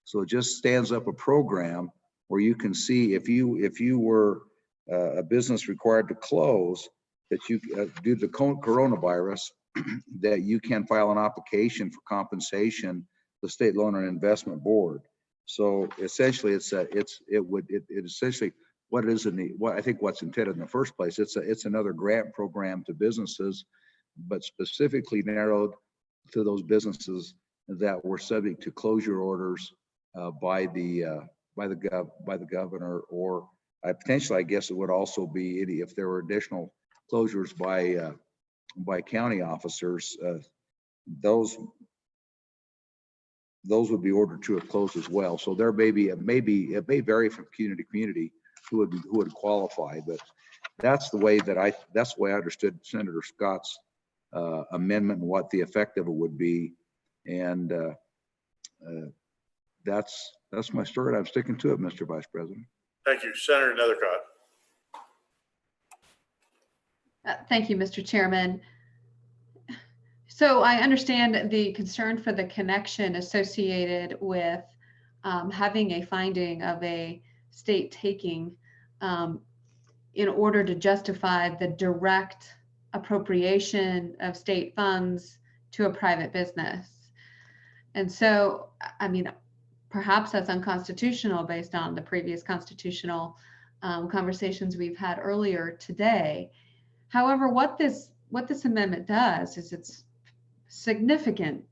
So it just stands up a program where you can see if you were a business required to close, that you, due to coronavirus, that you can file an application for compensation to the State Loan and Investment Board. So essentially, it essentially what it is in the, what I think what's intended in the first place. It's another grant program to businesses, but specifically narrowed to those businesses that were subject to closure orders by the governor, or potentially, I guess it would also be if there were additional closures by county officers. Those would be ordered to a close as well. So there may be, it may vary from community to community who would qualify, but that's the way that I understood Senator Scott's amendment and what the effect of it would be. And that's my story. I'm sticking to it, Mr. Vice President. Thank you. Senator Nethercott. Thank you, Mr. Chairman. So I understand the concern for the connection associated with having a finding of a state taking in order to justify the direct appropriation of state funds to a private business. And so, I mean, perhaps that's unconstitutional based on the previous constitutional conversations we've had earlier today. However, what this amendment does is it's significant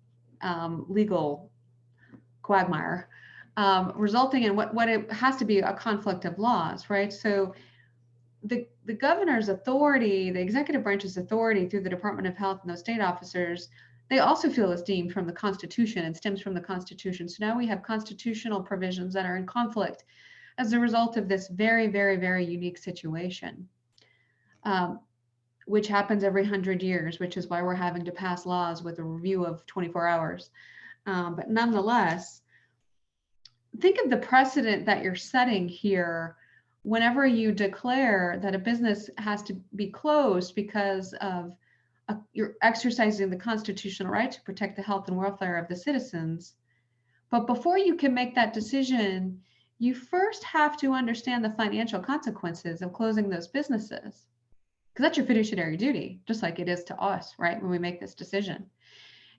legal quagmire, resulting in what it has to be a conflict of laws, right? So the governor's authority, the executive branch's authority through the Department of Health and those state officers, they also feel is deemed from the Constitution and stems from the Constitution. So now we have constitutional provisions that are in conflict as a result of this very, very, very unique situation, which happens every 100 years, which is why we're having to pass laws with a review of 24 hours. But nonetheless, think of the precedent that you're setting here whenever you declare that a business has to be closed because of you're exercising the constitutional right to protect the health and welfare of the citizens. But before you can make that decision, you first have to understand the financial consequences of closing those businesses, because that's your fiduciary duty, just like it is to us, right, when we make this decision.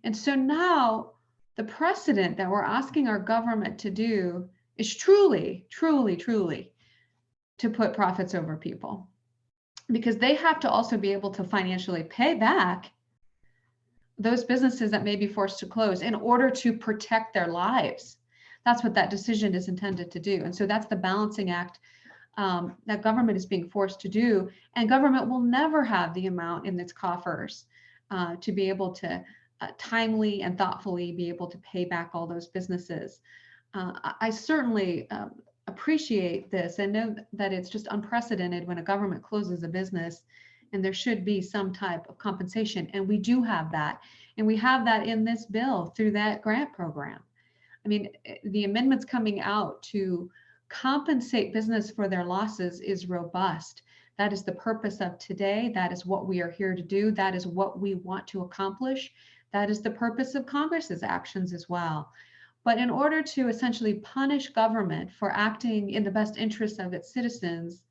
And so now the precedent that we're asking our government to do is truly, truly, truly to put profits over people, because they have to also be able to financially pay back those businesses that may be forced to close in order to protect their lives. That's what that decision is intended to do. And so that's the balancing act that government is being forced to do. And government will never have the amount in its coffers to be able to timely and thoughtfully be able to pay back all those businesses. I certainly appreciate this and know that it's just unprecedented when a government closes a business, and there should be some type of compensation. And we do have that. And we have that in this bill through that grant program. I mean, the amendments coming out to compensate business for their losses is robust. That is the purpose of today. That is what we are here to do. That is what we want to accomplish. That is the purpose of Congress's actions as well. But in order to essentially punish government for acting in the best interest of its citizens,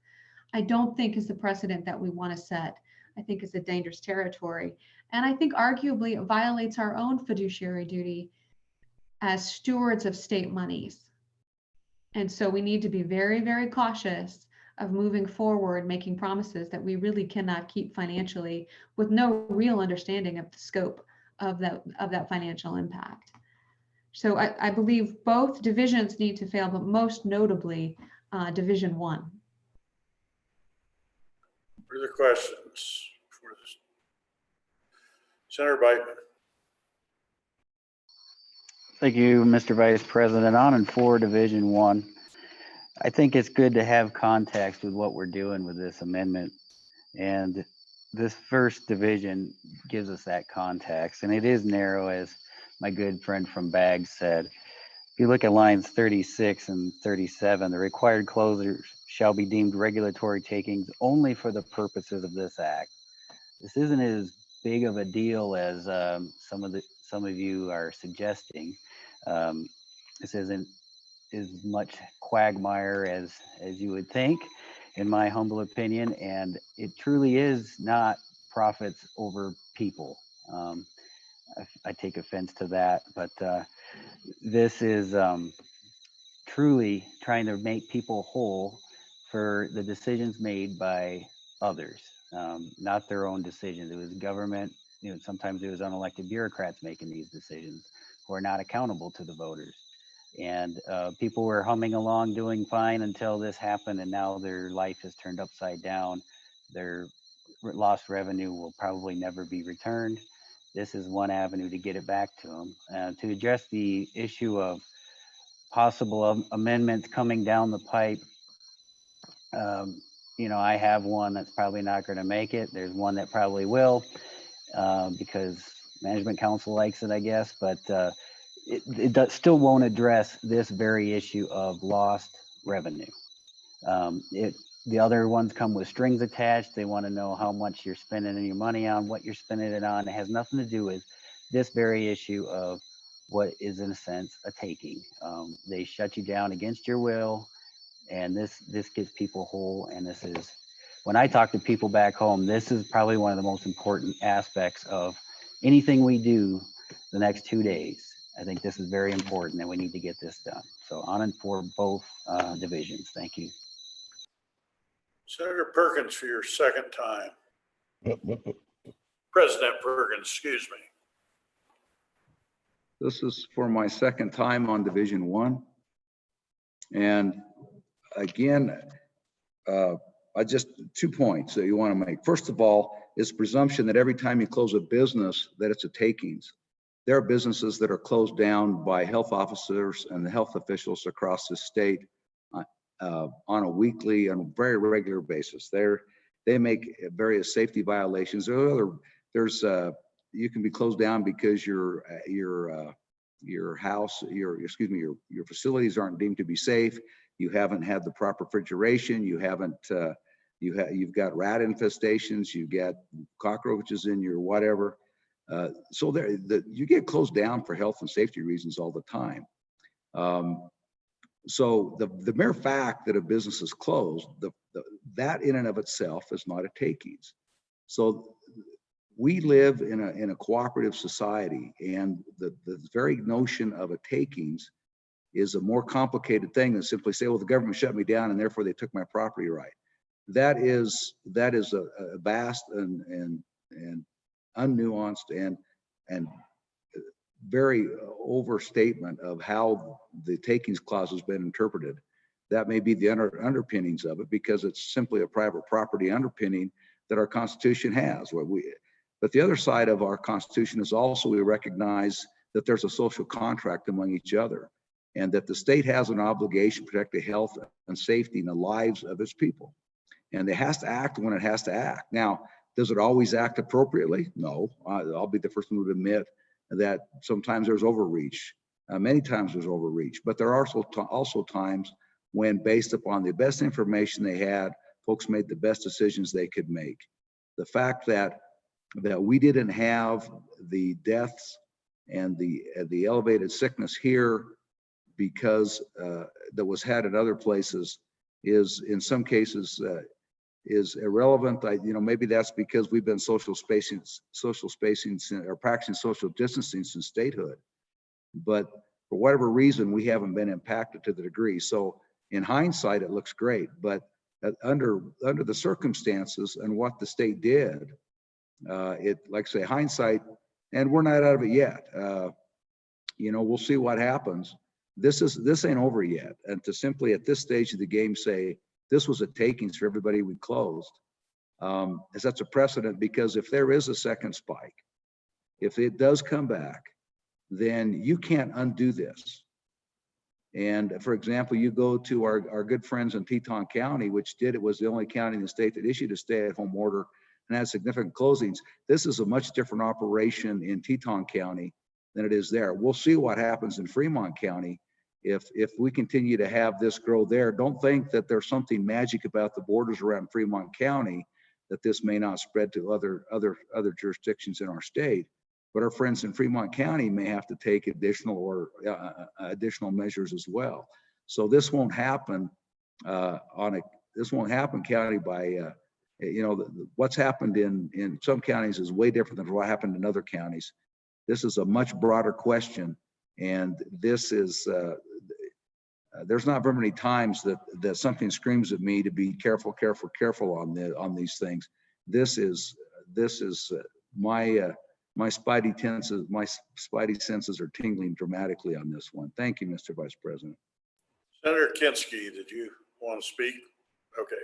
I don't think is the precedent that we want to set. I think it's a dangerous territory. And I think arguably it violates our own fiduciary duty as stewards of state monies. And so we need to be very, very cautious of moving forward, making promises that we really cannot keep financially with no real understanding of the scope of that financial impact. So I believe both divisions need to fail, but most notably Division 1. Further questions for this? Senator Biteman. Thank you, Mr. Vice President. On and for Division 1, I think it's good to have context with what we're doing with this amendment. And this first division gives us that context, and it is narrow, as my good friend from Bags said. If you look at lines 36 and 37, the required closures shall be deemed regulatory takings only for the purposes of this act. This isn't as big of a deal as some of you are suggesting. This isn't as much quagmire as you would think, in my humble opinion, and it truly is not profits over people. I take offense to that, but this is truly trying to make people whole for the decisions made by others, not their own decisions. It was government, sometimes it was unelected bureaucrats making these decisions who are not accountable to the voters. And people were humming along doing fine until this happened, and now their life is turned upside down. Their lost revenue will probably never be returned. This is one avenue to get it back to them. To address the issue of possible amendments coming down the pipe, I have one that's probably not going to make it. There's one that probably will, because management council likes it, I guess, but it still won't address this very issue of lost revenue. The other ones come with strings attached. They want to know how much you're spending your money on, what you're spending it on. It has nothing to do with this very issue of what is, in a sense, a taking. They shut you down against your will, and this gets people whole. And this is, when I talk to people back home, this is probably one of the most important aspects of anything we do the next 2 days. I think this is very important, and we need to get this done. So on and for both divisions. Thank you. Senator Perkins, for your second time. President Perkins, excuse me. This is for my second time on Division 1. And again, I just 2 points that you want to make. First of all, is presumption that every time you close a business that it's a takings. There are businesses that are closed down by health officers and the health officials across the state on a weekly and very regular basis. They make various safety violations. There's you can be closed down because your house, your facilities aren't deemed to be safe. You haven't had the proper refrigeration. You haven't you've got rat infestations. You got cockroaches in your whatever. So you get closed down for health and safety reasons all the time. So the mere fact that a business is closed, that in and of itself is not a takings. So we live in a cooperative society, and the very notion of a takings is a more complicated thing than simply say, well, the government shut me down and therefore they took my property right. That is a vast and unnuanced and very overstatement of how the takings clause has been interpreted. That may be the underpinnings of it, because it's simply a private property underpinning that our Constitution has. But the other side of our Constitution is also we recognize that there's a social contract among each other, and that the state has an obligation to protect the health and safety and the lives of its people. And it has to act when it has to act. Now, does it always act appropriately? No. I'll be the first one to admit that sometimes there's overreach. Many times there's overreach, but there are also times when, based upon the best information they had, folks made the best decisions they could make. The fact that we didn't have the deaths and the elevated sickness here because that was had in other places is in some cases is irrelevant. Maybe that's because we've been social spacing or practicing social distancing since statehood, but for whatever reason, we haven't been impacted to the degree. So in hindsight, it looks great, but under the circumstances and what the state did, like I say, hindsight, and we're not out of it yet. We'll see what happens. This ain't over yet. And to simply at this stage of the game say, this was a takings for everybody we closed, as that's a precedent, because if there is a second spike, if it does come back, then you can't undo this. And for example, you go to our good friends in Teton County, which was the only county in the state that issued a stay-at-home order and had significant closings. This is a much different operation in Teton County than it is there. We'll see what happens in Fremont County. If we continue to have this grow there, don't think that there's something magic about the borders around Fremont County that this may not spread to other jurisdictions in our state. But our friends in Fremont County may have to take additional measures as well. So this won't happen this won't happen county by, what's happened in some counties is way different than what happened in other counties. This is a much broader question. And this is, there's not very many times that something screams at me to be careful on these things. This is my spidey senses are tingling dramatically on this one. Thank you, Mr. Vice President. Senator Kinski, did you want to speak? Okay.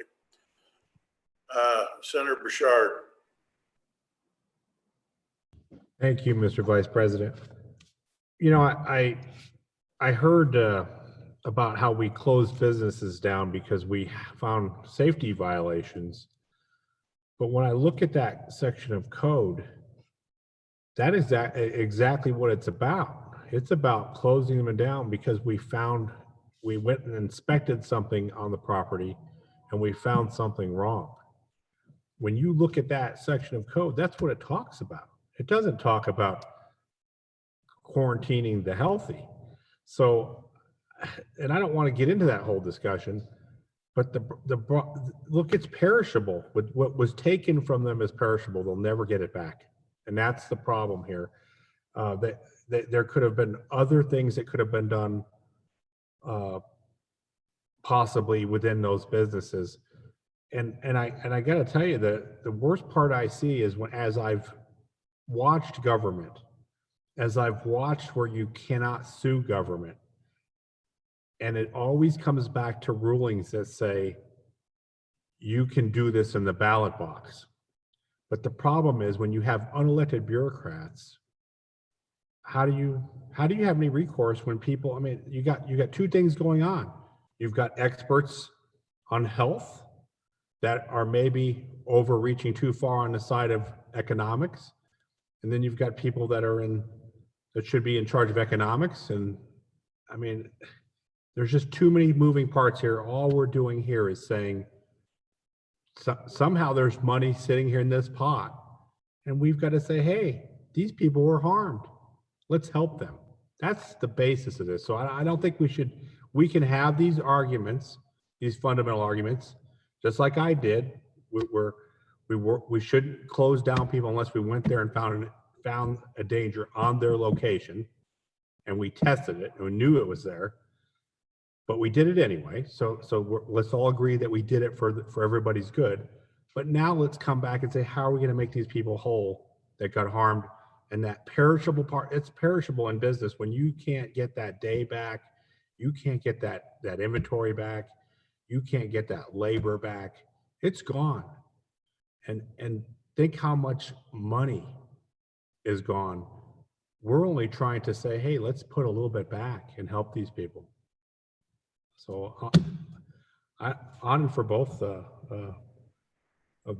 Senator Bouchard. Thank you, Mr. Vice President. You know, I heard about how we closed businesses down because we found safety violations. But when I look at that section of code, that is exactly what it's about. It's about closing them down because we went and inspected something on the property and we found something wrong. When you look at that section of code, that's what it talks about. It doesn't talk about quarantining the healthy. So, and I don't want to get into that whole discussion, but look, it's perishable. What was taken from them is perishable. They'll never get it back. And that's the problem here. There could have been other things that could have been done possibly within those businesses. And I got to tell you that the worst part I see is as I've watched government, as I've watched where you cannot sue government, and it always comes back to rulings that say you can do this in the ballot box. But the problem is when you have unelected bureaucrats, how do you have any recourse when people, I mean, you got two things going on. You've got experts on health that are maybe overreaching too far on the side of economics. And then you've got people that should be in charge of economics. And I mean, there's just too many moving parts here. All we're doing here is saying somehow there's money sitting here in this pot. And we've got to say, hey, these people were harmed. Let's help them. That's the basis of this. So I don't think we can have these arguments, these fundamental arguments, just like I did. We shouldn't close down people unless we went there and found a danger on their location and we tested it and we knew it was there, but we did it anyway. So let's all agree that we did it for everybody's good. But now let's come back and say, how are we going to make these people whole that got harmed? And that perishable part, it's perishable in business. When you can't get that day back, you can't get that inventory back, you can't get that labor back, it's gone. And think how much money is gone. We're only trying to say, hey, let's put a little bit back and help these people. So on for both of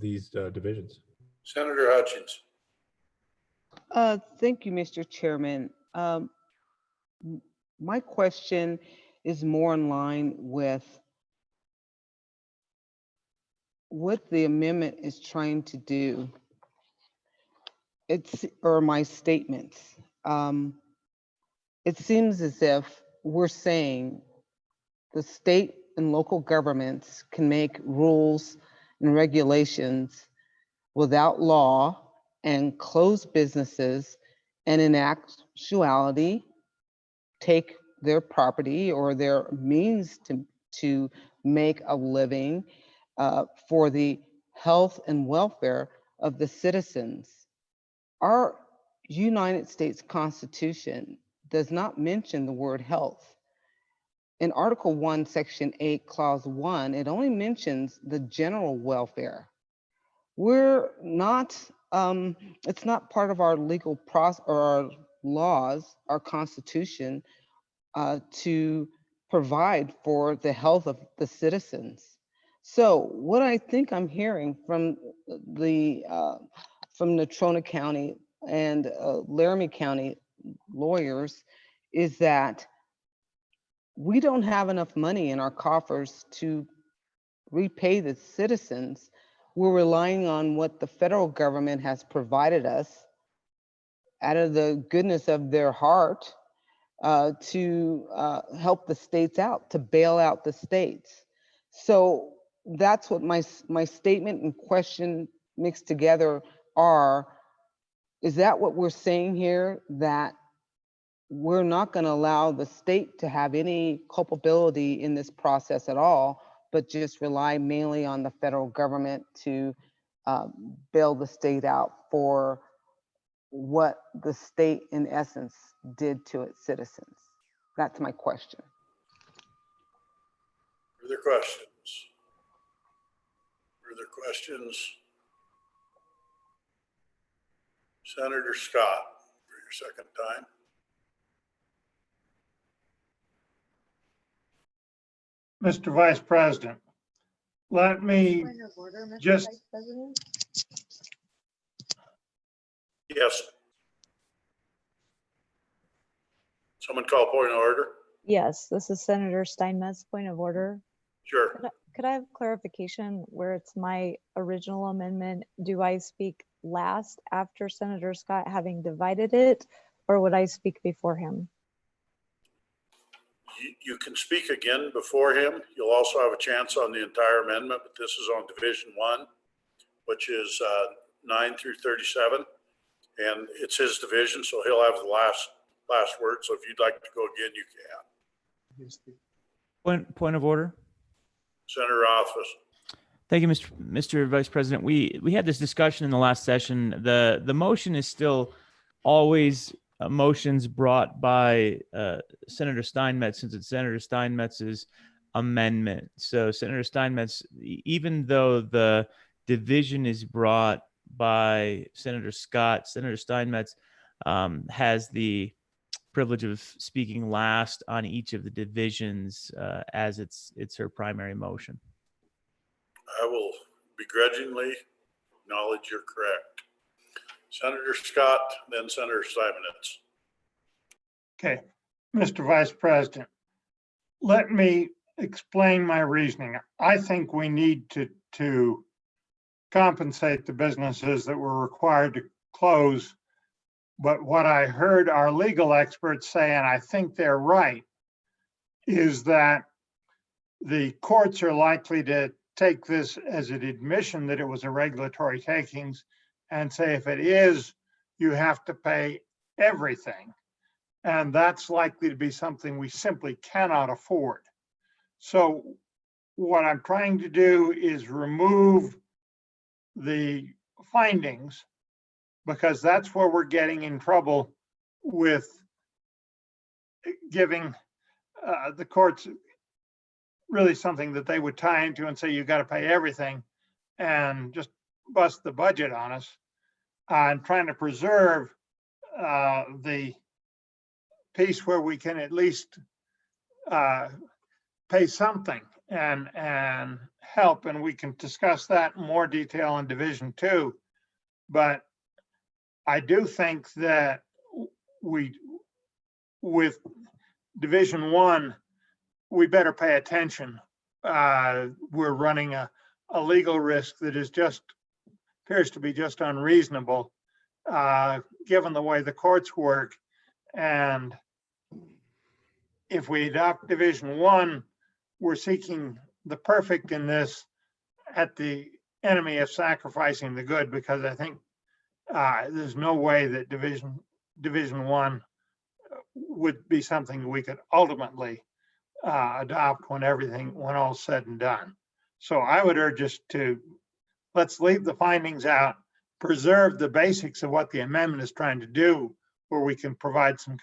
these divisions. Senator Hutchins. Thank you, Mr. Chairman. My question is more in line with what the amendment is trying to do. Or my statements. It seems as if we're saying the state and local governments can make rules and regulations without law and close businesses, and in actuality, take their property or their means to make a living for the health and welfare of the citizens. Our United States Constitution does not mention the word health. In Article 1, Section 8, Clause 1, it only mentions the general welfare. We're not, it's not part of our legal process or our laws, our Constitution, to provide for the health of the citizens. So what I think I'm hearing from Natrona County and Laramie County lawyers is that we don't have enough money in our coffers to repay the citizens. We're relying on what the federal government has provided us out of the goodness of their heart. to help the states out, to bail out the states. So that's what my statement and question mixed together are. Is that what we're saying here? That we're not going to allow the state to have any culpability in this process at all, but just rely mainly on the federal government to bail the state out for what the state in essence did to its citizens? That's my question. Further questions? Further questions? Senator Scott, for your second time. Mr. Vice President, let me Point of order, Mr. just, Vice President? Yes. Someone call point of order? Yes, this is Senator Steinmetz, point of order. Sure. Could I have clarification where it's my original amendment? Do I speak last after Senator Scott having divided it, or would I speak before him? You can speak again before him. You'll also have a chance on the entire amendment, but this is on Division 1, which is 9 through 37. And it's his division, so he'll have the last word. So if you'd like to go again, you can. Point of order. Senator Rothfuss. Thank you, Mr. Vice President. We had this discussion in the last session. The motion is still always motions brought by Senator Steinmetz, since it's Senator Steinmetz's amendment. So Senator Steinmetz, even though the division is brought by Senator Scott, Senator Steinmetz has the privilege of speaking last on each of the divisions as it's her primary motion. I will begrudgingly acknowledge you're correct. Senator Scott, then Senator Steinmetz. okay, Mr. Vice President, let me explain my reasoning. I think we need to compensate the businesses that were required to close. But what I heard our legal experts say, and I think they're right, is that the courts are likely to take this as an admission that it was a regulatory takings and say, if it is, you have to pay everything. And that's likely to be something we simply cannot afford. So what I'm trying to do is remove the findings, because that's where we're getting in trouble with giving the courts really something that they would tie into and say, you got to pay everything and just bust the budget on us. I'm trying to preserve the piece where we can at least pay something and help, and we can discuss that in more detail in Division 2. But I do think that with Division 1, we better pay attention. We're running a legal risk that is appears to be just unreasonable, given the way the courts work. And if we adopt Division 1, we're seeking the perfect in this at the enemy of sacrificing the good, because I think there's no way that Division 1 would be something we could ultimately adopt when all's said and done. So I would urge us to, let's leave the findings out, preserve the basics of what the amendment is trying to do, where we can provide some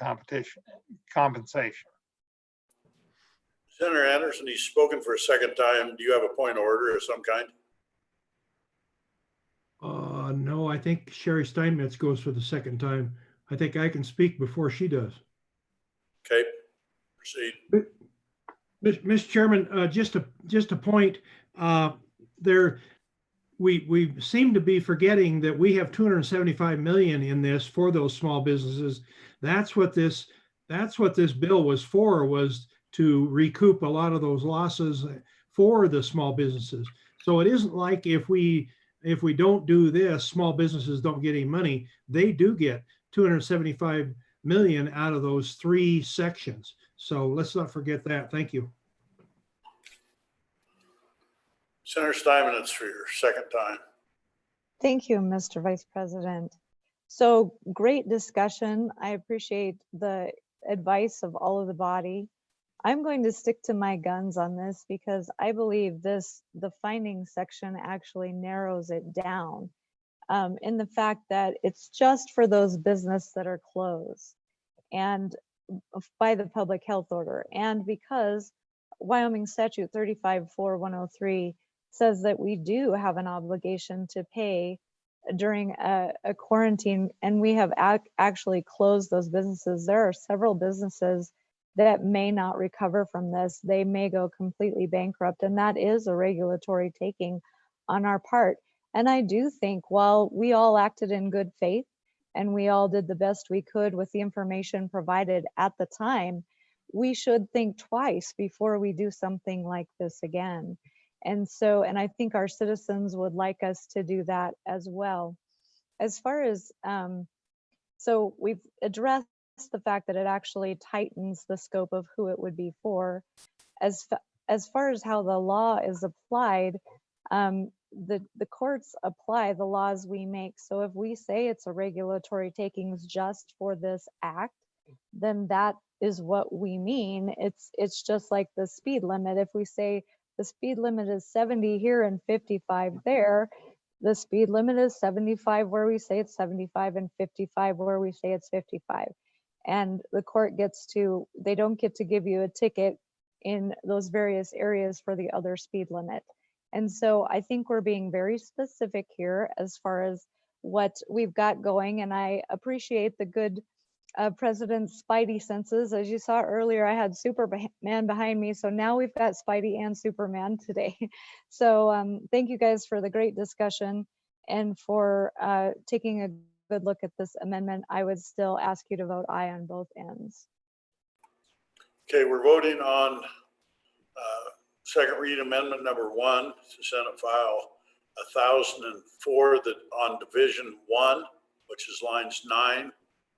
compensation. Senator Anderson, he's spoken for a second time. Do you have a point of order of some kind? No, I think Sherry Steinmetz goes for the second time. I think I can speak before she does. Okay, proceed. Mr. Chairman, just a point, we seem to be forgetting that we have 275 million in this for those small businesses. That's what this bill was for, was to recoup a lot of those losses for the small businesses. So it isn't like if we don't do this, small businesses don't get any money. They do get 275 million out of those 3 sections. So let's not forget that. Thank you. Senator Steinman, it's for your second time. Thank you, Mr. Vice President. So great discussion. I appreciate the advice of all of the body. I'm going to stick to my guns on this because I believe the findings section actually narrows it down in the fact that it's just for those businesses that are closed and by the public health order. And because Wyoming statute 354103 says that we do have an obligation to pay during a quarantine, and we have actually closed those businesses. There are several businesses that may not recover from this. They may go completely bankrupt, and that is a regulatory taking on our part. And I do think while we all acted in good faith and we all did the best we could with the information provided at the time, we should think twice before we do something like this again. And I think our citizens would like us to do that as well. As far as, so we've addressed the fact that it actually tightens the scope of who it would be for. As far as how the law is applied, the courts apply the laws we make. So if we say it's a regulatory takings just for this act, then that is what we mean. It's just like the speed limit. If we say the speed limit is 70 here and 55 there, the speed limit is 75 where we say it's 75 and 55 where we say it's 55. And the court they don't get to give you a ticket in those various areas for the other speed limit. And so I think we're being very specific here as far as what we've got going. And I appreciate the good President's Spidey senses. As you saw earlier, I had Superman behind me. So now we've got Spidey and Superman today. So thank you guys for the great discussion and for taking a good look at this amendment. I would still ask you to vote aye on both ends. Okay, we're voting on second read amendment number 1 to Senate File 1004 on Division 1, which is lines 9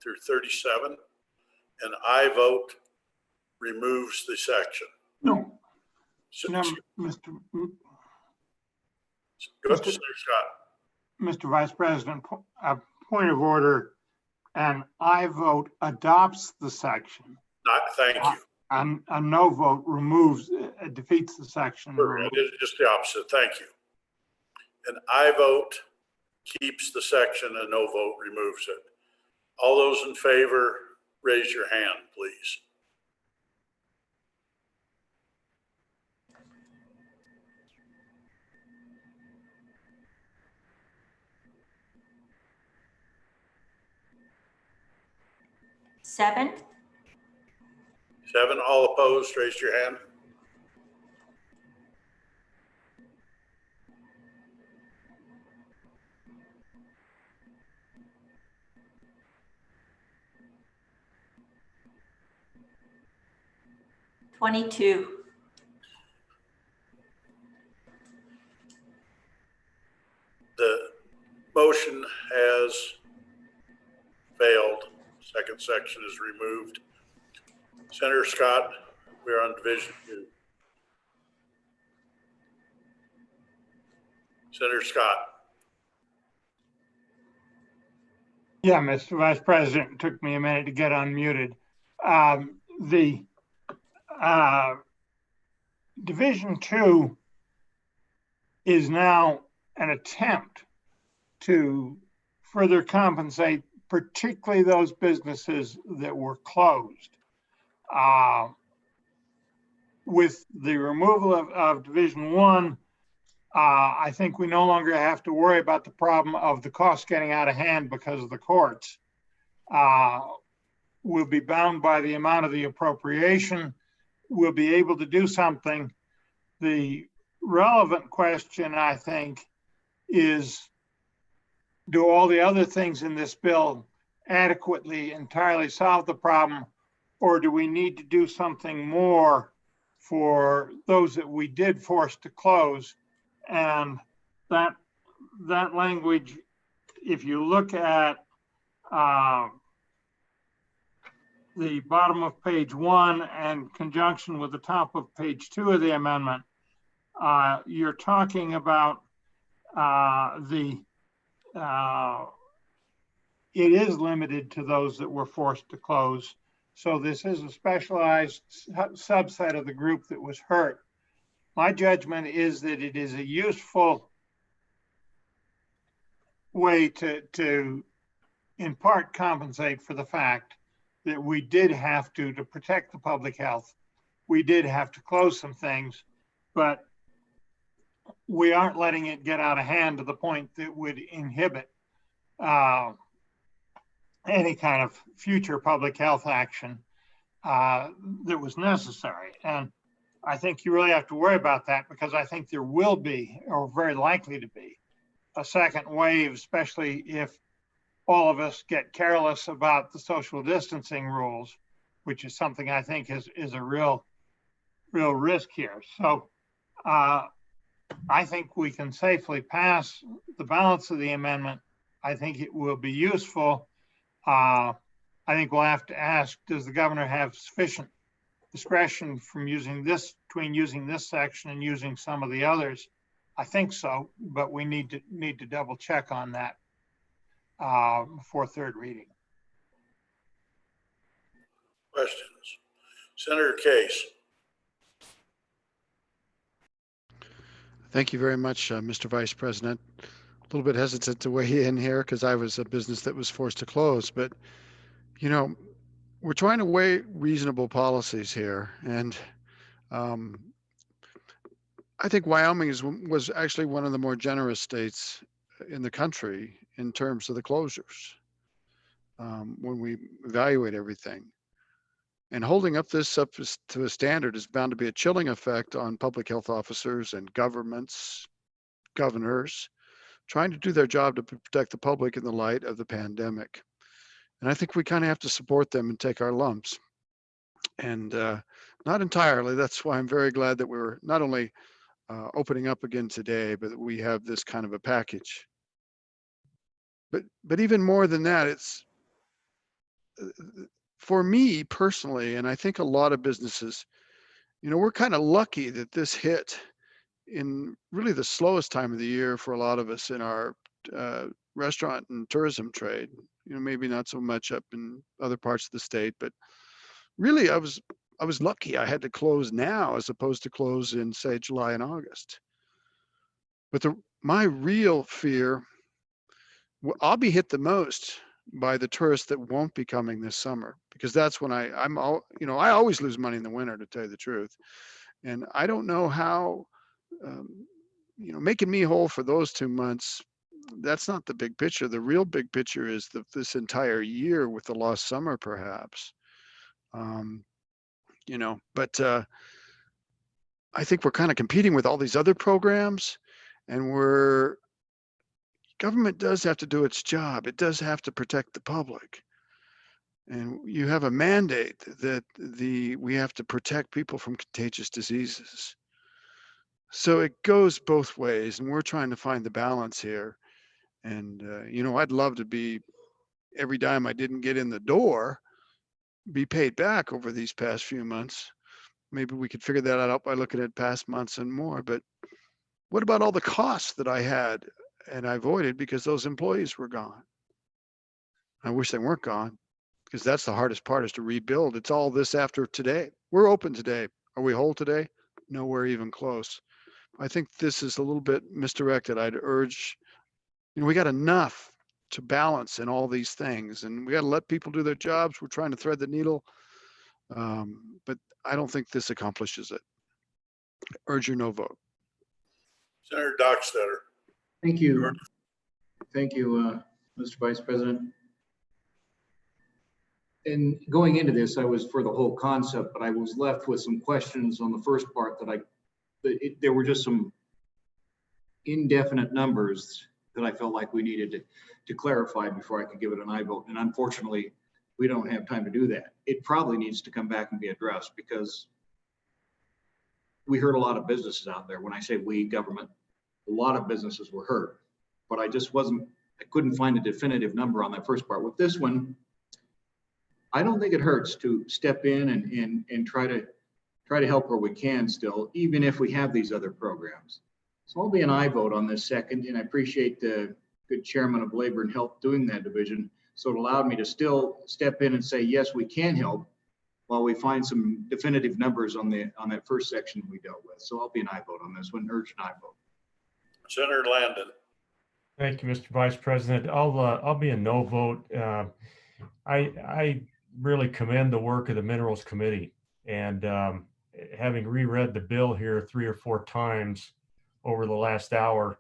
through 37, and I vote removes the section. No. So, No, go to Senator Scott. Mr. Vice President, a point of order, and I vote adopts the section. Thank you. And a no vote removes, defeats the section. It is just the opposite. Thank you. And I vote keeps the section, and no vote removes it. All those in favor, raise your hand, please. Seven. All opposed, raise your hand. $22. The motion has failed. Second section is removed. Senator Scott, we're on Division 2. Senator Scott. Yeah, Mr. Vice President, it took me a minute to get unmuted. The Division 2 is now an attempt to further compensate particularly those businesses that were closed. With the removal of Division 1, I think we no longer have to worry about the problem of the costs getting out of hand because of the courts. We'll be bound by the amount of the appropriation. We'll be able to do something. The relevant question, I think, is do all the other things in this bill adequately entirely solve the problem, or do we need to do something more for those that we did force to close? And that language, if you look at the bottom of page 1 and conjunction with the top of page 2 of the amendment, you're talking about it is limited to those that were forced to close. So this is a specialized subset of the group that was hurt. My judgment is that it is a useful way to in part compensate for the fact that we did have to protect the public health. We did have to close some things, but we aren't letting it get out of hand to the point that would inhibit any kind of future public health action that was necessary. And I think you really have to worry about that, because I think there will be, or very likely to be, a second wave, especially if all of us get careless about the social distancing rules, which is something I think is a real risk here. So I think we can safely pass the balance of the amendment. I think it will be useful. I think we'll have to ask, does the governor have sufficient discretion from between using this section and using some of the others? I think so, but we need to double check on that before third reading. Questions? Senator Case. Thank you very much, Mr. Vice President. A little bit hesitant to weigh in here because I was a business that was forced to close, but you know, we're trying to weigh reasonable policies here, and I think Wyoming was actually one of the more generous states in the country in terms of the closures when we evaluate everything. And holding up this up to a standard is bound to be a chilling effect on public health officers and governments, governors, trying to do their job to protect the public in the light of the pandemic. And I think we kind of have to support them and take our lumps. And not entirely. That's why I'm very glad that we're not only opening up again today, but that we have this kind of a package. But even more than that, it's for me personally, and I think a lot of businesses, you know, we're kind of lucky that this hit in really the slowest time of the year for a lot of us in our restaurant and tourism trade. You know, maybe not so much up in other parts of the state, but really I was lucky I had to close now as opposed to close in, say, July and August. But my real fear, I'll be hit the most by the tourists that won't be coming this summer, because that's when I always lose money in the winter, to tell you the truth. And I don't know how, making me whole for those 2 months, that's not the big picture. The real big picture is this entire year with the lost summer, perhaps. But I think we're kind of competing with all these other programs, and government does have to do its job. It does have to protect the public. And you have a mandate that we have to protect people from contagious diseases. So it goes both ways, and we're trying to find the balance here. And, I'd love to be, every dime I didn't get in the door, be paid back over these past few months. Maybe we could figure that out by looking at past months and more. But what about all the costs that I had and I avoided because those employees were gone? I wish they weren't gone, because that's the hardest part, is to rebuild. It's all this after today. We're open today. Are we whole today? Nowhere even close. I think this is a little bit misdirected. I'd urge, we got enough to balance in all these things, and we got to let people do their jobs. We're trying to thread the needle, but I don't think this accomplishes it. Urge your no vote. Senator Dockstader. Thank you. Thank you, Mr. Vice President. And going into this, I was for the whole concept, but I was left with some questions on the first part there were just some indefinite numbers that I felt like we needed to clarify before I could give it an aye vote. And unfortunately, we don't have time to do that. It probably needs to come back and be addressed, because we hurt a lot of businesses out there. When I say we, government, a lot of businesses were hurt, but I couldn't find a definitive number on that first part. With this one, I don't think it hurts to step in and try to help where we can still, even if we have these other programs. So I'll be an aye vote on this second, and I appreciate the good chairman of Labor and Health doing that division. So it allowed me to still step in and say, yes, we can help while we find some definitive numbers on that first section we dealt with. So I'll be an aye vote on this one, urgent aye vote. Senator Landon. Thank you, Mr. Vice President. I'll be a no vote. I really commend the work of the Minerals Committee, and having reread the bill here 3 or 4 times over the last hour,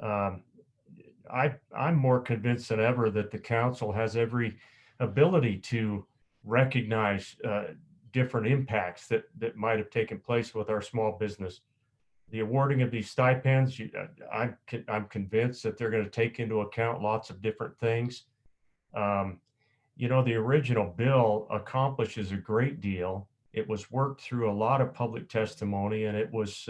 I'm more convinced than ever that the council has every ability to recognize different impacts that might have taken place with our small business. The awarding of these stipends, I'm convinced that they're going to take into account lots of different things. You know, the original bill accomplishes a great deal. It was worked through a lot of public testimony, and it was,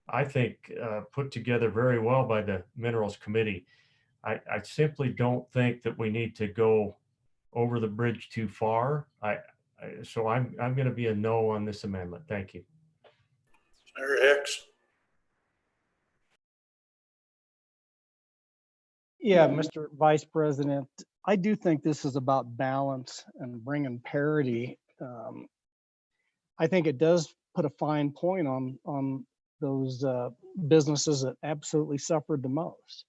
I think, put together very well by the Minerals Committee. I simply don't think that we need to go over the bridge too far. So I'm going to be a no on this amendment. Thank you. Senator Hicks. Yeah, Mr. Vice President, I do think this is about balance and bringing parity. I think it does put a fine point on those businesses that absolutely suffered the most.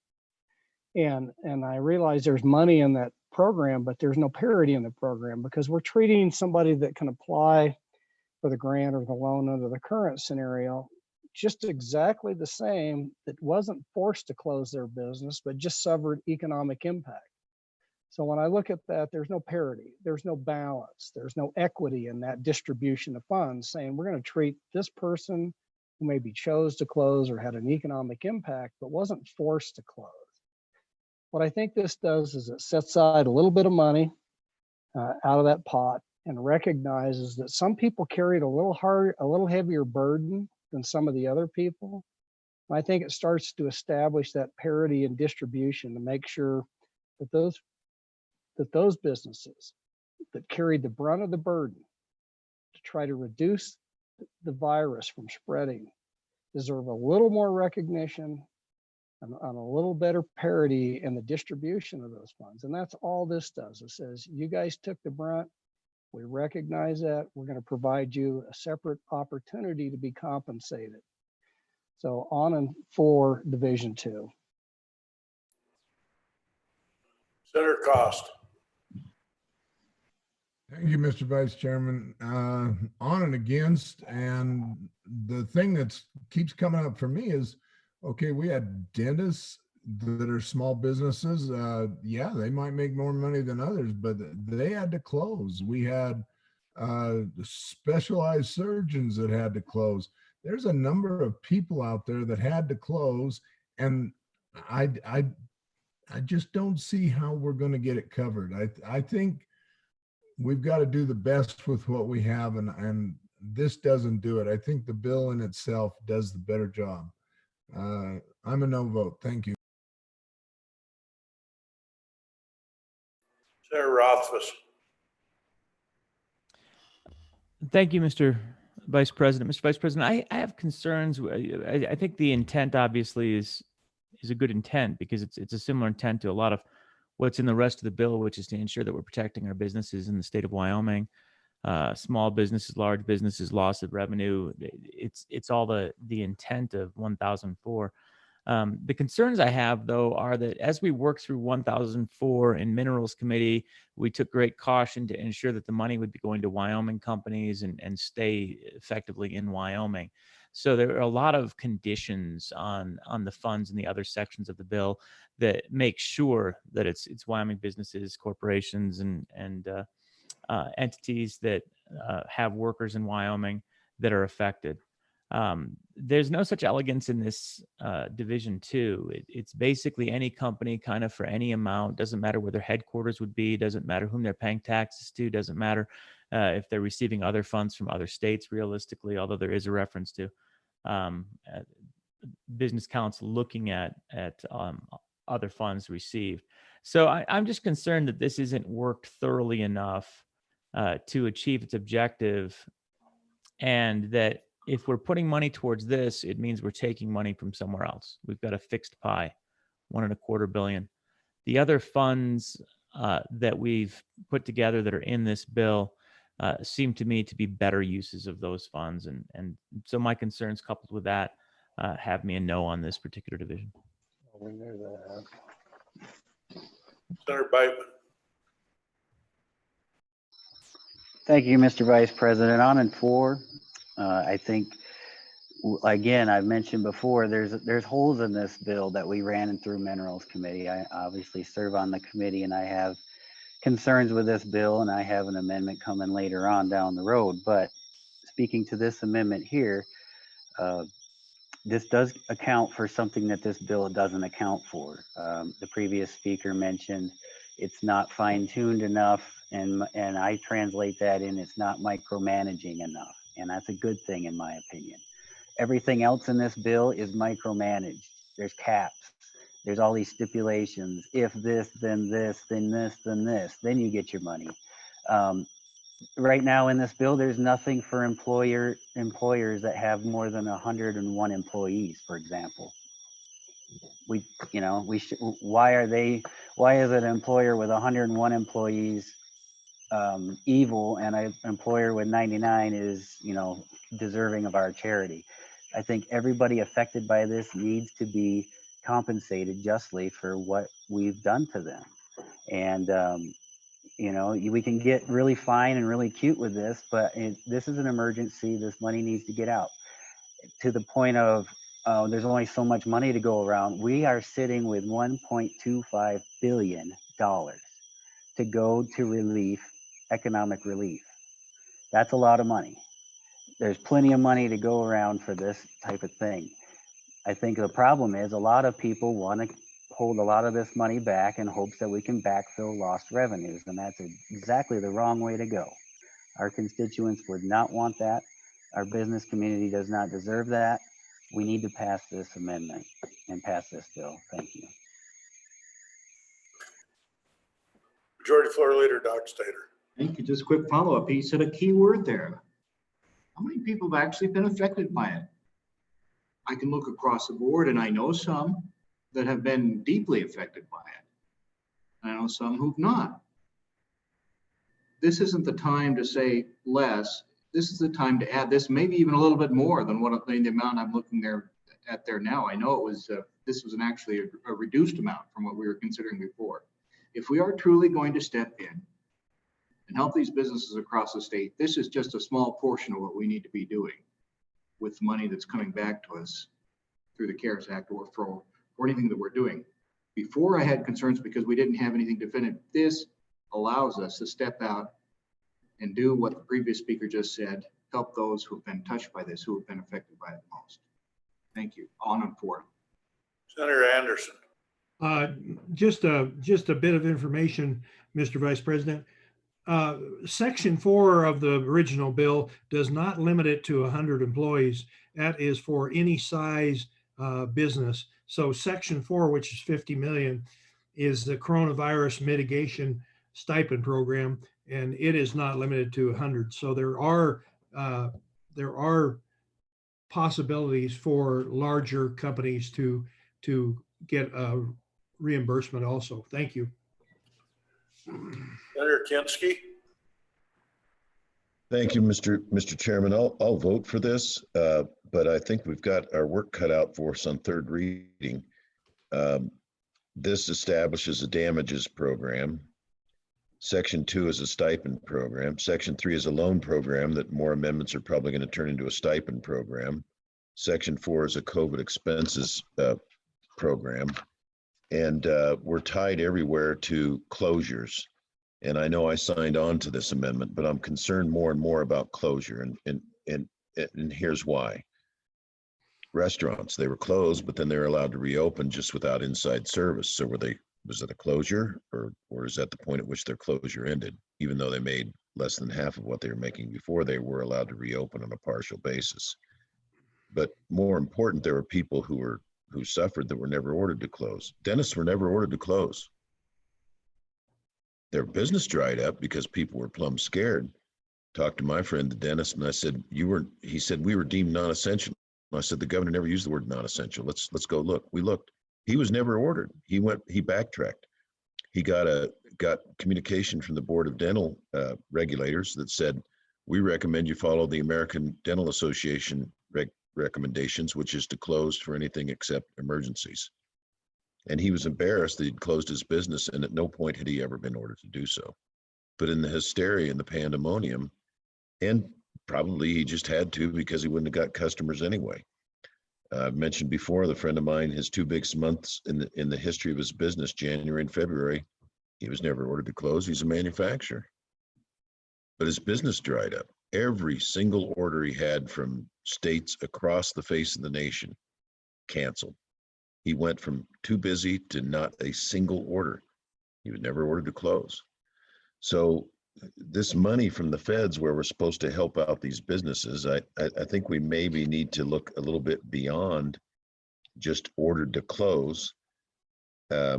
And I realize there's money in that program, but there's no parity in the program because we're treating somebody that can apply for the grant or the loan under the current scenario just exactly the same, that wasn't forced to close their business, but just suffered economic impact. So when I look at that, there's no parity, there's no balance, there's no equity in that distribution of funds, saying we're going to treat this person who maybe chose to close or had an economic impact, but wasn't forced to close. What I think this does is it sets aside a little bit of money out of that pot and recognizes that some people carried a little heavier burden than some of the other people. I think it starts to establish that parity in distribution to make sure that those businesses that carried the brunt of the burden to try to reduce the virus from spreading deserve a little more recognition and a little better parity in the distribution of those funds. And that's all this does. It says, you guys took the brunt. We recognize that. We're going to provide you a separate opportunity to be compensated. So on and for Division 2. Senator Cost. Thank you, Mr. Vice Chairman. On and against, and the thing that keeps coming up for me is, okay, we had dentists that are small businesses. Yeah, they might make more money than others, but they had to close. We had specialized surgeons that had to close. There's a number of people out there that had to close, and I just don't see how we're going to get it covered. I think we've got to do the best with what we have, and this doesn't do it. I think the bill in itself does the better job. I'm a no vote. Thank you. Senator Rothfuss. Thank you, Mr. Vice President. Mr. Vice President, I have concerns. I think the intent obviously is a good intent because it's a similar intent to a lot of what's in the rest of the bill, which is to ensure that we're protecting our businesses in the state of Wyoming, small businesses, large businesses, loss of revenue. It's all the intent of 1004. The concerns I have, though, are that as we work through 1004 in Minerals Committee, we took great caution to ensure that the money would be going to Wyoming companies and stay effectively in Wyoming. So there are a lot of conditions on the funds in the other sections of the bill that make sure that it's Wyoming businesses, corporations, and entities that have workers in Wyoming that are affected. There's no such elegance in this Division 2. It's basically any company kind of for any amount. Doesn't matter where their headquarters would be. Doesn't matter whom they're paying taxes to. Doesn't matter if they're receiving other funds from other states realistically, although there is a reference to Business Council looking at other funds received. So I'm just concerned that this isn't worked thoroughly enough to achieve its objective, and that if we're putting money towards this, it means we're taking money from somewhere else. We've got a fixed pie, $1.25 billion. The other funds that we've put together that are in this bill seem to me to be better uses of those funds. And so my concerns coupled with that have me a no on this particular division. Senator Bateman. Thank you, Mr. Vice President. On and for, I think, again, I've mentioned before, there's holes in this bill that we ran through Minerals Committee. I obviously serve on the committee, and I have concerns with this bill, and I have an amendment coming later on down the road. But speaking to this amendment here, this does account for something that this bill doesn't account for. The previous speaker mentioned it's not fine-tuned enough, and I translate that in it's not micromanaging enough, and that's a good thing in my opinion. Everything else in this bill is micromanaged. There's caps. There's all these stipulations. If this, then this, then this, then this, then you get your money. Right now in this bill, there's nothing for employers that have more than 101 employees, for example. Why is an employer with 101 employees evil, and an employer with 99 is, deserving of our charity? I think everybody affected by this needs to be compensated justly for what we've done to them. And, we can get really fine and really cute with this, but this is an emergency. This money needs to get out. To the point of there's only so much money to go around. We are sitting with $1.25 billion to go to relief, economic relief. That's a lot of money. There's plenty of money to go around for this type of thing. I think the problem is a lot of people want to hold a lot of this money back in hopes that we can backfill lost revenues, and that's exactly the wrong way to go. Our constituents would not want that. Our business community does not deserve that. We need to pass this amendment and pass this bill. Thank you. Majority Floor Leader Doug Stater. Thank you. Just a quick follow-up. He said a key word there. How many people have actually been affected by it? I can look across the board, and I know some that have been deeply affected by it. I know some who've not. This isn't the time to say less. This is the time to add this, maybe even a little bit more than the amount I'm looking at there now. I know it was this was actually a reduced amount from what we were considering before. If we are truly going to step in and help these businesses across the state, this is just a small portion of what we need to be doing with the money that's coming back to us through the CARES Act or for anything that we're doing. Before I had concerns because we didn't have anything definitive. This allows us to step out and do what the previous speaker just said, help those who have been touched by this, who have been affected by it most. Thank you. On and for. Senator Anderson. Just a bit of information, Mr. Vice President. Section 4 of the original bill does not limit it to 100 employees. That is for any size business. So Section 4, which is 50 million, is the coronavirus mitigation stipend program, and it is not limited to 100. So there are possibilities for larger companies to get a reimbursement also. Thank you. Senator Kinski. Thank you, Mr. Chairman. I'll vote for this, but I think we've got our work cut out for us on third reading. This establishes a damages program. Section 2 is a stipend program. Section 3 is a loan program that more amendments are probably going to turn into a stipend program. Section 4 is a COVID expenses program. And we're tied everywhere to closures. And I know I signed on to this amendment, but I'm concerned more and more about closure. And here's why. Restaurants, they were closed, but then they were allowed to reopen just without inside service. So was it a closure, or is that the point at which their closure ended? Even though they made less than half of what they were making before, they were allowed to reopen on a partial basis. But more important, there were people who suffered that were never ordered to close. Dentists were never ordered to close. Their business dried up because people were plumb scared. Talked to my friend, the dentist, and I said, he said, we were deemed non-essential. I said, the governor never used the word non-essential. Let's go look. We looked. He was never ordered. He backtracked. He got communication from the Board of Dental regulators that said, we recommend you follow the American Dental Association recommendations, which is to close for anything except emergencies. And he was embarrassed that he'd closed his business, and at no point had he ever been ordered to do so. But in the hysteria and the pandemonium, and probably he just had to because he wouldn't have got customers anyway. I mentioned before, the friend of mine, his 2 biggest months in the history of his business, January and February, he was never ordered to close. He's a manufacturer. But his business dried up. Every single order he had from states across the face of the nation canceled. He went from too busy to not a single order. He was never ordered to close. So this money from the feds, where we're supposed to help out these businesses, I think we maybe need to look a little bit beyond just ordered to close. I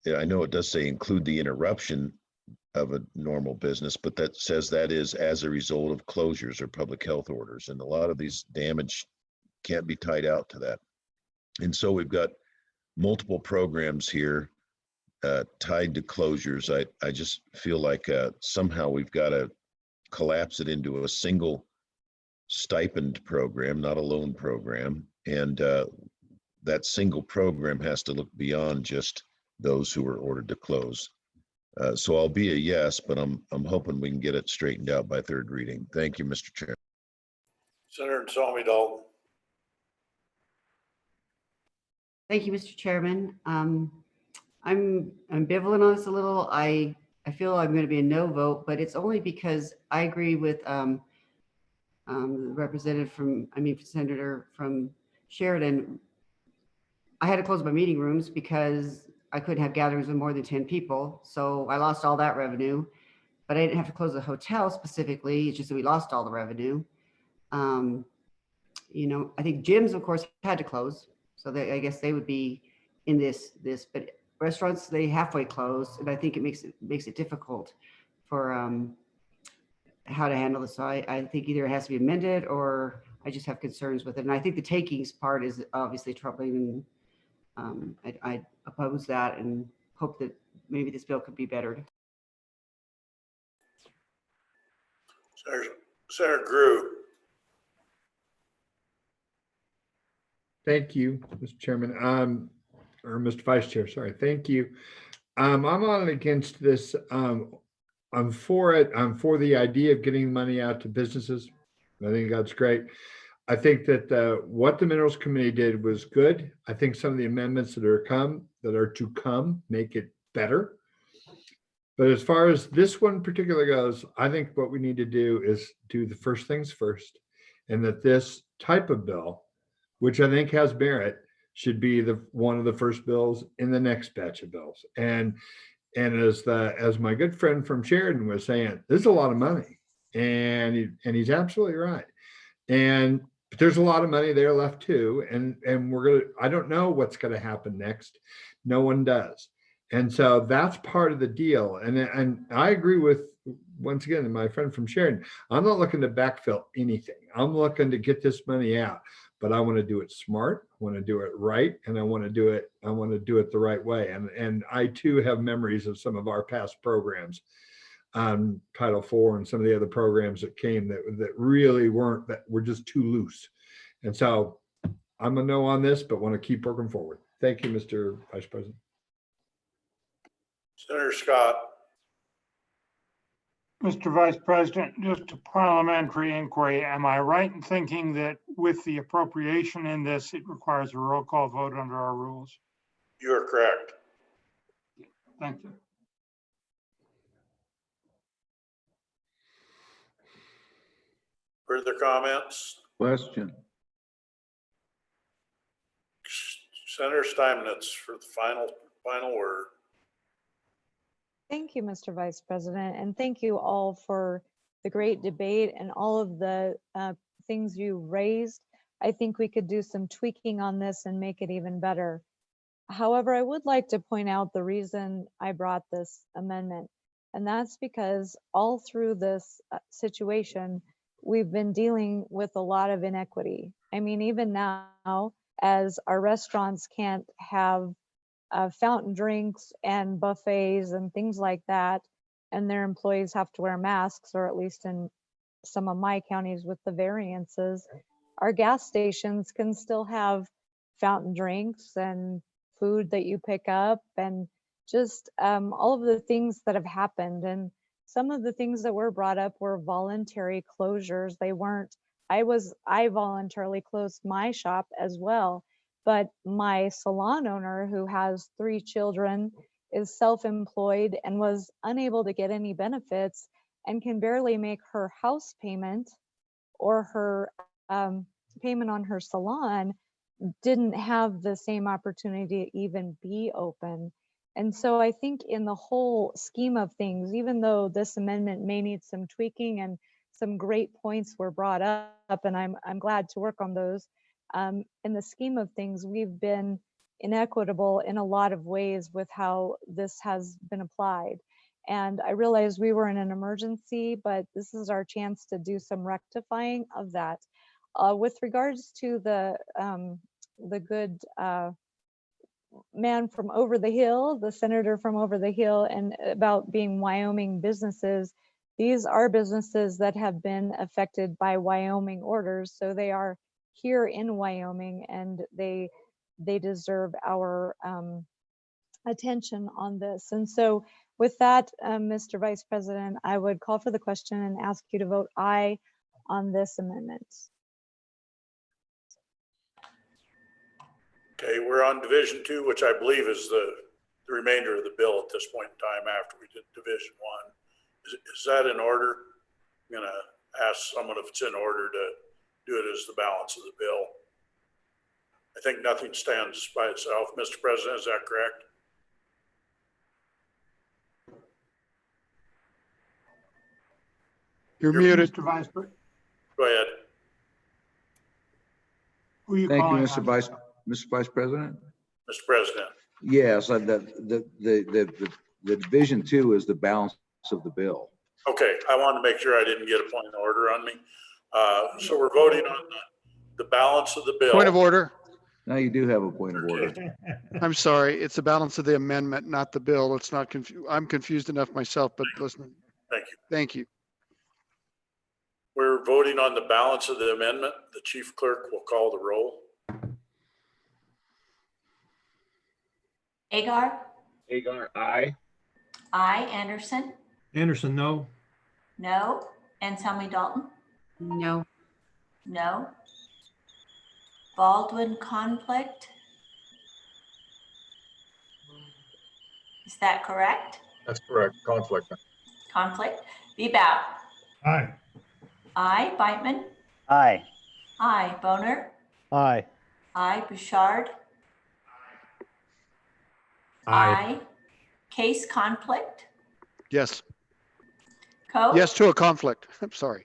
know it does say include the interruption of a normal business, but that says that is as a result of closures or public health orders. And a lot of these damage can't be tied out to that. And so we've got multiple programs here tied to closures. I just feel like somehow we've got to collapse it into a single stipend program, not a loan program. And that single program has to look beyond just those who are ordered to close. So I'll be a yes, but I'm hoping we can get it straightened out by third reading. Thank you, Mr. Chair. Senator Tommy Dalton. Thank you, Mr. Chairman. I'm ambivalent on this a little. I feel I'm going to be a no vote, but it's only because I agree with Senator from Sheridan. I had to close my meeting rooms because I couldn't have gatherings with more than 10 people. So I lost all that revenue, but I didn't have to close the hotel specifically. It's just that we lost all the revenue. I think gyms, of course, had to close. So I guess they would be in this, but restaurants, they halfway closed. And I think it makes it difficult for how to handle this. So I think either it has to be amended or I just have concerns with it. And I think the takings part is obviously troubling. And I oppose that and hope that maybe this bill could be bettered. Senator Drew. Thank you, Mr. Chairman, or Mr. Vice Chair, sorry. Thank you. I'm on against this. I'm for it. I'm for the idea of getting money out to businesses. I think that's great. I think that what the Minerals Committee did was good. I think some of the amendments that are to come make it better. But as far as this one particular goes, I think what we need to do is do the first things first, and that this type of bill, which I think has merit, should be one of the first bills in the next batch of bills. And as my good friend from Sheridan was saying, there's a lot of money, and he's absolutely right. But there's a lot of money there left too, and I don't know what's gonna happen next. No one does. And so that's part of the deal. And I agree with, once again, my friend from Sheridan, I'm not looking to backfill anything. I'm looking to get this money out, but I want to do it smart. I want to do it right. And I want to do it the right way. And I too have memories of some of our past programs, Title IV and some of the other programs that came that really weren't, that were just too loose. And so I'm a no on this, but want to keep working forward. Thank you, Mr. Vice President. Senator Scott. Mr. Vice President, just a parliamentary inquiry. Am I right in thinking that with the appropriation in this, it requires a roll call vote under our rules? You are correct. Thank you. Further comments? Question. Senator Steinmetz for the final word. Thank you, Mr. Vice President, and thank you all for the great debate and all of the things you raised. I think we could do some tweaking on this and make it even better. However, I would like to point out the reason I brought this amendment. And that's because all through this situation, we've been dealing with a lot of inequity. I mean, even now, as our restaurants can't have fountain drinks and buffets and things like that, and their employees have to wear masks, or at least in some of my counties with the variances, our gas stations can still have fountain drinks and food that you pick up, and just all of the things that have happened. And some of the things that were brought up were voluntary closures. They weren't, I voluntarily closed my shop as well, but my salon owner, who has 3 children, is self-employed and was unable to get any benefits and can barely make her house payment, or her payment on her salon, didn't have the same opportunity to even be open. And so I think in the whole scheme of things, even though this amendment may need some tweaking and some great points were brought up, and I'm glad to work on those, in the scheme of things, we've been inequitable in a lot of ways with how this has been applied. And I realize we were in an emergency, but this is our chance to do some rectifying of that. With regards to the good man from over the hill, the senator from over the hill, and about being Wyoming businesses, these are businesses that have been affected by Wyoming orders. So they are here in Wyoming, and they deserve our attention on this. And so with that, Mr. Vice President, I would call for the question and ask you to vote aye on this amendment. Okay, we're on Division 2, which I believe is the remainder of the bill at this point in time after we did Division 1. Is that in order? I'm gonna ask someone if it's in order to do it as the balance of the bill. I think nothing stands by itself. Mr. President, is that correct? You're muted. Mr. Vice President. Go ahead. Who are you Thank you, calling? Mr. Vice President. Mr. President. Yes, the Division 2 is the balance of the bill. Okay, I wanted to make sure I didn't get a point of order on me. So we're voting on the balance of the bill. Point of order. Now you do have a point of order. I'm sorry. It's the balance of the amendment, not the bill. Let's not confuse. I'm confused enough myself, but listen. Thank you. Thank you. We're voting on the balance of the amendment. The chief clerk will call the roll. Agar? Agar, aye. Aye. Anderson? Anderson, no. No. Anselmi Dalton? No. No. Baldwin conflict? Is that correct? That's correct. Conflict. Conflict. Bebout? Aye. Aye. Beitman? Aye. Aye. Boner? Aye. Aye. Bouchard? Aye. Case conflict? Yes. Co? Yes to a conflict. I'm sorry.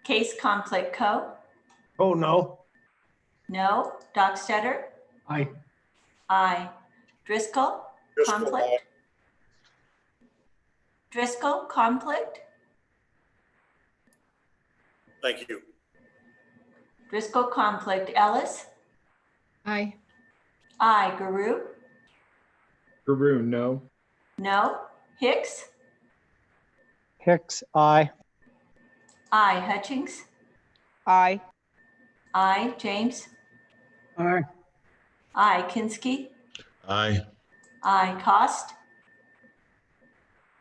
Case conflict. Co? Oh, no. No. Dockstetter? Aye. Aye. Driscoll? Driscoll, Conflict? aye. Driscoll? Conflict? Thank you. Driscoll conflict. Ellis? Aye. Aye. Guru? Guru, no. No. Hicks? Hicks, aye. Aye. Hutchings? Aye. Aye. James? Aye. Aye. Kinsky? Aye. Aye. Cost?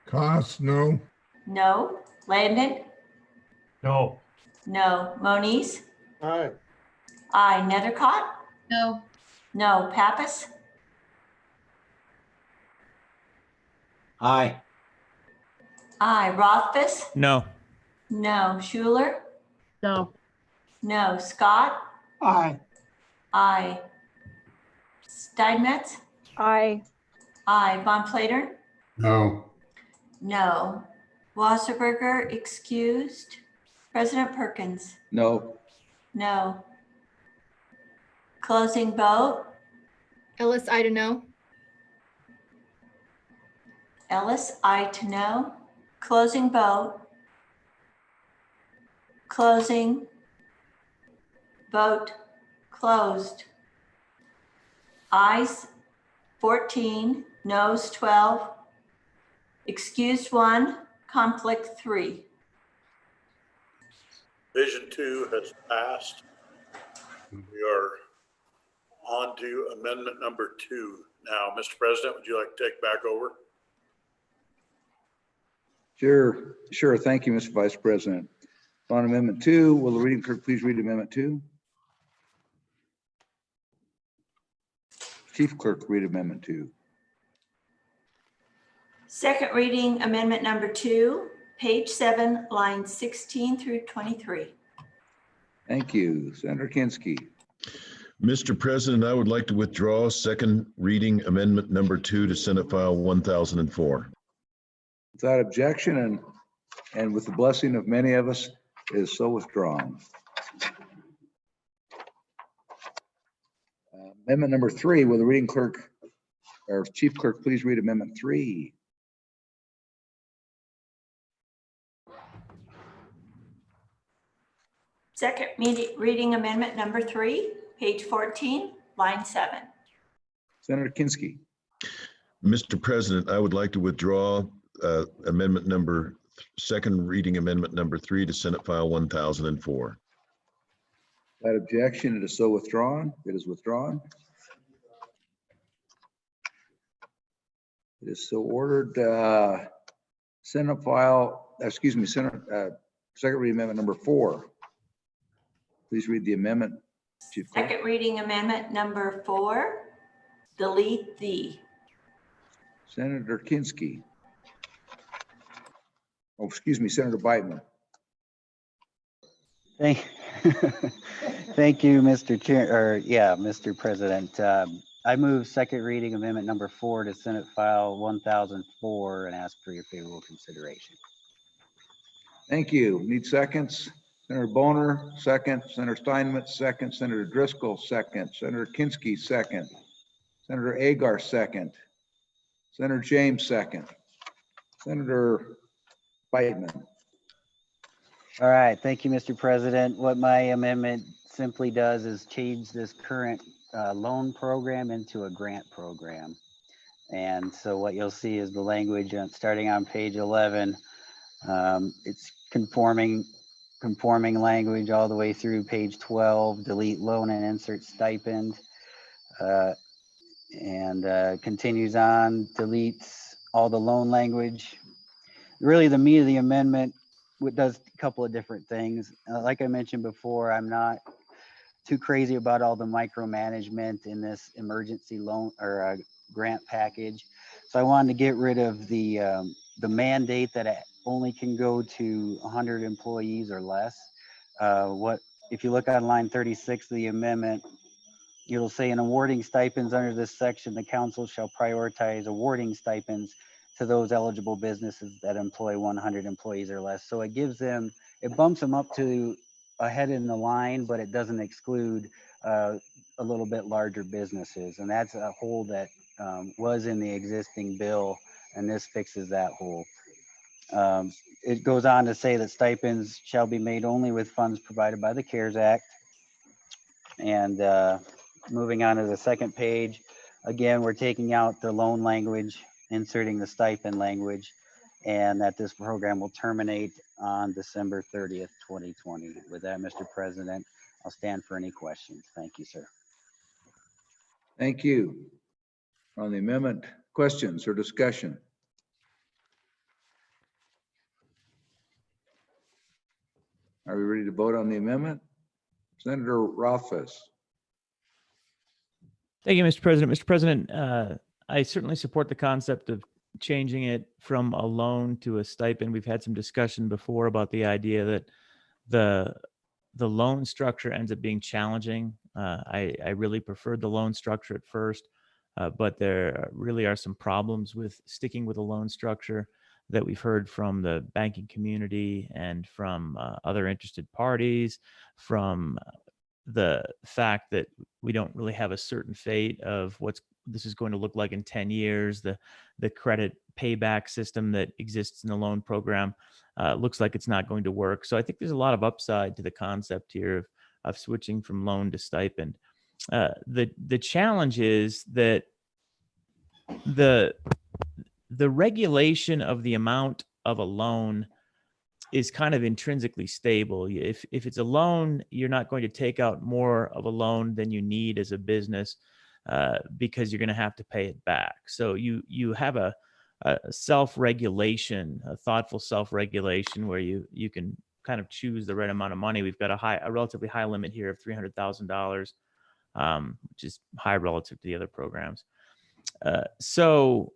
Cost, no. No. Landon? No. No. Moniz? Aye. Aye. Nethercott? No. No. Pappas? Aye. Aye. Rothfuss? No. No. Schuler? No. No. Scott? Aye. Aye. Steinmetz? Aye. Aye. Von Plater? No. No. Wasserberger excused. President Perkins? No. No. Closing vote? Ellis, I don't know. Ellis, I to no. Closing vote. Closing. Vote closed. Ayes 14, noes 12, excused 1, conflict 3. Vision 2 has passed. We are on to amendment number 2 now. Mr. President, would you like to take back over? Sure. Thank you, Mr. Vice President. On Amendment 2, will the reading clerk please read Amendment 2? Chief Clerk, read Amendment 2. Second reading, amendment number 2, page 7, lines 16 through 23. Thank you. Senator Kinski. Mr. President, I would like to withdraw second reading amendment number 2 to Senate File 1004. Without objection and with the blessing of many of us, it is so withdrawn. Amendment number 3, will the reading clerk or Chief Clerk please read Amendment 3? Second reading amendment number 3, page 14, line 7. Senator Kinski. Mr. President, I would like to withdraw second reading amendment number 3 to Senate File 1004. Without objection, it is so withdrawn. It is withdrawn. It is so ordered. Senate second reading amendment number 4. Please read the amendment, Chief Clerk. Second reading amendment number 4, delete the. Senator Kinski. Oh, excuse me, Senator Biden. Thank you, Mr. Mr. President. I move second reading amendment number 4 to Senate File 1004 and ask for your favorable consideration. Thank you. Need seconds? Senator Boner, second. Senator Steinmetz, second. Senator Driscoll, second. Senator Kinski, second. Senator Agar, second. Senator James, second. Senator Biden. All right, thank you, Mr. President. What my amendment simply does is change this current loan program into a grant program. And so what you'll see is the language starting on page 11. It's conforming language all the way through page 12, delete loan and insert stipend, and continues on, deletes all the loan language. Really the meat of the amendment does a couple of different things. Like I mentioned before, I'm not too crazy about all the micromanagement in this emergency loan or grant package. So I wanted to get rid of the mandate that it only can go to 100 employees or less. If you look on line 36 of the amendment, it'll say in awarding stipends under this section, the council shall prioritize awarding stipends to those eligible businesses that employ 100 employees or less. So it bumps them up to ahead in the line, but it doesn't exclude a little bit larger businesses. And that's a hole that was in the existing bill, and this fixes that hole. It goes on to say that stipends shall be made only with funds provided by the CARES Act. And moving on to the second page, again, we're taking out the loan language, inserting the stipend language, and that this program will terminate on December 30th, 2020. With that, Mr. President, I'll stand for any questions. Thank you, sir. Thank you. On the amendment, questions or discussion? Are we ready to vote on the amendment? Senator Rothfuss. Thank you, Mr. President. Mr. President, I certainly support the concept of changing it from a loan to a stipend. We've had some discussion before about the idea that the loan structure ends up being challenging. I really preferred the loan structure at first, but there really are some problems with sticking with a loan structure that we've heard from the banking community and from other interested parties, from the fact that we don't really have a certain fate of what this is going to look like in 10 years. The credit payback system that exists in the loan program looks like it's not going to work. So I think there's a lot of upside to the concept here of switching from loan to stipend. The challenge is that the regulation of the amount of a loan is kind of intrinsically stable. If it's a loan, you're not going to take out more of a loan than you need as a business because you're going to have to pay it back. So you have a self-regulation, a thoughtful self-regulation where you can kind of choose the right amount of money. We've got a relatively high limit here of $300,000, which is high relative to the other programs. So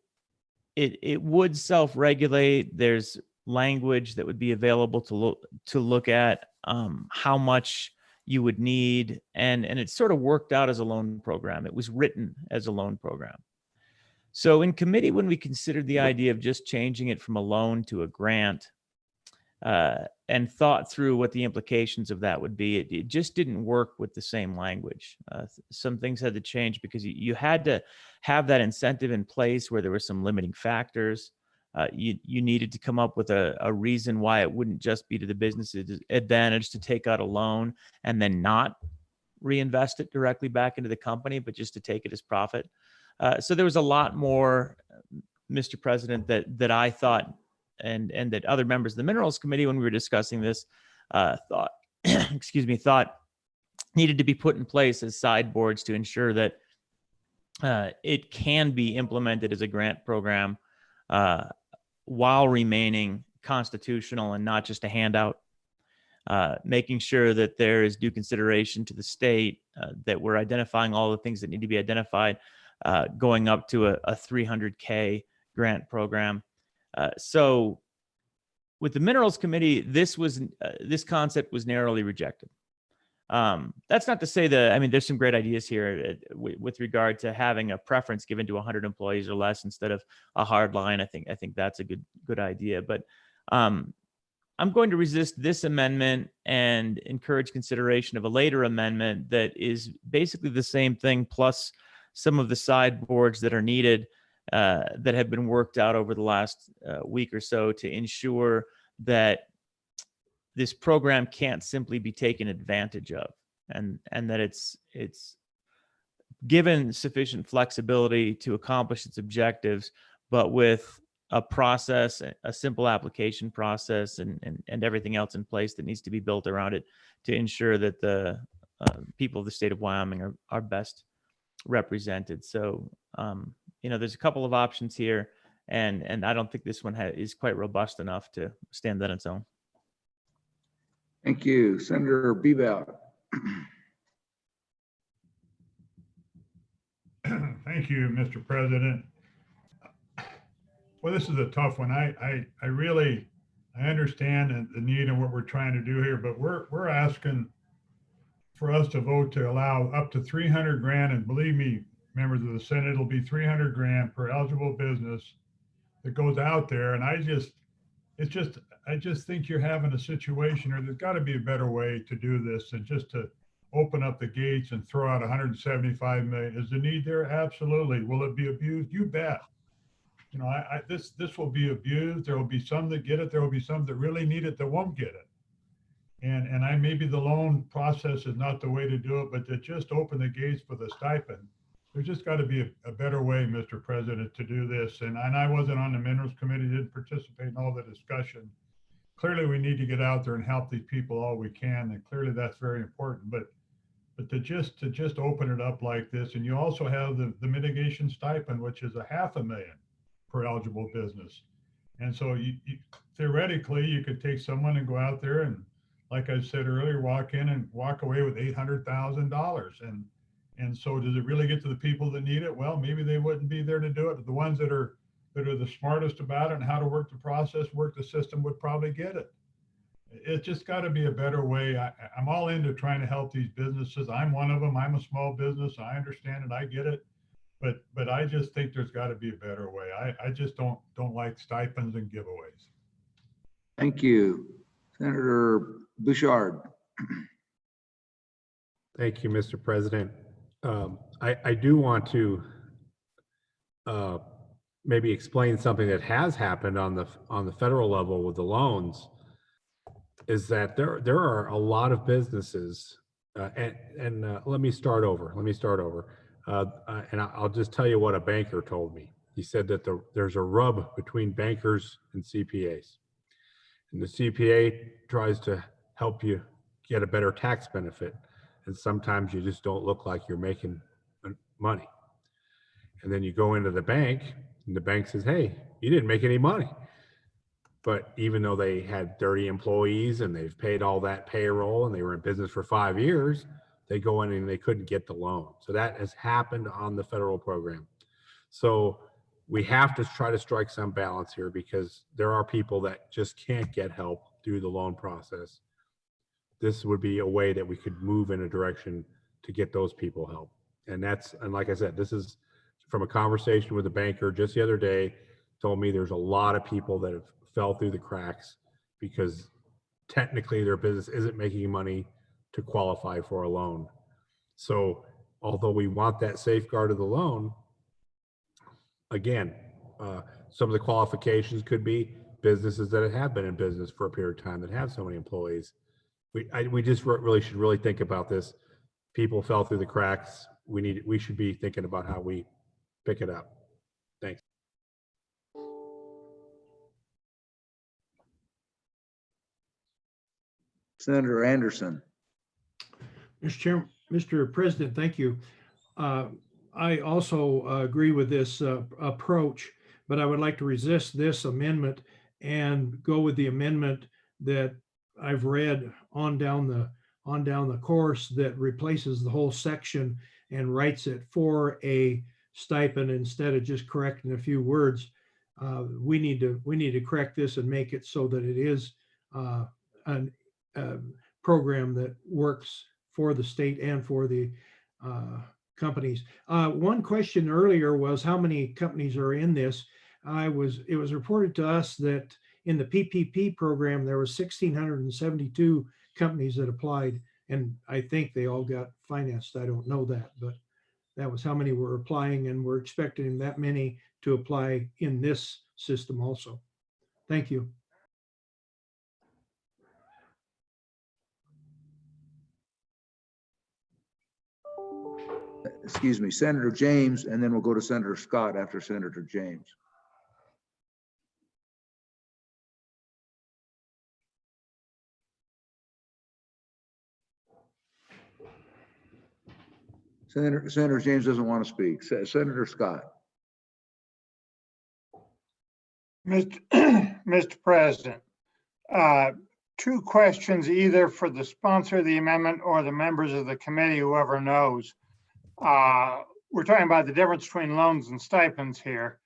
it would self-regulate. There's language that would be available to look at how much you would need, and it sort of worked out as a loan program. It was written as a loan program. So in committee, when we considered the idea of just changing it from a loan to a grant, and thought through what the implications of that would be, it just didn't work with the same language. Some things had to change because you had to have that incentive in place where there were some limiting factors. You needed to come up with a reason why it wouldn't just be to the business's advantage to take out a loan and then not reinvest it directly back into the company, but just to take it as profit. So there was a lot more, Mr. President, that I thought and that other members of the Minerals Committee, when we were discussing this, thought, thought needed to be put in place as sideboards to ensure that it can be implemented as a grant program while remaining constitutional and not just a handout. Making sure that there is due consideration to the state, that we're identifying all the things that need to be identified, going up to a $300K grant program. So with the Minerals Committee, this concept was narrowly rejected. That's not to say that, I mean, there's some great ideas here with regard to having a preference given to 100 employees or less instead of a hard line. I think that's a good idea. But I'm going to resist this amendment and encourage consideration of a later amendment that is basically the same thing, plus some of the sideboards that are needed that have been worked out over the last week or so to ensure that this program can't simply be taken advantage of, and that it's given sufficient flexibility to accomplish its objectives, but with a process, a simple application process, and everything else in place that needs to be built around it to ensure that the people of the state of Wyoming are best represented. So, there's a couple of options here, and I don't think this one is quite robust enough to stand on its own. Thank you. Senator Bebout. Thank you, Mr. President. Well, this is a tough one. I really understand the need and what we're trying to do here, but we're asking for us to vote to allow up to 300 grand, and believe me, members of the Senate, it'll be 300 grand per eligible business that goes out there. And I just think you're having a situation, or there's got to be a better way to do this than just to open up the gates and throw out 175 million. Is the need there? Absolutely. Will it be abused? You bet. This will be abused. There will be some that get it. There will be some that really need it that won't get it. And maybe the loan process is not the way to do it, but to just open the gates for the stipend. There's just got to be a better way, Mr. President, to do this. And I wasn't on the Minerals Committee, didn't participate in all the discussion. Clearly, we need to get out there and help these people all we can, and clearly that's very important. But to just open it up like this, and you also have the mitigation stipend, which is $500,000 per eligible business. And so theoretically, you could take someone and go out there and, like I said earlier, walk in and walk away with $800,000. And so does it really get to the people that need it? Well, maybe they wouldn't be there to do it. The ones that are the smartest about it and how to work the process, work the system, would probably get it. It's just got to be a better way. I'm all into trying to help these businesses. I'm one of them. I'm a small business. I understand it. I get it. But I just think there's got to be a better way. I just don't like stipends and giveaways. Thank you. Senator Bouchard. Thank you, Mr. President. I do want to maybe explain something that has happened on the federal level with the loans, is that there are a lot of businesses, and let me start over. And I'll just tell you what a banker told me. He said that there's a rub between bankers and CPAs. And the CPA tries to help you get a better tax benefit. And sometimes you just don't look like you're making money. And then you go into the bank and the bank says, hey, you didn't make any money. But even though they had 30 employees and they've paid all that payroll and they were in business for 5 years, they go in and they couldn't get the loan. So that has happened on the federal program. So we have to try to strike some balance here, because there are people that just can't get help through the loan process. This would be a way that we could move in a direction to get those people help. And like I said, this is from a conversation with a banker just the other day, told me there's a lot of people that have fell through the cracks because technically their business isn't making money to qualify for a loan. So although we want that safeguard of the loan, again, some of the qualifications could be businesses that have been in business for a period of time that have so many employees. We just really should think about this. People fell through the cracks. We should be thinking about how we pick it up. Thanks. Senator Anderson. Mr. President, thank you. I also agree with this approach, but I would like to resist this amendment and go with the amendment that I've read on down the course, that replaces the whole section and writes it for a stipend instead of just correcting a few words. We need to correct this and make it so that it is a program that works for the state and for the companies. One question earlier was how many companies are in this. It was reported to us that in the PPP program, there was 1,672 companies that applied, and I think they all got financed. I don't know that, but that was how many were applying, and we're expecting that many to apply in this system also. Thank you. Excuse me, Senator James, and then we'll go to Senator Scott after Senator James. Senator James doesn't want to speak. Senator Scott. Mr. President, two questions either for the sponsor of the amendment or the members of the committee, whoever knows. We're talking about the difference between loans and stipends here.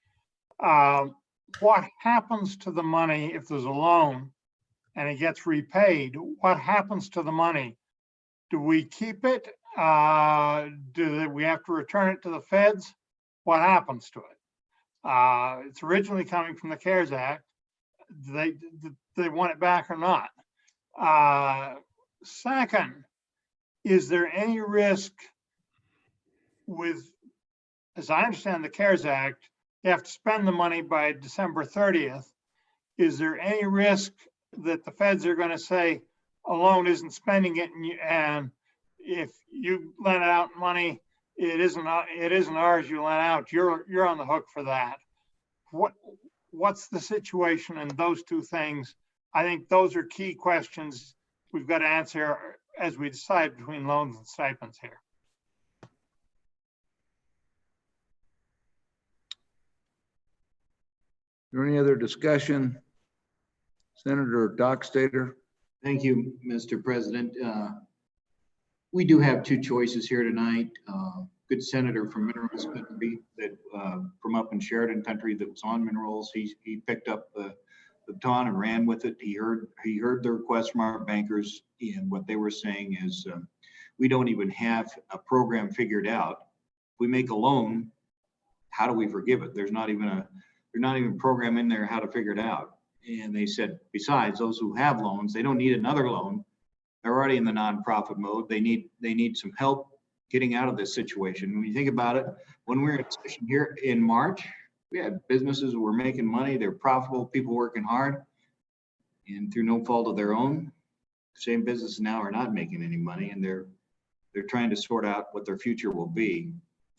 What happens to the money if there's a loan and it gets repaid? What happens to the money? Do we keep it? Do we have to return it to the feds? What happens to it? It's originally coming from the CARES Act. Do they want it back or not? Second, is there any risk with, as I understand the CARES Act, you have to spend the money by December 30th. Is there any risk that the feds are going to say a loan isn't spending it, and if you lend out money, it isn't ours you lent out, you're on the hook for that? What's the situation in those two things? I think those are key questions we've got to answer as we decide between loans and stipends here. Is there any other discussion? Senator Dockstader. Thank you, Mr. President. We do have two choices here tonight. Good senator from Minerals Country that from up in Sheridan Country that was on minerals. He picked up the baton and ran with it. He heard the request from our bankers, and what they were saying is we don't even have a program figured out. If we make a loan, how do we forgive it? There's not even a program in there how to figure it out. And they said, besides those who have loans, they don't need another loan. They're already in the nonprofit mode. They need some help getting out of this situation. When you think about it, when we were in session here in March, we had businesses who were making money, they're profitable, people working hard, and through no fault of their own, same businesses now are not making any money, and they're trying to sort out what their future will be.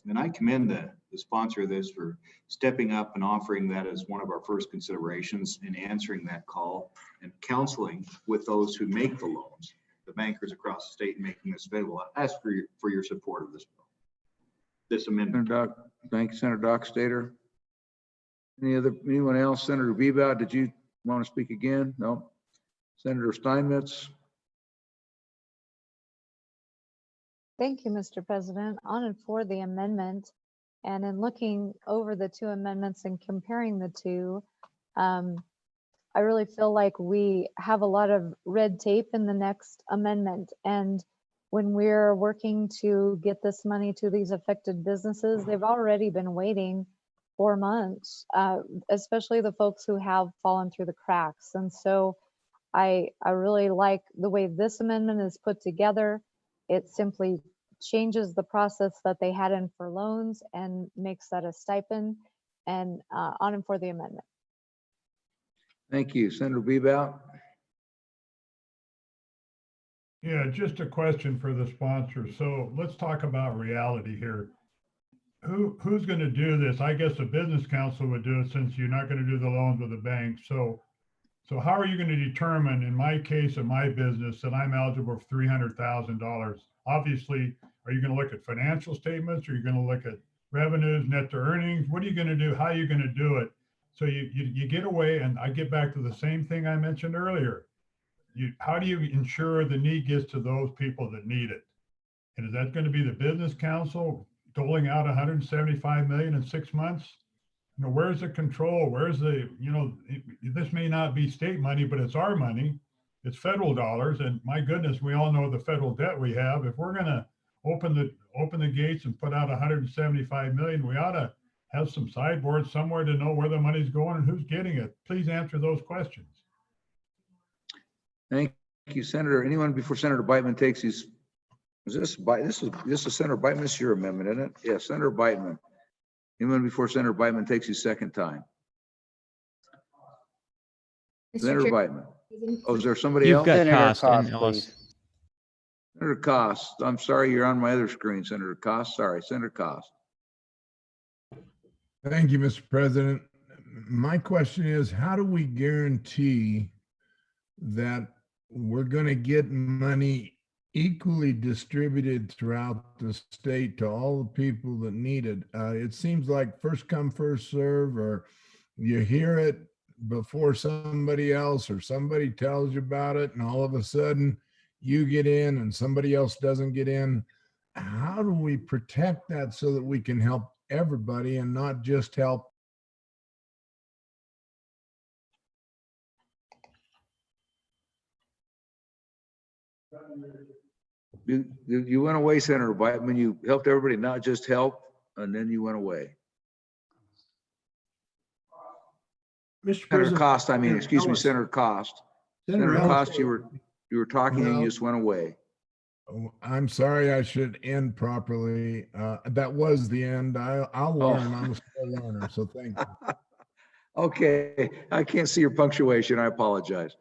And I commend the sponsor of this for stepping up and offering that as one of our first considerations in answering that call and counseling with those who make the loans, the bankers across the state, and making this available. I ask for your support of this bill, this amendment. Thank you, Senator Dockstader. Anyone else? Senator Bebout, did you want to speak again? No. Senator Steinmetz. Thank you, Mr. President. On and for the amendment. And in looking over the two amendments and comparing the two, I really feel like we have a lot of red tape in the next amendment. And when we're working to get this money to these affected businesses, they've already been waiting 4 months, especially the folks who have fallen through the cracks. And so I really like the way this amendment is put together. It simply changes the process that they had in for loans and makes that a stipend, and on and for the amendment. Thank you. Senator Bebout. Yeah, just a question for the sponsor. So let's talk about reality here. Who's going to do this? I guess the business council would do it, since you're not going to do the loans with the bank. So how are you going to determine, in my case of my business, that I'm eligible for $300,000? Obviously, are you going to look at financial statements? Are you going to look at revenues, net to earnings? What are you going to do? How are you going to do it? So you get away, and I get back to the same thing I mentioned earlier. How do you ensure the need gets to those people that need it? And is that going to be the business council doling out 175 million in 6 months? You know, where's the control? Where's the, this may not be state money, but it's our money. It's federal dollars. And my goodness, we all know the federal debt we have. If we're going to open the gates and put out 175 million, we ought to have some sideboards somewhere to know where the money's going and who's getting it. Please answer those questions. Thank you, Senator. Anyone before Senator Beitman takes his, this is Senator Beitman, this is your amendment, isn't it? Yeah, Senator Beitman. Anyone before Senator Beitman takes his second time? Senator Beitman. Oh, is there somebody else? You've got Cost and Ellis. Senator Cost. I'm sorry, you're on my other screen, Senator Cost. Sorry, Senator Cost. Thank you, Mr. President. My question is, how do we guarantee that we're going to get money equally distributed throughout the state to all the people that need it? It seems like first come, first serve, or you hear it before somebody else, or somebody tells you about it, and all of a sudden you get in and somebody else doesn't get in. How do we protect that so that we can help everybody and not just help? You went away, Senator Beitman. You helped everybody, not just help, and then you went away. Mr. Senator President, Cost, I mean, excuse me, Ellis. Senator Cost. Senator Senator Ellis. Cost, you were talking and you just went away. Oh, I'm sorry, I should end properly. That was the end. I'll learn. I'm a slow learner, so thank you. Okay, I can't see your punctuation. I apologize.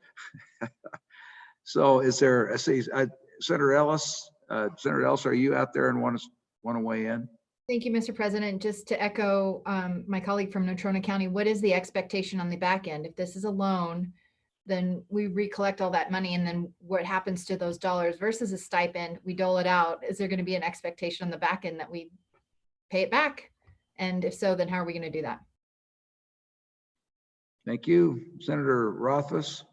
So is there, I see, Senator Ellis, are you out there and want to weigh in? Thank you, Mr. President. Just to echo my colleague from Natrona County, what is the expectation on the back end? If this is a loan, then we recollect all that money, and then what happens to those dollars versus a stipend, we dole it out. Is there going to be an expectation on the back end that we pay it back? And if so, then how are we going to do that? Thank you. Senator Rothfuss.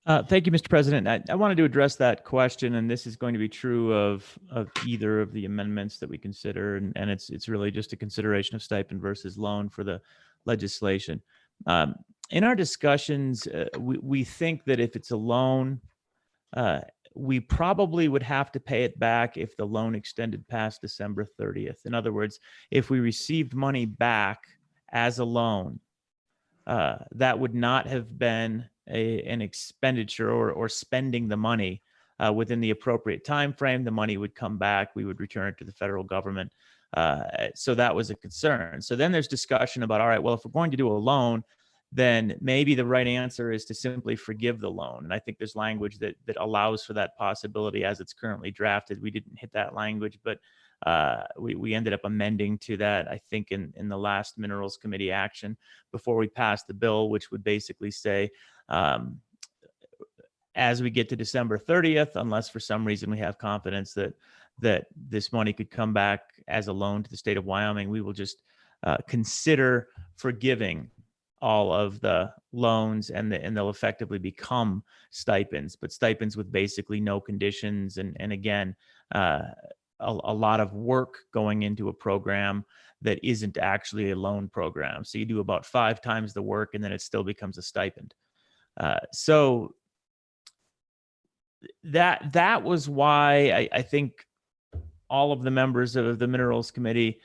Thank you, Mr. President. I wanted to address that question, and this is going to be true of either of the amendments that we consider, and it's really just a consideration of stipend versus loan for the legislation. In our discussions, we think that if it's a loan, we probably would have to pay it back if the loan extended past December 30th. In other words, if we received money back as a loan, that would not have been an expenditure or spending the money within the appropriate time frame, the money would come back. We would return it to the federal government. So that was a concern. So then there's discussion about, all right, well, if we're going to do a loan, then maybe the right answer is to simply forgive the loan. And I think there's language that allows for that possibility as it's currently drafted. We didn't hit that language, but we ended up amending to that, I think, in the last Minerals Committee action before we passed the bill, which would basically say, as we get to December 30th, unless for some reason we have confidence that this money could come back as a loan to the state of Wyoming, we will just consider forgiving all of the loans and they'll effectively become stipends, but stipends with basically no conditions. And again, a lot of work going into a program that isn't actually a loan program. So you do about 5 times the work and then it still becomes a stipend. So that was why I think all of the members of the Minerals Committee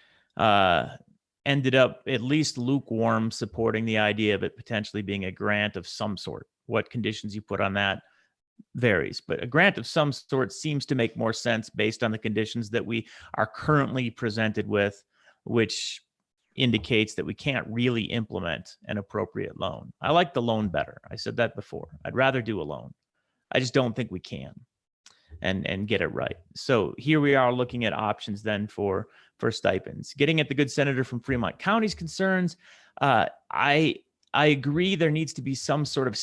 ended up at least lukewarm supporting the idea of it potentially being a grant of some sort. What conditions you put on that varies, but a grant of some sort seems to make more sense based on the conditions that we are currently presented with, which indicates that we can't really implement an appropriate loan. I like the loan better. I said that before. I'd rather do a loan. I just don't think we can and get it right. So here we are looking at options then for stipends. Getting at the good senator from Fremont County's concerns, I agree there needs to be some sort of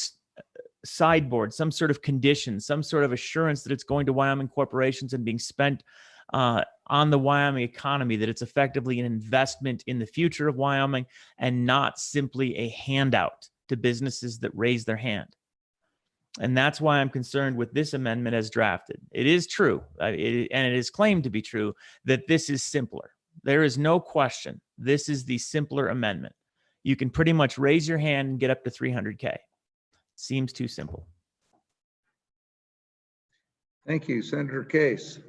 sideboard, some sort of condition, some sort of assurance that it's going to Wyoming corporations and being spent on the Wyoming economy, that it's effectively an investment in the future of Wyoming and not simply a handout to businesses that raise their hand. And that's why I'm concerned with this amendment as drafted. It is true, and it is claimed to be true, that this is simpler. There is no question. This is the simpler amendment. You can pretty much raise your hand and get up to 300K. Seems too simple. Thank you, Senator Case.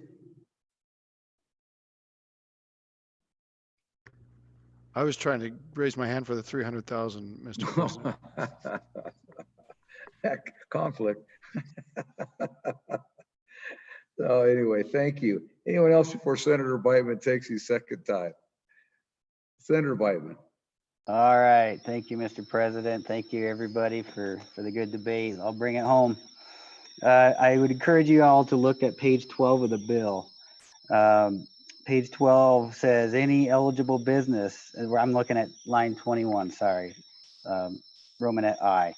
I was trying to raise my hand for the 300,000, Mr. President. Conflict. So anyway, thank you. Anyone else before Senator Biteman takes his second time? Senator Biteman. All right. Thank you, Mr. President. Thank you, everybody, for the good debate. I'll bring it home. I would encourage you all to look at page 12 of the bill. Page 12 says any eligible business, I'm looking at line 21, sorry, Romanet I.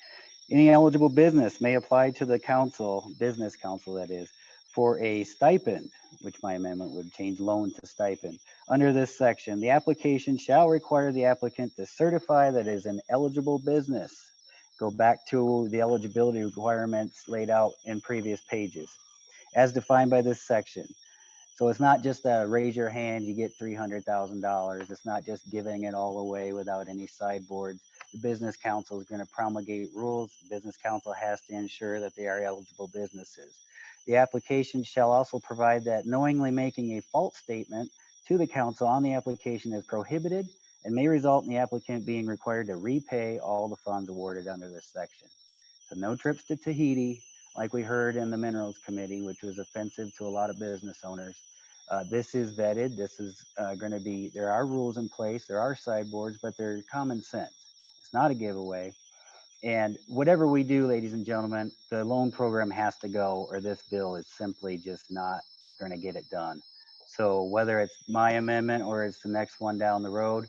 Any eligible business may apply to the council, business council that is, for a stipend, which my amendment would change loan to stipend. Under this section, the application shall require the applicant to certify that it is an eligible business. Go back to the eligibility requirements laid out in previous pages, as defined by this section. So it's not just a raise your hand, you get $300,000. It's not just giving it all away without any sideboards. The business council is going to promulgate rules. The business council has to ensure that they are eligible businesses. The application shall also provide that knowingly making a false statement to the council on the application is prohibited and may result in the applicant being required to repay all the funds awarded under this section. So no trips to Tahiti, like we heard in the Minerals Committee, which was offensive to a lot of business owners. This is vetted. This is going to be, there are rules in place, there are sideboards, but they're common sense. It's not a giveaway. And whatever we do, ladies and gentlemen, the loan program has to go, or this bill is simply just not going to get it done. So whether it's my amendment or it's the next one down the road,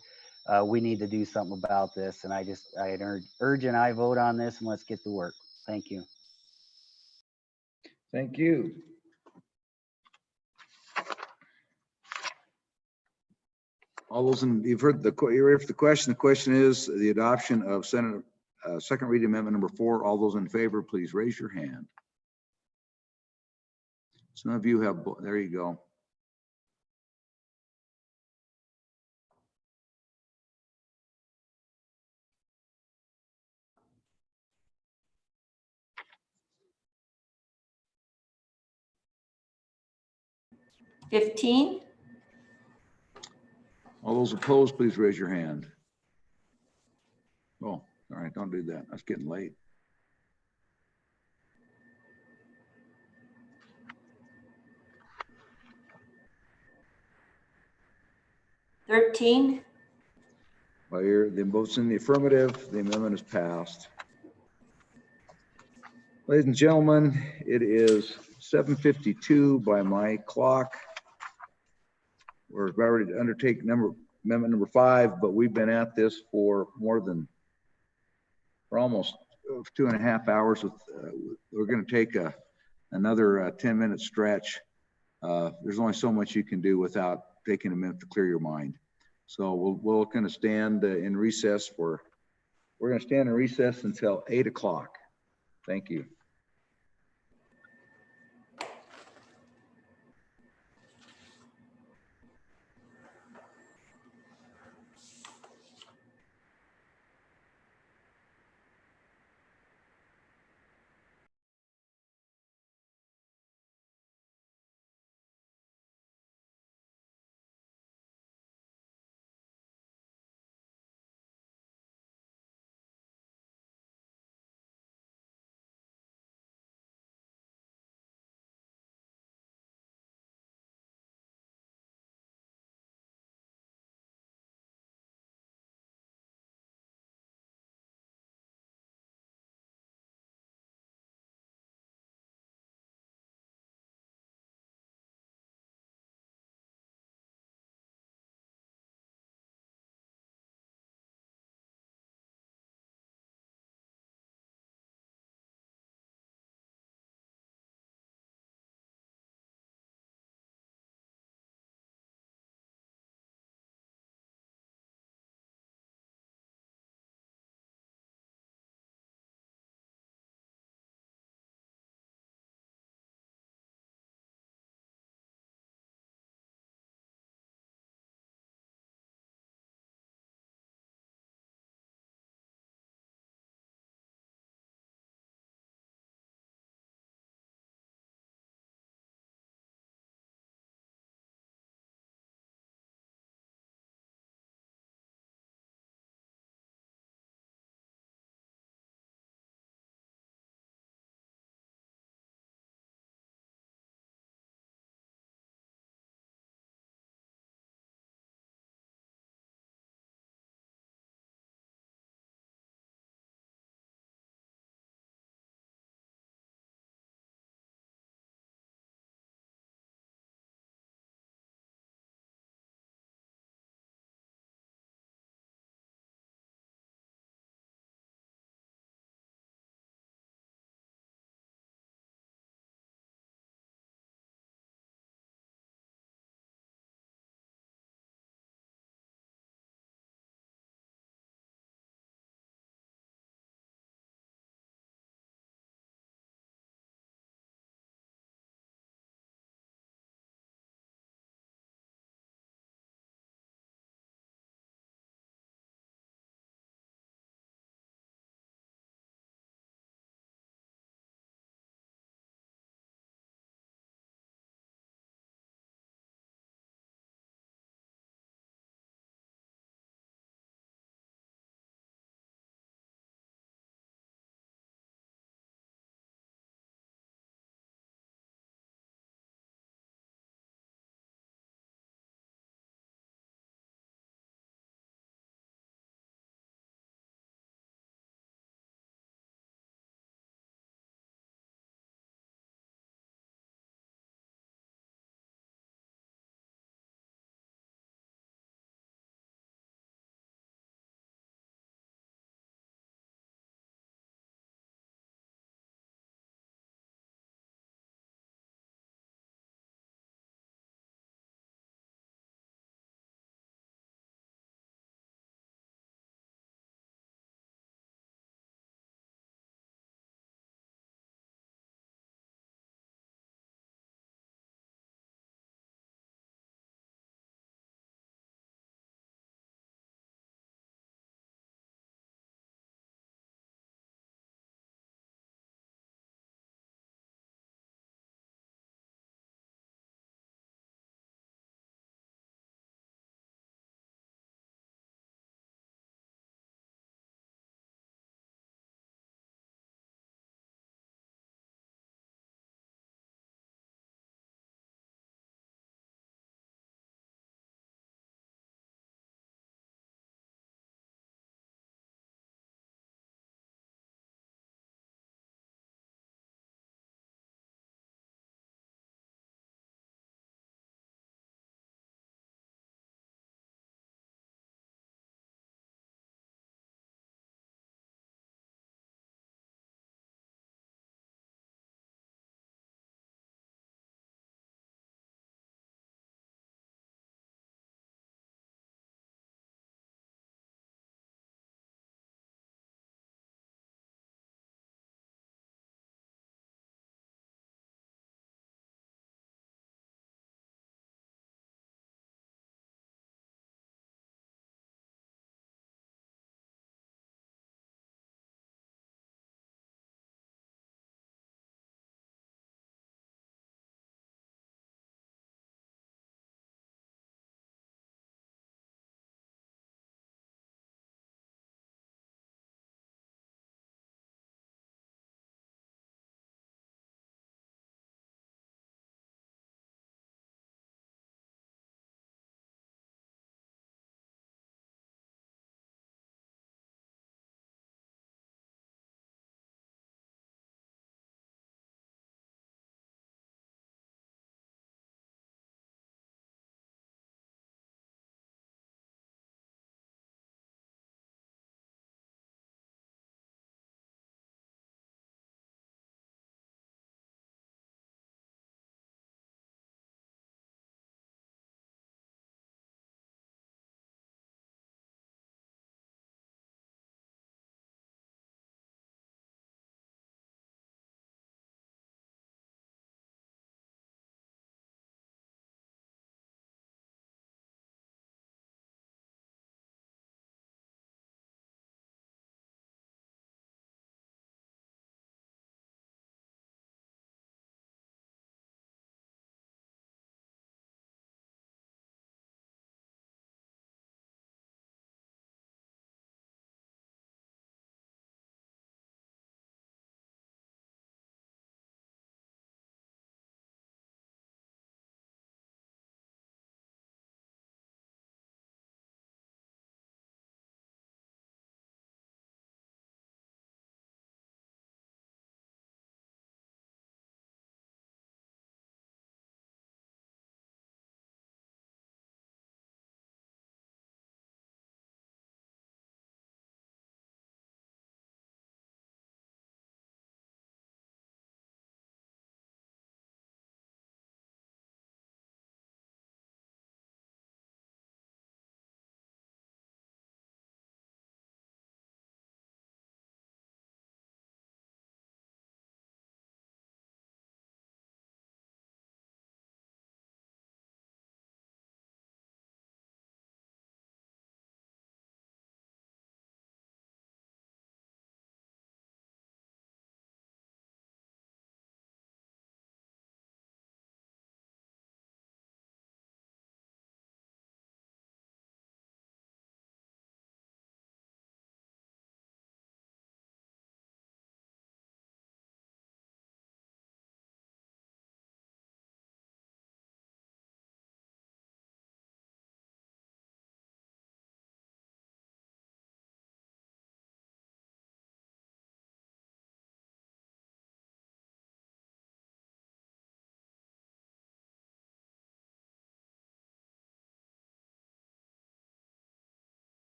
we need to do something about this. And I urge and I vote on this, and let's get to work. Thank you. Thank you. All those in, you've heard you're ready for the question. The question is the adoption of Senate second reading amendment number 4. All those in favor, please raise your hand. Some of you have, there you go. $15. All those opposed, please raise your hand. Oh, all right, don't do that. That's getting late. 13. By the votes in the affirmative, the amendment is passed. Ladies and gentlemen, it is 7:52 by my clock. We're ready to undertake amendment number 5, but we've been at this for almost 2.5 hours. We're going to take another 10-minute stretch. There's only so much you can do without taking a minute to clear your mind. So we'll kind of stand in recess we're going to stand in recess until 8 o'clock. Thank you.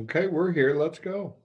Okay, we're here. Let's go.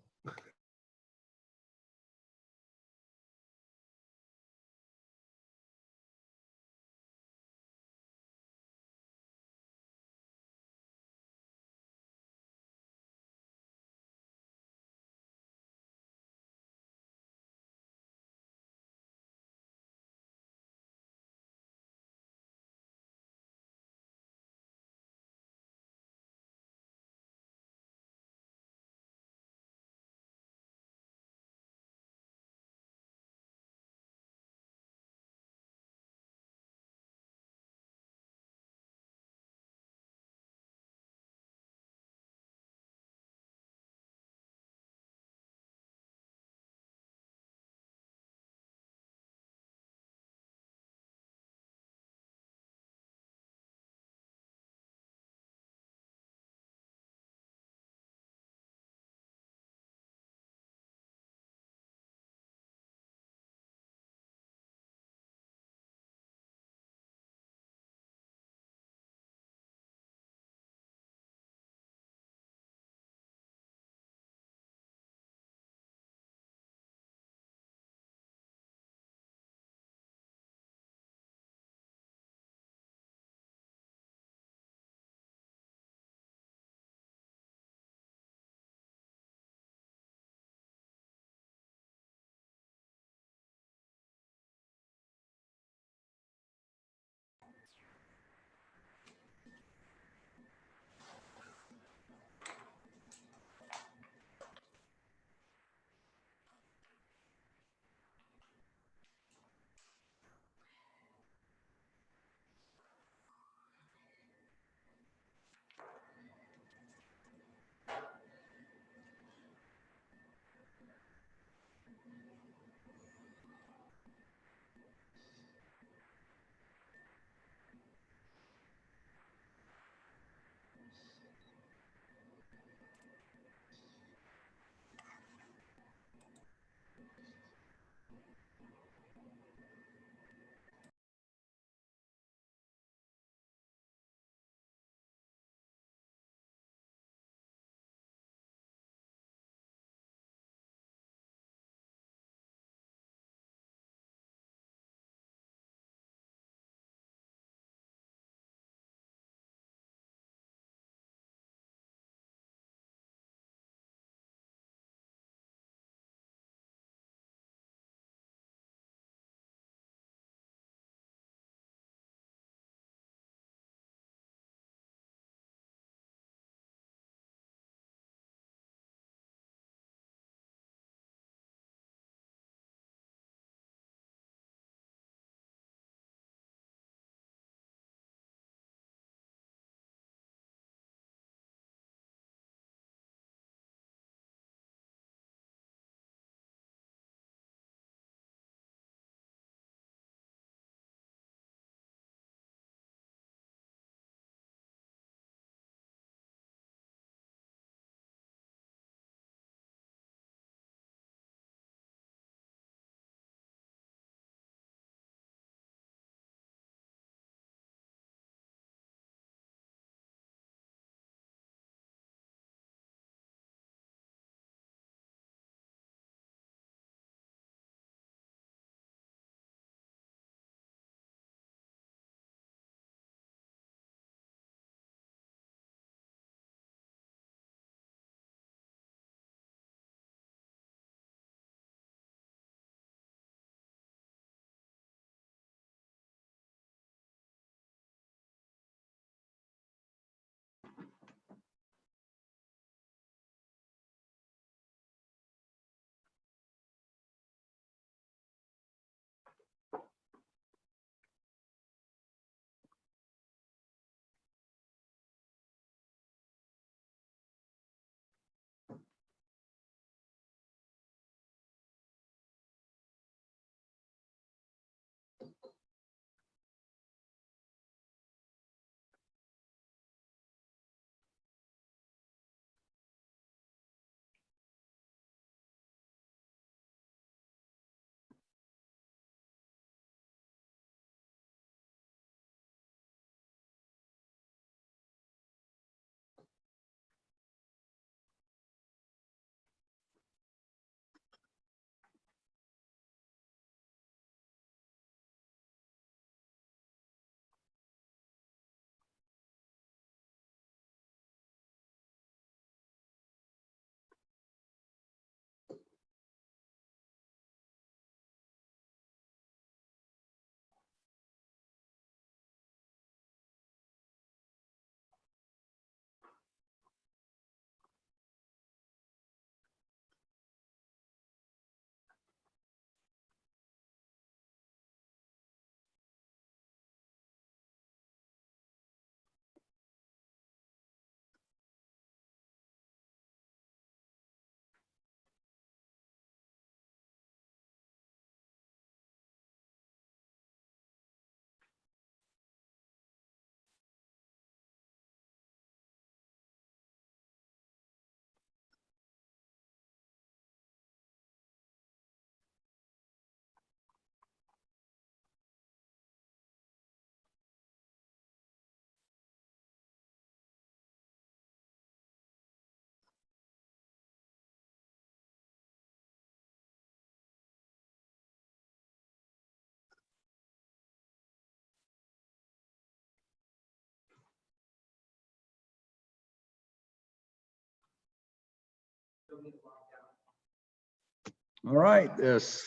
All right, this.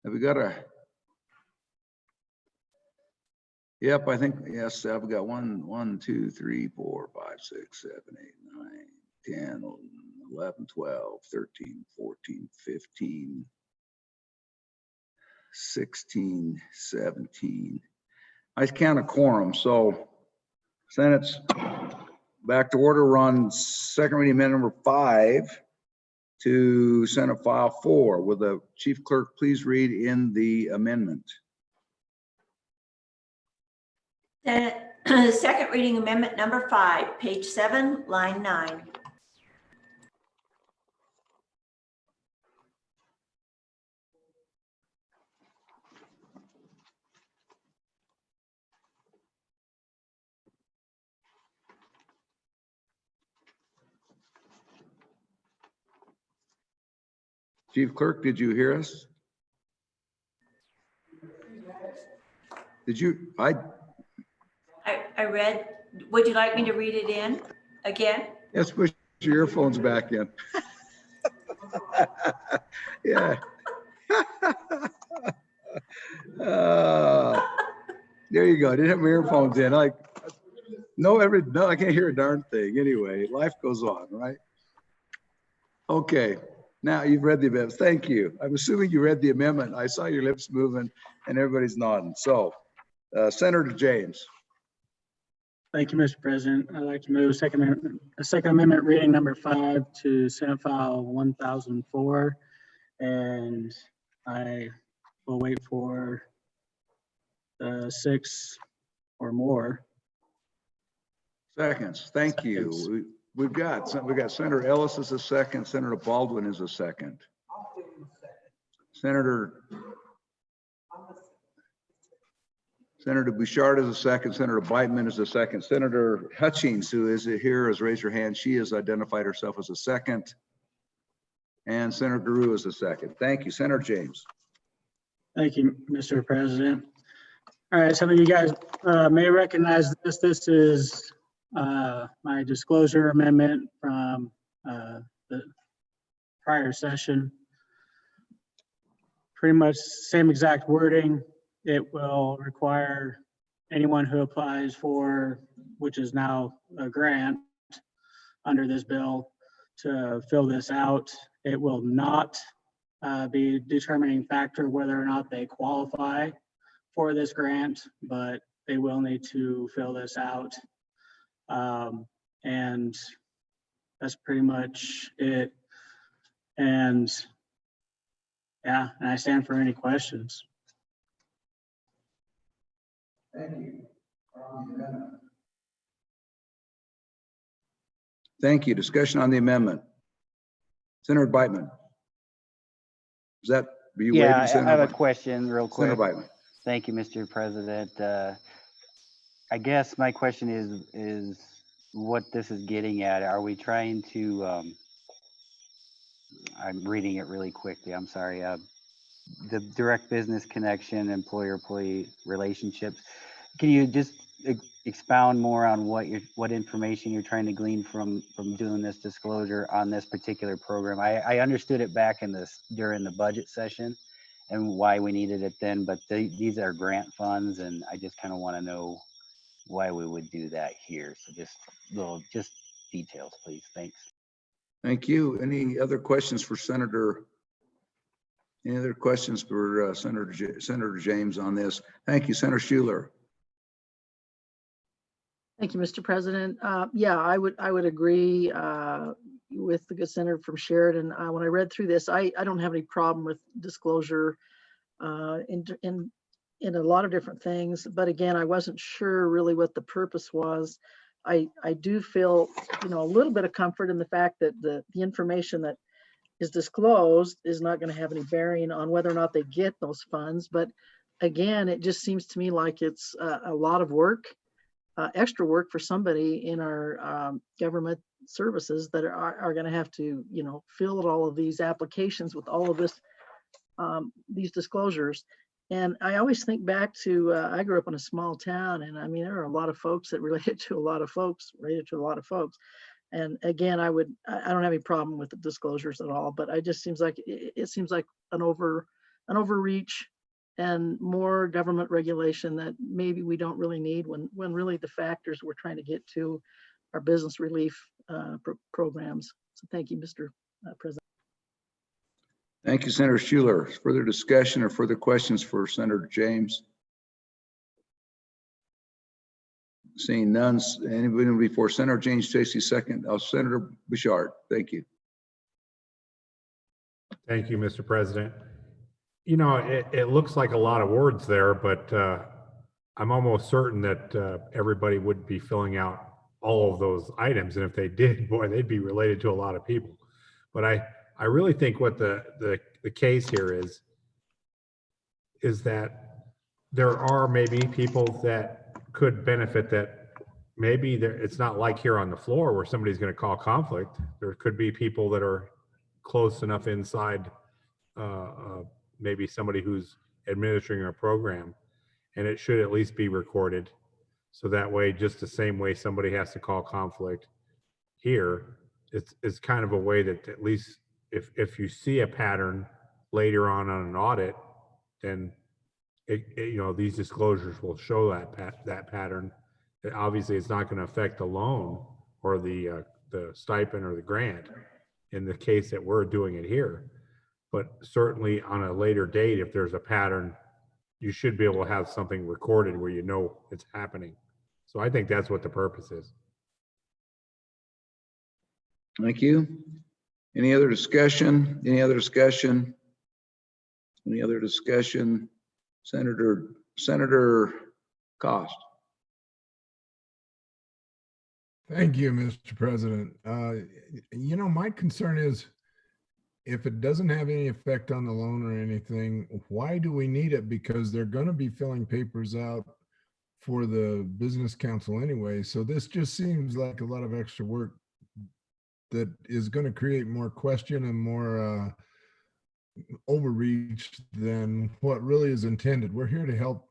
Have we got a? Yep, I think, yes, I've got 1, 2, 3, 4, 5, 6, 7, 8, 9, 10, 11, 12, 13, 14, 15, 16, 17. I count a quorum, so Senate's back to order. We're on second reading amendment number 5 to Senate File 4. Will the Chief Clerk please read in the amendment? Second reading amendment number 5, page 7, line 9. Chief Clerk, did you hear us? Did you? I read, would you like me to read it in again? Yes, push your earphones back in. Yeah. There you go. I didn't have my earphones in. No, I can't hear a darn thing. Anyway, life goes on, right? Okay. Now you've read the amendment. Thank you. I'm assuming you read the amendment. I saw your lips moving and everybody's nodding. So, Senator James. Thank you, Mr. President. I'd like to move second amendment reading number 5 to Senate File 1004. And I will wait for 6 or more seconds. Thank you. We've got Senator Ellis is a second. Senator Baldwin is a second. Senator Bouchard is a second. Senator Beitman is a second. Senator Hutchings, who is here, has raised her hand. She has identified herself as a second. And Senator Guru is a second. Thank you. Senator James. Thank you, Mr. President. All right, some of you guys may recognize this. This is my disclosure amendment from the prior session. Pretty much same exact wording. It will require anyone who applies for, which is now a grant under this bill, to fill this out. It will not be a determining factor whether or not they qualify for this grant, but they will need to fill this out. And that's pretty much it. And yeah, and I stand for any questions. Thank you. Thank you. Discussion on the amendment. Senator Beitman. Is that, are you Yeah, waiting, Senator I have a Beitman? question real quick. Senator Beitman. Thank you, Mr. President. I guess my question is what this is getting at. Are we trying to, I'm reading it really quickly, I'm sorry. The direct business connection, employer-employee relationships. Can you just expound more on what information you're trying to glean from doing this disclosure on this particular program? I understood it back during the budget session and why we needed it then, but these are grant funds, and I just kind of want to know why we would do that here. So just details, please. Thanks. Thank you. Any other questions for Senator? Any other questions for Senator James on this? Thank you, Senator Schuler. Thank you, Mr. President. Yeah, I would agree with the good senator from Sheridan. When I read through this, I don't have any problem with disclosure in a lot of different things. But again, I wasn't sure really what the purpose was. I do feel, a little bit of comfort in the fact that the information that is disclosed is not going to have any bearing on whether or not they get those funds. But again, it just seems to me like it's a lot of work. Extra work for somebody in our government services that are going to have to, fill out all of these applications with all of this, these disclosures. And I always think back to, I grew up in a small town, and I mean, there are a lot of folks that related to a lot of folks, And again, I don't have any problem with the disclosures at all, but it just seems like, it seems like an overreach and more government regulation that maybe we don't really need when really the factors we're trying to get to are business relief programs. So thank you, Mr. President. Thank you, Senator Schuler. Further discussion or further questions for Senator James? Seeing none, anybody before Senator James Tracy second? Senator Bouchard, thank you. Thank you, Mr. President. You know, it looks like a lot of words there, but I'm almost certain that everybody would be filling out all of those items. And if they did, boy, they'd be related to a lot of people. But I really think what the case here is that there are maybe people that could benefit, that maybe it's not like here on the floor where somebody's going to call conflict. There could be people that are close enough inside, maybe somebody who's administering a program, and it should at least be recorded. So that way, just the same way somebody has to call conflict here, it's kind of a way that at least if you see a pattern later on an audit, then you know, these disclosures will show that pattern. Obviously, it's not going to affect the loan or the stipend or the grant in the case that we're doing it here. But certainly on a later date, if there's a pattern, you should be able to have something recorded where you know it's happening. So I think that's what the purpose is. Thank you. Any other discussion? Any other discussion? Any other discussion? Senator Cost. Thank you, Mr. President. You know, my concern is if it doesn't have any effect on the loan or anything, why do we need it? Because they're going to be filling papers out for the business council anyway. So this just seems like a lot of extra work that is going to create more question and more overreach than what really is intended. We're here to help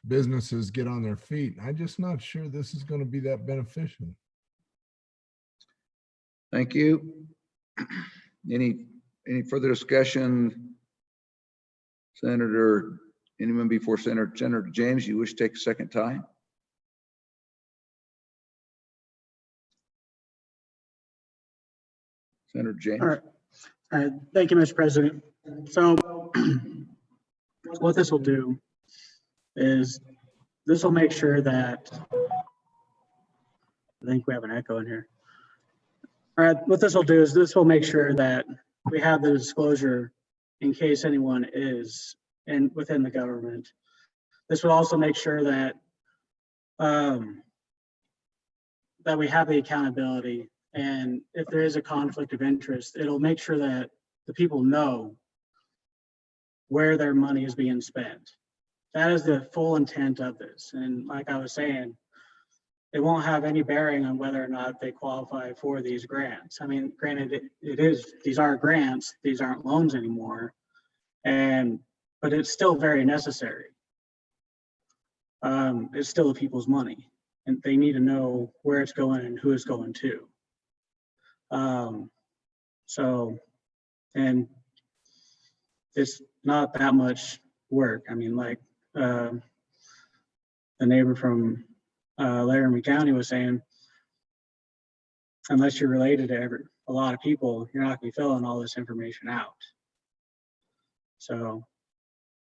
businesses get on their feet. I'm just not sure this is going to be that beneficial. Thank you. Any further discussion? Anyone before Senator James, you wish to take a second time? Senator James. All right. Thank you, Mr. President. So what this will do is this will make sure that, I think we have an echo in here. All right, what this will do is this will make sure that we have the disclosure in case anyone is within the government. This will also make sure that that we have the accountability, and if there is a conflict of interest, it'll make sure that the people know where their money is being spent. That is the full intent of this. And like I was saying, it won't have any bearing on whether or not they qualify for these grants. I mean, granted, these are grants, these aren't loans anymore, but it's still very necessary. It's still the people's money, and they need to know where it's going and who it's going to. And it's not that much work. I mean, like the neighbor from Laramie County was saying, unless you're related to a lot of people, you're not going to be filling all this information out. So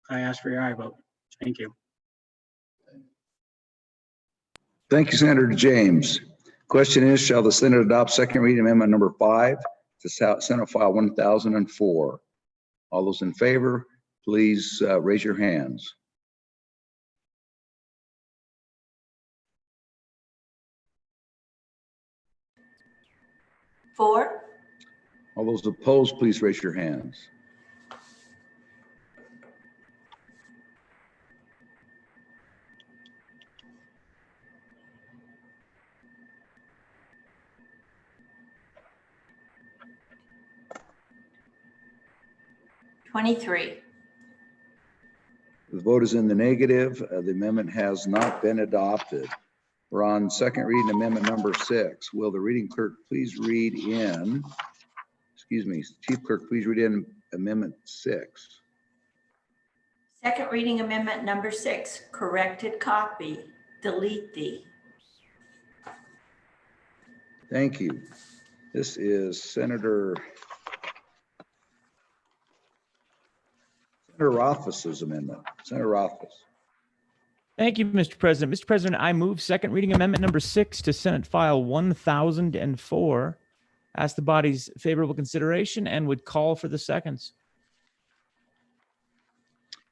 I ask for your aye vote. Thank you. Thank you, Senator James. Question is, shall the Senate adopt second reading amendment number 5 to Senate File 1004? All those in favor, please raise your hands. Four. All those opposed, please raise your hands. vote is in the negative. The amendment has not been adopted. We're on second reading amendment number 6. Will the reading clerk please read in, excuse me, Chief Clerk, please read in amendment 6. Second reading amendment number 6, corrected copy, delete the. Thank you. This is Senator Rothfuss's amendment. Senator Rothfuss. Thank you, Mr. President. Mr. President, I move second reading amendment number 6 to Senate File 1004. Ask the body's favorable consideration and would call for the seconds.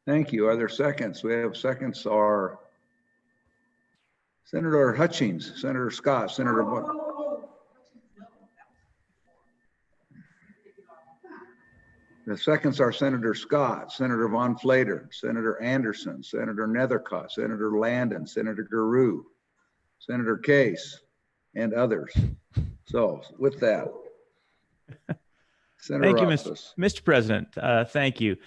Thank you. Are there seconds? We have seconds are Senator Hutchings, Senator Scott, Senator. The seconds are Senator Scott, Senator Von Flater, Senator Anderson, Senator Nethercott, Senator Landon, Senator Guru, Senator Case, and others. So with that, Senator Thank you, Rothfuss. Mr. President. Thank you.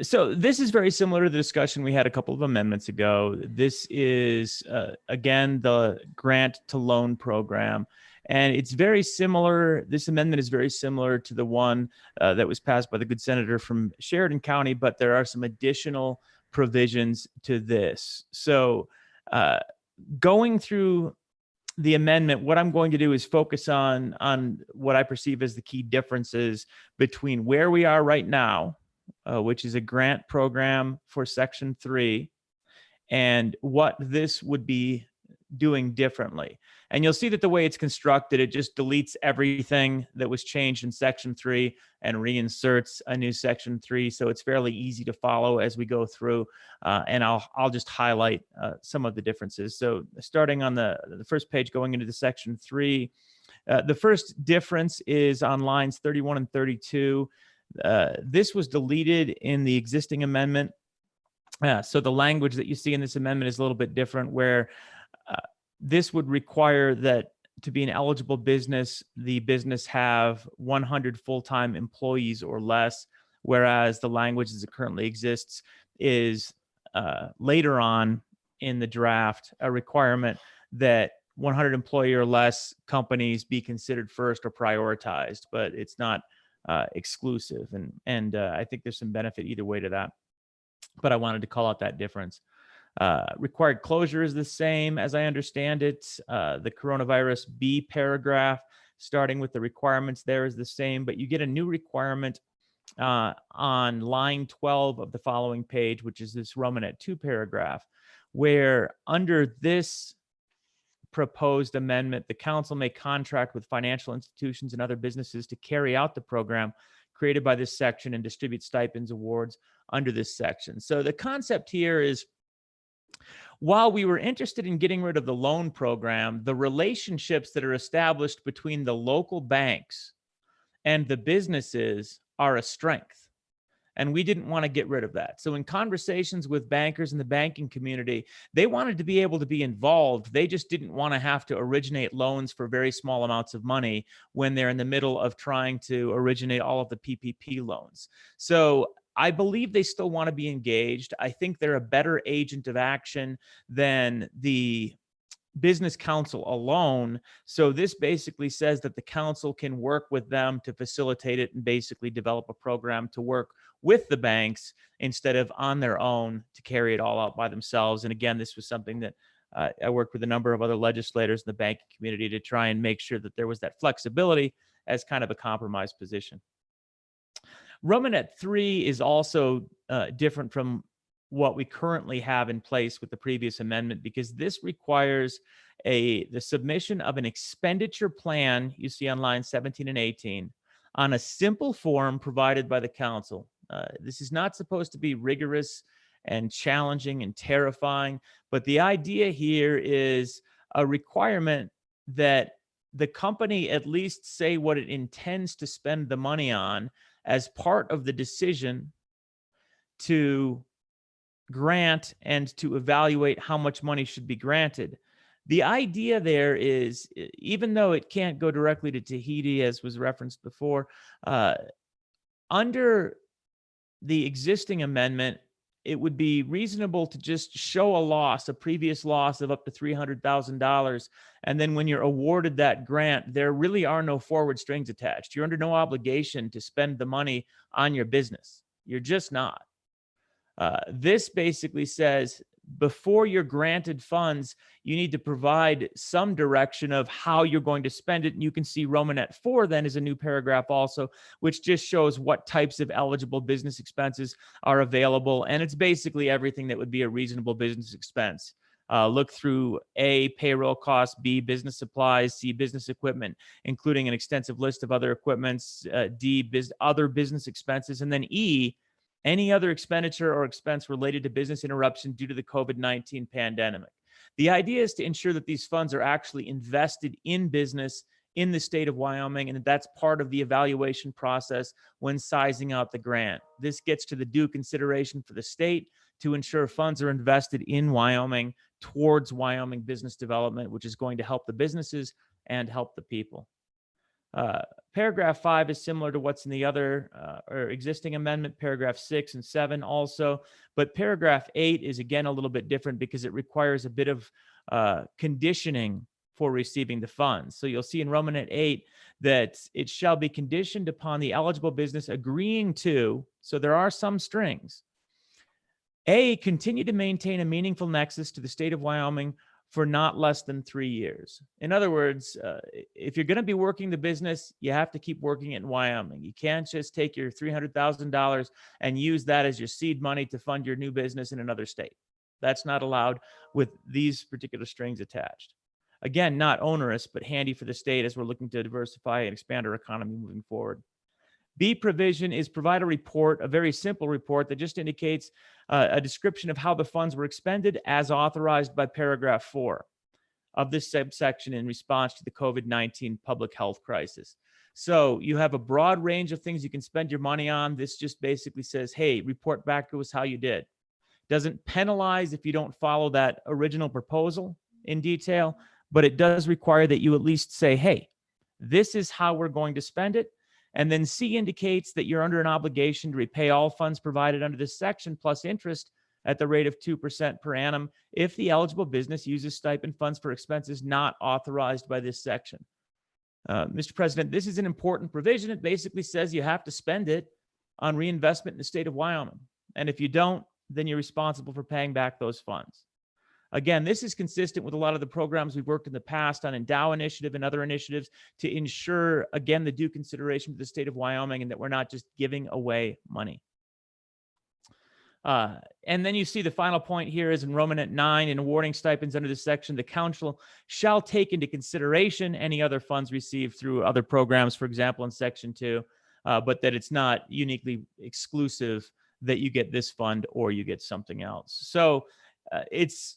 So this is very similar to the discussion we had a couple of amendments ago. This is, again, the grant to loan program. And it's very similar. This amendment is very similar to the one that was passed by the good senator from Sheridan County, but there are some additional provisions to this. So going through the amendment, what I'm going to do is focus on what I perceive as the key differences between where we are right now, which is a grant program for Section 3, and what this would be doing differently. And you'll see that the way it's constructed, it just deletes everything that was changed in Section 3 and reinserts a new Section 3. So it's fairly easy to follow as we go through. And I'll just highlight some of the differences. So starting on the first page, going into the Section 3, the first difference is on lines 31 and 32. This was deleted in the existing amendment. So the language that you see in this amendment is a little bit different, where this would require that to be an eligible business, the business have 100 full-time employees or less, whereas the language as it currently exists is later on in the draft a requirement that 100 employee or less companies be considered first or prioritized, but it's not exclusive. And I think there's some benefit either way to that. But I wanted to call out that difference. Required closure is the same as I understand it. The coronavirus B paragraph, starting with the requirements there, is the same, but you get a new requirement on line 12 of the following page, which is this Romanet 2 paragraph, where under this proposed amendment, the council may contract with financial institutions and other businesses to carry out the program created by this section and distribute stipends awards under this section. So the concept here is, while we were interested in getting rid of the loan program, the relationships that are established between the local banks and the businesses are a strength. And we didn't want to get rid of that. So in conversations with bankers in the banking community, they wanted to be able to be involved. They just didn't want to have to originate loans for very small amounts of money when they're in the middle of trying to originate all of the PPP loans. So I believe they still want to be engaged. I think they're a better agent of action than the business council alone. So this basically says that the council can work with them to facilitate it and basically develop a program to work with the banks instead of on their own to carry it all out by themselves. And again, this was something that I worked with a number of other legislators in the banking community to try and make sure that there was that flexibility as kind of a compromise position. Romanet 3 is also different from what we currently have in place with the previous amendment, because this requires the submission of an expenditure plan, you see on lines 17 and 18, on a simple form provided by the council. This is not supposed to be rigorous and challenging and terrifying, but the idea here is a requirement that the company at least say what it intends to spend the money on as part of the decision to grant and to evaluate how much money should be granted. The idea there is, even though it can't go directly to Tahiti, as was referenced before, under the existing amendment, it would be reasonable to just show a previous loss of up to $300,000. And then when you're awarded that grant, there really are no forward strings attached. You're under no obligation to spend the money on your business. You're just not. This basically says before you're granted funds, you need to provide some direction of how you're going to spend it. And you can see Romanet 4 then is a new paragraph also, which just shows what types of eligible business expenses are available. And it's basically everything that would be a reasonable business expense. Look through A, payroll costs, B, business supplies, C, business equipment, including an extensive list of other equipments, D, other business expenses, and then E, any other expenditure or expense related to business interruption due to the COVID-19 pandemic. The idea is to ensure that these funds are actually invested in business in the state of Wyoming, and that's part of the evaluation process when sizing out the grant. This gets to the due consideration for the state to ensure funds are invested in Wyoming towards Wyoming business development, which is going to help the businesses and help the people. Paragraph 5 is similar to what's in the other or existing amendment, paragraph 6 and 7 also, but paragraph 8 is again a little bit different because it requires a bit of conditioning for receiving the funds. So you'll see in Romanet 8 that it shall be conditioned upon the eligible business agreeing to, so there are some strings, A, continue to maintain a meaningful nexus to the state of Wyoming for not less than 3 years. In other words, if you're going to be working the business, you have to keep working it in Wyoming. You can't just take your $300,000 and use that as your seed money to fund your new business in another state. That's not allowed with these particular strings attached. Again, not onerous, but handy for the state as we're looking to diversify and expand our economy moving forward. B provision is provide a report, a very simple report that just indicates a description of how the funds were expended as authorized by paragraph 4 of this subsection in response to the COVID-19 public health crisis. So you have a broad range of things you can spend your money on. This just basically says, hey, report back to us how you did. Doesn't penalize if you don't follow that original proposal in detail, but it does require that you at least say, hey, this is how we're going to spend it. And then C indicates that you're under an obligation to repay all funds provided under this section plus interest at the rate of 2% per annum if the eligible business uses stipend funds for expenses not authorized by this section. Mr. President, this is an important provision. It basically says you have to spend it on reinvestment in the state of Wyoming. And if you don't, then you're responsible for paying back those funds. Again, this is consistent with a lot of the programs we've worked in the past on Endow Initiative and other initiatives to ensure, again, the due consideration for the state of Wyoming and that we're not just giving away money. And then you see the final point here is in Romanet 9, in awarding stipends under this section, the council shall take into consideration any other funds received through other programs, for example, in section 2, but that it's not uniquely exclusive that you get this fund or you get something else. So it's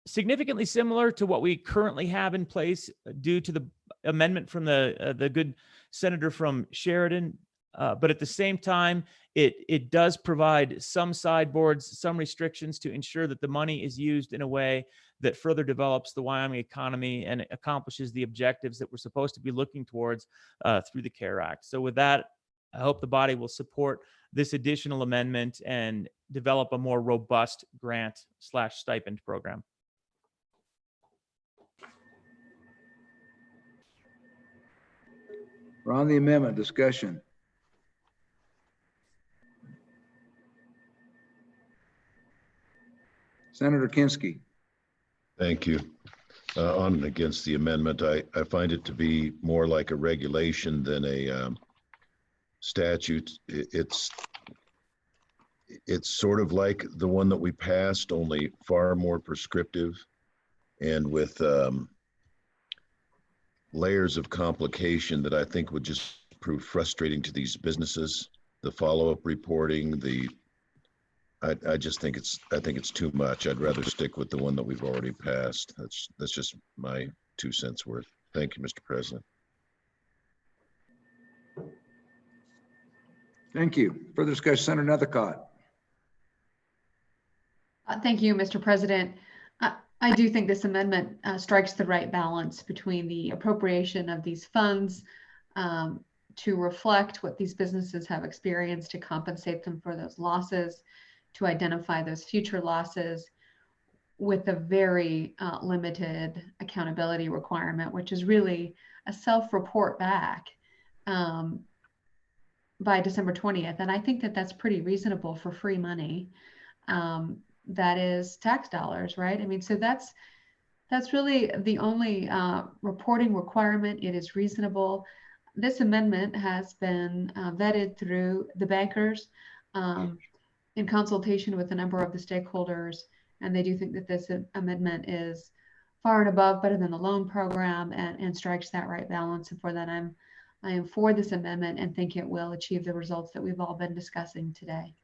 significantly similar to what we currently have in place due to the amendment from the good senator from Sheridan. But at the same time, it does provide some sideboards, some restrictions to ensure that the money is used in a way that further develops the Wyoming economy and accomplishes the objectives that we're supposed to be looking towards through the CARE Act. So with that, I hope the body will support this additional amendment and develop a more robust grant/stipend program. We're on the amendment discussion. Senator Kinski. Thank you. On and against the amendment, I find it to be more like a regulation than a statute. It's sort of like the one that we passed, only far more prescriptive and with layers of complication that I think would just prove frustrating to these businesses. The follow-up reporting, I just think it's too much. I'd rather stick with the one that we've already passed. That's just my 2 cents worth. Thank you, Mr. President. Thank you. Further discussion, Senator Nethercott. Thank you, Mr. President. I do think this amendment strikes the right balance between the appropriation of these funds to reflect what these businesses have experienced to compensate them for those losses, to identify those future losses with a very limited accountability requirement, which is really a self-report back by December 20th. And I think that that's pretty reasonable for free money. That is tax dollars, right? I mean, so that's really the only reporting requirement. It is reasonable. This amendment has been vetted through the bankers in consultation with a number of the stakeholders, and they do think that this amendment is far and above, better than the loan program, and strikes that right balance. And for that, I am for this amendment and think it will achieve the results that we've all been discussing today.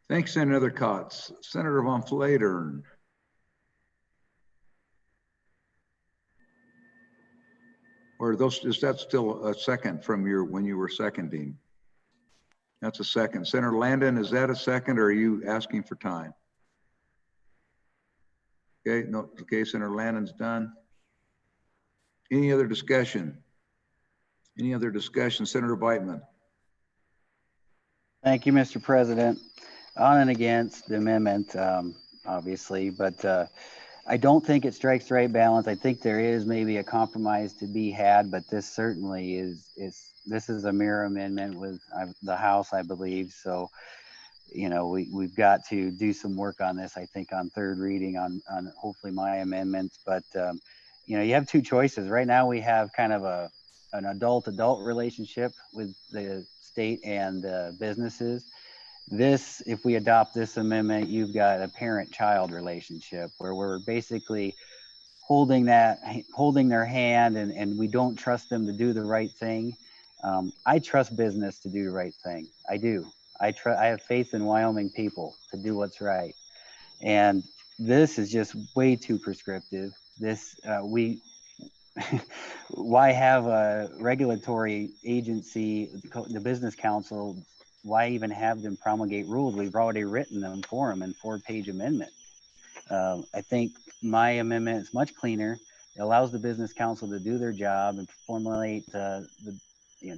Thanks, Senator Kotz. Senator Von Flatern. Or is that still a second from when you were seconding? That's a second. Senator Landon, is that a second, or are you asking for time? Okay, no, okay, Senator Landon's done. Any other discussion? Any other discussion? Senator Beitman. Thank you, Mr. President. On and against the amendment, obviously, but I don't think it strikes the right balance. I think there is maybe a compromise to be had, but this certainly this is a mirror amendment with the House, I believe. So, you know, we've got to do some work on this, I think, on third reading on hopefully my amendments. But, you know, you have two choices. Right now we have kind of an adult-adult relationship with the state and businesses. If we adopt this amendment, you've got a parent-child relationship where we're basically holding their hand, and we don't trust them to do the right thing. I trust business to do the right thing. I do. I have faith in Wyoming people to do what's right. And this is just way too prescriptive. Why have a regulatory agency, the Business Council? Why even have them promulgate rules? We've already written them for them in 4-page amendment. I think my amendment is much cleaner. It allows the Business Council to do their job and formulate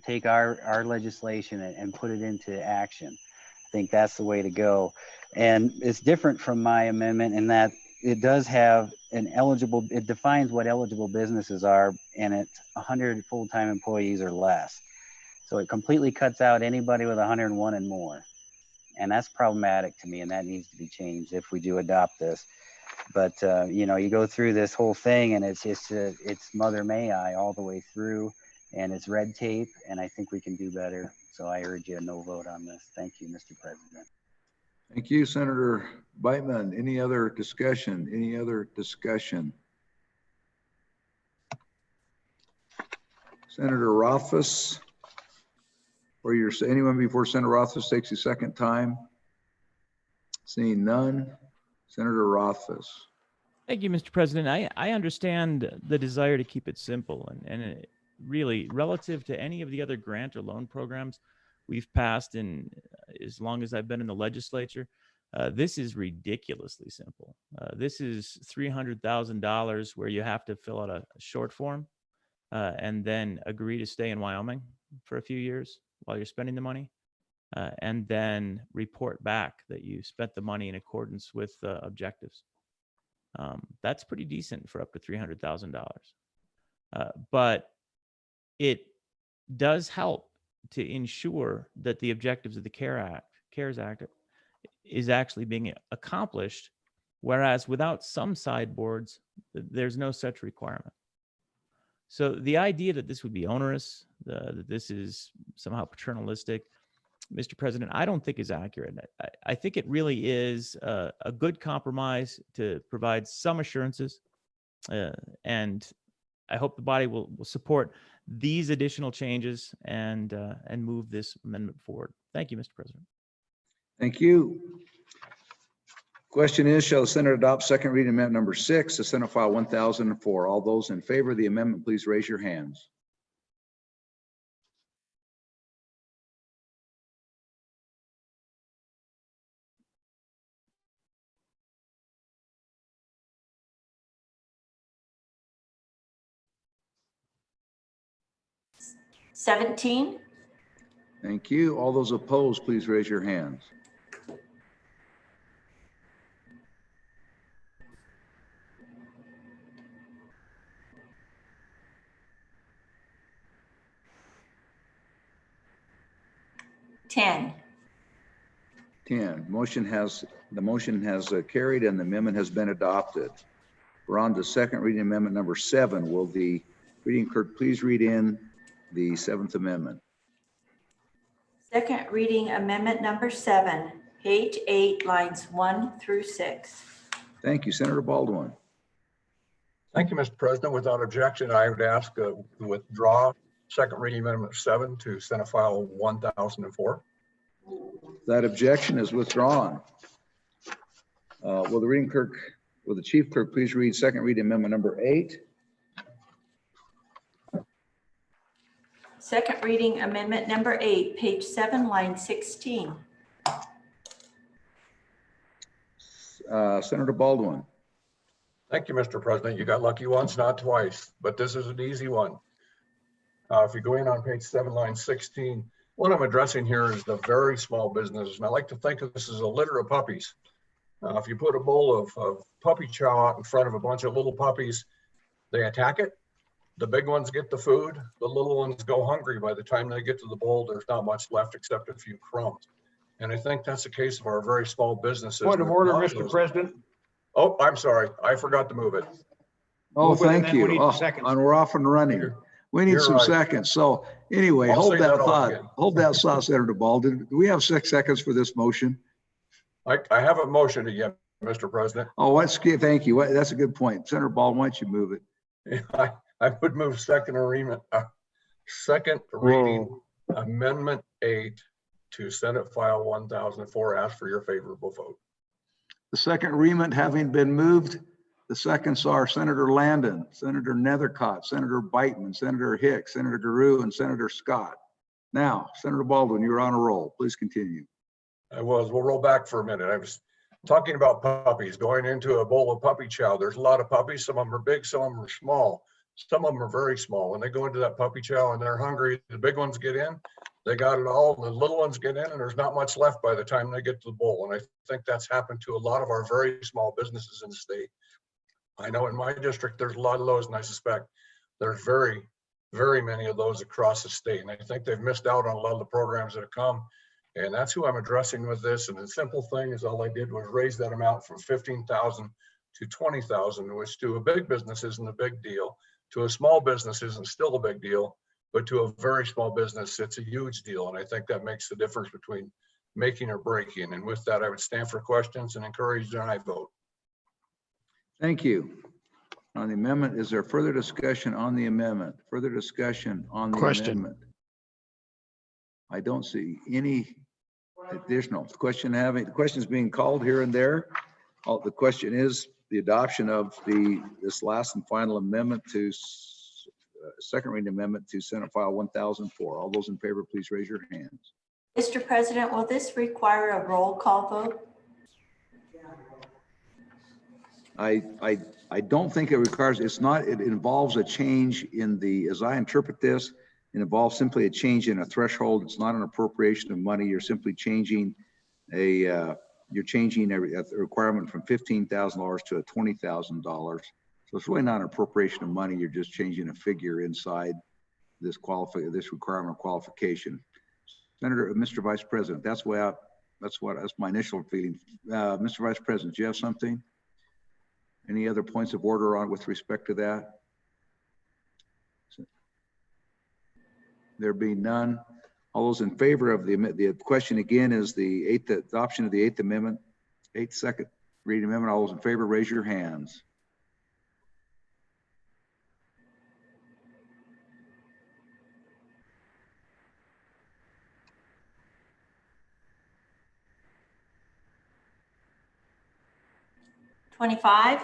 take our legislation and put it into action. I think that's the way to go. And it's different from my amendment in that it does have it defines what eligible businesses are, and it's 100 full-time employees or less. So it completely cuts out anybody with 101 and more. And that's problematic to me, and that needs to be changed if we do adopt this. But, you know, you go through this whole thing, and it's Mother May I all the way through, and it's red tape, and I think we can do better. So I urge you a no vote on this. Thank you, Mr. President. Thank you, Senator Beitman. Any other discussion? Any other discussion? Senator Rothfuss, or anyone before Senator Rothfuss takes a second time? Seeing none. Senator Rothfuss. Thank you, Mr. President. I understand the desire to keep it simple, and really relative to any of the other grant or loan programs we've passed in as long as I've been in the legislature, this is ridiculously simple. This is $300,000 where you have to fill out a short form and then agree to stay in Wyoming for a few years while you're spending the money, and then report back that you spent the money in accordance with objectives. That's pretty decent for up to $300,000. But it does help to ensure that the objectives of the CARES Act is actually being accomplished, whereas without some sideboards, there's no such requirement. So the idea that this would be onerous, that this is somehow paternalistic, Mr. President, I don't think is accurate. I think it really is a good compromise to provide some assurances, and I hope the body will support these additional changes and move this amendment forward. Thank you, Mr. President. Thank you. Question is, shall the Senate adopt second reading amendment number 6 to Senate File 1004? All those in favor of the amendment, please raise your hands. $17. Thank you. All those opposed, please raise your hands. 10. 10. The motion has carried and the amendment has been adopted. We're on to second reading amendment number 7. Will the reading clerk please read in the 7th amendment? Second reading amendment number 7, page 8, lines 1 through 6. Thank you, Senator Baldwin. Thank you, Mr. President. Without objection, I would ask to withdraw second reading amendment 7 to Senate File 1004. That objection is withdrawn. Will the chief clerk please read second reading amendment number 8? Second reading amendment number 8, page 7, line 16. Senator Baldwin. Thank you, Mr. President. You got lucky once, not twice, but this is an easy one. If you go in on page 7, line 16, what I'm addressing here is the very small business. And I like to think of this as a litter of puppies. If you put a bowl of puppy chow out in front of a bunch of little puppies, they attack it. The big ones get the food. The little ones go hungry. By the time they get to the bowl, there's not much left except a few crumbs. And I think that's the case of our very small businesses. Point of order, Mr. President. Oh, I'm sorry. I forgot to move it. Oh, Move it, and thank then we you. need Oh, seconds. and we're off and running. We need You're some right. seconds. So anyway, I'll hold say that that all thought. again. Hold that thought, Senator Baldwin. Do we have 6 seconds for this motion? I haven't motioned it yet, Mr. President. Oh, thank you. That's a good point. Senator Baldwin, why don't you move it? I would move second reading amendment 8 to Senate File 1004. Ask for your favorable vote. The second reading having been moved, the seconds are Senator Landon, Senator Nethercott, Senator Beitman, Senator Hicks, Senator Garou, and Senator Scott. Now, Senator Baldwin, you're on a roll. Please continue. We'll roll back for a minute. I was talking about puppies, going into a bowl of puppy chow. There's a lot of puppies. Some of them are big, some of them are small. Some of them are very small. When they go into that puppy chow and they're hungry, the big ones get in, they got it all. The little ones get in and there's not much left by the time they get to the bowl. And I think that's happened to a lot of our very small businesses in the state. I know in my district, there's a lot of those, and I suspect there's very, very many of those across the state. And I think they've missed out on a lot of the programs that have come. And that's who I'm addressing with this. And the simple thing is all I did was raise that amount from 15,000 to 20,000, which to a big business isn't a big deal. To a small business isn't still a big deal, but to a very small business, it's a huge deal. And I think that makes the difference between making or breaking. And with that, I would stand for questions and encourage an aye vote. Thank you. On the amendment, is there further discussion on the amendment? Further discussion on the amendment? I don't see any additional question. The question is being called here and there. The question is the adoption of this last and final amendment to second reading amendment to Senate File 1004. All those in favor, please raise your hands. Mr. President, will this require a roll call vote? I don't think it requires, it involves a change in as I interpret this, it involves simply a change in a threshold. It's not an appropriation of money. You're simply changing a requirement from $15,000 to $20,000. So it's really not an appropriation of money. You're just changing a figure inside this requirement qualification. Mr. Vice President, that's my initial feeling. Mr. Vice President, do you have something? Any other points of order on with respect to that? There being none, all those in favor of the question again is the adoption of the 8th amendment, 8th second reading amendment. All those in favor, raise your hands. $25.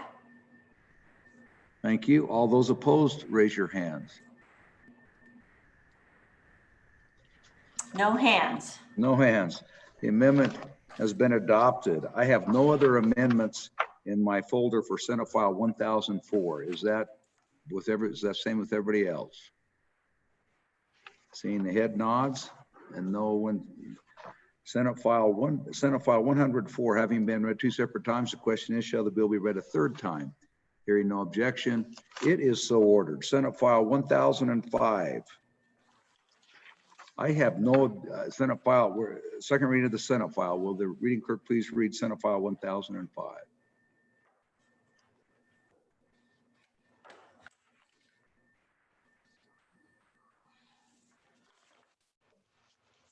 Thank you. All those opposed, raise your hands. No hands. No hands. The amendment has been adopted. I have no other amendments in my folder for Senate File 1004. Is that same with everybody else? Seeing the head nods and no one. Senate File 104 having been read 2 separate times. The question is, shall the bill be read a 3rd time? Hearing no objection, it is so ordered. Senate File 1005. I have no Senate file, second reading of the Senate file. Will the reading clerk please read Senate file 1005?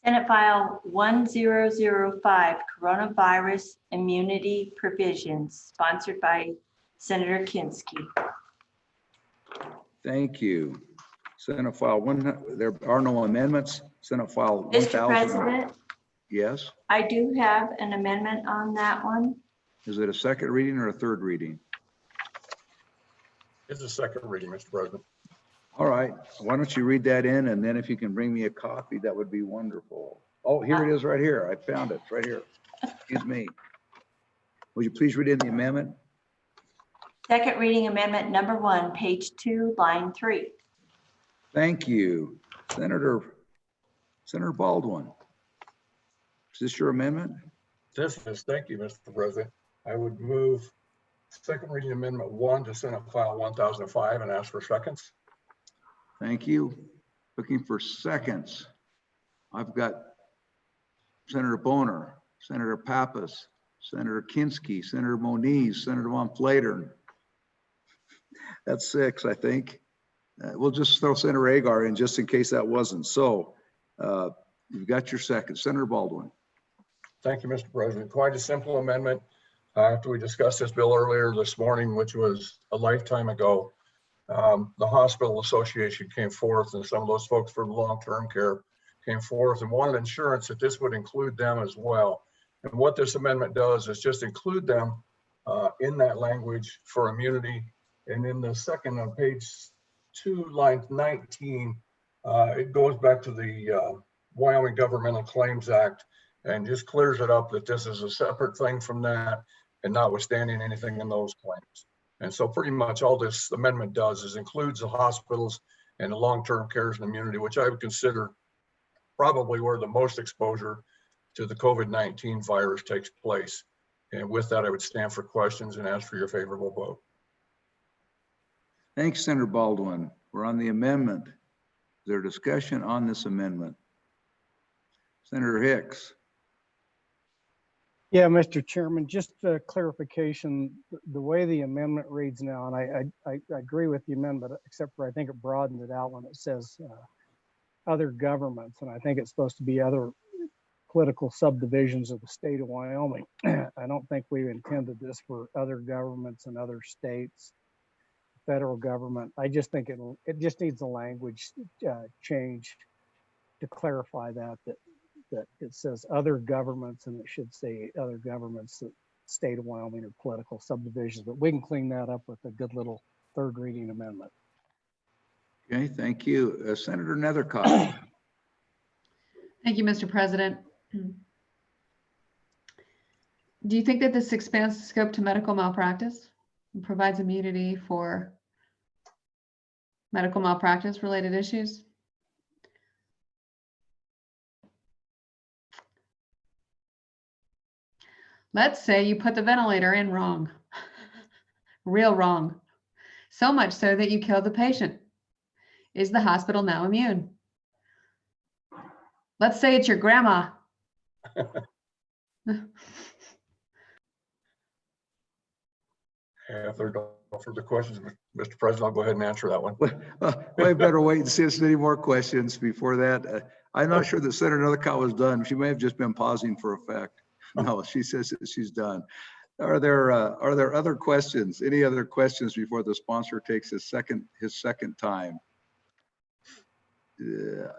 Senate File 1005, Coronavirus Immunity Provisions, sponsored by Senator Kinski. Thank you. Senate file there are no amendments. Senate file Mr. 1000. President, Yes. I do have an amendment on that one. Is it a second reading or a third reading? It's a second reading, Mr. President. All right. Why don't you read that in, and then if you can bring me a copy, that would be wonderful. Oh, here it is right here. I found it right here. Excuse me. Would you please read in the amendment? Second reading amendment number 1, page 2, line 3. Thank you. Senator Baldwin. Is this your amendment? This is, thank you, Mr. President. I would move second reading amendment 1 to Senate File 1005 and ask for seconds. Thank you. Looking for seconds. I've got Senator Boner, Senator Pappas, Senator Kinski, Senator Moniz, Senator Von Flatern. That's 6, I think. We'll just throw Senator Agar in just in case that wasn't. So you've got your second. Senator Baldwin. Thank you, Mr. President. Quite a simple amendment. After we discussed this bill earlier this morning, which was a lifetime ago, the Hospital Association came forth, and some of those folks from long-term care came forth and wanted insurance that this would include them as well. And what this amendment does is just include them in that language for immunity. And in the second on page 2, line 19, it goes back to the Wyoming Governmental Claims Act and just clears it up that this is a separate thing from that and notwithstanding anything in those claims. And so pretty much all this amendment does is includes the hospitals and the long-term cares and immunity, which I would consider probably where the most exposure to the COVID-19 virus takes place. And with that, I would stand for questions and ask for your favorable vote. Thanks, Senator Baldwin. We're on the amendment. Is there discussion on this amendment? Senator Hicks. Yeah, Mr. Chairman, just a clarification, the way the amendment reads now, and I agree with the amendment, except for I think it broadened it out when it says other governments, and I think it's supposed to be other political subdivisions of the state of Wyoming. I don't think we intended this for other governments and other states, federal government. I just think it just needs a language change to clarify that it says other governments, and it should say other governments, the state of Wyoming or political subdivisions, but we can clean that up with a good little third reading amendment. Okay, thank you. Senator Nethercott. Thank you, Mr. President. Do you think that this expands the scope to medical malpractice and provides immunity for medical malpractice related issues? Let's say you put the ventilator in wrong, real wrong, so much so that you killed the patient. Is the hospital now immune? Let's say it's your grandma. If there are no further questions, Mr. President, I'll go ahead and answer that one. I better wait and see if there's any more questions before that. I'm not sure that Senator Nethercott was done. She may have just been pausing for effect. No, she says that she's done. Are there other questions? Any other questions before the sponsor takes his second time?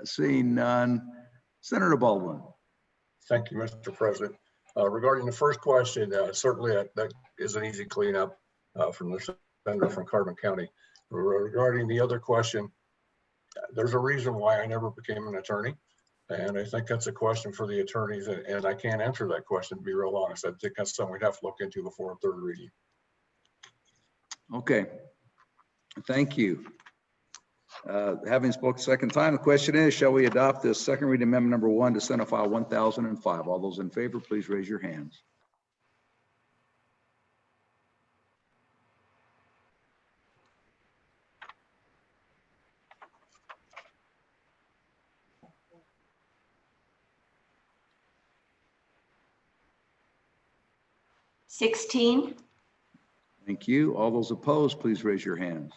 Seeing none. Senator Baldwin. Thank you, Mr. President. Regarding the first question, certainly that is an easy cleanup from the senator from Carbon County. Regarding the other question, there's a reason why I never became an attorney. And I think that's a question for the attorneys, and I can't answer that question, to be real honest. I think that's something we'd have to look into before a third reading. Okay, thank you. Having spoken second time, the question is, shall we adopt this second reading amendment number 1 to Senate File 1005? All those in favor, please raise your hands. 16. Thank you. All those opposed, please raise your hands.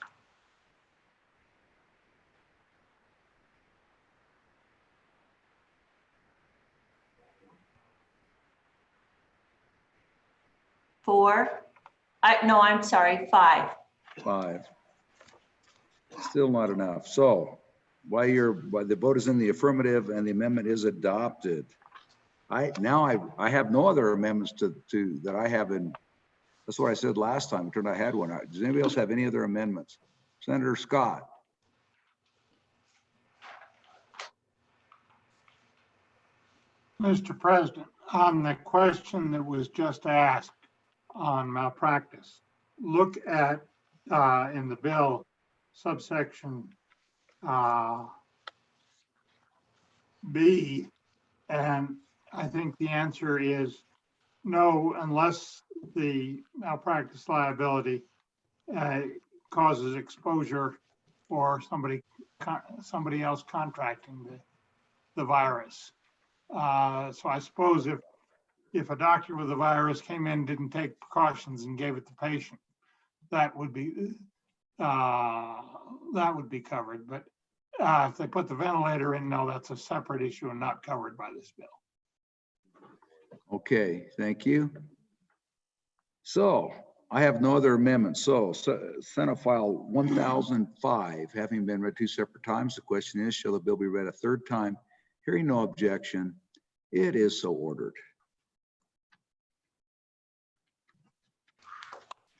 I'm sorry, 5. 5. Still not enough. So while the vote is in the affirmative and the amendment is adopted, I have no other amendments to that I have in. That's what I said last time. It turned out I had one. Does anybody else have any other amendments? Senator Scott. Mr. President, on the question that was just asked on malpractice, look at in the bill subsection B, and I think the answer is no, unless the malpractice liability causes exposure or somebody else contracting the virus. So I suppose if a doctor with the virus came in, didn't take precautions and gave it to the patient, that would be covered. But if they put the ventilator in, no, that's a separate issue and not covered by this bill. Okay, thank you. So I have no other amendments. So Senate File 1005, having been read 2 separate times, the question is, shall the bill be read a 3rd time? Hearing no objection, it is so ordered.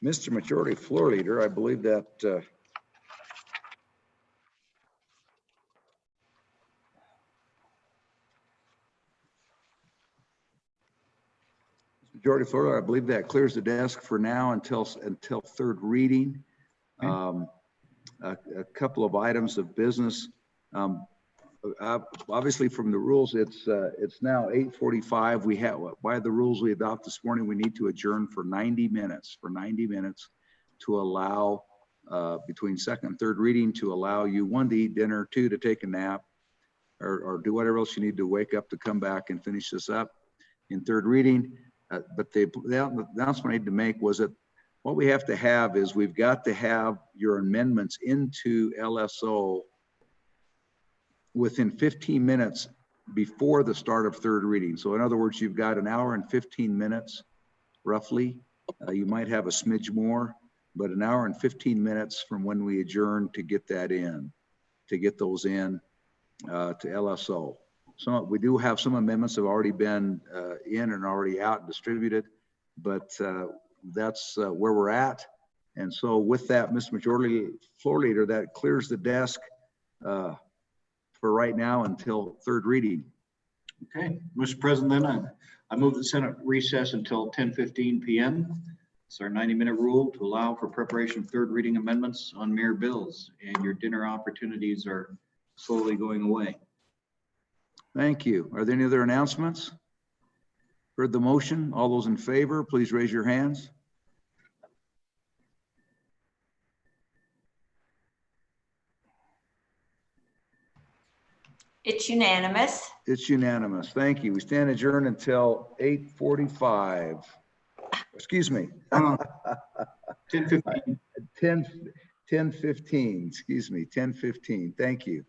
Mr. Majority Floor Leader, I believe that Majority Floor Leader, I believe that clears the desk for now until 3rd reading. A couple of items of business. Obviously, from the rules, it's now 8:45. We have, by the rules we adopted this morning, we need to adjourn for 90 minutes. To allow between 2nd and 3rd reading, to allow you 1 to eat dinner, 2 to take a nap, or do whatever else you need to wake up to come back and finish this up in 3rd reading. But the announcement I need to make was that what we have to have is we've got to have your amendments into LSO within 15 minutes before the start of 3rd reading. So in other words, you've got an hour and 15 minutes, roughly. You might have a smidge more, but an hour and 15 minutes from when we adjourn to get that in, to get those in to LSO. So we do have some amendments that have already been in and already out and distributed, but that's where we're at. And so with that, Mr. Majority Floor Leader, that clears the desk for right now until 3rd reading. Okay, Mr. President, then I move the Senate recess until 10:15 p.m. It's our 90-minute rule to allow for preparation of 3rd reading amendments on mayor bills, and your dinner opportunities are slowly going away. Thank you. Are there any other announcements? Heard the motion. All those in favor, please raise your hands. It's unanimous. It's unanimous. Thank you. We stand adjourned until 8:45. Excuse me. 10:15. 10:15. Excuse me. 10:15. Thank you.